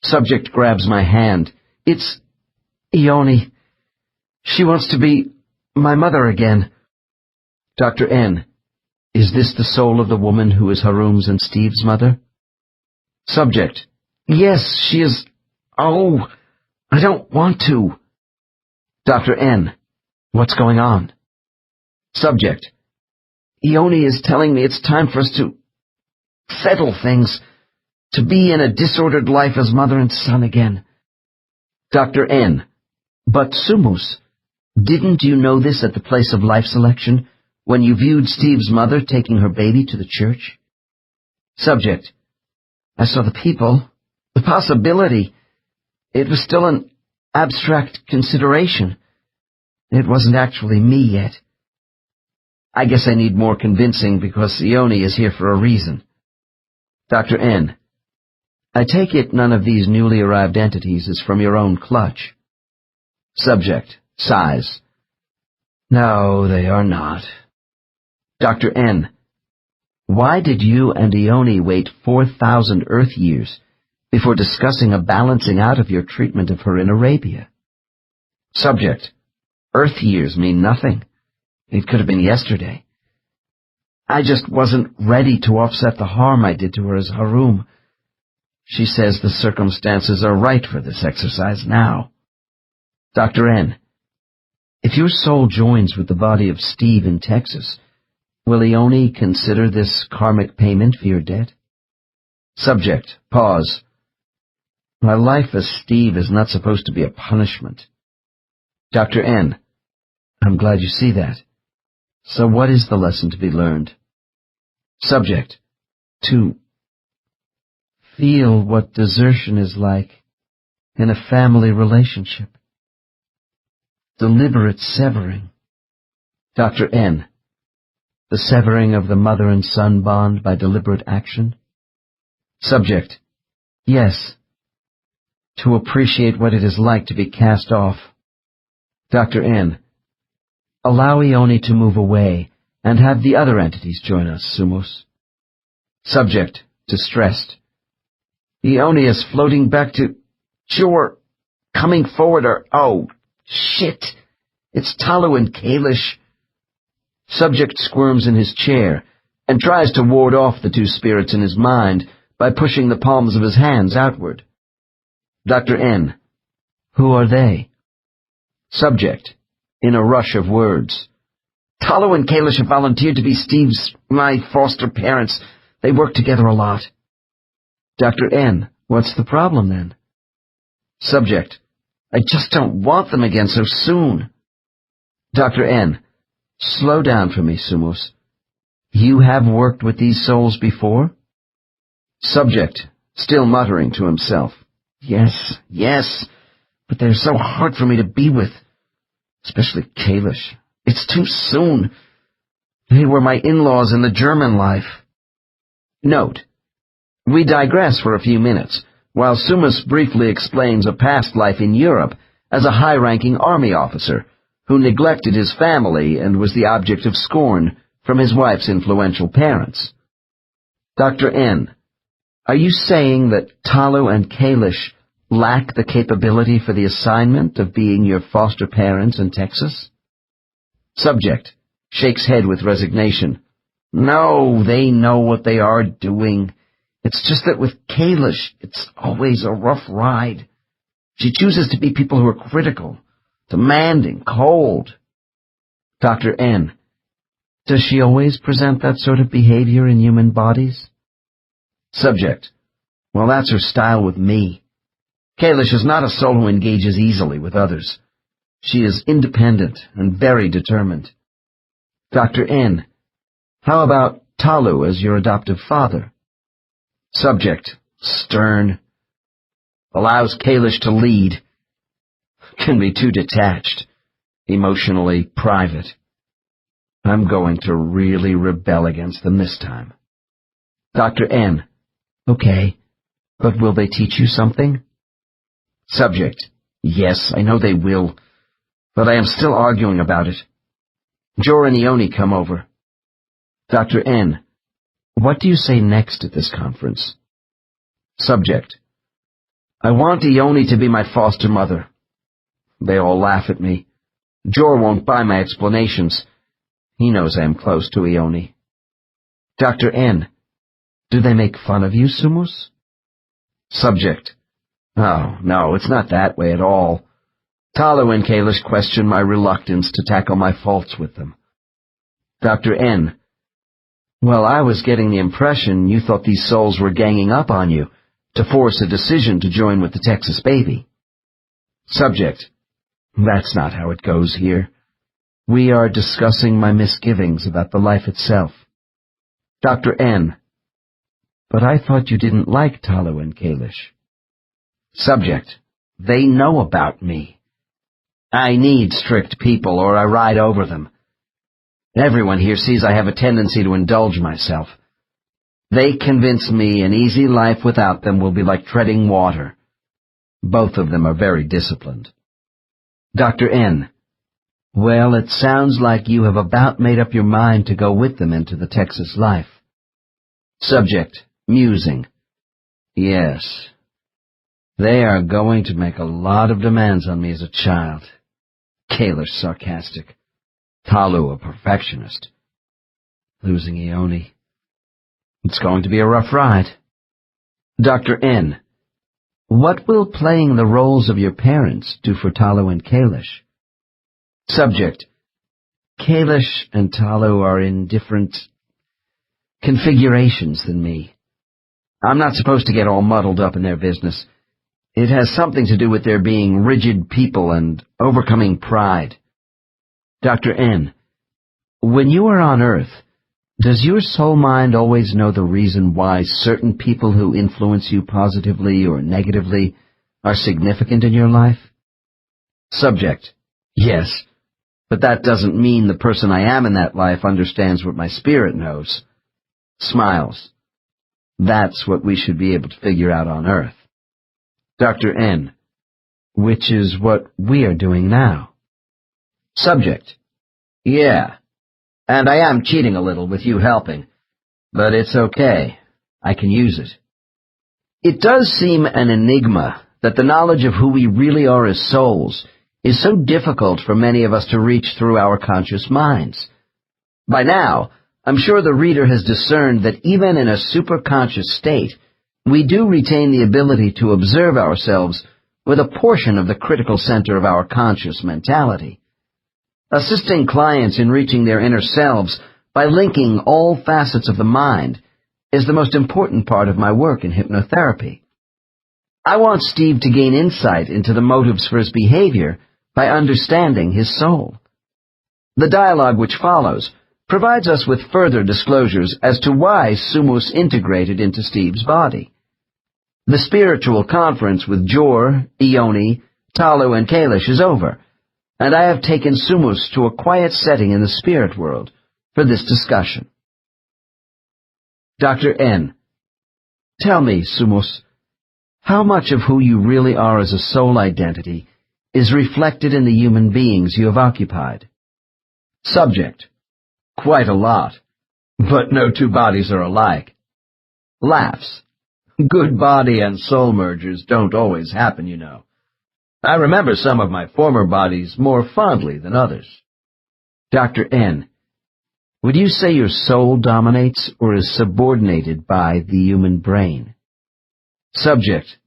Subject grabs my hand. It's Ione. She wants to be my mother again. Dr. N. Is this the soul of the woman who is Harum's and Steve's mother? Subject. Yes, she is. Oh, I don't want to. Dr. N. What's going on? Subject. Ione is telling me it's time for us to settle things, to be in a disordered life as mother and son again. Dr. N. But Sumus, didn't you know this at the place of life selection, when you viewed Steve's mother taking her baby to the church? Subject. I saw the people, the possibility. It was still an abstract consideration. It wasn't actually me yet. I guess I need more convincing because Ione is here for a reason. Dr. N. I take it none of these newly arrived entities is from your own clutch. Subject. Sighs. No, they are not. Dr. N. Why did you and Ione wait 4,000 Earth years before discussing a balancing out of your treatment of her in Arabia? Subject. Earth years mean nothing. It could have been yesterday. I just wasn't ready to offset the harm I did to her as Harum. She says the circumstances are right for this exercise now. Dr. N. If your soul joins with the body of Steve in Texas, will Ione consider this karmic payment for your debt? Subject. Pause. My life as Steve is not supposed to be a punishment. Dr. N. I'm glad you see that. So what is the lesson to be learned? Subject. To feel what desertion is like in a family relationship. Deliberate severing. Dr. N. The severing of the mother and son bond by deliberate action? Subject. Yes. To appreciate what it is like to be cast off. Dr. N. Allow Ione to move away and have the other entities join us, Sumos. Subject. Distressed. Ione is floating back to shore. Coming forward are... Oh, shit! It's Talu and Kalish. Subject squirms in his chair and tries to ward off the two spirits in his mind by pushing the palms of his hands outward. Dr. N. Who are they? Subject, in a rush of words. Talu and Kalish have volunteered to be my foster parents. They work together a lot. Dr. N. What's the problem then? Subject. I just don't want them again so soon. Dr. N. Slow down for me, Sumos. You have worked with these souls before? Subject, still muttering to himself. Yes, but they're so hard for me to be with. Especially Kalish. It's too soon. They were my in-laws in the German life. Note. We digress for a few minutes, while Sumos briefly explains a past life in Europe as a high-ranking army officer who neglected his family and was the object of scorn from his wife's influential parents. Dr. N. Are you saying that Talu and Kalish lack the capability for the assignment of being your foster parents in Texas? Subject, shakes head with resignation. No, they know what they are doing. It's just that with Kalish, it's always a rough ride. She chooses to be people who are critical, demanding, cold. Dr. N. Does she always present that sort of behavior in human bodies? Subject. Well, that's her style with me. Kalish is not a soul who engages easily with others. She is independent and very determined. Dr. N. How about Talu as your adoptive father? Subject. Stern. Allows Kalish to lead. Can be too detached. Emotionally private. I'm going to really rebel against them this time. Dr. N. Okay, but will they teach you something? Subject. Yes, I know they will, but I am still arguing about it. Jor and Ione come over. Dr. N. What do you say next at this conference? Subject. I want Ione to be my foster mother. They all laugh at me. Jor won't buy my explanations. He knows I am close to Ione. Dr. N. Do they make fun of you, Sumos? Subject. Oh, no, it's not that way at all. Talu and Kalish question my reluctance to tackle my faults with them. Dr. N. Well, I was getting the impression you thought these souls were ganging up on you to force a decision to join with the Texas baby. Subject. That's not how it goes here. We are discussing my misgivings about the life itself. Dr. N. But I thought you didn't like Talu and Kalish. Subject. They know about me. I need strict people or I ride over them. Everyone here sees I have a tendency to indulge myself. They convince me an easy life without them will be like treading water. Both of them are very disciplined. Dr. N. Well, it sounds like you have about made up your mind to go with them into the Texas life. Subject. Musing. Yes. They are going to make a lot of demands on me as a child. Kalish sarcastic. Talu a perfectionist. Losing Ione. It's going to be a rough ride. Dr. N. What will playing the roles of your parents do for Talu and Kalish? Subject: Kailash and Talu are in different configurations than me. I'm not supposed to get all muddled up in their business. It has something to do with their being rigid people and overcoming pride. Dr. N: When you are on Earth, does your soul mind always know the reason why certain people who influence you positively or negatively are significant in your life? Subject: Yes, but that doesn't mean the person I am in that life understands what my spirit knows. Smiles. That's what we should be able to figure out on Earth. Dr. N: Which is what we are doing now. Subject: Yeah, and I am cheating a little with you helping, but it's okay. I can use it. It does seem an enigma that the knowledge of who we really are as souls is so difficult for many of us to reach through our conscious minds. By now, I'm sure the reader has discerned that even in a superconscious state, we do retain the ability to observe ourselves with a portion of the critical center of our conscious mentality. Assisting clients in reaching their inner selves by linking all facets of the mind is the most important part of my work in hypnotherapy. I want Steve to gain insight into the motives for his behavior by understanding his soul. The dialogue which follows provides us with further disclosures as to why Sumus integrated into Steve's body. The spiritual conference with Jor, Ioni, Talu, and Kailash is over, and I have taken Sumus to a quiet setting in the spirit world for this discussion. Dr. N: Tell me, Sumus, how much of who you really are as a soul identity is reflected in the human beings you have occupied? Subject: Quite a lot, but no two bodies are alike. Laughs. Good body and soul mergers don't always happen, you know. I remember some of my former bodies more fondly than others. Dr. N: Would you say your soul dominates or is subordinated by the human brain? Subject: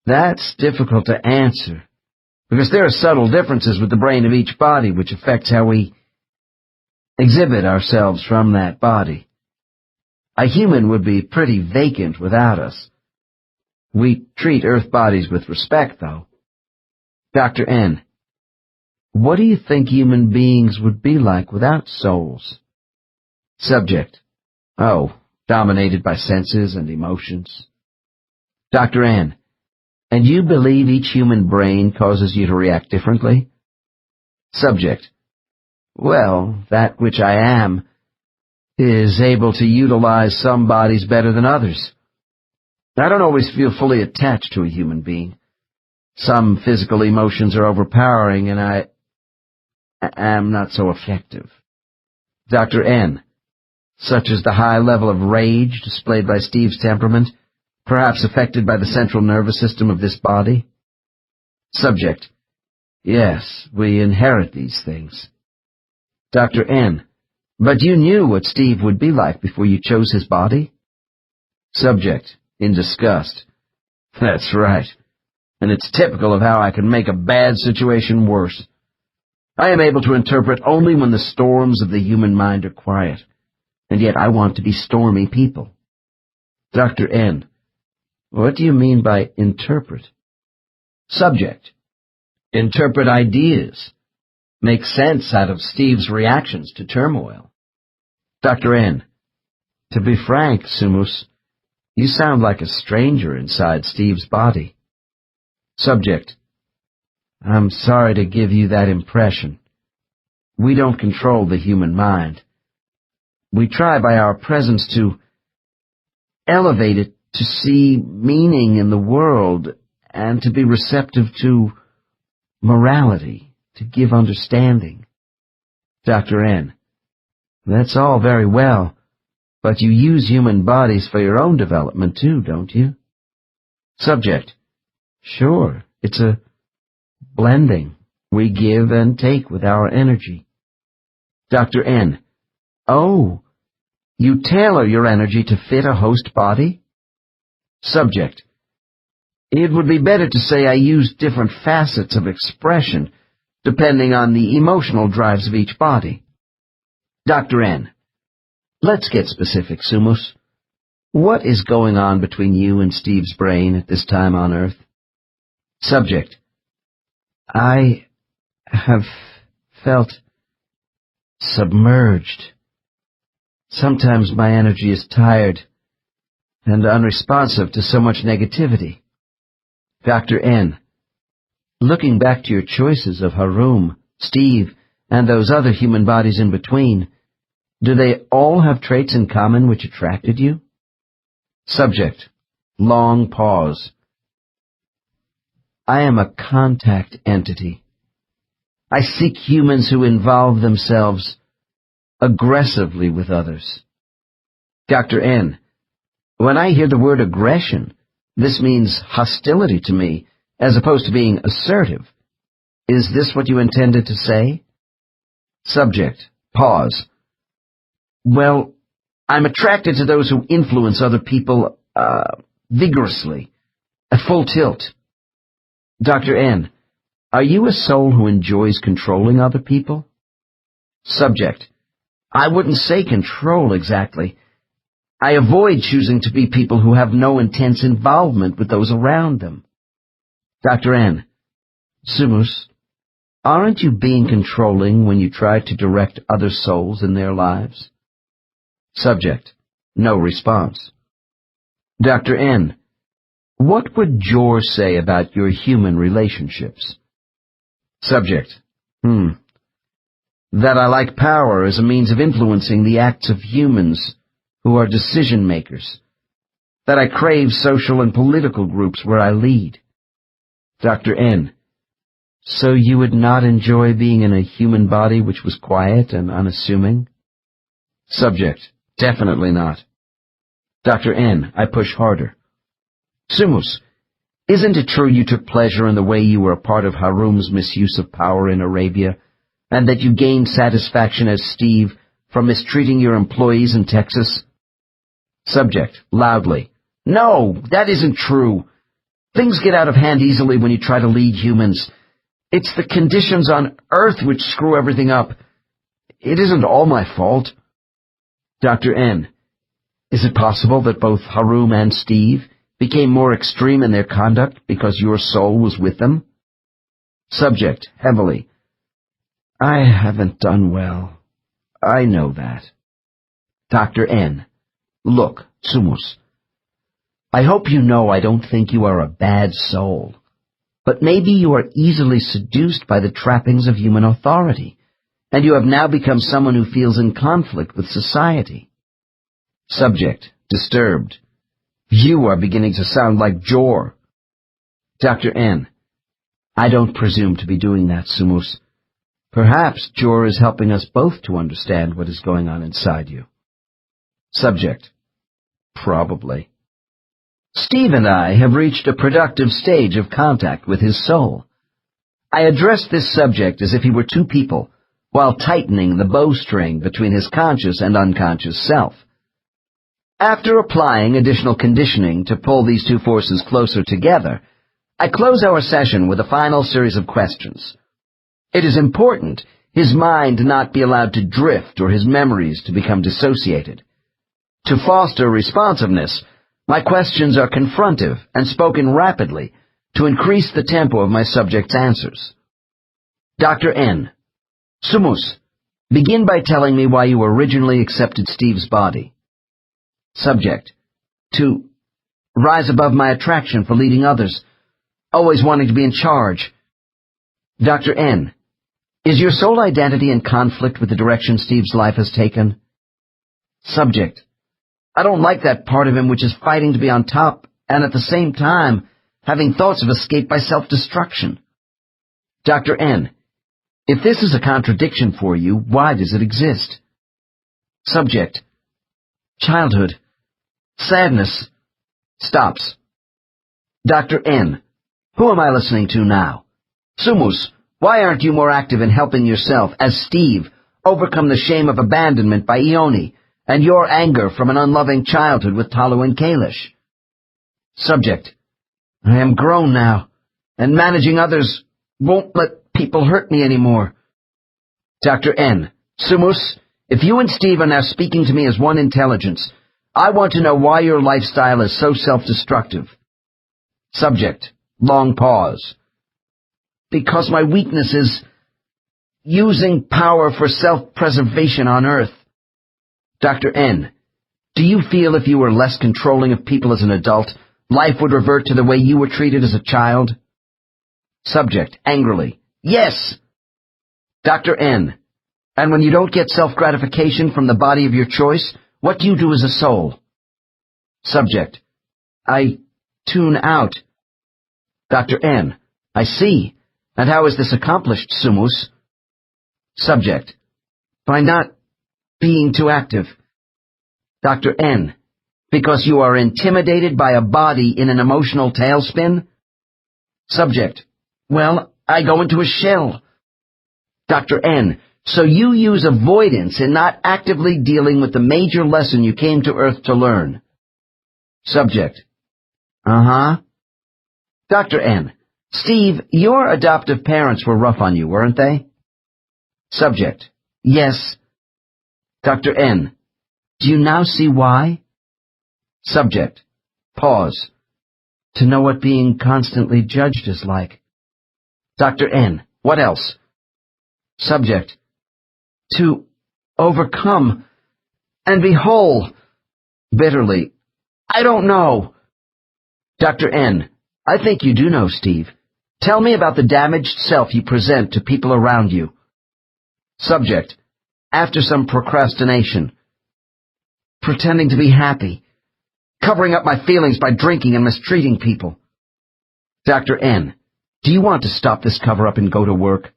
That's difficult to answer, because there are subtle differences with the brain of each body which affects how we exhibit ourselves from that body. A human would be pretty vacant without us. We treat Earth bodies with respect, though. Dr. N: What do you think human beings would be like without souls? Subject: Oh, dominated by senses and emotions. Dr. N: And you believe each human brain causes you to react differently? Subject: Well, that which I am is able to utilize some bodies better than others. I don't always feel fully attached to a human being. Some physical emotions are overpowering, and I am not so effective. Dr. N: Such as the high level of rage displayed by Steve's temperament, perhaps affected by the central nervous system of this body? Subject: Yes, we inherit these things. Dr. N: But you knew what Steve would be like before you chose his body? Subject, in disgust: That's right, and it's typical of how I can make a bad situation worse. I am able to interpret only when the storms of the human mind are quiet, and yet I want to be stormy people. Dr. N: What do you mean by interpret? Subject: Interpret ideas. Make sense out of Steve's reactions to turmoil. Dr. N: To be frank, Sumus, you sound like a stranger inside Steve's body. Subject: I'm sorry to give you that impression. We don't control the human mind. We try by our presence to elevate it, to see meaning in the world, and to be receptive to morality, to give understanding. Dr. N: That's all very well, but you use human bodies for your own development too, don't you? Subject: Sure, it's a blending. We give and take with our energy. Dr. N: Oh, you tailor your energy to fit a host body? Subject: It would be better to say I use different facets of expression depending on the emotional drives of each body. Dr. N. Let's get specific, Sumos. What is going on between you and Steve's brain at this time on Earth? Subject. I have felt submerged. Sometimes my energy is tired and unresponsive to so much negativity. Dr. N. Looking back to your choices of Harum, Steve, and those other human bodies in between, do they all have traits in common which attracted you? Subject. Long pause. I am a contact entity. I seek humans who involve themselves aggressively with others. Dr. N. When I hear the word aggression, this means hostility to me, as opposed to being assertive. Is this what you intended to say? Subject. Pause. Well, I'm attracted to those who influence other people, vigorously, at full tilt. Dr. N. Are you a soul who enjoys controlling other people? Subject. I wouldn't say control exactly. I avoid choosing to be people who have no intense involvement with those around them. Dr. N. Sumos, aren't you being controlling when you try to direct other souls in their lives? Subject. No response. Dr. N. What would Jor say about your human relationships? Subject. That I like power as a means of influencing the acts of humans who are decision-makers. That I crave social and political groups where I lead. Dr. N. So you would not enjoy being in a human body which was quiet and unassuming? Subject. Definitely not. Dr. N. I push harder. Sumos, isn't it true you took pleasure in the way you were a part of Harum's misuse of power in Arabia, and that you gained satisfaction as Steve from mistreating your employees in Texas? Subject. Loudly. No, that isn't true. Things get out of hand easily when you try to lead humans. It's the conditions on Earth which screw everything up. It isn't all my fault. Dr. N. Is it possible that both Harum and Steve became more extreme in their conduct because your soul was with them? Subject. Heavily. I haven't done well. I know that. Dr. N. Look, Sumos, I hope you know I don't think you are a bad soul, but maybe you are easily seduced by the trappings of human authority, and you have now become someone who feels in conflict with society. Subject. Disturbed. You are beginning to sound like Jor. Dr. N. I don't presume to be doing that, Sumos. Perhaps Jor is helping us both to understand what is going on inside you. Subject. Probably. Steve and I have reached a productive stage of contact with his soul. I addressed this subject as if he were two people, while tightening the bowstring between his conscious and unconscious self. After applying additional conditioning to pull these two forces closer together, I close our session with a final series of questions. It is important his mind not be allowed to drift or his memories to become dissociated. To foster responsiveness, my questions are confrontive and spoken rapidly to increase the tempo of my subject's answers. Dr. N. Sumos, begin by telling me why you originally accepted Steve's body. Subject. To rise above my attraction for leading others, always wanting to be in charge. Dr. N. Is your soul identity in conflict with the direction Steve's life has taken? Subject. I don't like that part of him which is fighting to be on top and at the same time having thoughts of escape by self-destruction. Dr. N. If this is a contradiction for you, why does it exist? Subject. Childhood. Sadness. Stops. Dr. N. Who am I listening to now? Sumos, why aren't you more active in helping yourself, as Steve, overcome the shame of abandonment by Ione, and your anger from an unloving childhood with Talu and Kalish? Subject. I am grown now, and managing others won't let people hurt me anymore. Dr. N. Sumus, if you and Steve are now speaking to me as one intelligence, I want to know why your lifestyle is so self-destructive. Subject. Long pause. Because my weakness is using power for self-preservation on Earth. Dr. N. Do you feel if you were less controlling of people as an adult, life would revert to the way you were treated as a child? Subject. Angrily. Yes. Dr. N. And when you don't get self-gratification from the body of your choice, what do you do as a soul? Subject. I tune out. Dr. N. I see. And how is this accomplished, Sumus? Subject. By not being too active. Dr. N. Because you are intimidated by a body in an emotional tailspin? Subject. Well, I go into a shell. Dr. N. So you use avoidance in not actively dealing with the major lesson you came to Earth to learn. Subject. Uh-huh. Dr. N. Steve, your adoptive parents were rough on you, weren't they? Subject. Yes. Dr. N. Do you now see why? Subject. Pause. To know what being constantly judged is like. Dr. N. What else? Subject. To overcome and be whole. Bitterly. I don't know. Dr. N. I think you do know, Steve. Tell me about the damaged self you present to people around you. Subject. After some procrastination. Pretending to be happy. Covering up my feelings by drinking and mistreating people. Dr. N. Do you want to stop this cover-up and go to work?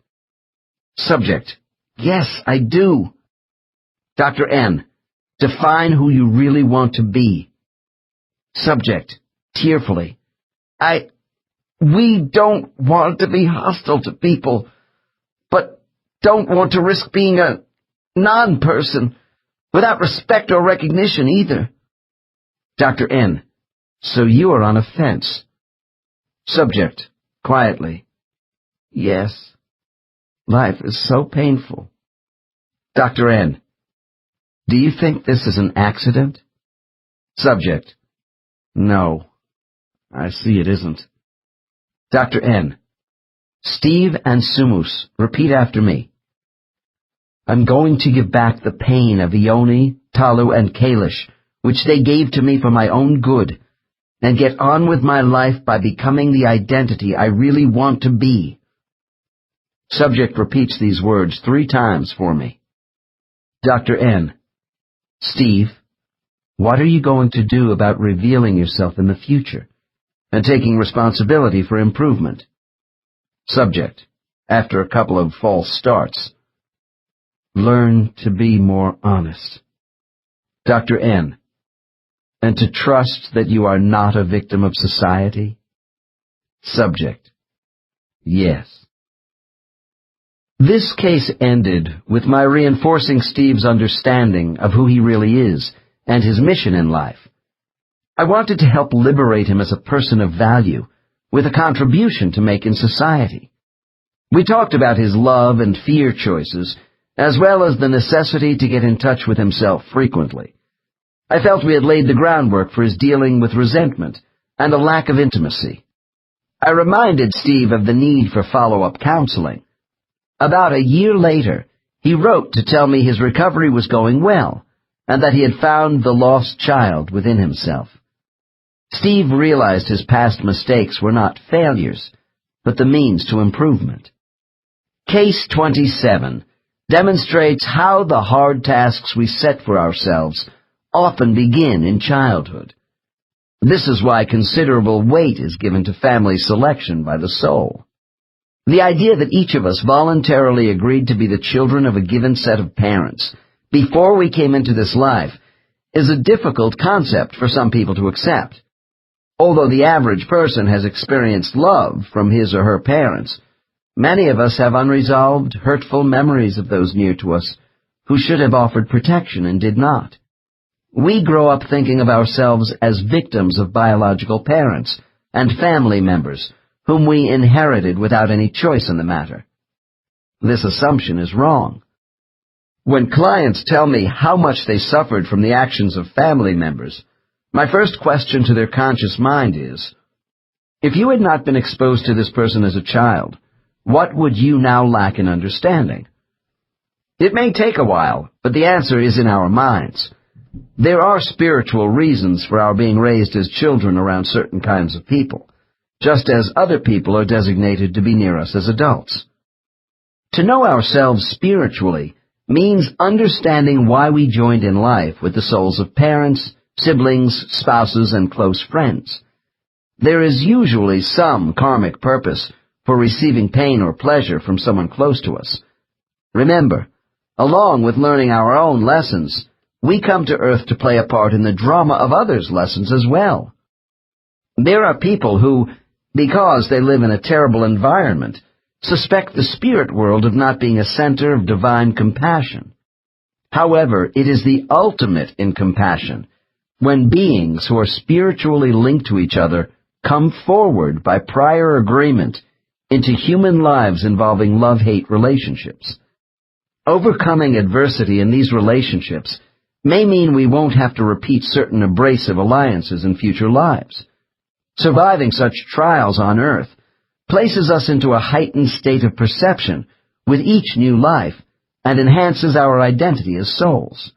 Subject. Yes, I do. Dr. N. Define who you really want to be. Subject. Tearfully. We don't want to be hostile to people, but don't want to risk being a non-person, without respect or recognition either. Dr. N. So you are on a fence. Subject. Quietly. Yes. Life is so painful. Dr. N. Do you think this is an accident? Subject. No. I see it isn't. Dr. N. Steve and Sumus, repeat after me. I'm going to give back the pain of Ione, Talu, and Kalish, which they gave to me for my own good, and get on with my life by becoming the identity I really want to be. Subject repeats these words 3 times for me. Dr. N. Steve, what are you going to do about revealing yourself in the future and taking responsibility for improvement? Subject, after a couple of false starts. Learn to be more honest. Dr. N. And to trust that you are not a victim of society? Subject. Yes. This case ended with my reinforcing Steve's understanding of who he really is and his mission in life. I wanted to help liberate him as a person of value, with a contribution to make in society. We talked about his love and fear choices, as well as the necessity to get in touch with himself frequently. I felt we had laid the groundwork for his dealing with resentment and a lack of intimacy. I reminded Steve of the need for follow-up counseling. About a year later, he wrote to tell me his recovery was going well, and that he had found the lost child within himself. Steve realized his past mistakes were not failures, but the means to improvement. Case 27 demonstrates how the hard tasks we set for ourselves often begin in childhood. This is why considerable weight is given to family selection by the soul. The idea that each of us voluntarily agreed to be the children of a given set of parents before we came into this life is a difficult concept for some people to accept. Although the average person has experienced love from his or her parents, many of us have unresolved, hurtful memories of those near to us who should have offered protection and did not. We grow up thinking of ourselves as victims of biological parents and family members whom we inherited without any choice in the matter. This assumption is wrong. When clients tell me how much they suffered from the actions of family members, my first question to their conscious mind is, if you had not been exposed to this person as a child, what would you now lack in understanding? It may take a while, but the answer is in our minds. There are spiritual reasons for our being raised as children around certain kinds of people, just as other people are designated to be near us as adults. To know ourselves spiritually means understanding why we joined in life with the souls of parents, siblings, spouses, and close friends. There is usually some karmic purpose for receiving pain or pleasure from someone close to us. Remember, along with learning our own lessons, we come to Earth to play a part in the drama of others' lessons as well. There are people who, because they live in a terrible environment, suspect the spirit world of not being a center of divine compassion. However, it is the ultimate in compassion when beings who are spiritually linked to each other come forward by prior agreement into human lives involving love-hate relationships. Overcoming adversity in these relationships may mean we won't have to repeat certain abrasive alliances in future lives. Surviving such trials on Earth places us into a heightened state of perception with each new life and enhances our identity as souls.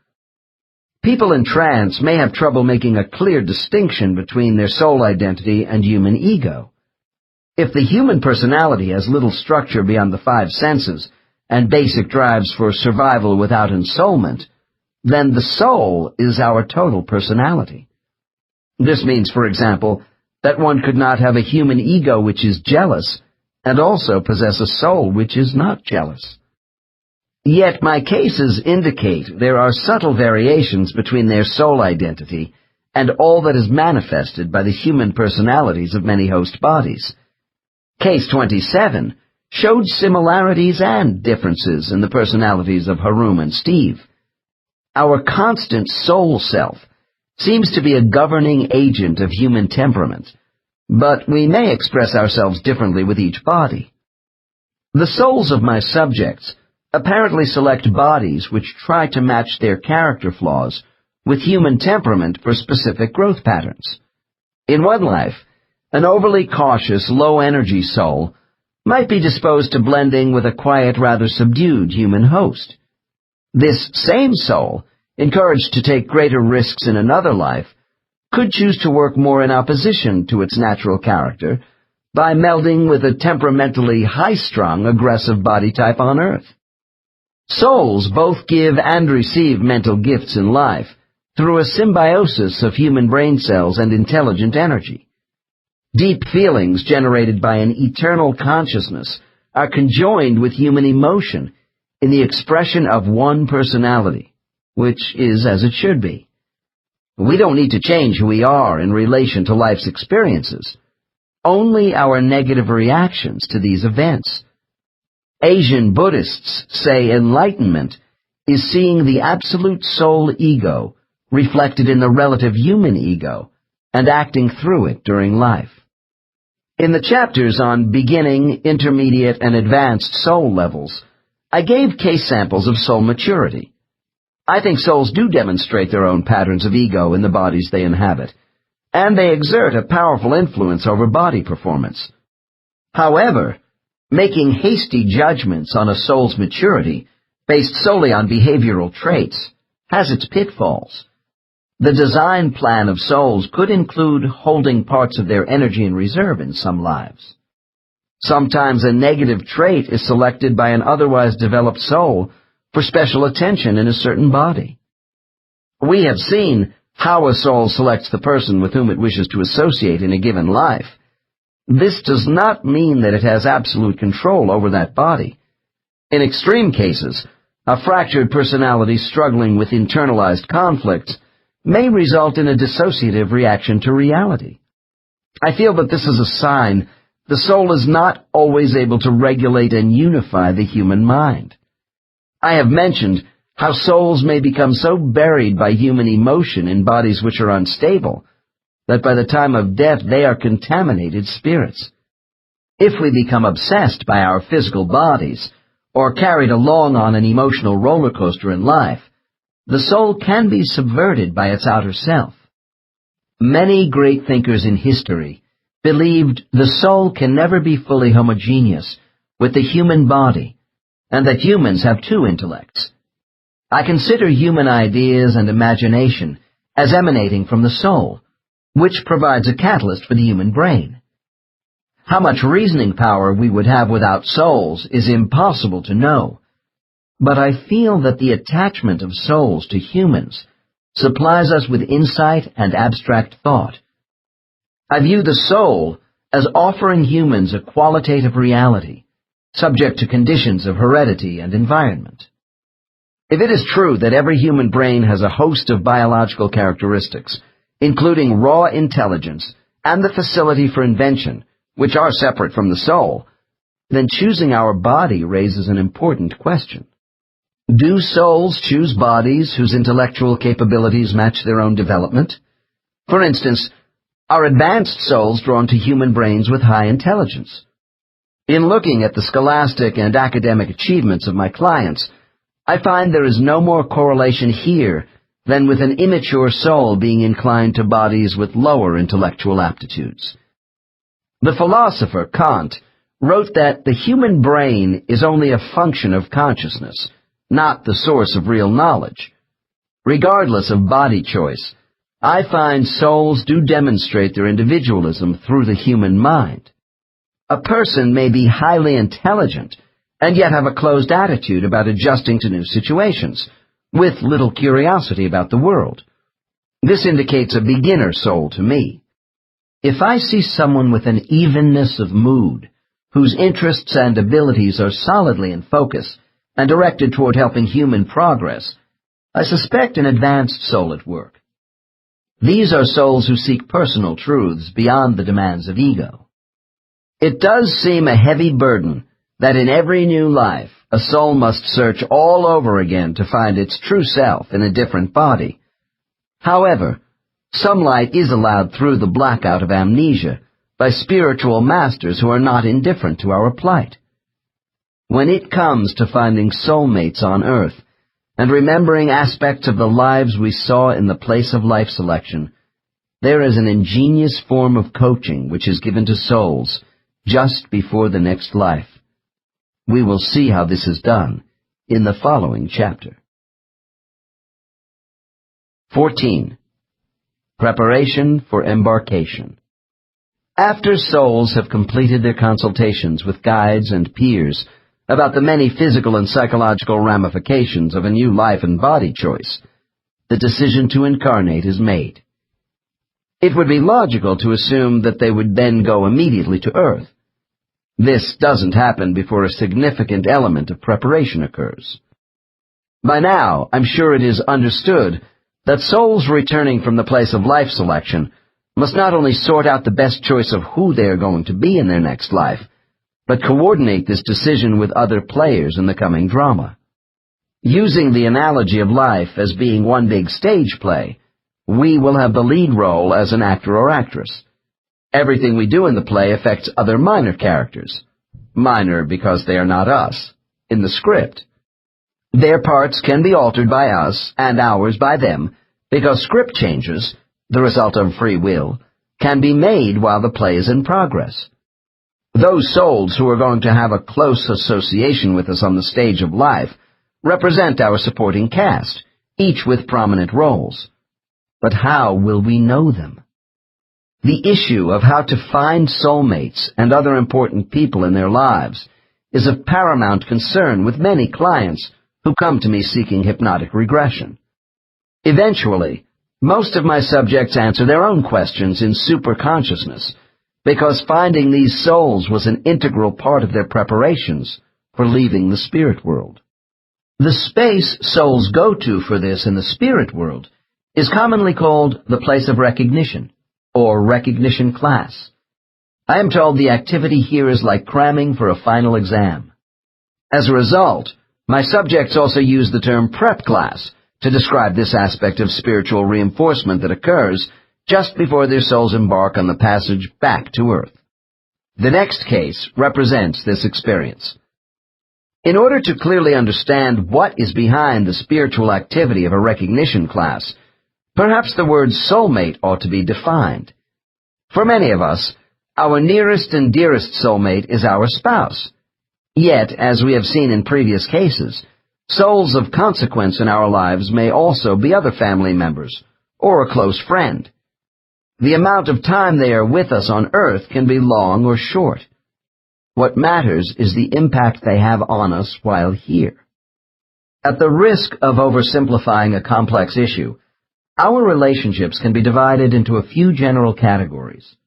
People in trance may have trouble making a clear distinction between their soul identity and human ego. If the human personality has little structure beyond the five senses and basic drives for survival without ensoulment, then the soul is our total personality. This means, for example, that one could not have a human ego which is jealous and also possess a soul which is not jealous. Yet my cases indicate there are subtle variations between their soul identity and all that is manifested by the human personalities of many host bodies. Case 27 showed similarities and differences in the personalities of Haroon and Steve. Our constant soul self seems to be a governing agent of human temperament, but we may express ourselves differently with each body. The souls of my subjects apparently select bodies which try to match their character flaws with human temperament for specific growth patterns. In one life, an overly cautious, low-energy soul might be disposed to blending with a quiet, rather subdued human host. This same soul, encouraged to take greater risks in another life, could choose to work more in opposition to its natural character by melding with a temperamentally high-strung, aggressive body type on Earth. Souls both give and receive mental gifts in life through a symbiosis of human brain cells and intelligent energy. Deep feelings generated by an eternal consciousness are conjoined with human emotion in the expression of one personality, which is as it should be. We don't need to change who we are in relation to life's experiences, only our negative reactions to these events. Asian Buddhists say enlightenment is seeing the absolute soul ego reflected in the relative human ego and acting through it during life. In the chapters on beginning, intermediate, and advanced soul levels, I gave case samples of soul maturity. I think souls do demonstrate their own patterns of ego in the bodies they inhabit, and they exert a powerful influence over body performance. However, making hasty judgments on a soul's maturity based solely on behavioral traits has its pitfalls. The design plan of souls could include holding parts of their energy in reserve in some lives. Sometimes a negative trait is selected by an otherwise developed soul for special attention in a certain body. We have seen how a soul selects the person with whom it wishes to associate in a given life. This does not mean that it has absolute control over that body. In extreme cases, a fractured personality struggling with internalized conflicts may result in a dissociative reaction to reality. I feel that this is a sign the soul is not always able to regulate and unify the human mind. I have mentioned how souls may become so buried by human emotion in bodies which are unstable that by the time of death they are contaminated spirits. If we become obsessed by our physical bodies, or carried along on an emotional roller coaster in life, the soul can be subverted by its outer self. Many great thinkers in history believed the soul can never be fully homogeneous with the human body, and that humans have two intellects. I consider human ideas and imagination as emanating from the soul, which provides a catalyst for the human brain. How much reasoning power we would have without souls is impossible to know, but I feel that the attachment of souls to humans supplies us with insight and abstract thought. I view the soul as offering humans a qualitative reality, subject to conditions of heredity and environment. If it is true that every human brain has a host of biological characteristics, including raw intelligence and the facility for invention, which are separate from the soul, then choosing our body raises an important question. Do souls choose bodies whose intellectual capabilities match their own development? For instance, are advanced souls drawn to human brains with high intelligence? In looking at the scholastic and academic achievements of my clients, I find there is no more correlation here than with an immature soul being inclined to bodies with lower intellectual aptitudes. The philosopher Kant wrote that the human brain is only a function of consciousness, not the source of real knowledge. Regardless of body choice, I find souls do demonstrate their individualism through the human mind. A person may be highly intelligent and yet have a closed attitude about adjusting to new situations, with little curiosity about the world. This indicates a beginner soul to me. If I see someone with an evenness of mood, whose interests and abilities are solidly in focus and directed toward helping human progress, I suspect an advanced soul at work. These are souls who seek personal truths beyond the demands of ego. It does seem a heavy burden that in every new life a soul must search all over again to find its true self in a different body. However, some light is allowed through the blackout of amnesia by spiritual masters who are not indifferent to our plight. When it comes to finding soulmates on earth and remembering aspects of the lives we saw in the place of life selection, there is an ingenious form of coaching which is given to souls just before the next life. We will see how this is done in the following chapter. 14. Preparation for embarkation. After souls have completed their consultations with guides and peers about the many physical and psychological ramifications of a new life and body choice, the decision to incarnate is made. It would be logical to assume that they would then go immediately to Earth. This doesn't happen before a significant element of preparation occurs. By now, I'm sure it is understood that souls returning from the place of life selection must not only sort out the best choice of who they are going to be in their next life, but coordinate this decision with other players in the coming drama. Using the analogy of life as being one big stage play, we will have the lead role as an actor or actress. Everything we do in the play affects other minor characters. Minor because they are not us, in the script. Their parts can be altered by us and ours by them because script changes, the result of free will, can be made while the play is in progress. Those souls who are going to have a close association with us on the stage of life represent our supporting cast, each with prominent roles. But how will we know them? The issue of how to find soulmates and other important people in their lives is of paramount concern with many clients who come to me seeking hypnotic regression. Eventually, most of my subjects answer their own questions in superconsciousness, because finding these souls was an integral part of their preparations for leaving the spirit world. The space souls go to for this in the spirit world is commonly called the place of recognition, or recognition class. I am told the activity here is like cramming for a final exam. As a result, my subjects also use the term prep class to describe this aspect of spiritual reinforcement that occurs just before their souls embark on the passage back to Earth. The next case represents this experience. In order to clearly understand what is behind the spiritual activity of a recognition class, perhaps the word soulmate ought to be defined. For many of us, our nearest and dearest soulmate is our spouse. Yet, as we have seen in previous cases, souls of consequence in our lives may also be other family members or a close friend. The amount of time they are with us on earth can be long or short. What matters is the impact they have on us while here. At the risk of oversimplifying a complex issue, our relationships can be divided into a few general categories.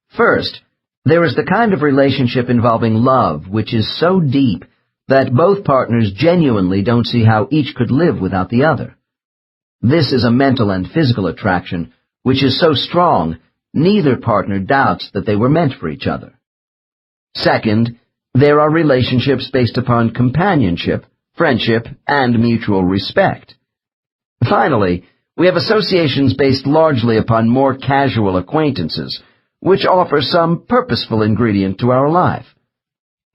First, there is the kind of relationship involving love which is so deep that both partners genuinely don't see how each could live without the other. This is a mental and physical attraction which is so strong neither partner doubts that they were meant for each other. Second, there are relationships based upon companionship, friendship, and mutual respect. Finally, we have associations based largely upon more casual acquaintances, which offer some purposeful ingredient to our life.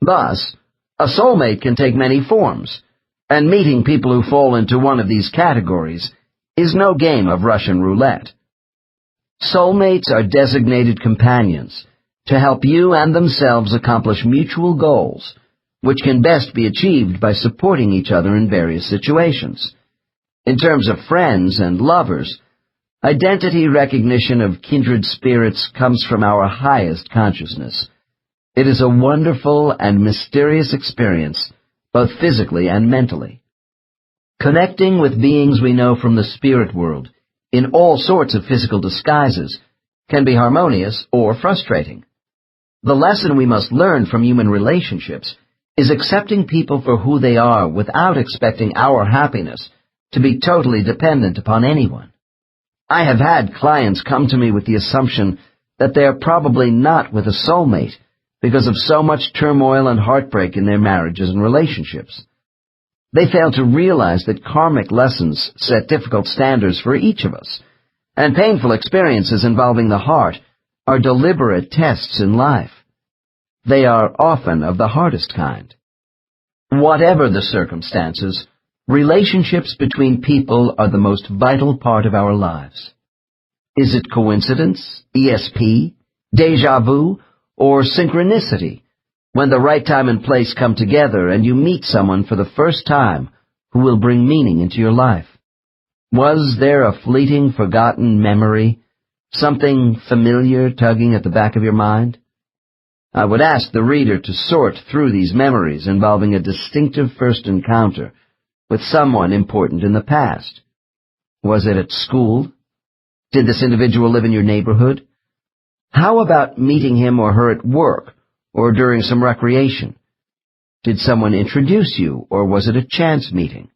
Thus, a soulmate can take many forms, and meeting people who fall into one of these categories is no game of Russian roulette. Soulmates are designated companions to help you and themselves accomplish mutual goals, which can best be achieved by supporting each other in various situations. In terms of friends and lovers, identity recognition of kindred spirits comes from our highest consciousness. It is a wonderful and mysterious experience, both physically and mentally. Connecting with beings we know from the spirit world, in all sorts of physical disguises, can be harmonious or frustrating. The lesson we must learn from human relationships is accepting people for who they are without expecting our happiness to be totally dependent upon anyone. I have had clients come to me with the assumption that they are probably not with a soulmate because of so much turmoil and heartbreak in their marriages and relationships. They fail to realize that karmic lessons set difficult standards for each of us, and painful experiences involving the heart are deliberate tests in life. They are often of the hardest kind. Whatever the circumstances, relationships between people are the most vital part of our lives. Is it coincidence, ESP, déjà vu, or synchronicity when the right time and place come together and you meet someone for the first time who will bring meaning into your life? Was there a fleeting, forgotten memory, something familiar tugging at the back of your mind? I would ask the reader to sort through these memories involving a distinctive first encounter with someone important in the past. Was it at school? Did this individual live in your neighborhood? How about meeting him or her at work or during some recreation? Did someone introduce you, or was it a chance meeting?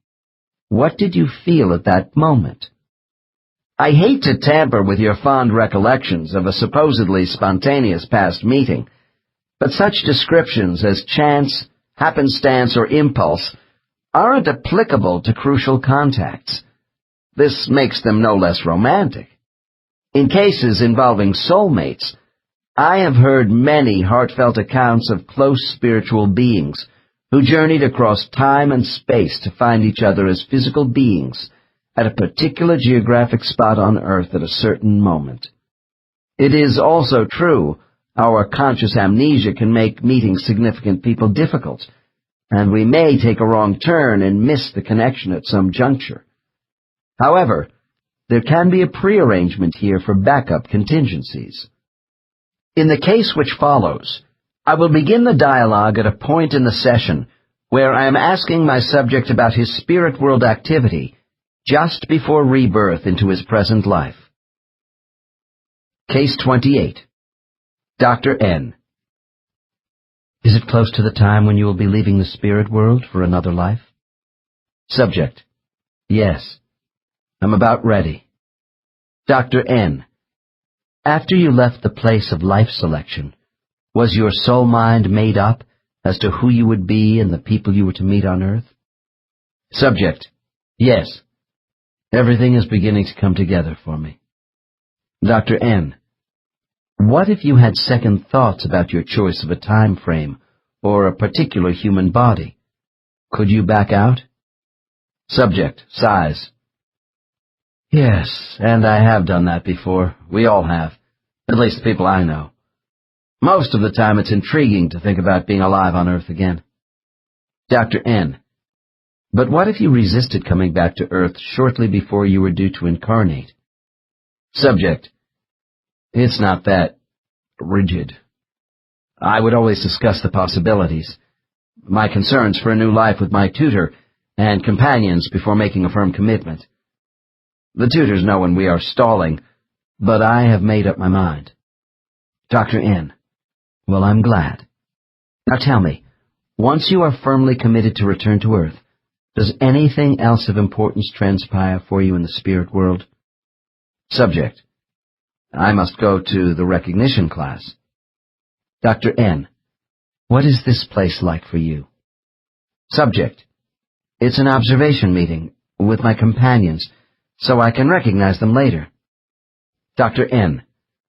What did you feel at that moment? I hate to tamper with your fond recollections of a supposedly spontaneous past meeting, but such descriptions as chance, happenstance, or impulse aren't applicable to crucial contacts. This makes them no less romantic. In cases involving soulmates, I have heard many heartfelt accounts of close spiritual beings who journeyed across time and space to find each other as physical beings at a particular geographic spot on Earth at a certain moment. It is also true our conscious amnesia can make meeting significant people difficult, and we may take a wrong turn and miss the connection at some juncture. However, there can be a prearrangement here for backup contingencies. In the case which follows, I will begin the dialogue at a point in the session where I am asking my subject about his spirit world activity just before rebirth into his present life. Case 28. Dr. N. Is it close to the time when you will be leaving the spirit world for another life? Subject. Yes. I'm about ready. Dr. N. After you left the place of life selection, was your soul mind made up as to who you would be and the people you were to meet on Earth? Subject. Yes. Everything is beginning to come together for me. Dr. N. What if you had second thoughts about your choice of a time frame or a particular human body? Could you back out? Subject, sighs. Yes, and I have done that before. We all have. At least the people I know. Most of the time it's intriguing to think about being alive on Earth again. Dr. N. But what if you resisted coming back to Earth shortly before you were due to incarnate? Subject. It's not that rigid. I would always discuss the possibilities, my concerns for a new life with my tutor and companions before making a firm commitment. The tutors know when we are stalling, but I have made up my mind. Dr. N. Well, I'm glad. Now tell me, once you are firmly committed to return to Earth, does anything else of importance transpire for you in the spirit world? Subject. I must go to the recognition class. Dr. N. What is this place like for you? Subject. It's an observation meeting with my companions, so I can recognize them later. Dr. N.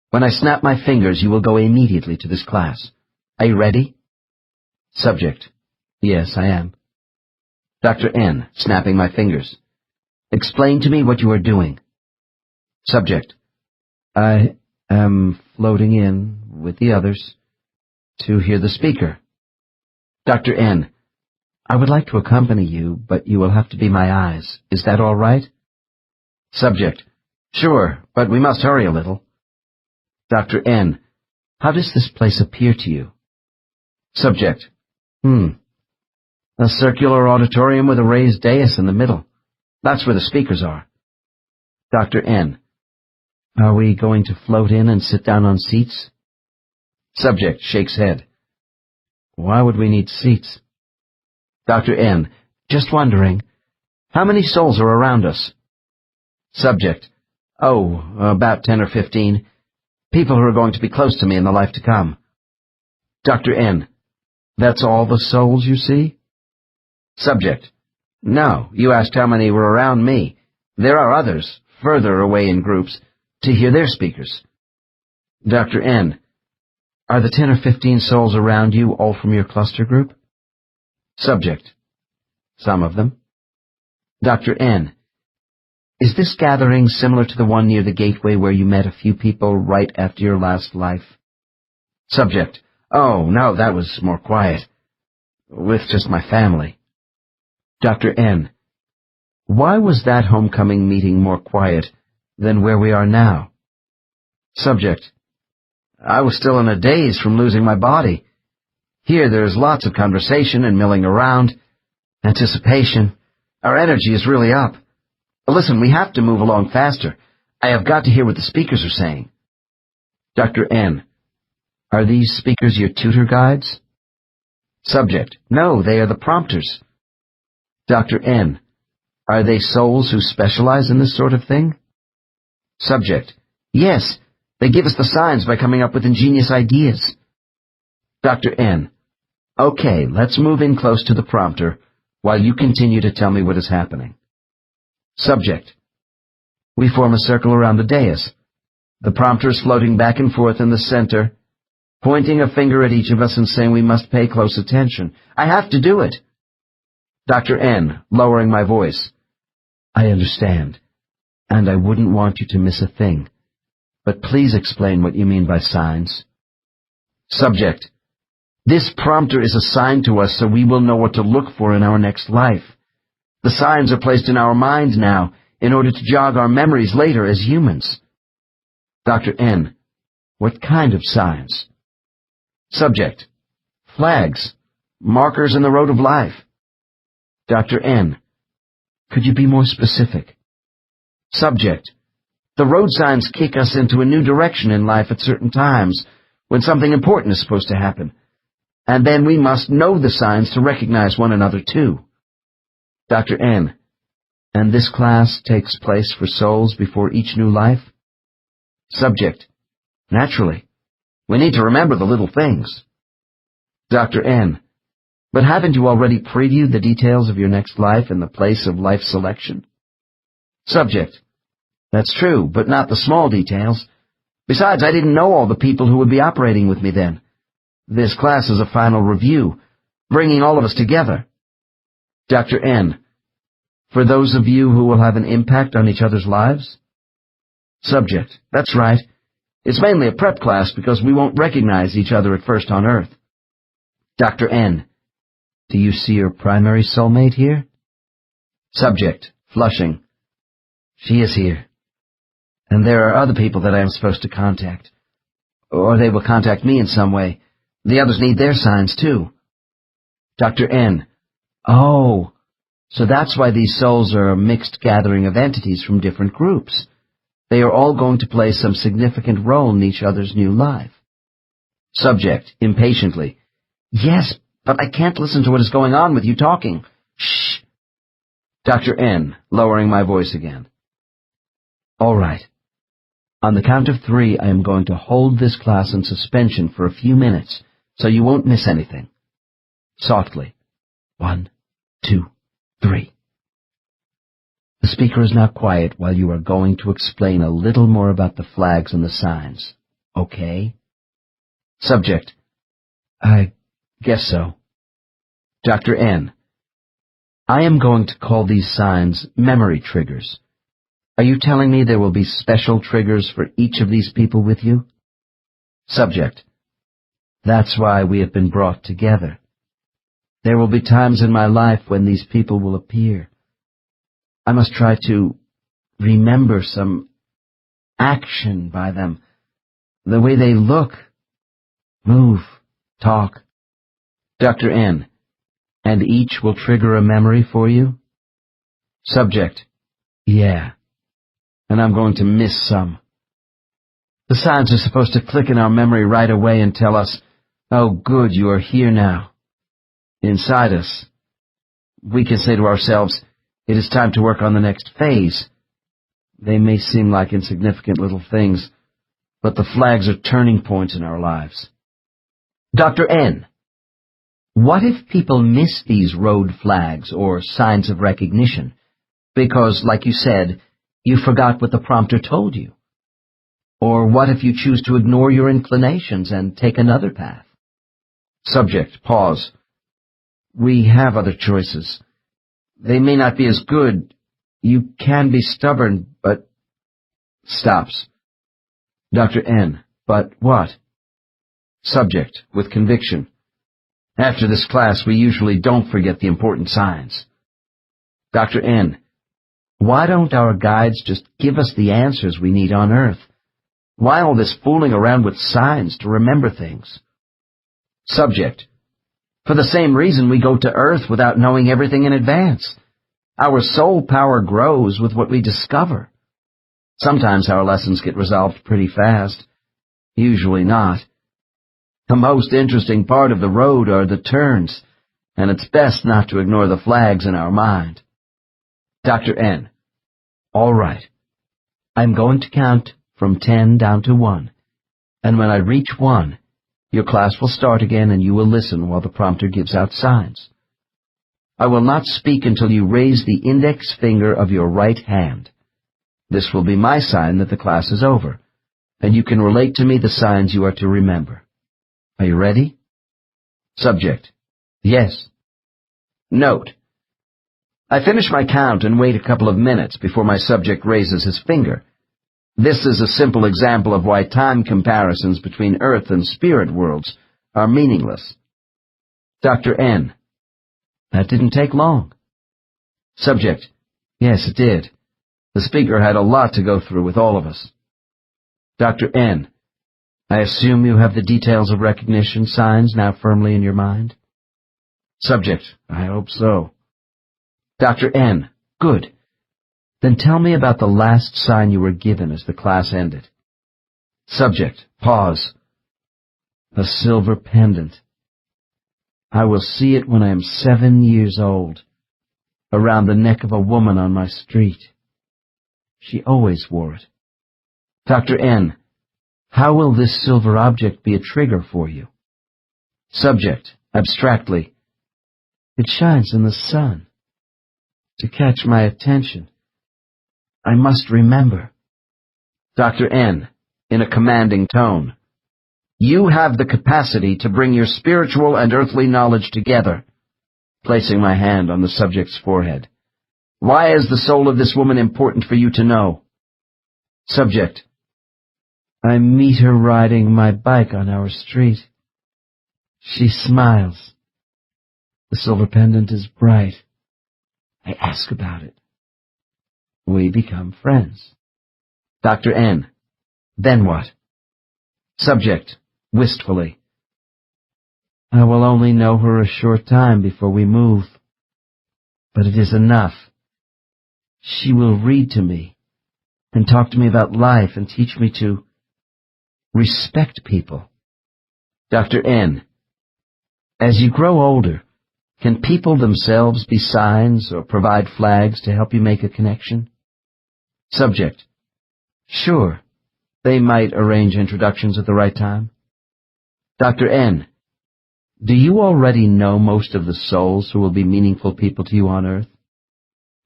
When I snap my fingers, you will go immediately to this class. Are you ready? Subject. Yes, I am. Dr. N. Snapping my fingers. Explain to me what you are doing. Subject. I am floating in with the others to hear the speaker. Dr. N. I would like to accompany you, but you will have to be my eyes. Is that all right? Subject. Sure, but we must hurry a little. Dr. N. How does this place appear to you? Subject. A circular auditorium with a raised dais in the middle. That's where the speakers are. Dr. N. Are we going to float in and sit down on seats? Subject shakes head. Why would we need seats? Dr. N. Just wondering. How many souls are around us? Subject. Oh, about 10 or 15. People who are going to be close to me in the life to come. Dr. N. That's all the souls you see? Subject. No, you asked how many were around me. There are others, further away in groups, to hear their speakers. Dr. N. Are the 10 or 15 souls around you all from your cluster group? Subject. Some of them. Dr. N. Is this gathering similar to the one near the gateway where you met a few people right after your last life? Subject. Oh, no, that was more quiet. With just my family. Dr. N. Why was that homecoming meeting more quiet than where we are now? Subject. I was still in a daze from losing my body. Here there's lots of conversation and milling around. Anticipation. Our energy is really up. Listen, we have to move along faster. I have got to hear what the speakers are saying. Dr. N. Are these speakers your tutor guides? Subject. No, they are the prompters. Dr. N. Are they souls who specialize in this sort of thing? Subject. Yes, they give us the signs by coming up with ingenious ideas. Dr. N. Okay, let's move in close to the prompter while you continue to tell me what is happening. Subject. We form a circle around the dais. The prompter is floating back and forth in the center, pointing a finger at each of us and saying we must pay close attention. I have to do it. Dr. N. Lowering my voice. I understand, and I wouldn't want you to miss a thing. But please explain what you mean by signs. Subject. This prompter is assigned to us so we will know what to look for in our next life. The signs are placed in our mind now in order to jog our memories later as humans. Dr. N. What kind of signs? Subject. Flags. Markers in the road of life. Dr. N. Could you be more specific? Subject. The road signs kick us into a new direction in life at certain times, when something important is supposed to happen. And then we must know the signs to recognize one another too. Dr. N. And this class takes place for souls before each new life? Subject. Naturally. We need to remember the little things. Dr. N. But haven't you already previewed the details of your next life in the place of life selection? Subject. That's true, but not the small details. Besides, I didn't know all the people who would be operating with me then. This class is a final review, bringing all of us together. Dr. N. For those of you who will have an impact on each other's lives? Subject. That's right. It's mainly a prep class because we won't recognize each other at first on Earth. Dr. N. Do you see your primary soulmate here? Subject. Flushing. She is here. And there are other people that I am supposed to contact. Or they will contact me in some way. The others need their signs, too. Dr. N. Oh, so that's why these souls are a mixed gathering of entities from different groups. They are all going to play some significant role in each other's new life. Subject. Impatiently. Yes, but I can't listen to what is going on with you talking. Shh. Dr. N. Lowering my voice again. All right. On the count of 3, I am going to hold this class in suspension for a few minutes, so you won't miss anything. Softly. 1, 2, 3. The speaker is now quiet while you are going to explain a little more about the flags and the signs. Okay? Subject. I guess so. Dr. N. I am going to call these signs memory triggers. Are you telling me there will be special triggers for each of these people with you? Subject. That's why we have been brought together. There will be times in my life when these people will appear. I must try to remember some action by them, the way they look, move, talk. Dr. N. And each will trigger a memory for you? Subject. Yeah. And I'm going to miss some. The signs are supposed to click in our memory right away and tell us, oh good, you are here now. Inside us. We can say to ourselves, it is time to work on the next phase. They may seem like insignificant little things, but the flags are turning points in our lives. Dr. N. What if people miss these road flags or signs of recognition? Because, like you said, you forgot what the prompter told you. Or what if you choose to ignore your inclinations and take another path? Subject. Pause. We have other choices. They may not be as good. You can be stubborn, but... Stops. Dr. N. But what? Subject. With conviction. After this class, we usually don't forget the important signs. Dr. N. Why don't our guides just give us the answers we need on Earth? Why all this fooling around with signs to remember things? Subject. For the same reason we go to Earth without knowing everything in advance. Our soul power grows with what we discover. Sometimes our lessons get resolved pretty fast. Usually not. The most interesting part of the road are the turns, and it's best not to ignore the flags in our mind. Dr. N. All right. I'm going to count from 10 down to 1, and when I reach 1, your class will start again and you will listen while the prompter gives out signs. I will not speak until you raise the index finger of your right hand. This will be my sign that the class is over, and you can relate to me the signs you are to remember. Are you ready? Subject. Yes. Note. I finish my count and wait a couple of minutes before my subject raises his finger. This is a simple example of why time comparisons between Earth and spirit worlds are meaningless. Dr. N. That didn't take long. Subject. Yes, it did. The speaker had a lot to go through with all of us. Dr. N. I assume you have the details of recognition signs now firmly in your mind? Subject. I hope so. Dr. N. Good. Then tell me about the last sign you were given as the class ended. Subject. Pause. A silver pendant. I will see it when I am 7 years old, around the neck of a woman on my street. She always wore it. Dr. N. How will this silver object be a trigger for you? Subject. Abstractly. It shines in the sun. To catch my attention. I must remember. Dr. N. In a commanding tone. You have the capacity to bring your spiritual and earthly knowledge together. placing my hand on the subject's forehead. Why is the soul of this woman important for you to know? Subject. I meet her riding my bike on our street. She smiles. The silver pendant is bright. I ask about it. We become friends. Dr. N. Then what? Subject, wistfully. I will only know her a short time before we move. But it is enough. She will read to me and talk to me about life and teach me to respect people. Dr. N. As you grow older, can people themselves be signs or provide flags to help you make a connection? Subject. Sure. They might arrange introductions at the right time. Dr. N. Do you already know most of the souls who will be meaningful people to you on Earth?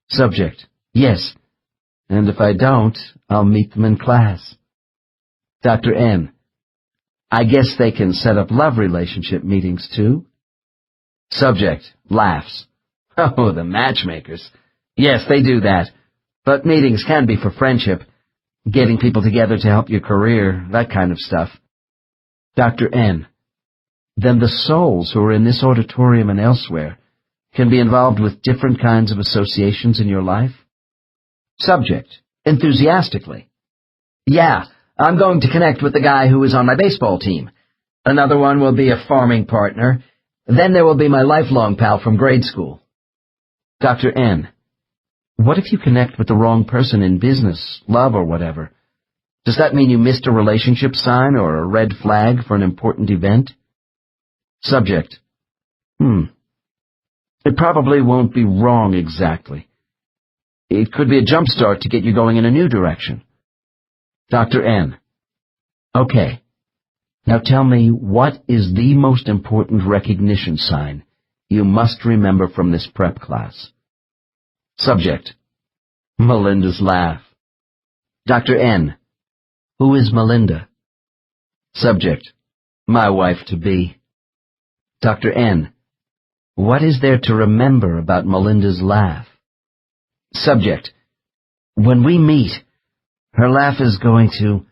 Subject. Yes. And if I don't, I'll meet them in class. Dr. N. I guess they can set up love relationship meetings, too? Subject. Laughs. Oh, the matchmakers. Yes, they do that. But meetings can be for friendship, getting people together to help your career, that kind of stuff. Dr. N. Then the souls who are in this auditorium and elsewhere can be involved with different kinds of associations in your life? Subject. Enthusiastically. Yeah, I'm going to connect with the guy who is on my baseball team. Another one will be a farming partner. Then there will be my lifelong pal from grade school. Dr. N. What if you connect with the wrong person in business, love, or whatever? Does that mean you missed a relationship sign or a red flag for an important event? Subject. It probably won't be wrong exactly. It could be a jump start to get you going in a new direction. Dr. N. Okay. Now tell me, what is the most important recognition sign you must remember from this prep class? Subject. Melinda's laugh. Dr. N. Who is Melinda? Subject. My wife-to-be. Dr. N. What is there to remember about Melinda's laugh? Subject. When we meet, her laugh is going to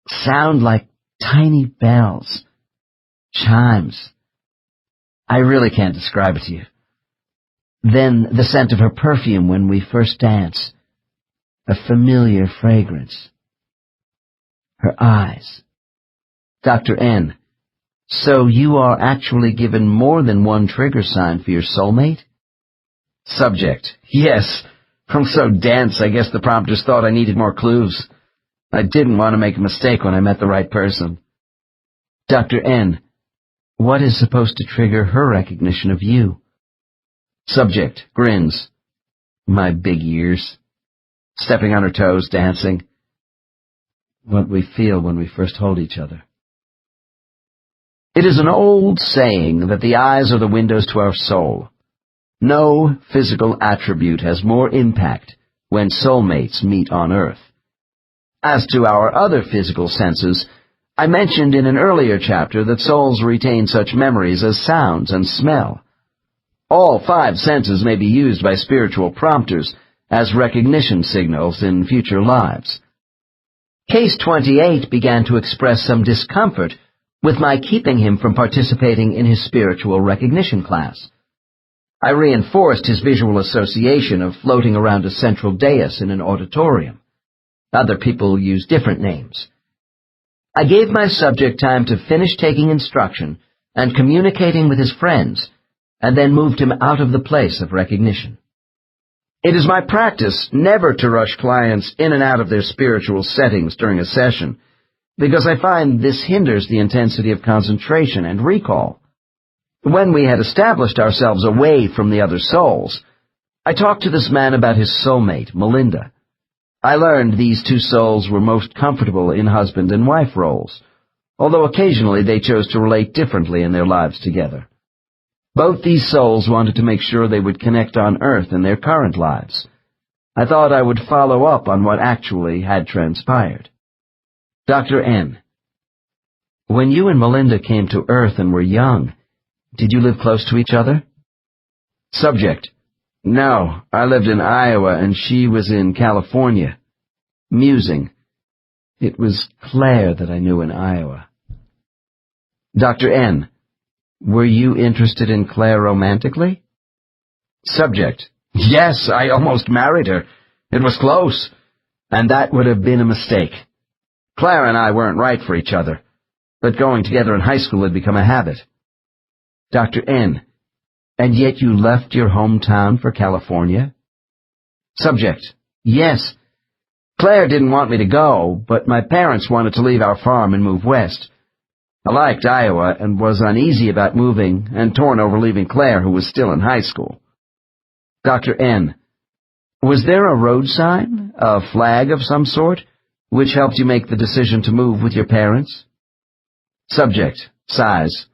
sound like tiny bells, chimes. I really can't describe it to you. Then the scent of her perfume when we first dance, a familiar fragrance. Her eyes. Dr. N. So you are actually given more than one trigger sign for your soulmate? Subject. Yes. I'm so dense, I guess the prompters thought I needed more clues. I didn't want to make a mistake when I met the right person. Dr. N. What is supposed to trigger her recognition of you? Subject. Grins. My big ears. Stepping on her toes, dancing. What we feel when we first hold each other. It is an old saying that the eyes are the windows to our soul. No physical attribute has more impact when soulmates meet on Earth. As to our other physical senses, I mentioned in an earlier chapter that souls retain such memories as sounds and smell. All 5 senses may be used by spiritual prompters as recognition signals in future lives. Case 28 began to express some discomfort with my keeping him from participating in his spiritual recognition class. I reinforced his visual association of floating around a central dais in an auditorium. Other people use different names. I gave my subject time to finish taking instruction and communicating with his friends, and then moved him out of the place of recognition. It is my practice never to rush clients in and out of their spiritual settings during a session, because I find this hinders the intensity of concentration and recall. When we had established ourselves away from the other souls, I talked to this man about his soulmate, Melinda. I learned these 2 souls were most comfortable in husband and wife roles, although occasionally they chose to relate differently in their lives together. Both these souls wanted to make sure they would connect on Earth in their current lives. I thought I would follow up on what actually had transpired. Dr. N. When you and Melinda came to Earth and were young, did you live close to each other? Subject: No, I lived in Iowa and she was in California. Musing: It was Claire that I knew in Iowa. Dr. N: Were you interested in Claire romantically? Subject: Yes, I almost married her. It was close, and that would have been a mistake. Claire and I weren't right for each other, but going together in high school had become a habit. Dr. N: And yet you left your hometown for California? Subject: Yes. Claire didn't want me to go, but my parents wanted to leave our farm and move west. I liked Iowa and was uneasy about moving and torn over leaving Claire, who was still in high school. Dr. N: Was there a road sign, a flag of some sort, which helped you make the decision to move with your parents? Subject: Sighs: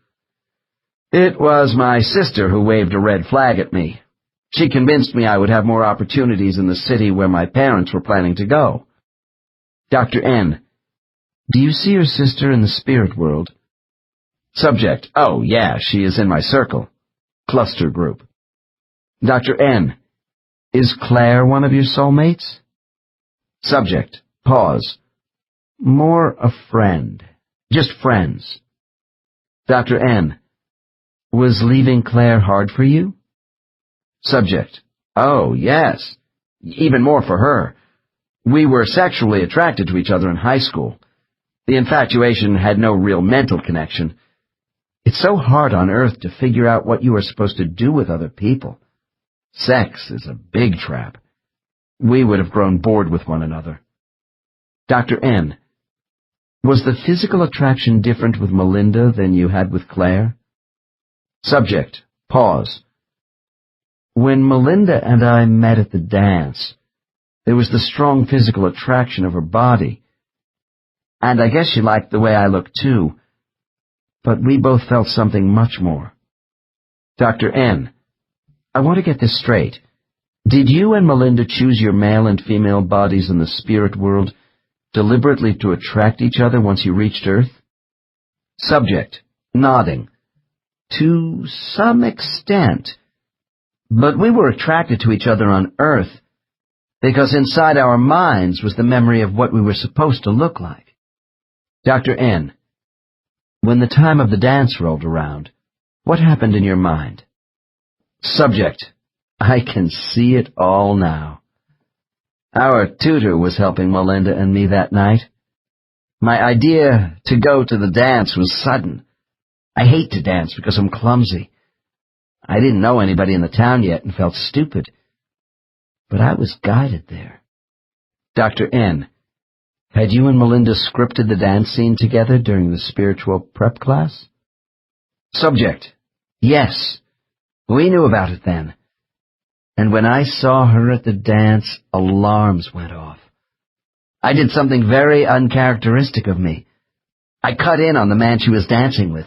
It was my sister who waved a red flag at me. She convinced me I would have more opportunities in the city where my parents were planning to go. Dr. N: Do you see your sister in the spirit world? Subject: Oh, yeah, she is in my circle. Cluster group. Dr. N: Is Claire one of your soulmates? Subject: Pause. More a friend. Just friends. Dr. N: Was leaving Claire hard for you? Subject: Oh, yes. Even more for her. We were sexually attracted to each other in high school. The infatuation had no real mental connection. It's so hard on Earth to figure out what you are supposed to do with other people. Sex is a big trap. We would have grown bored with one another. Dr. N: Was the physical attraction different with Melinda than you had with Claire? Subject: Pause. When Melinda and I met at the dance, there was the strong physical attraction of her body. And I guess she liked the way I looked too. But we both felt something much more. Dr. N: I want to get this straight. Did you and Melinda choose your male and female bodies in the spirit world deliberately to attract each other once you reached Earth? Subject: Nodding. To some extent. But we were attracted to each other on Earth because inside our minds was the memory of what we were supposed to look like. Dr. N: When the time of the dance rolled around, what happened in your mind? Subject: I can see it all now. Our tutor was helping Melinda and me that night. My idea to go to the dance was sudden. I hate to dance because I'm clumsy. I didn't know anybody in the town yet and felt stupid. But I was guided there. Dr. N: Had you and Melinda scripted the dance scene together during the spiritual prep class? Subject: Yes. We knew about it then. And when I saw her at the dance, alarms went off. I did something very uncharacteristic of me. I cut in on the man she was dancing with.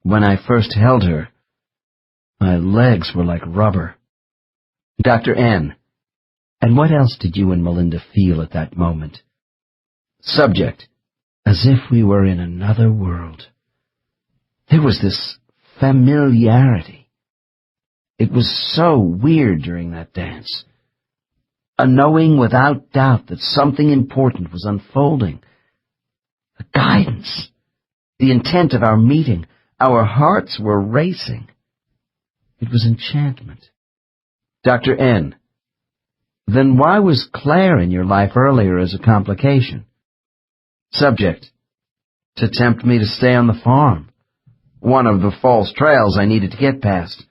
When I first held her, my legs were like rubber. Dr. N: And what else did you and Melinda feel at that moment? Subject: As if we were in another world. There was this familiarity. It was so weird during that dance. A knowing without doubt that something important was unfolding. A guidance. The intent of our meeting. Our hearts were racing. It was enchantment. Dr. N: Then why was Claire in your life earlier as a complication? Subject: To tempt me to stay on the farm. One of the false trails I needed to get past.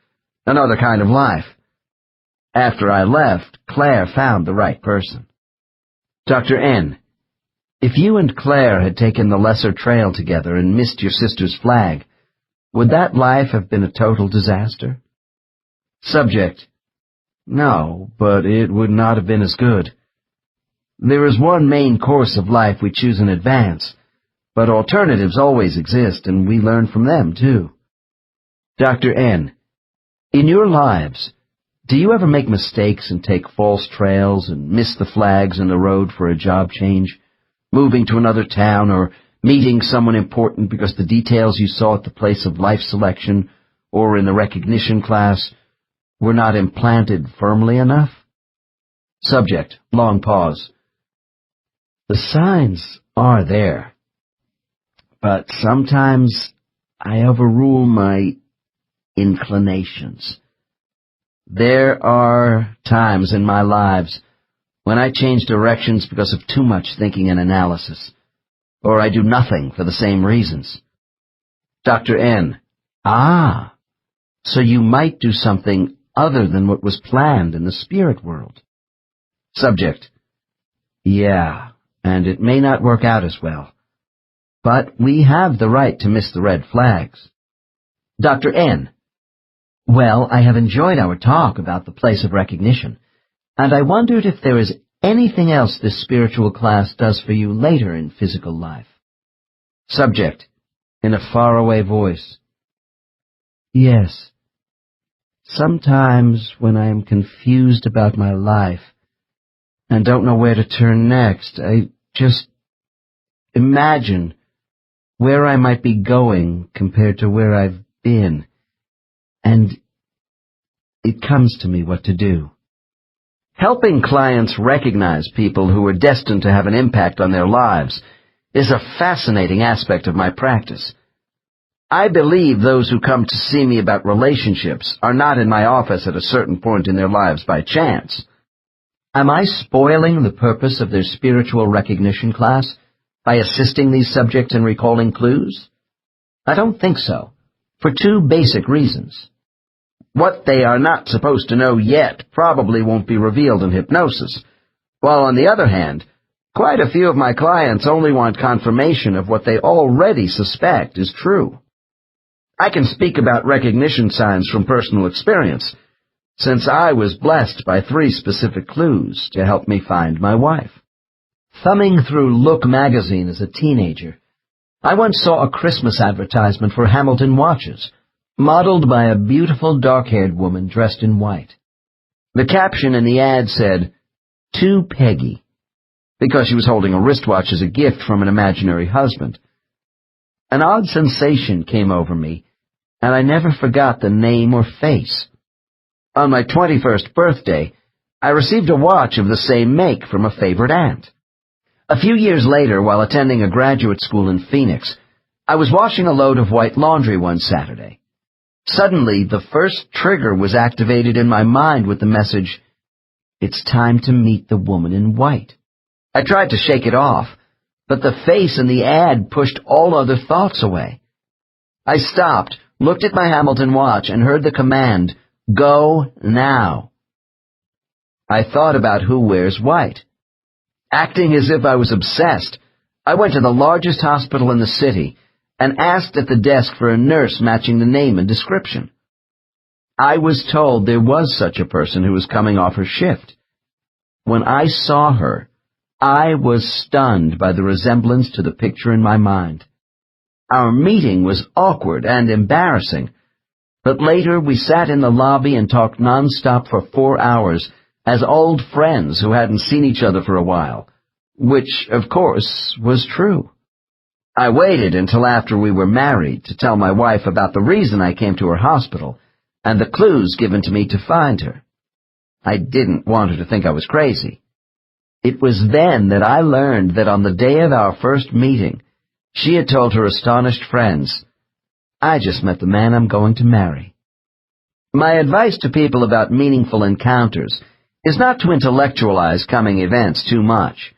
Another kind of life. After I left, Claire found the right person. Dr. N: If you and Claire had taken the lesser trail together and missed your sister's flag, would that life have been a total disaster? Subject: No, but it would not have been as good. There is one main course of life we choose in advance, but alternatives always exist, and we learn from them, too. Dr. N: In your lives, do you ever make mistakes and take false trails and miss the flags in the road for a job change, moving to another town, or meeting someone important because the details you saw at the place of life selection or in the recognition class were not implanted firmly enough? Subject, long pause. The signs are there, but sometimes I overrule my inclinations. There are times in my lives when I change directions because of too much thinking and analysis, or I do nothing for the same reasons. Dr. N. Ah, so you might do something other than what was planned in the spirit world. Subject. Yeah, and it may not work out as well. But we have the right to miss the red flags. Dr. N. Well, I have enjoyed our talk about the place of recognition, and I wondered if there is anything else this spiritual class does for you later in physical life. Subject, in a faraway voice. Yes. Sometimes when I am confused about my life and don't know where to turn next, I just imagine where I might be going compared to where I've been, and it comes to me what to do. Helping clients recognize people who are destined to have an impact on their lives is a fascinating aspect of my practice. I believe those who come to see me about relationships are not in my office at a certain point in their lives by chance. Am I spoiling the purpose of their spiritual recognition class by assisting these subjects in recalling clues? I don't think so, for two basic reasons. What they are not supposed to know yet probably won't be revealed in hypnosis, while on the other hand, quite a few of my clients only want confirmation of what they already suspect is true. I can speak about recognition signs from personal experience, since I was blessed by 3 specific clues to help me find my wife. Thumbing through Look magazine as a teenager, I once saw a Christmas advertisement for Hamilton watches, modeled by a beautiful dark-haired woman dressed in white. The caption in the ad said, "To Peggy," because she was holding a wristwatch as a gift from an imaginary husband. An odd sensation came over me, and I never forgot the name or face. On my 21st birthday, I received a watch of the same make from a favorite aunt. A few years later, while attending a graduate school in Phoenix, I was washing a load of white laundry one Saturday. Suddenly, the first trigger was activated in my mind with the message, "It's time to meet the woman in white." I tried to shake it off, but the face in the ad pushed all other thoughts away. I stopped, looked at my Hamilton watch, and heard the command, "Go now." I thought about who wears white. Acting as if I was obsessed, I went to the largest hospital in the city and asked at the desk for a nurse matching the name and description. I was told there was such a person who was coming off her shift. When I saw her, I was stunned by the resemblance to the picture in my mind. Our meeting was awkward and embarrassing, but later we sat in the lobby and talked nonstop for 4 hours as old friends who hadn't seen each other for a while, which, of course, was true. I waited until after we were married to tell my wife about the reason I came to her hospital and the clues given to me to find her. I didn't want her to think I was crazy. It was then that I learned that on the day of our first meeting, she had told her astonished friends, "I just met the man I'm going to marry." My advice to people about meaningful encounters is not to intellectualize coming events too much.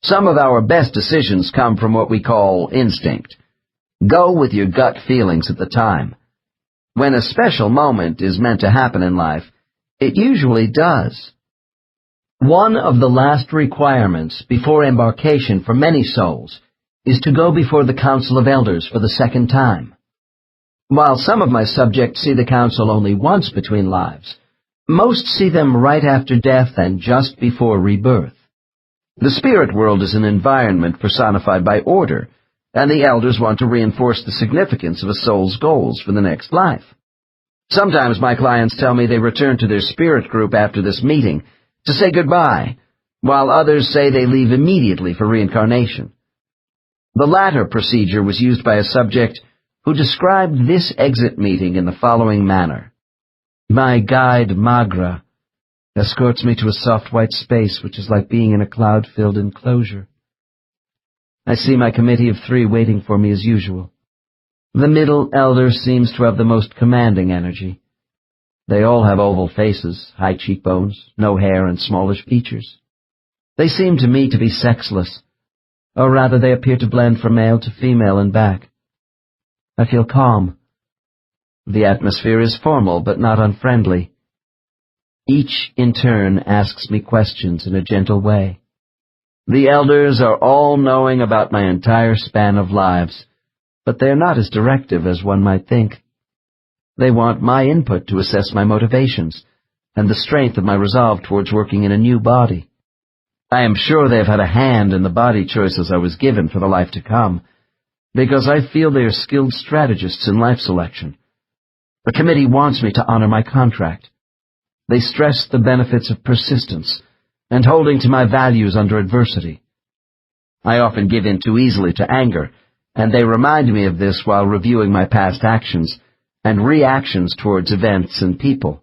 Some of our best decisions come from what we call instinct. Go with your gut feelings at the time. When a special moment is meant to happen in life, it usually does. One of the last requirements before embarkation for many souls is to go before the Council of Elders for the second time. While some of my subjects see the council only once between lives, most see them right after death and just before rebirth. The spirit world is an environment personified by order, and the elders want to reinforce the significance of a soul's goals for the next life. Sometimes my clients tell me they return to their spirit group after this meeting to say goodbye, while others say they leave immediately for reincarnation. The latter procedure was used by a subject who described this exit meeting in the following manner. My guide, Magra, escorts me to a soft white space which is like being in a cloud-filled enclosure. I see my committee of 3 waiting for me as usual. The middle elder seems to have the most commanding energy. They all have oval faces, high cheekbones, no hair, and smallish features. They seem to me to be sexless, or rather they appear to blend from male to female and back. I feel calm. The atmosphere is formal but not unfriendly. Each in turn asks me questions in a gentle way. The elders are all knowing about my entire span of lives, but they are not as directive as one might think. They want my input to assess my motivations and the strength of my resolve towards working in a new body. I am sure they have had a hand in the body choices I was given for the life to come, because I feel they are skilled strategists in life selection. The committee wants me to honor my contract. They stress the benefits of persistence and holding to my values under adversity. I often give in too easily to anger, and they remind me of this while reviewing my past actions and reactions towards events and people.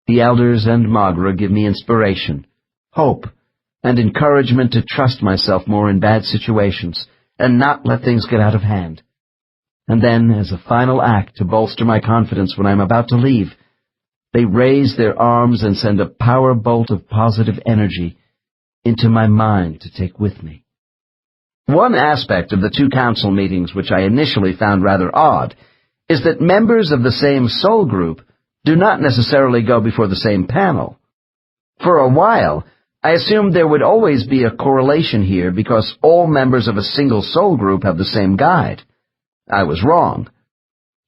The elders and Magra give me inspiration, hope, and encouragement to trust myself more in bad situations and not let things get out of hand. And then, as a final act to bolster my confidence when I'm about to leave, they raise their arms and send a power bolt of positive energy into my mind to take with me. One aspect of the 2 council meetings which I initially found rather odd is that members of the same soul group do not necessarily go before the same panel. For a while, I assumed there would always be a correlation here because all members of a single soul group have the same guide. I was wrong.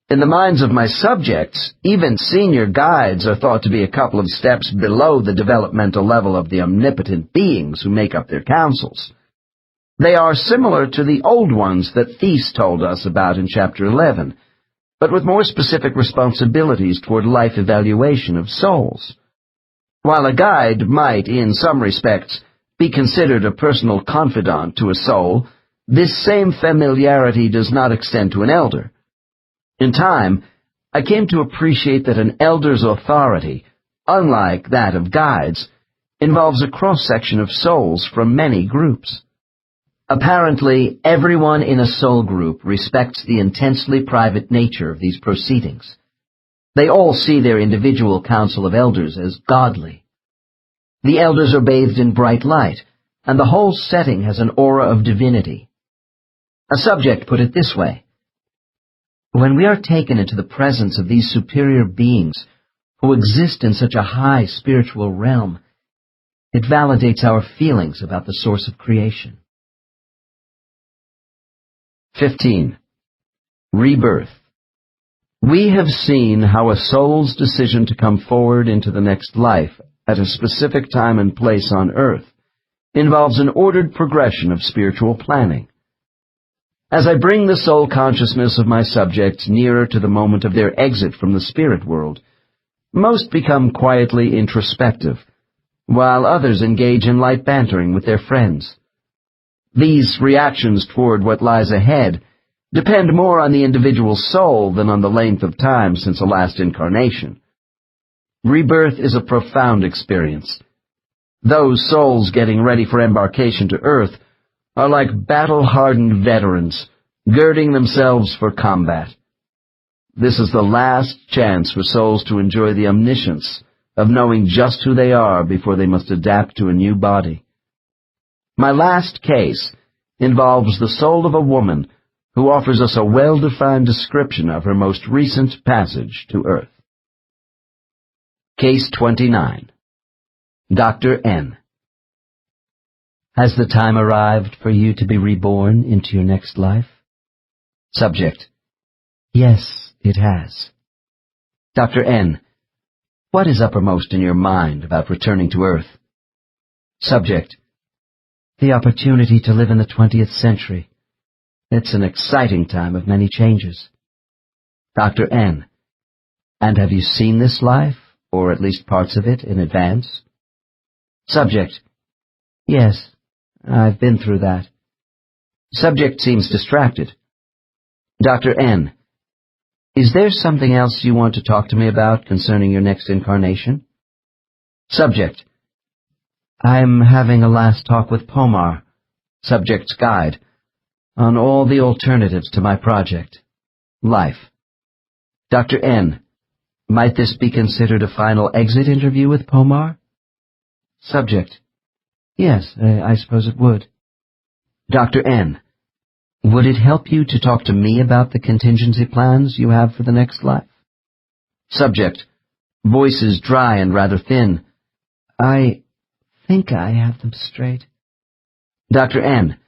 In the minds of my subjects, even senior guides are thought to be a couple of steps below the developmental level of the omnipotent beings who make up their councils. They are similar to the old ones that Thies told us about in Chapter 11, but with more specific responsibilities toward life evaluation of souls. While a guide might, in some respects, be considered a personal confidant to a soul, this same familiarity does not extend to an elder. In time, I came to appreciate that an elder's authority, unlike that of guides, involves a cross-section of souls from many groups. Apparently, everyone in a soul group respects the intensely private nature of these proceedings. They all see their individual council of elders as godly. The elders are bathed in bright light, and the whole setting has an aura of divinity. A subject put it this way: when we are taken into the presence of these superior beings who exist in such a high spiritual realm, it validates our feelings about the source of creation. 15. Rebirth. We have seen how a soul's decision to come forward into the next life at a specific time and place on earth involves an ordered progression of spiritual planning. As I bring the soul consciousness of my subjects nearer to the moment of their exit from the spirit world, most become quietly introspective, while others engage in light bantering with their friends. These reactions toward what lies ahead depend more on the individual soul than on the length of time since a last incarnation. Rebirth is a profound experience. Those souls getting ready for embarkation to Earth are like battle-hardened veterans, girding themselves for combat. This is the last chance for souls to enjoy the omniscience of knowing just who they are before they must adapt to a new body. My last case involves the soul of a woman who offers us a well-defined description of her most recent passage to Earth. Case 29. Dr. N. Has the time arrived for you to be reborn into your next life? Subject. Yes, it has. Dr. N. What is uppermost in your mind about returning to Earth? Subject. The opportunity to live in the 20th century. It's an exciting time of many changes. Dr. N. And have you seen this life, or at least parts of it, in advance? Subject. Yes, I've been through that. Subject seems distracted. Dr. N. Is there something else you want to talk to me about concerning your next incarnation? Subject: I'm having a last talk with Pomar, subject's guide, on all the alternatives to my project. Life. Dr. N: Might this be considered a final exit interview with Pomar? Subject: Yes, I suppose it would. Dr. N: Would it help you to talk to me about the contingency plans you have for the next life? Subject, voices dry and rather thin. I think I have them straight. Dr. N: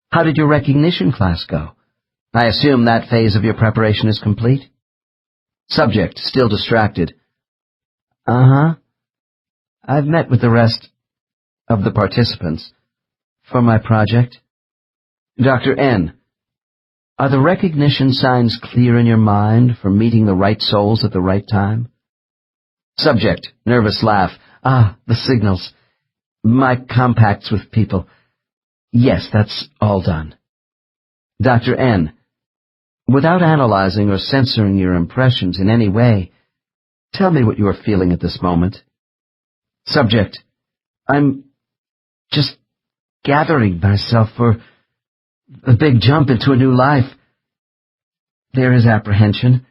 How did your recognition class go? I assume that phase of your preparation is complete? Subject, still distracted. Uh-huh. I've met with the rest of the participants for my project. Dr. N: Are the recognition signs clear in your mind for meeting the right souls at the right time? Subject, nervous laugh. The signals. My compacts with people. Yes, that's all done. Dr. N: Without analyzing or censoring your impressions in any way, tell me what you are feeling at this moment. Subject, I'm just gathering myself for a big jump into a new life. There is apprehension,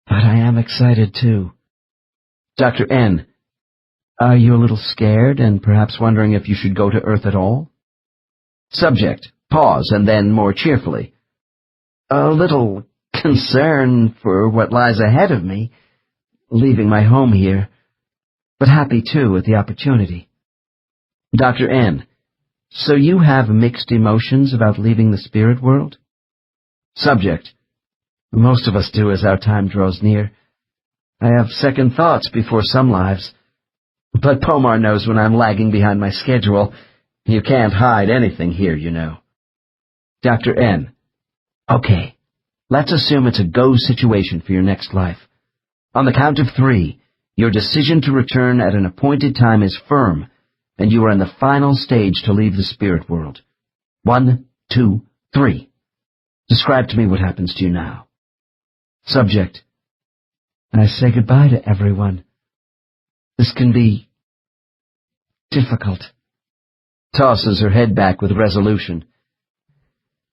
but I am excited too. Dr. N: Are you a little scared and perhaps wondering if you should go to Earth at all? Subject, pause, and then more cheerfully. A little concern for what lies ahead of me, leaving my home here, but happy too at the opportunity. Dr. N: So you have mixed emotions about leaving the spirit world? Subject, most of us do as our time draws near. I have second thoughts before some lives, but Pomar knows when I'm lagging behind my schedule. You can't hide anything here, you know. Dr. N: Okay, let's assume it's a go situation for your next life. On the count of 3, your decision to return at an appointed time is firm, and you are in the final stage to leave the spirit world. 1, 2, 3. Describe to me what happens to you now. Subject: I say goodbye to everyone. This can be difficult. Tosses her head back with resolution.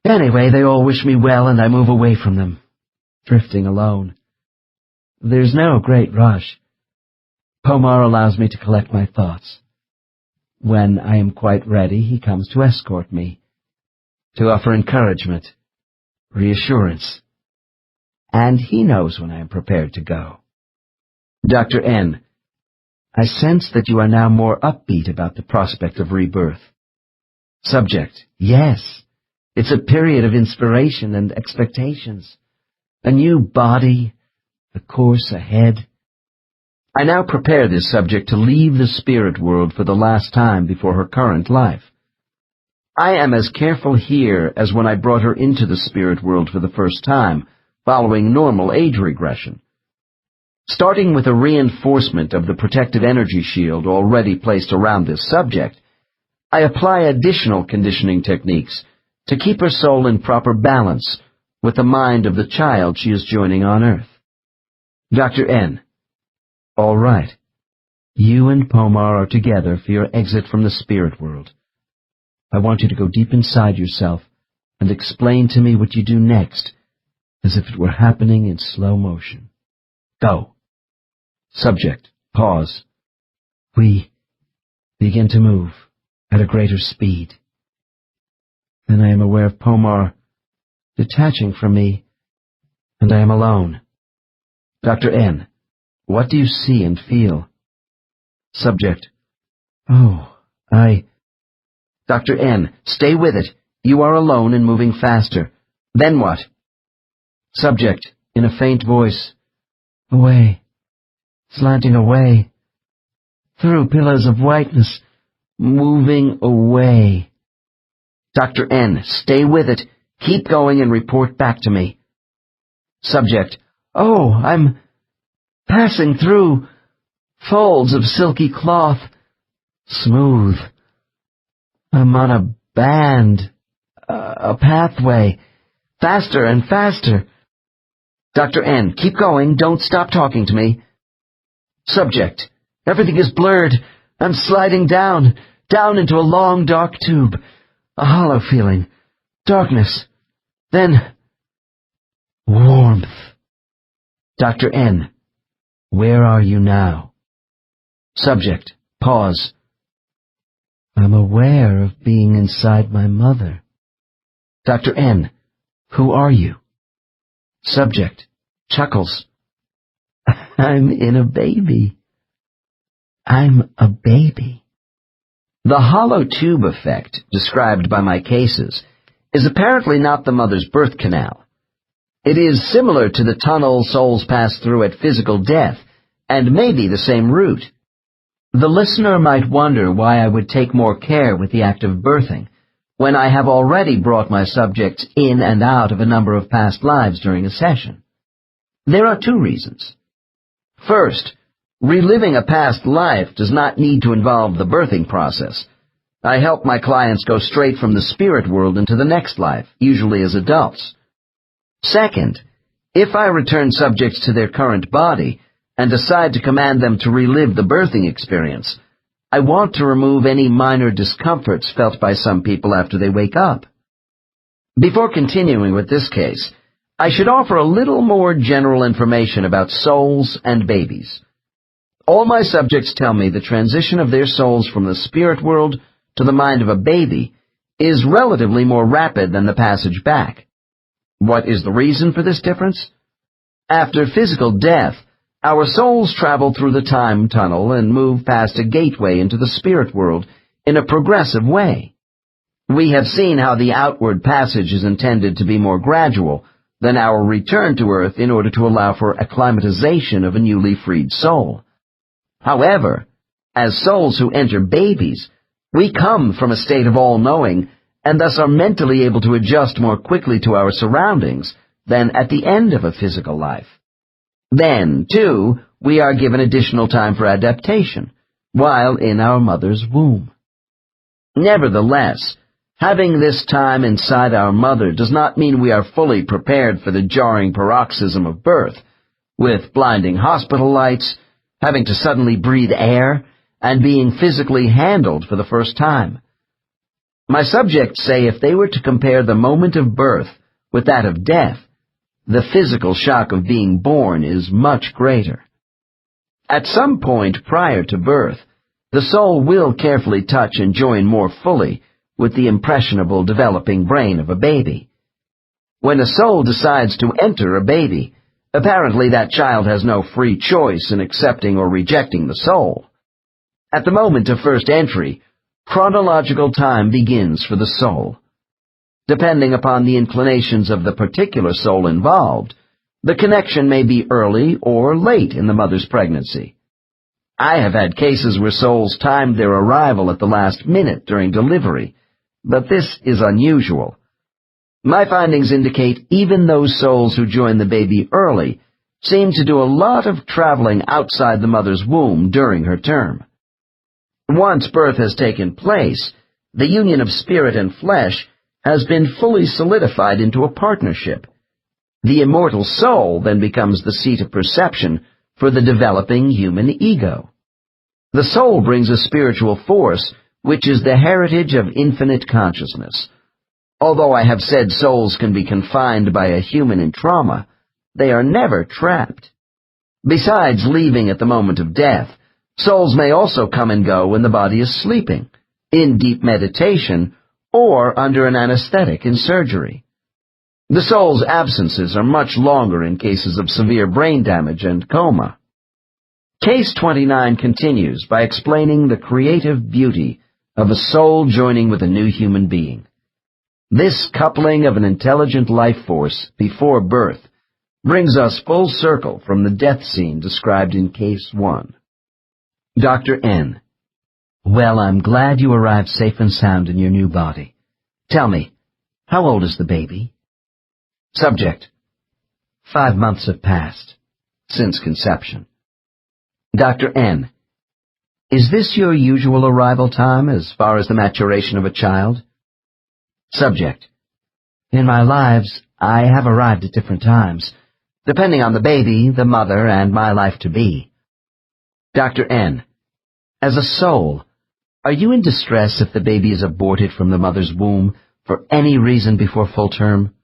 Anyway, they all wish me well, and I move away from them, drifting alone. There's no great rush. Pomar allows me to collect my thoughts. When I am quite ready, he comes to escort me, to offer encouragement, reassurance. And he knows when I am prepared to go. Dr. N: I sense that you are now more upbeat about the prospect of rebirth. Subject: Yes. It's a period of inspiration and expectations. A new body, the course ahead. I now prepare this subject to leave the spirit world for the last time before her current life. I am as careful here as when I brought her into the spirit world for the first time, following normal age regression. Starting with a reinforcement of the protective energy shield already placed around this subject, I apply additional conditioning techniques to keep her soul in proper balance with the mind of the child she is joining on Earth. Dr. N: All right. You and Pomar are together for your exit from the spirit world. I want you to go deep inside yourself and explain to me what you do next, as if it were happening in slow motion. Go. Subject, pause. We begin to move at a greater speed. Then I am aware of Pomar detaching from me, and I am alone. Dr. N: What do you see and feel? Subject: Dr. N: Stay with it. You are alone and moving faster. Then what? Subject, in a faint voice: Away, slanting away, through pillars of whiteness, moving away. Dr. N: Stay with it. Keep going and report back to me. Subject: I'm passing through folds of silky cloth, smooth. I'm on a band, a pathway, faster and faster. Dr. N, keep going. Don't stop talking to me. Subject, everything is blurred. I'm sliding down into a long, dark tube. A hollow feeling. Darkness. Then, warmth. Dr. N, where are you now? Subject, pause. I'm aware of being inside my mother. Dr. N, who are you? Subject, chuckles. I'm in a baby. I'm a baby. The hollow tube effect, described by my cases, is apparently not the mother's birth canal. It is similar to the tunnel souls pass through at physical death, and may be the same route. The listener might wonder why I would take more care with the act of birthing, when I have already brought my subjects in and out of a number of past lives during a session. There are two reasons. First, reliving a past life does not need to involve the birthing process. I help my clients go straight from the spirit world into the next life, usually as adults. Second, if I return subjects to their current body and decide to command them to relive the birthing experience, I want to remove any minor discomforts felt by some people after they wake up. Before continuing with this case, I should offer a little more general information about souls and babies. All my subjects tell me the transition of their souls from the spirit world to the mind of a baby is relatively more rapid than the passage back. What is the reason for this difference? After physical death, our souls travel through the time tunnel and move past a gateway into the spirit world in a progressive way. We have seen how the outward passage is intended to be more gradual than our return to Earth in order to allow for acclimatization of a newly freed soul. However, as souls who enter babies, we come from a state of all-knowing and thus are mentally able to adjust more quickly to our surroundings than at the end of a physical life. Then, too, we are given additional time for adaptation, while in our mother's womb. Nevertheless, having this time inside our mother does not mean we are fully prepared for the jarring paroxysm of birth, with blinding hospital lights, having to suddenly breathe air, and being physically handled for the first time. My subjects say if they were to compare the moment of birth with that of death, the physical shock of being born is much greater. At some point prior to birth, the soul will carefully touch and join more fully with the impressionable developing brain of a baby. When a soul decides to enter a baby, apparently that child has no free choice in accepting or rejecting the soul. At the moment of first entry, chronological time begins for the soul. Depending upon the inclinations of the particular soul involved, the connection may be early or late in the mother's pregnancy. I have had cases where souls timed their arrival at the last minute during delivery, but this is unusual. My findings indicate even those souls who join the baby early seem to do a lot of traveling outside the mother's womb during her term. Once birth has taken place, the union of spirit and flesh has been fully solidified into a partnership. The immortal soul then becomes the seat of perception for the developing human ego. The soul brings a spiritual force, which is the heritage of infinite consciousness. Although I have said souls can be confined by a human in trauma, they are never trapped. Besides leaving at the moment of death, souls may also come and go when the body is sleeping, in deep meditation, or under an anesthetic in surgery. The soul's absences are much longer in cases of severe brain damage and coma. Case 29 continues by explaining the creative beauty of a soul joining with a new human being. This coupling of an intelligent life force before birth brings us full circle from the death scene described in Case 1. Dr. N. Well, I'm glad you arrived safe and sound in your new body. Tell me, how old is the baby? Subject. 5 months have passed, since conception. Dr. N. Is this your usual arrival time as far as the maturation of a child? Subject. In my lives, I have arrived at different times, depending on the baby, the mother, and my life to be. Dr. N. As a soul, are you in distress if the baby is aborted from the mother's womb for any reason before full term?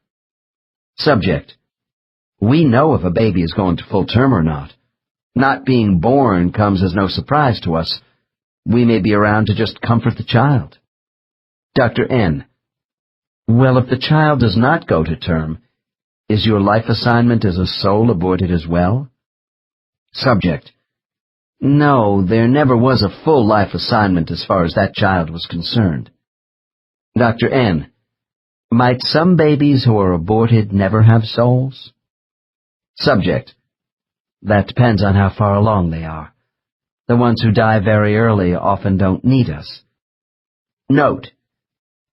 Subject. We know if a baby is going to full term or not. Not being born comes as no surprise to us. We may be around to just comfort the child. Dr. N. Well, if the child does not go to term, is your life assignment as a soul aborted as well? Subject. No, there never was a full life assignment as far as that child was concerned. Dr. N. Might some babies who are aborted never have souls? Subject. That depends on how far along they are. The ones who die very early often don't need us. Note: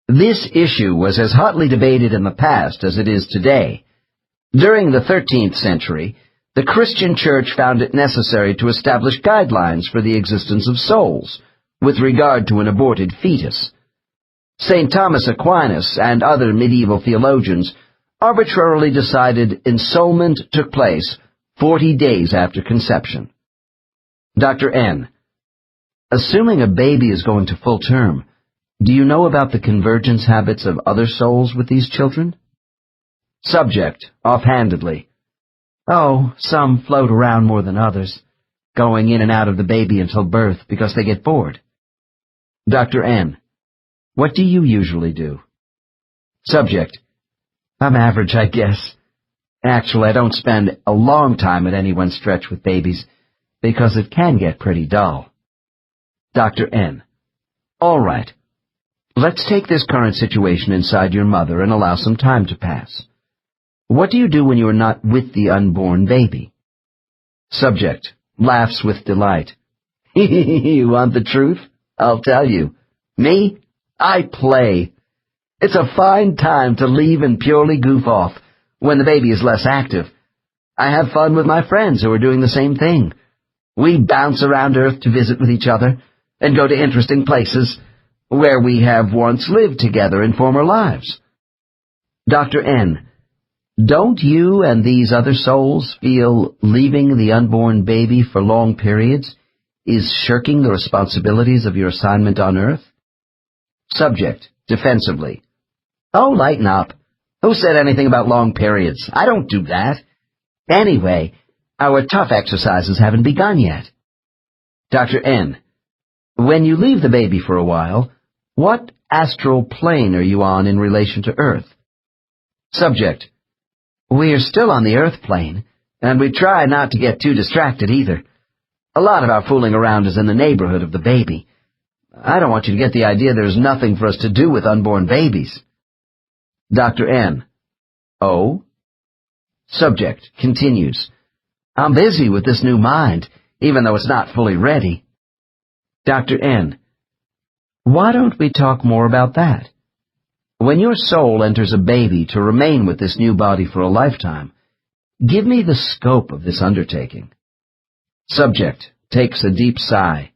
this issue was as hotly debated in the past as it is today. During the 13th century, the Christian Church found it necessary to establish guidelines for the existence of souls with regard to an aborted fetus. St. Thomas Aquinas and other medieval theologians arbitrarily decided ensoulment took place 40 days after conception. Dr. N. Assuming a baby is going to full term, do you know about the convergence habits of other souls with these children? Subject, offhandedly. Oh, some float around more than others, going in and out of the baby until birth because they get bored. Dr. N. What do you usually do? Subject. I'm average, I guess. Actually, I don't spend a long time at any one stretch with babies, because it can get pretty dull. Dr. N. All right. Let's take this current situation inside your mother and allow some time to pass. What do you do when you are not with the unborn baby? Subject laughs with delight. You want the truth? I'll tell you. Me? I play. It's a fine time to leave and purely goof off when the baby is less active. I have fun with my friends who are doing the same thing. We bounce around Earth to visit with each other and go to interesting places where we have once lived together in former lives. Dr. N. Don't you and these other souls feel leaving the unborn baby for long periods is shirking the responsibilities of your assignment on Earth? Subject, defensively. Oh, lighten up. Who said anything about long periods? I don't do that. Anyway, our tough exercises haven't begun yet. Dr. N. When you leave the baby for a while, what astral plane are you on in relation to Earth? Subject. We are still on the Earth plane, and we try not to get too distracted either. A lot of our fooling around is in the neighborhood of the baby. I don't want you to get the idea there's nothing for us to do with unborn babies. Dr. N. Oh? Subject continues. I'm busy with this new mind, even though it's not fully ready. Dr. N. Why don't we talk more about that? When your soul enters a baby to remain with this new body for a lifetime, give me the scope of this undertaking. Subject takes a deep sigh.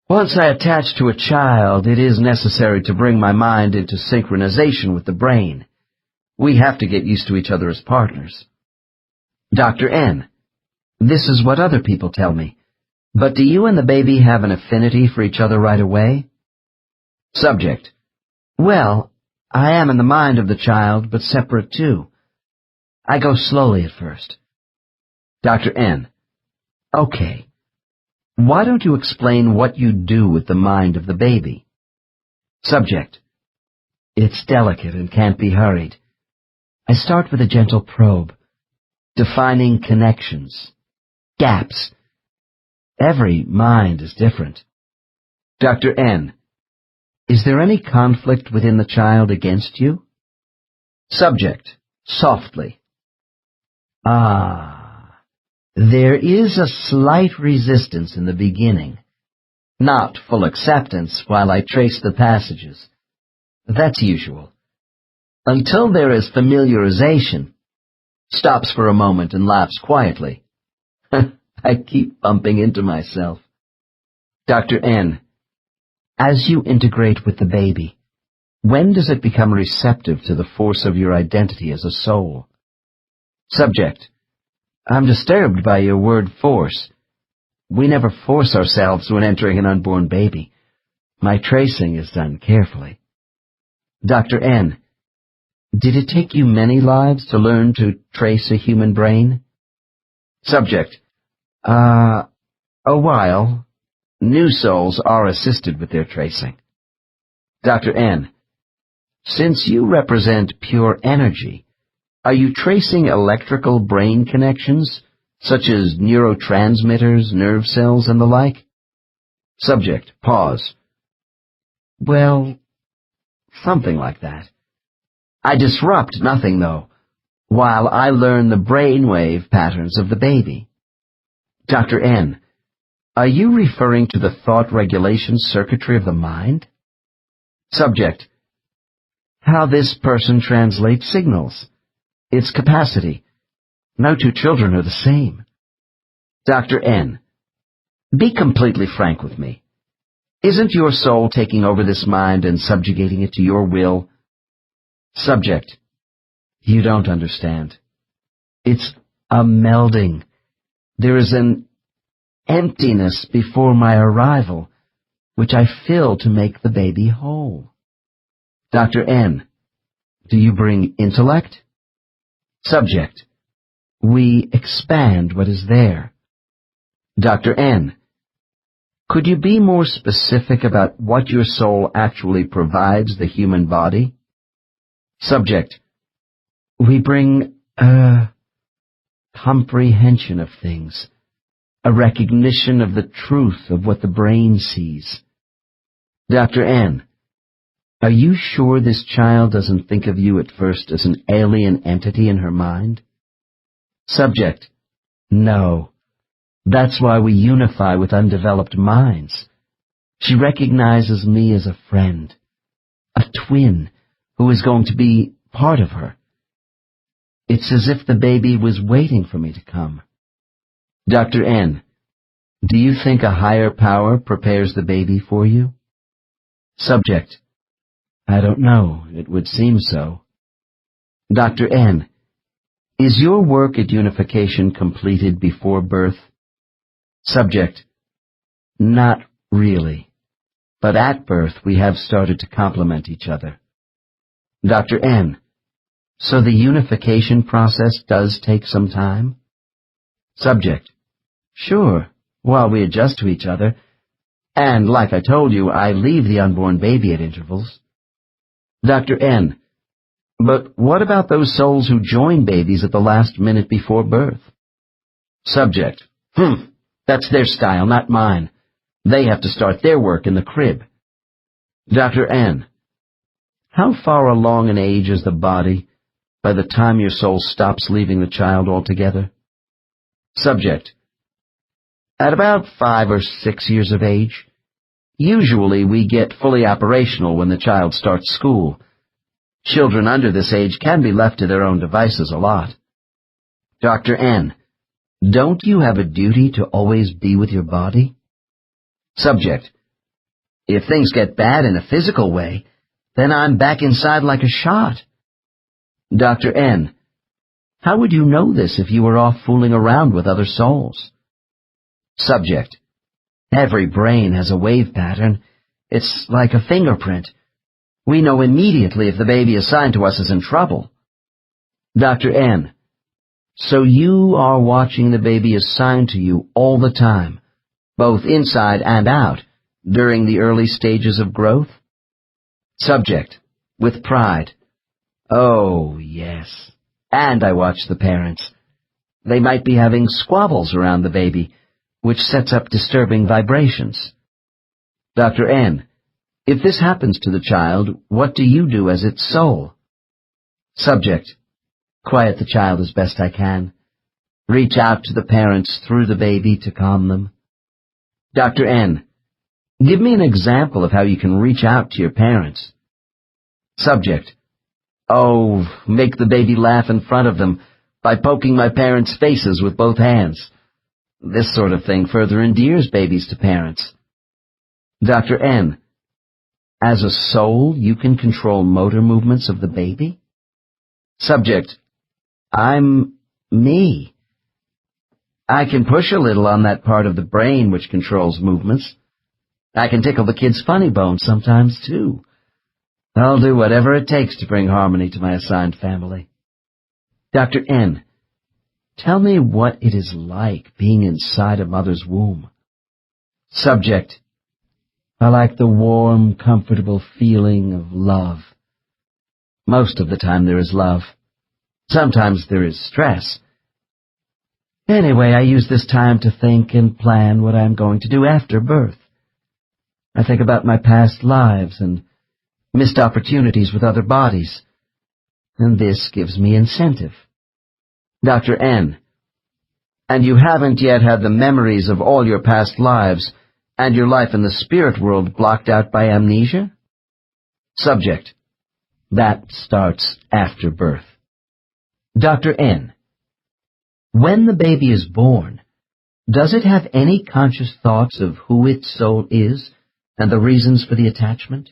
Once I attach to a child, it is necessary to bring my mind into synchronization with the brain. We have to get used to each other as partners. Dr. N. This is what other people tell me. But do you and the baby have an affinity for each other right away? Subject. Well, I am in the mind of the child, but separate too. I go slowly at first. Dr. N. Okay. Why don't you explain what you do with the mind of the baby? Subject. It's delicate and can't be hurried. I start with a gentle probe, defining connections, gaps. Every mind is different. Dr. N. Is there any conflict within the child against you? Subject, softly. There is a slight resistance in the beginning. Not full acceptance while I trace the passages. That's usual. Until there is familiarization. Stops for a moment and laughs quietly. I keep bumping into myself. Dr. N. As you integrate with the baby, when does it become receptive to the force of your identity as a soul? Subject: I'm disturbed by your word force. We never force ourselves when entering an unborn baby. My tracing is done carefully. Dr. N: Did it take you many lives to learn to trace a human brain? Subject: A while. New souls are assisted with their tracing. Dr. N: Since you represent pure energy, are you tracing electrical brain connections, such as neurotransmitters, nerve cells, and the like? Subject: Pause. Well, something like that. I disrupt nothing, though, while I learn the brainwave patterns of the baby. Dr. N: Are you referring to the thought regulation circuitry of the mind? Subject: How this person translates signals. Its capacity. No two children are the same. Dr. N: Be completely frank with me. Isn't your soul taking over this mind and subjugating it to your will? Subject: You don't understand. It's a melding. There is an emptiness before my arrival, which I fill to make the baby whole. Dr. N: Do you bring intellect? Subject: We expand what is there. Dr. N: Could you be more specific about what your soul actually provides the human body? Subject: We bring comprehension of things, a recognition of the truth of what the brain sees. Dr. N: Are you sure this child doesn't think of you at first as an alien entity in her mind? Subject: No. That's why we unify with undeveloped minds. She recognizes me as a friend, a twin who is going to be part of her. It's as if the baby was waiting for me to come. Dr. N: Do you think a higher power prepares the baby for you? Subject: I don't know. It would seem so. Dr. N: Is your work at unification completed before birth? Subject: Not really. But at birth we have started to complement each other. Dr. N: So the unification process does take some time? Subject: Sure, while we adjust to each other. And, like I told you, I leave the unborn baby at intervals. Dr. N: But what about those souls who join babies at the last minute before birth? Subject: That's their style, not mine. They have to start their work in the crib. Dr. N: How far along in age is the body by the time your soul stops leaving the child altogether? Subject: At about 5 or 6 years of age. Usually we get fully operational when the child starts school. Children under this age can be left to their own devices a lot. Dr. N: Don't you have a duty to always be with your body? Subject: If things get bad in a physical way, then I'm back inside like a shot. Dr. N: How would you know this if you were off fooling around with other souls? Subject: Every brain has a wave pattern. It's like a fingerprint. We know immediately if the baby assigned to us is in trouble. Dr. N: So you are watching the baby assigned to you all the time, both inside and out, during the early stages of growth? Subject: With pride. Oh, yes. And I watch the parents. They might be having squabbles around the baby, which sets up disturbing vibrations. Dr. N: If this happens to the child, what do you do as its soul? Subject: Quiet the child as best I can. Reach out to the parents through the baby to calm them. Dr. N: Give me an example of how you can reach out to your parents. Subject: Oh, make the baby laugh in front of them by poking my parents' faces with both hands. This sort of thing further endears babies to parents. Dr. N: As a soul, you can control motor movements of the baby? Subject: I'm Me. I can push a little on that part of the brain which controls movements. I can tickle the kid's funny bone sometimes, too. I'll do whatever it takes to bring harmony to my assigned family. Dr. N, tell me what it is like being inside a mother's womb. Subject, I like the warm, comfortable feeling of love. Most of the time there is love. Sometimes there is stress. Anyway, I use this time to think and plan what I am going to do after birth. I think about my past lives and missed opportunities with other bodies, and this gives me incentive. Dr. N, and you haven't yet had the memories of all your past lives and your life in the spirit world blocked out by amnesia? Subject, that starts after birth. Dr. N, when the baby is born, does it have any conscious thoughts of who its soul is and the reasons for the attachment?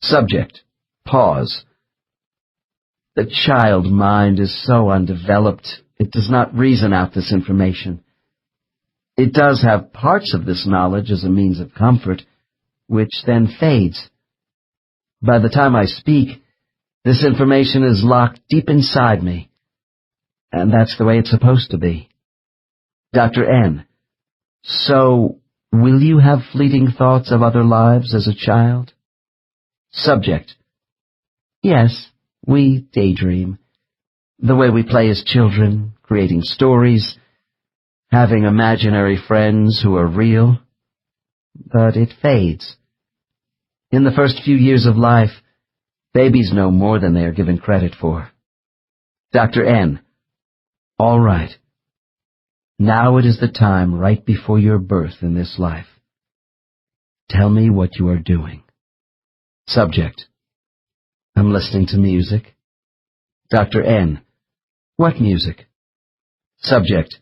Subject, pause. The child mind is so undeveloped, it does not reason out this information. It does have parts of this knowledge as a means of comfort, which then fades. By the time I speak, this information is locked deep inside me, and that's the way it's supposed to be. Dr. N, so will you have fleeting thoughts of other lives as a child? Subject, yes, we daydream. The way we play as children, creating stories, having imaginary friends who are real. But it fades. In the first few years of life, babies know more than they are given credit for. Dr. N, all right. Now it is the time right before your birth in this life. Tell me what you are doing. Subject, I'm listening to music. Dr. N, what music? Subject,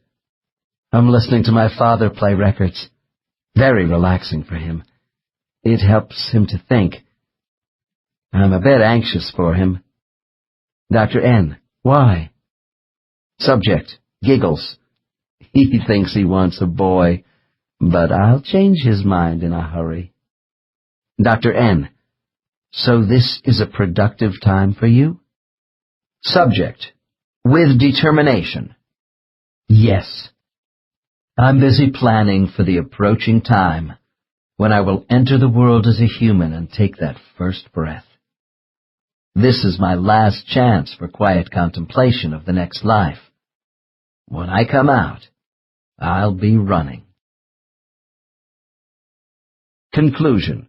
I'm listening to my father play records. Very relaxing for him. It helps him to think. I'm a bit anxious for him. Dr. N, why? Subject, giggles. He thinks he wants a boy, but I'll change his mind in a hurry. Dr. N, so this is a productive time for you? Subject, with determination. Yes. I'm busy planning for the approaching time when I will enter the world as a human and take that first breath. This is my last chance for quiet contemplation of the next life. When I come out, I'll be running. Conclusion.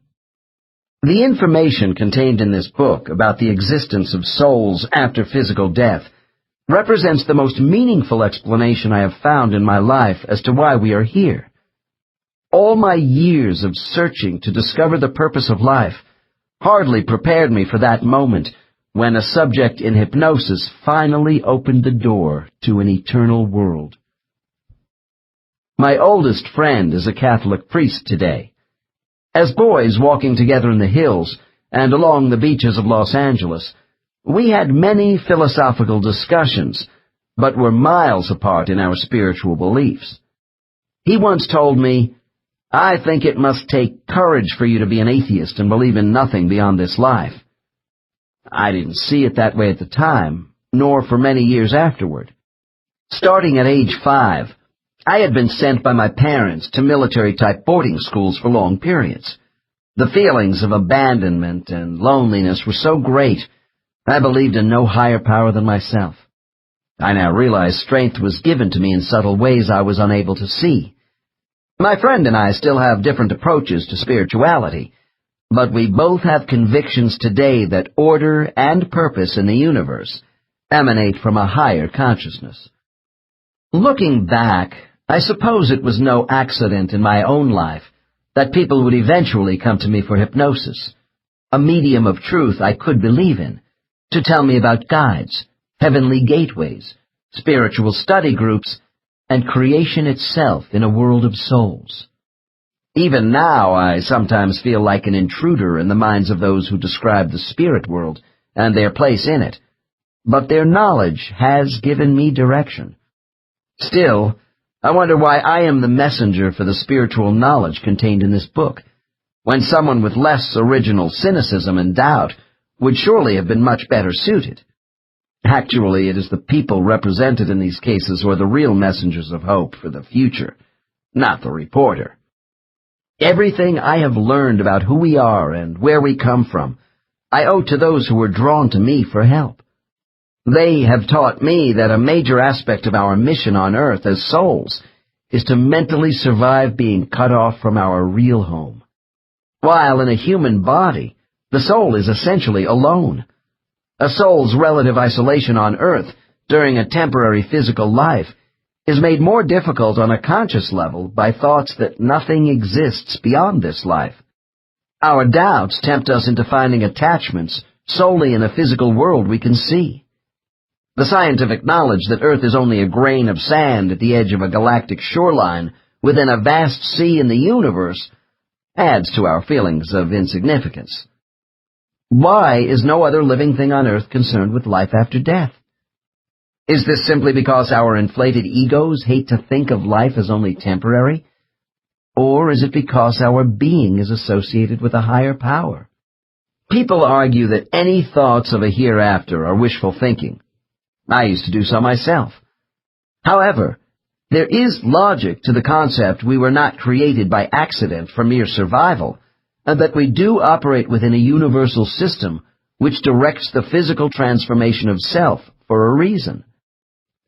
The information contained in this book about the existence of souls after physical death represents the most meaningful explanation I have found in my life as to why we are here. All my years of searching to discover the purpose of life hardly prepared me for that moment when a subject in hypnosis finally opened the door to an eternal world. My oldest friend is a Catholic priest today. As boys walking together in the hills and along the beaches of Los Angeles, we had many philosophical discussions, but were miles apart in our spiritual beliefs. He once told me, I think it must take courage for you to be an atheist and believe in nothing beyond this life. I didn't see it that way at the time, nor for many years afterward. Starting at age 5, I had been sent by my parents to military-type boarding schools for long periods. The feelings of abandonment and loneliness were so great, I believed in no higher power than myself. I now realize strength was given to me in subtle ways I was unable to see. My friend and I still have different approaches to spirituality, but we both have convictions today that order and purpose in the universe emanate from a higher consciousness. Looking back, I suppose it was no accident in my own life that people would eventually come to me for hypnosis, a medium of truth I could believe in, to tell me about guides, heavenly gateways, spiritual study groups, and creation itself in a world of souls. Even now, I sometimes feel like an intruder in the minds of those who describe the spirit world and their place in it, but their knowledge has given me direction. Still, I wonder why I am the messenger for the spiritual knowledge contained in this book, when someone with less original cynicism and doubt would surely have been much better suited. Actually, it is the people represented in these cases who are the real messengers of hope for the future, not the reporter. Everything I have learned about who we are and where we come from, I owe to those who were drawn to me for help. They have taught me that a major aspect of our mission on earth as souls is to mentally survive being cut off from our real home. While in a human body, the soul is essentially alone. A soul's relative isolation on earth during a temporary physical life is made more difficult on a conscious level by thoughts that nothing exists beyond this life. Our doubts tempt us into finding attachments solely in a physical world we can see. The scientific knowledge that Earth is only a grain of sand at the edge of a galactic shoreline within a vast sea in the universe adds to our feelings of insignificance. Why is no other living thing on Earth concerned with life after death? Is this simply because our inflated egos hate to think of life as only temporary? Or is it because our being is associated with a higher power? People argue that any thoughts of a hereafter are wishful thinking. I used to do so myself. However, there is logic to the concept we were not created by accident for mere survival, and that we do operate within a universal system which directs the physical transformation of self for a reason.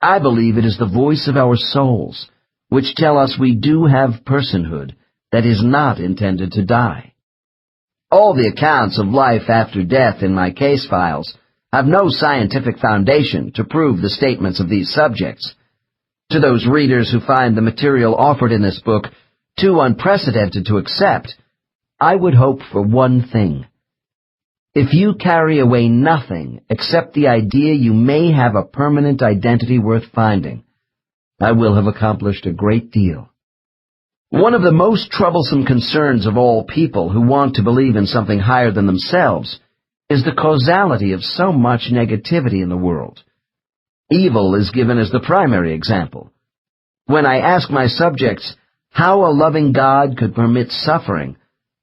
I believe it is the voice of our souls, which tell us we do have personhood that is not intended to die. All the accounts of life after death in my case files have no scientific foundation to prove the statements of these subjects. To those readers who find the material offered in this book too unprecedented to accept, I would hope for one thing. If you carry away nothing except the idea you may have a permanent identity worth finding, I will have accomplished a great deal. One of the most troublesome concerns of all people who want to believe in something higher than themselves is the causality of so much negativity in the world. Evil is given as the primary example. When I ask my subjects how a loving God could permit suffering,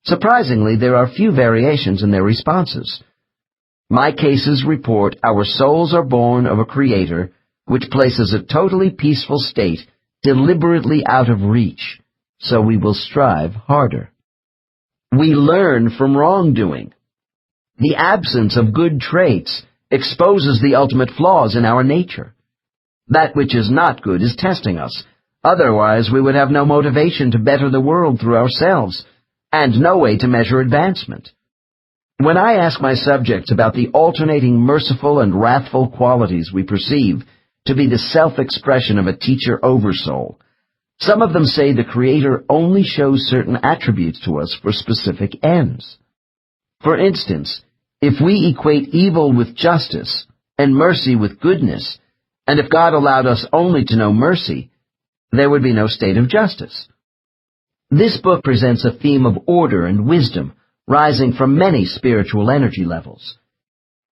surprisingly there are few variations in their responses. My cases report our souls are born of a Creator which places a totally peaceful state deliberately out of reach, so we will strive harder. We learn from wrongdoing. The absence of good traits exposes the ultimate flaws in our nature. That which is not good is testing us. Otherwise, we would have no motivation to better the world through ourselves, and no way to measure advancement. When I ask my subjects about the alternating merciful and wrathful qualities we perceive to be the self-expression of a teacher oversoul, some of them say the Creator only shows certain attributes to us for specific ends. For instance, if we equate evil with justice and mercy with goodness, and if God allowed us only to know mercy, there would be no state of justice. This book presents a theme of order and wisdom rising from many spiritual energy levels.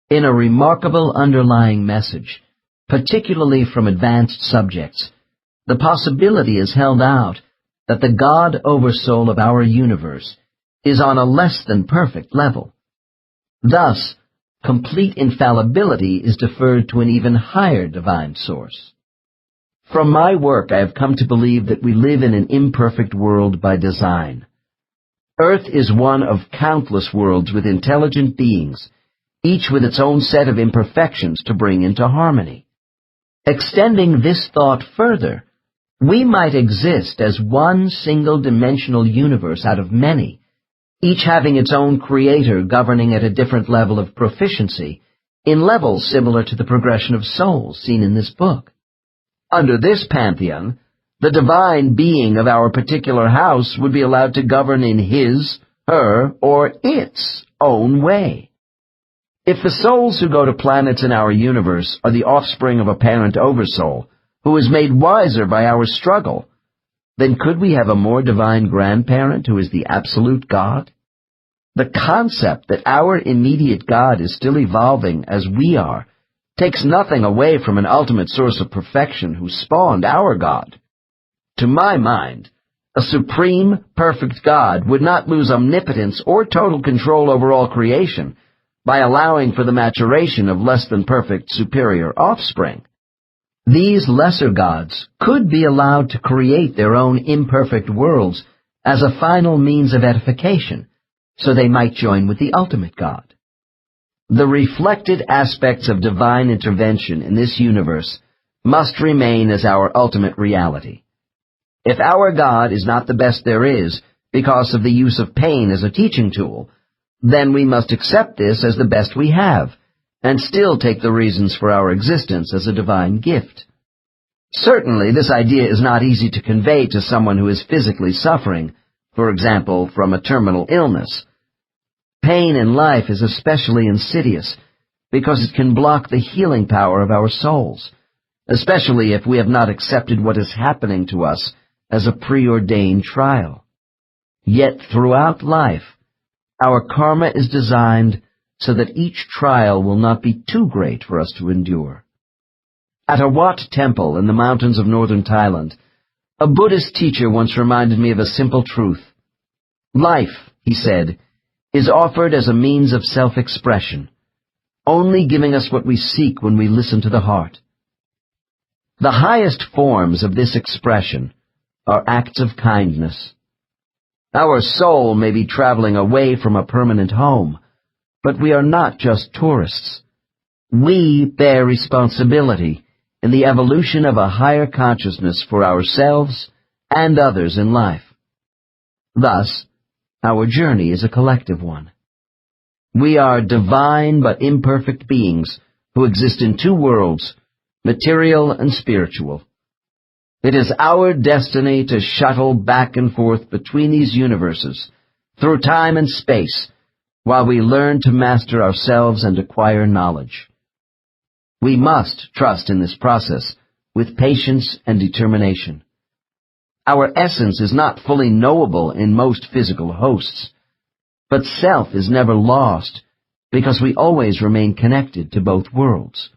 In a remarkable underlying message, particularly from advanced subjects, the possibility is held out that the God Oversoul of our universe is on a less than perfect level. Thus, complete infallibility is deferred to an even higher divine source. From my work, I have come to believe that we live in an imperfect world by design. Earth is one of countless worlds with intelligent beings, each with its own set of imperfections to bring into harmony. Extending this thought further, we might exist as one single-dimensional universe out of many, each having its own Creator governing at a different level of proficiency, in levels similar to the progression of souls seen in this book. Under this pantheon, the divine being of our particular house would be allowed to govern in his, her, or its own way. If the souls who go to planets in our universe are the offspring of a parent oversoul, who is made wiser by our struggle, then could we have a more divine grandparent who is the absolute God? The concept that our immediate God is still evolving as we are takes nothing away from an ultimate source of perfection who spawned our God. To my mind, a supreme, perfect God would not lose omnipotence or total control over all creation by allowing for the maturation of less than perfect superior offspring. These lesser gods could be allowed to create their own imperfect worlds as a final means of edification, so they might join with the ultimate God. The reflected aspects of divine intervention in this universe must remain as our ultimate reality. If our God is not the best there is because of the use of pain as a teaching tool, then we must accept this as the best we have, and still take the reasons for our existence as a divine gift. Certainly, this idea is not easy to convey to someone who is physically suffering, for example, from a terminal illness. Pain in life is especially insidious because it can block the healing power of our souls, especially if we have not accepted what is happening to us as a preordained trial. Yet throughout life, our karma is designed so that each trial will not be too great for us to endure. At a Wat temple in the mountains of northern Thailand, a Buddhist teacher once reminded me of a simple truth. Life, he said, is offered as a means of self-expression, only giving us what we seek when we listen to the heart. The highest forms of this expression are acts of kindness. Our soul may be traveling away from a permanent home, but we are not just tourists. We bear responsibility in the evolution of a higher consciousness for ourselves and others in life. Thus, our journey is a collective one. We are divine but imperfect beings who exist in two worlds, material and spiritual. It is our destiny to shuttle back and forth between these universes, through time and space, while we learn to master ourselves and acquire knowledge. We must trust in this process with patience and determination. Our essence is not fully knowable in most physical hosts, but self is never lost because we always remain connected to both worlds.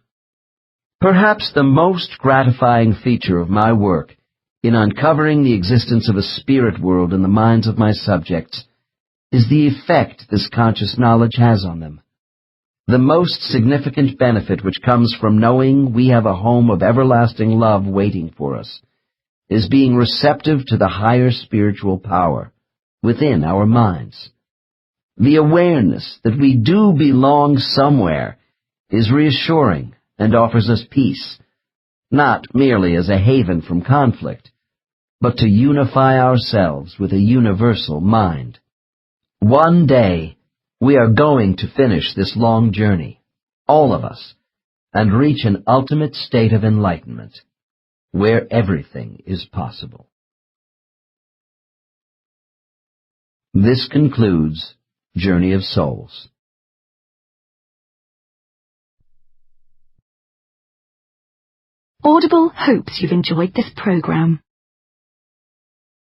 Perhaps the most gratifying feature of my work in uncovering the existence of a spirit world in the minds of my subjects is the effect this conscious knowledge has on them. The most significant benefit which comes from knowing we have a home of everlasting love waiting for us is being receptive to the higher spiritual power within our minds. The awareness that we do belong somewhere is reassuring and offers us peace, not merely as a haven from conflict, but to unify ourselves with a universal mind. One day, we are going to finish this long journey, all of us, and reach an ultimate state of enlightenment, where everything is possible. This concludes Journey of Souls. Audible hopes you've enjoyed this program.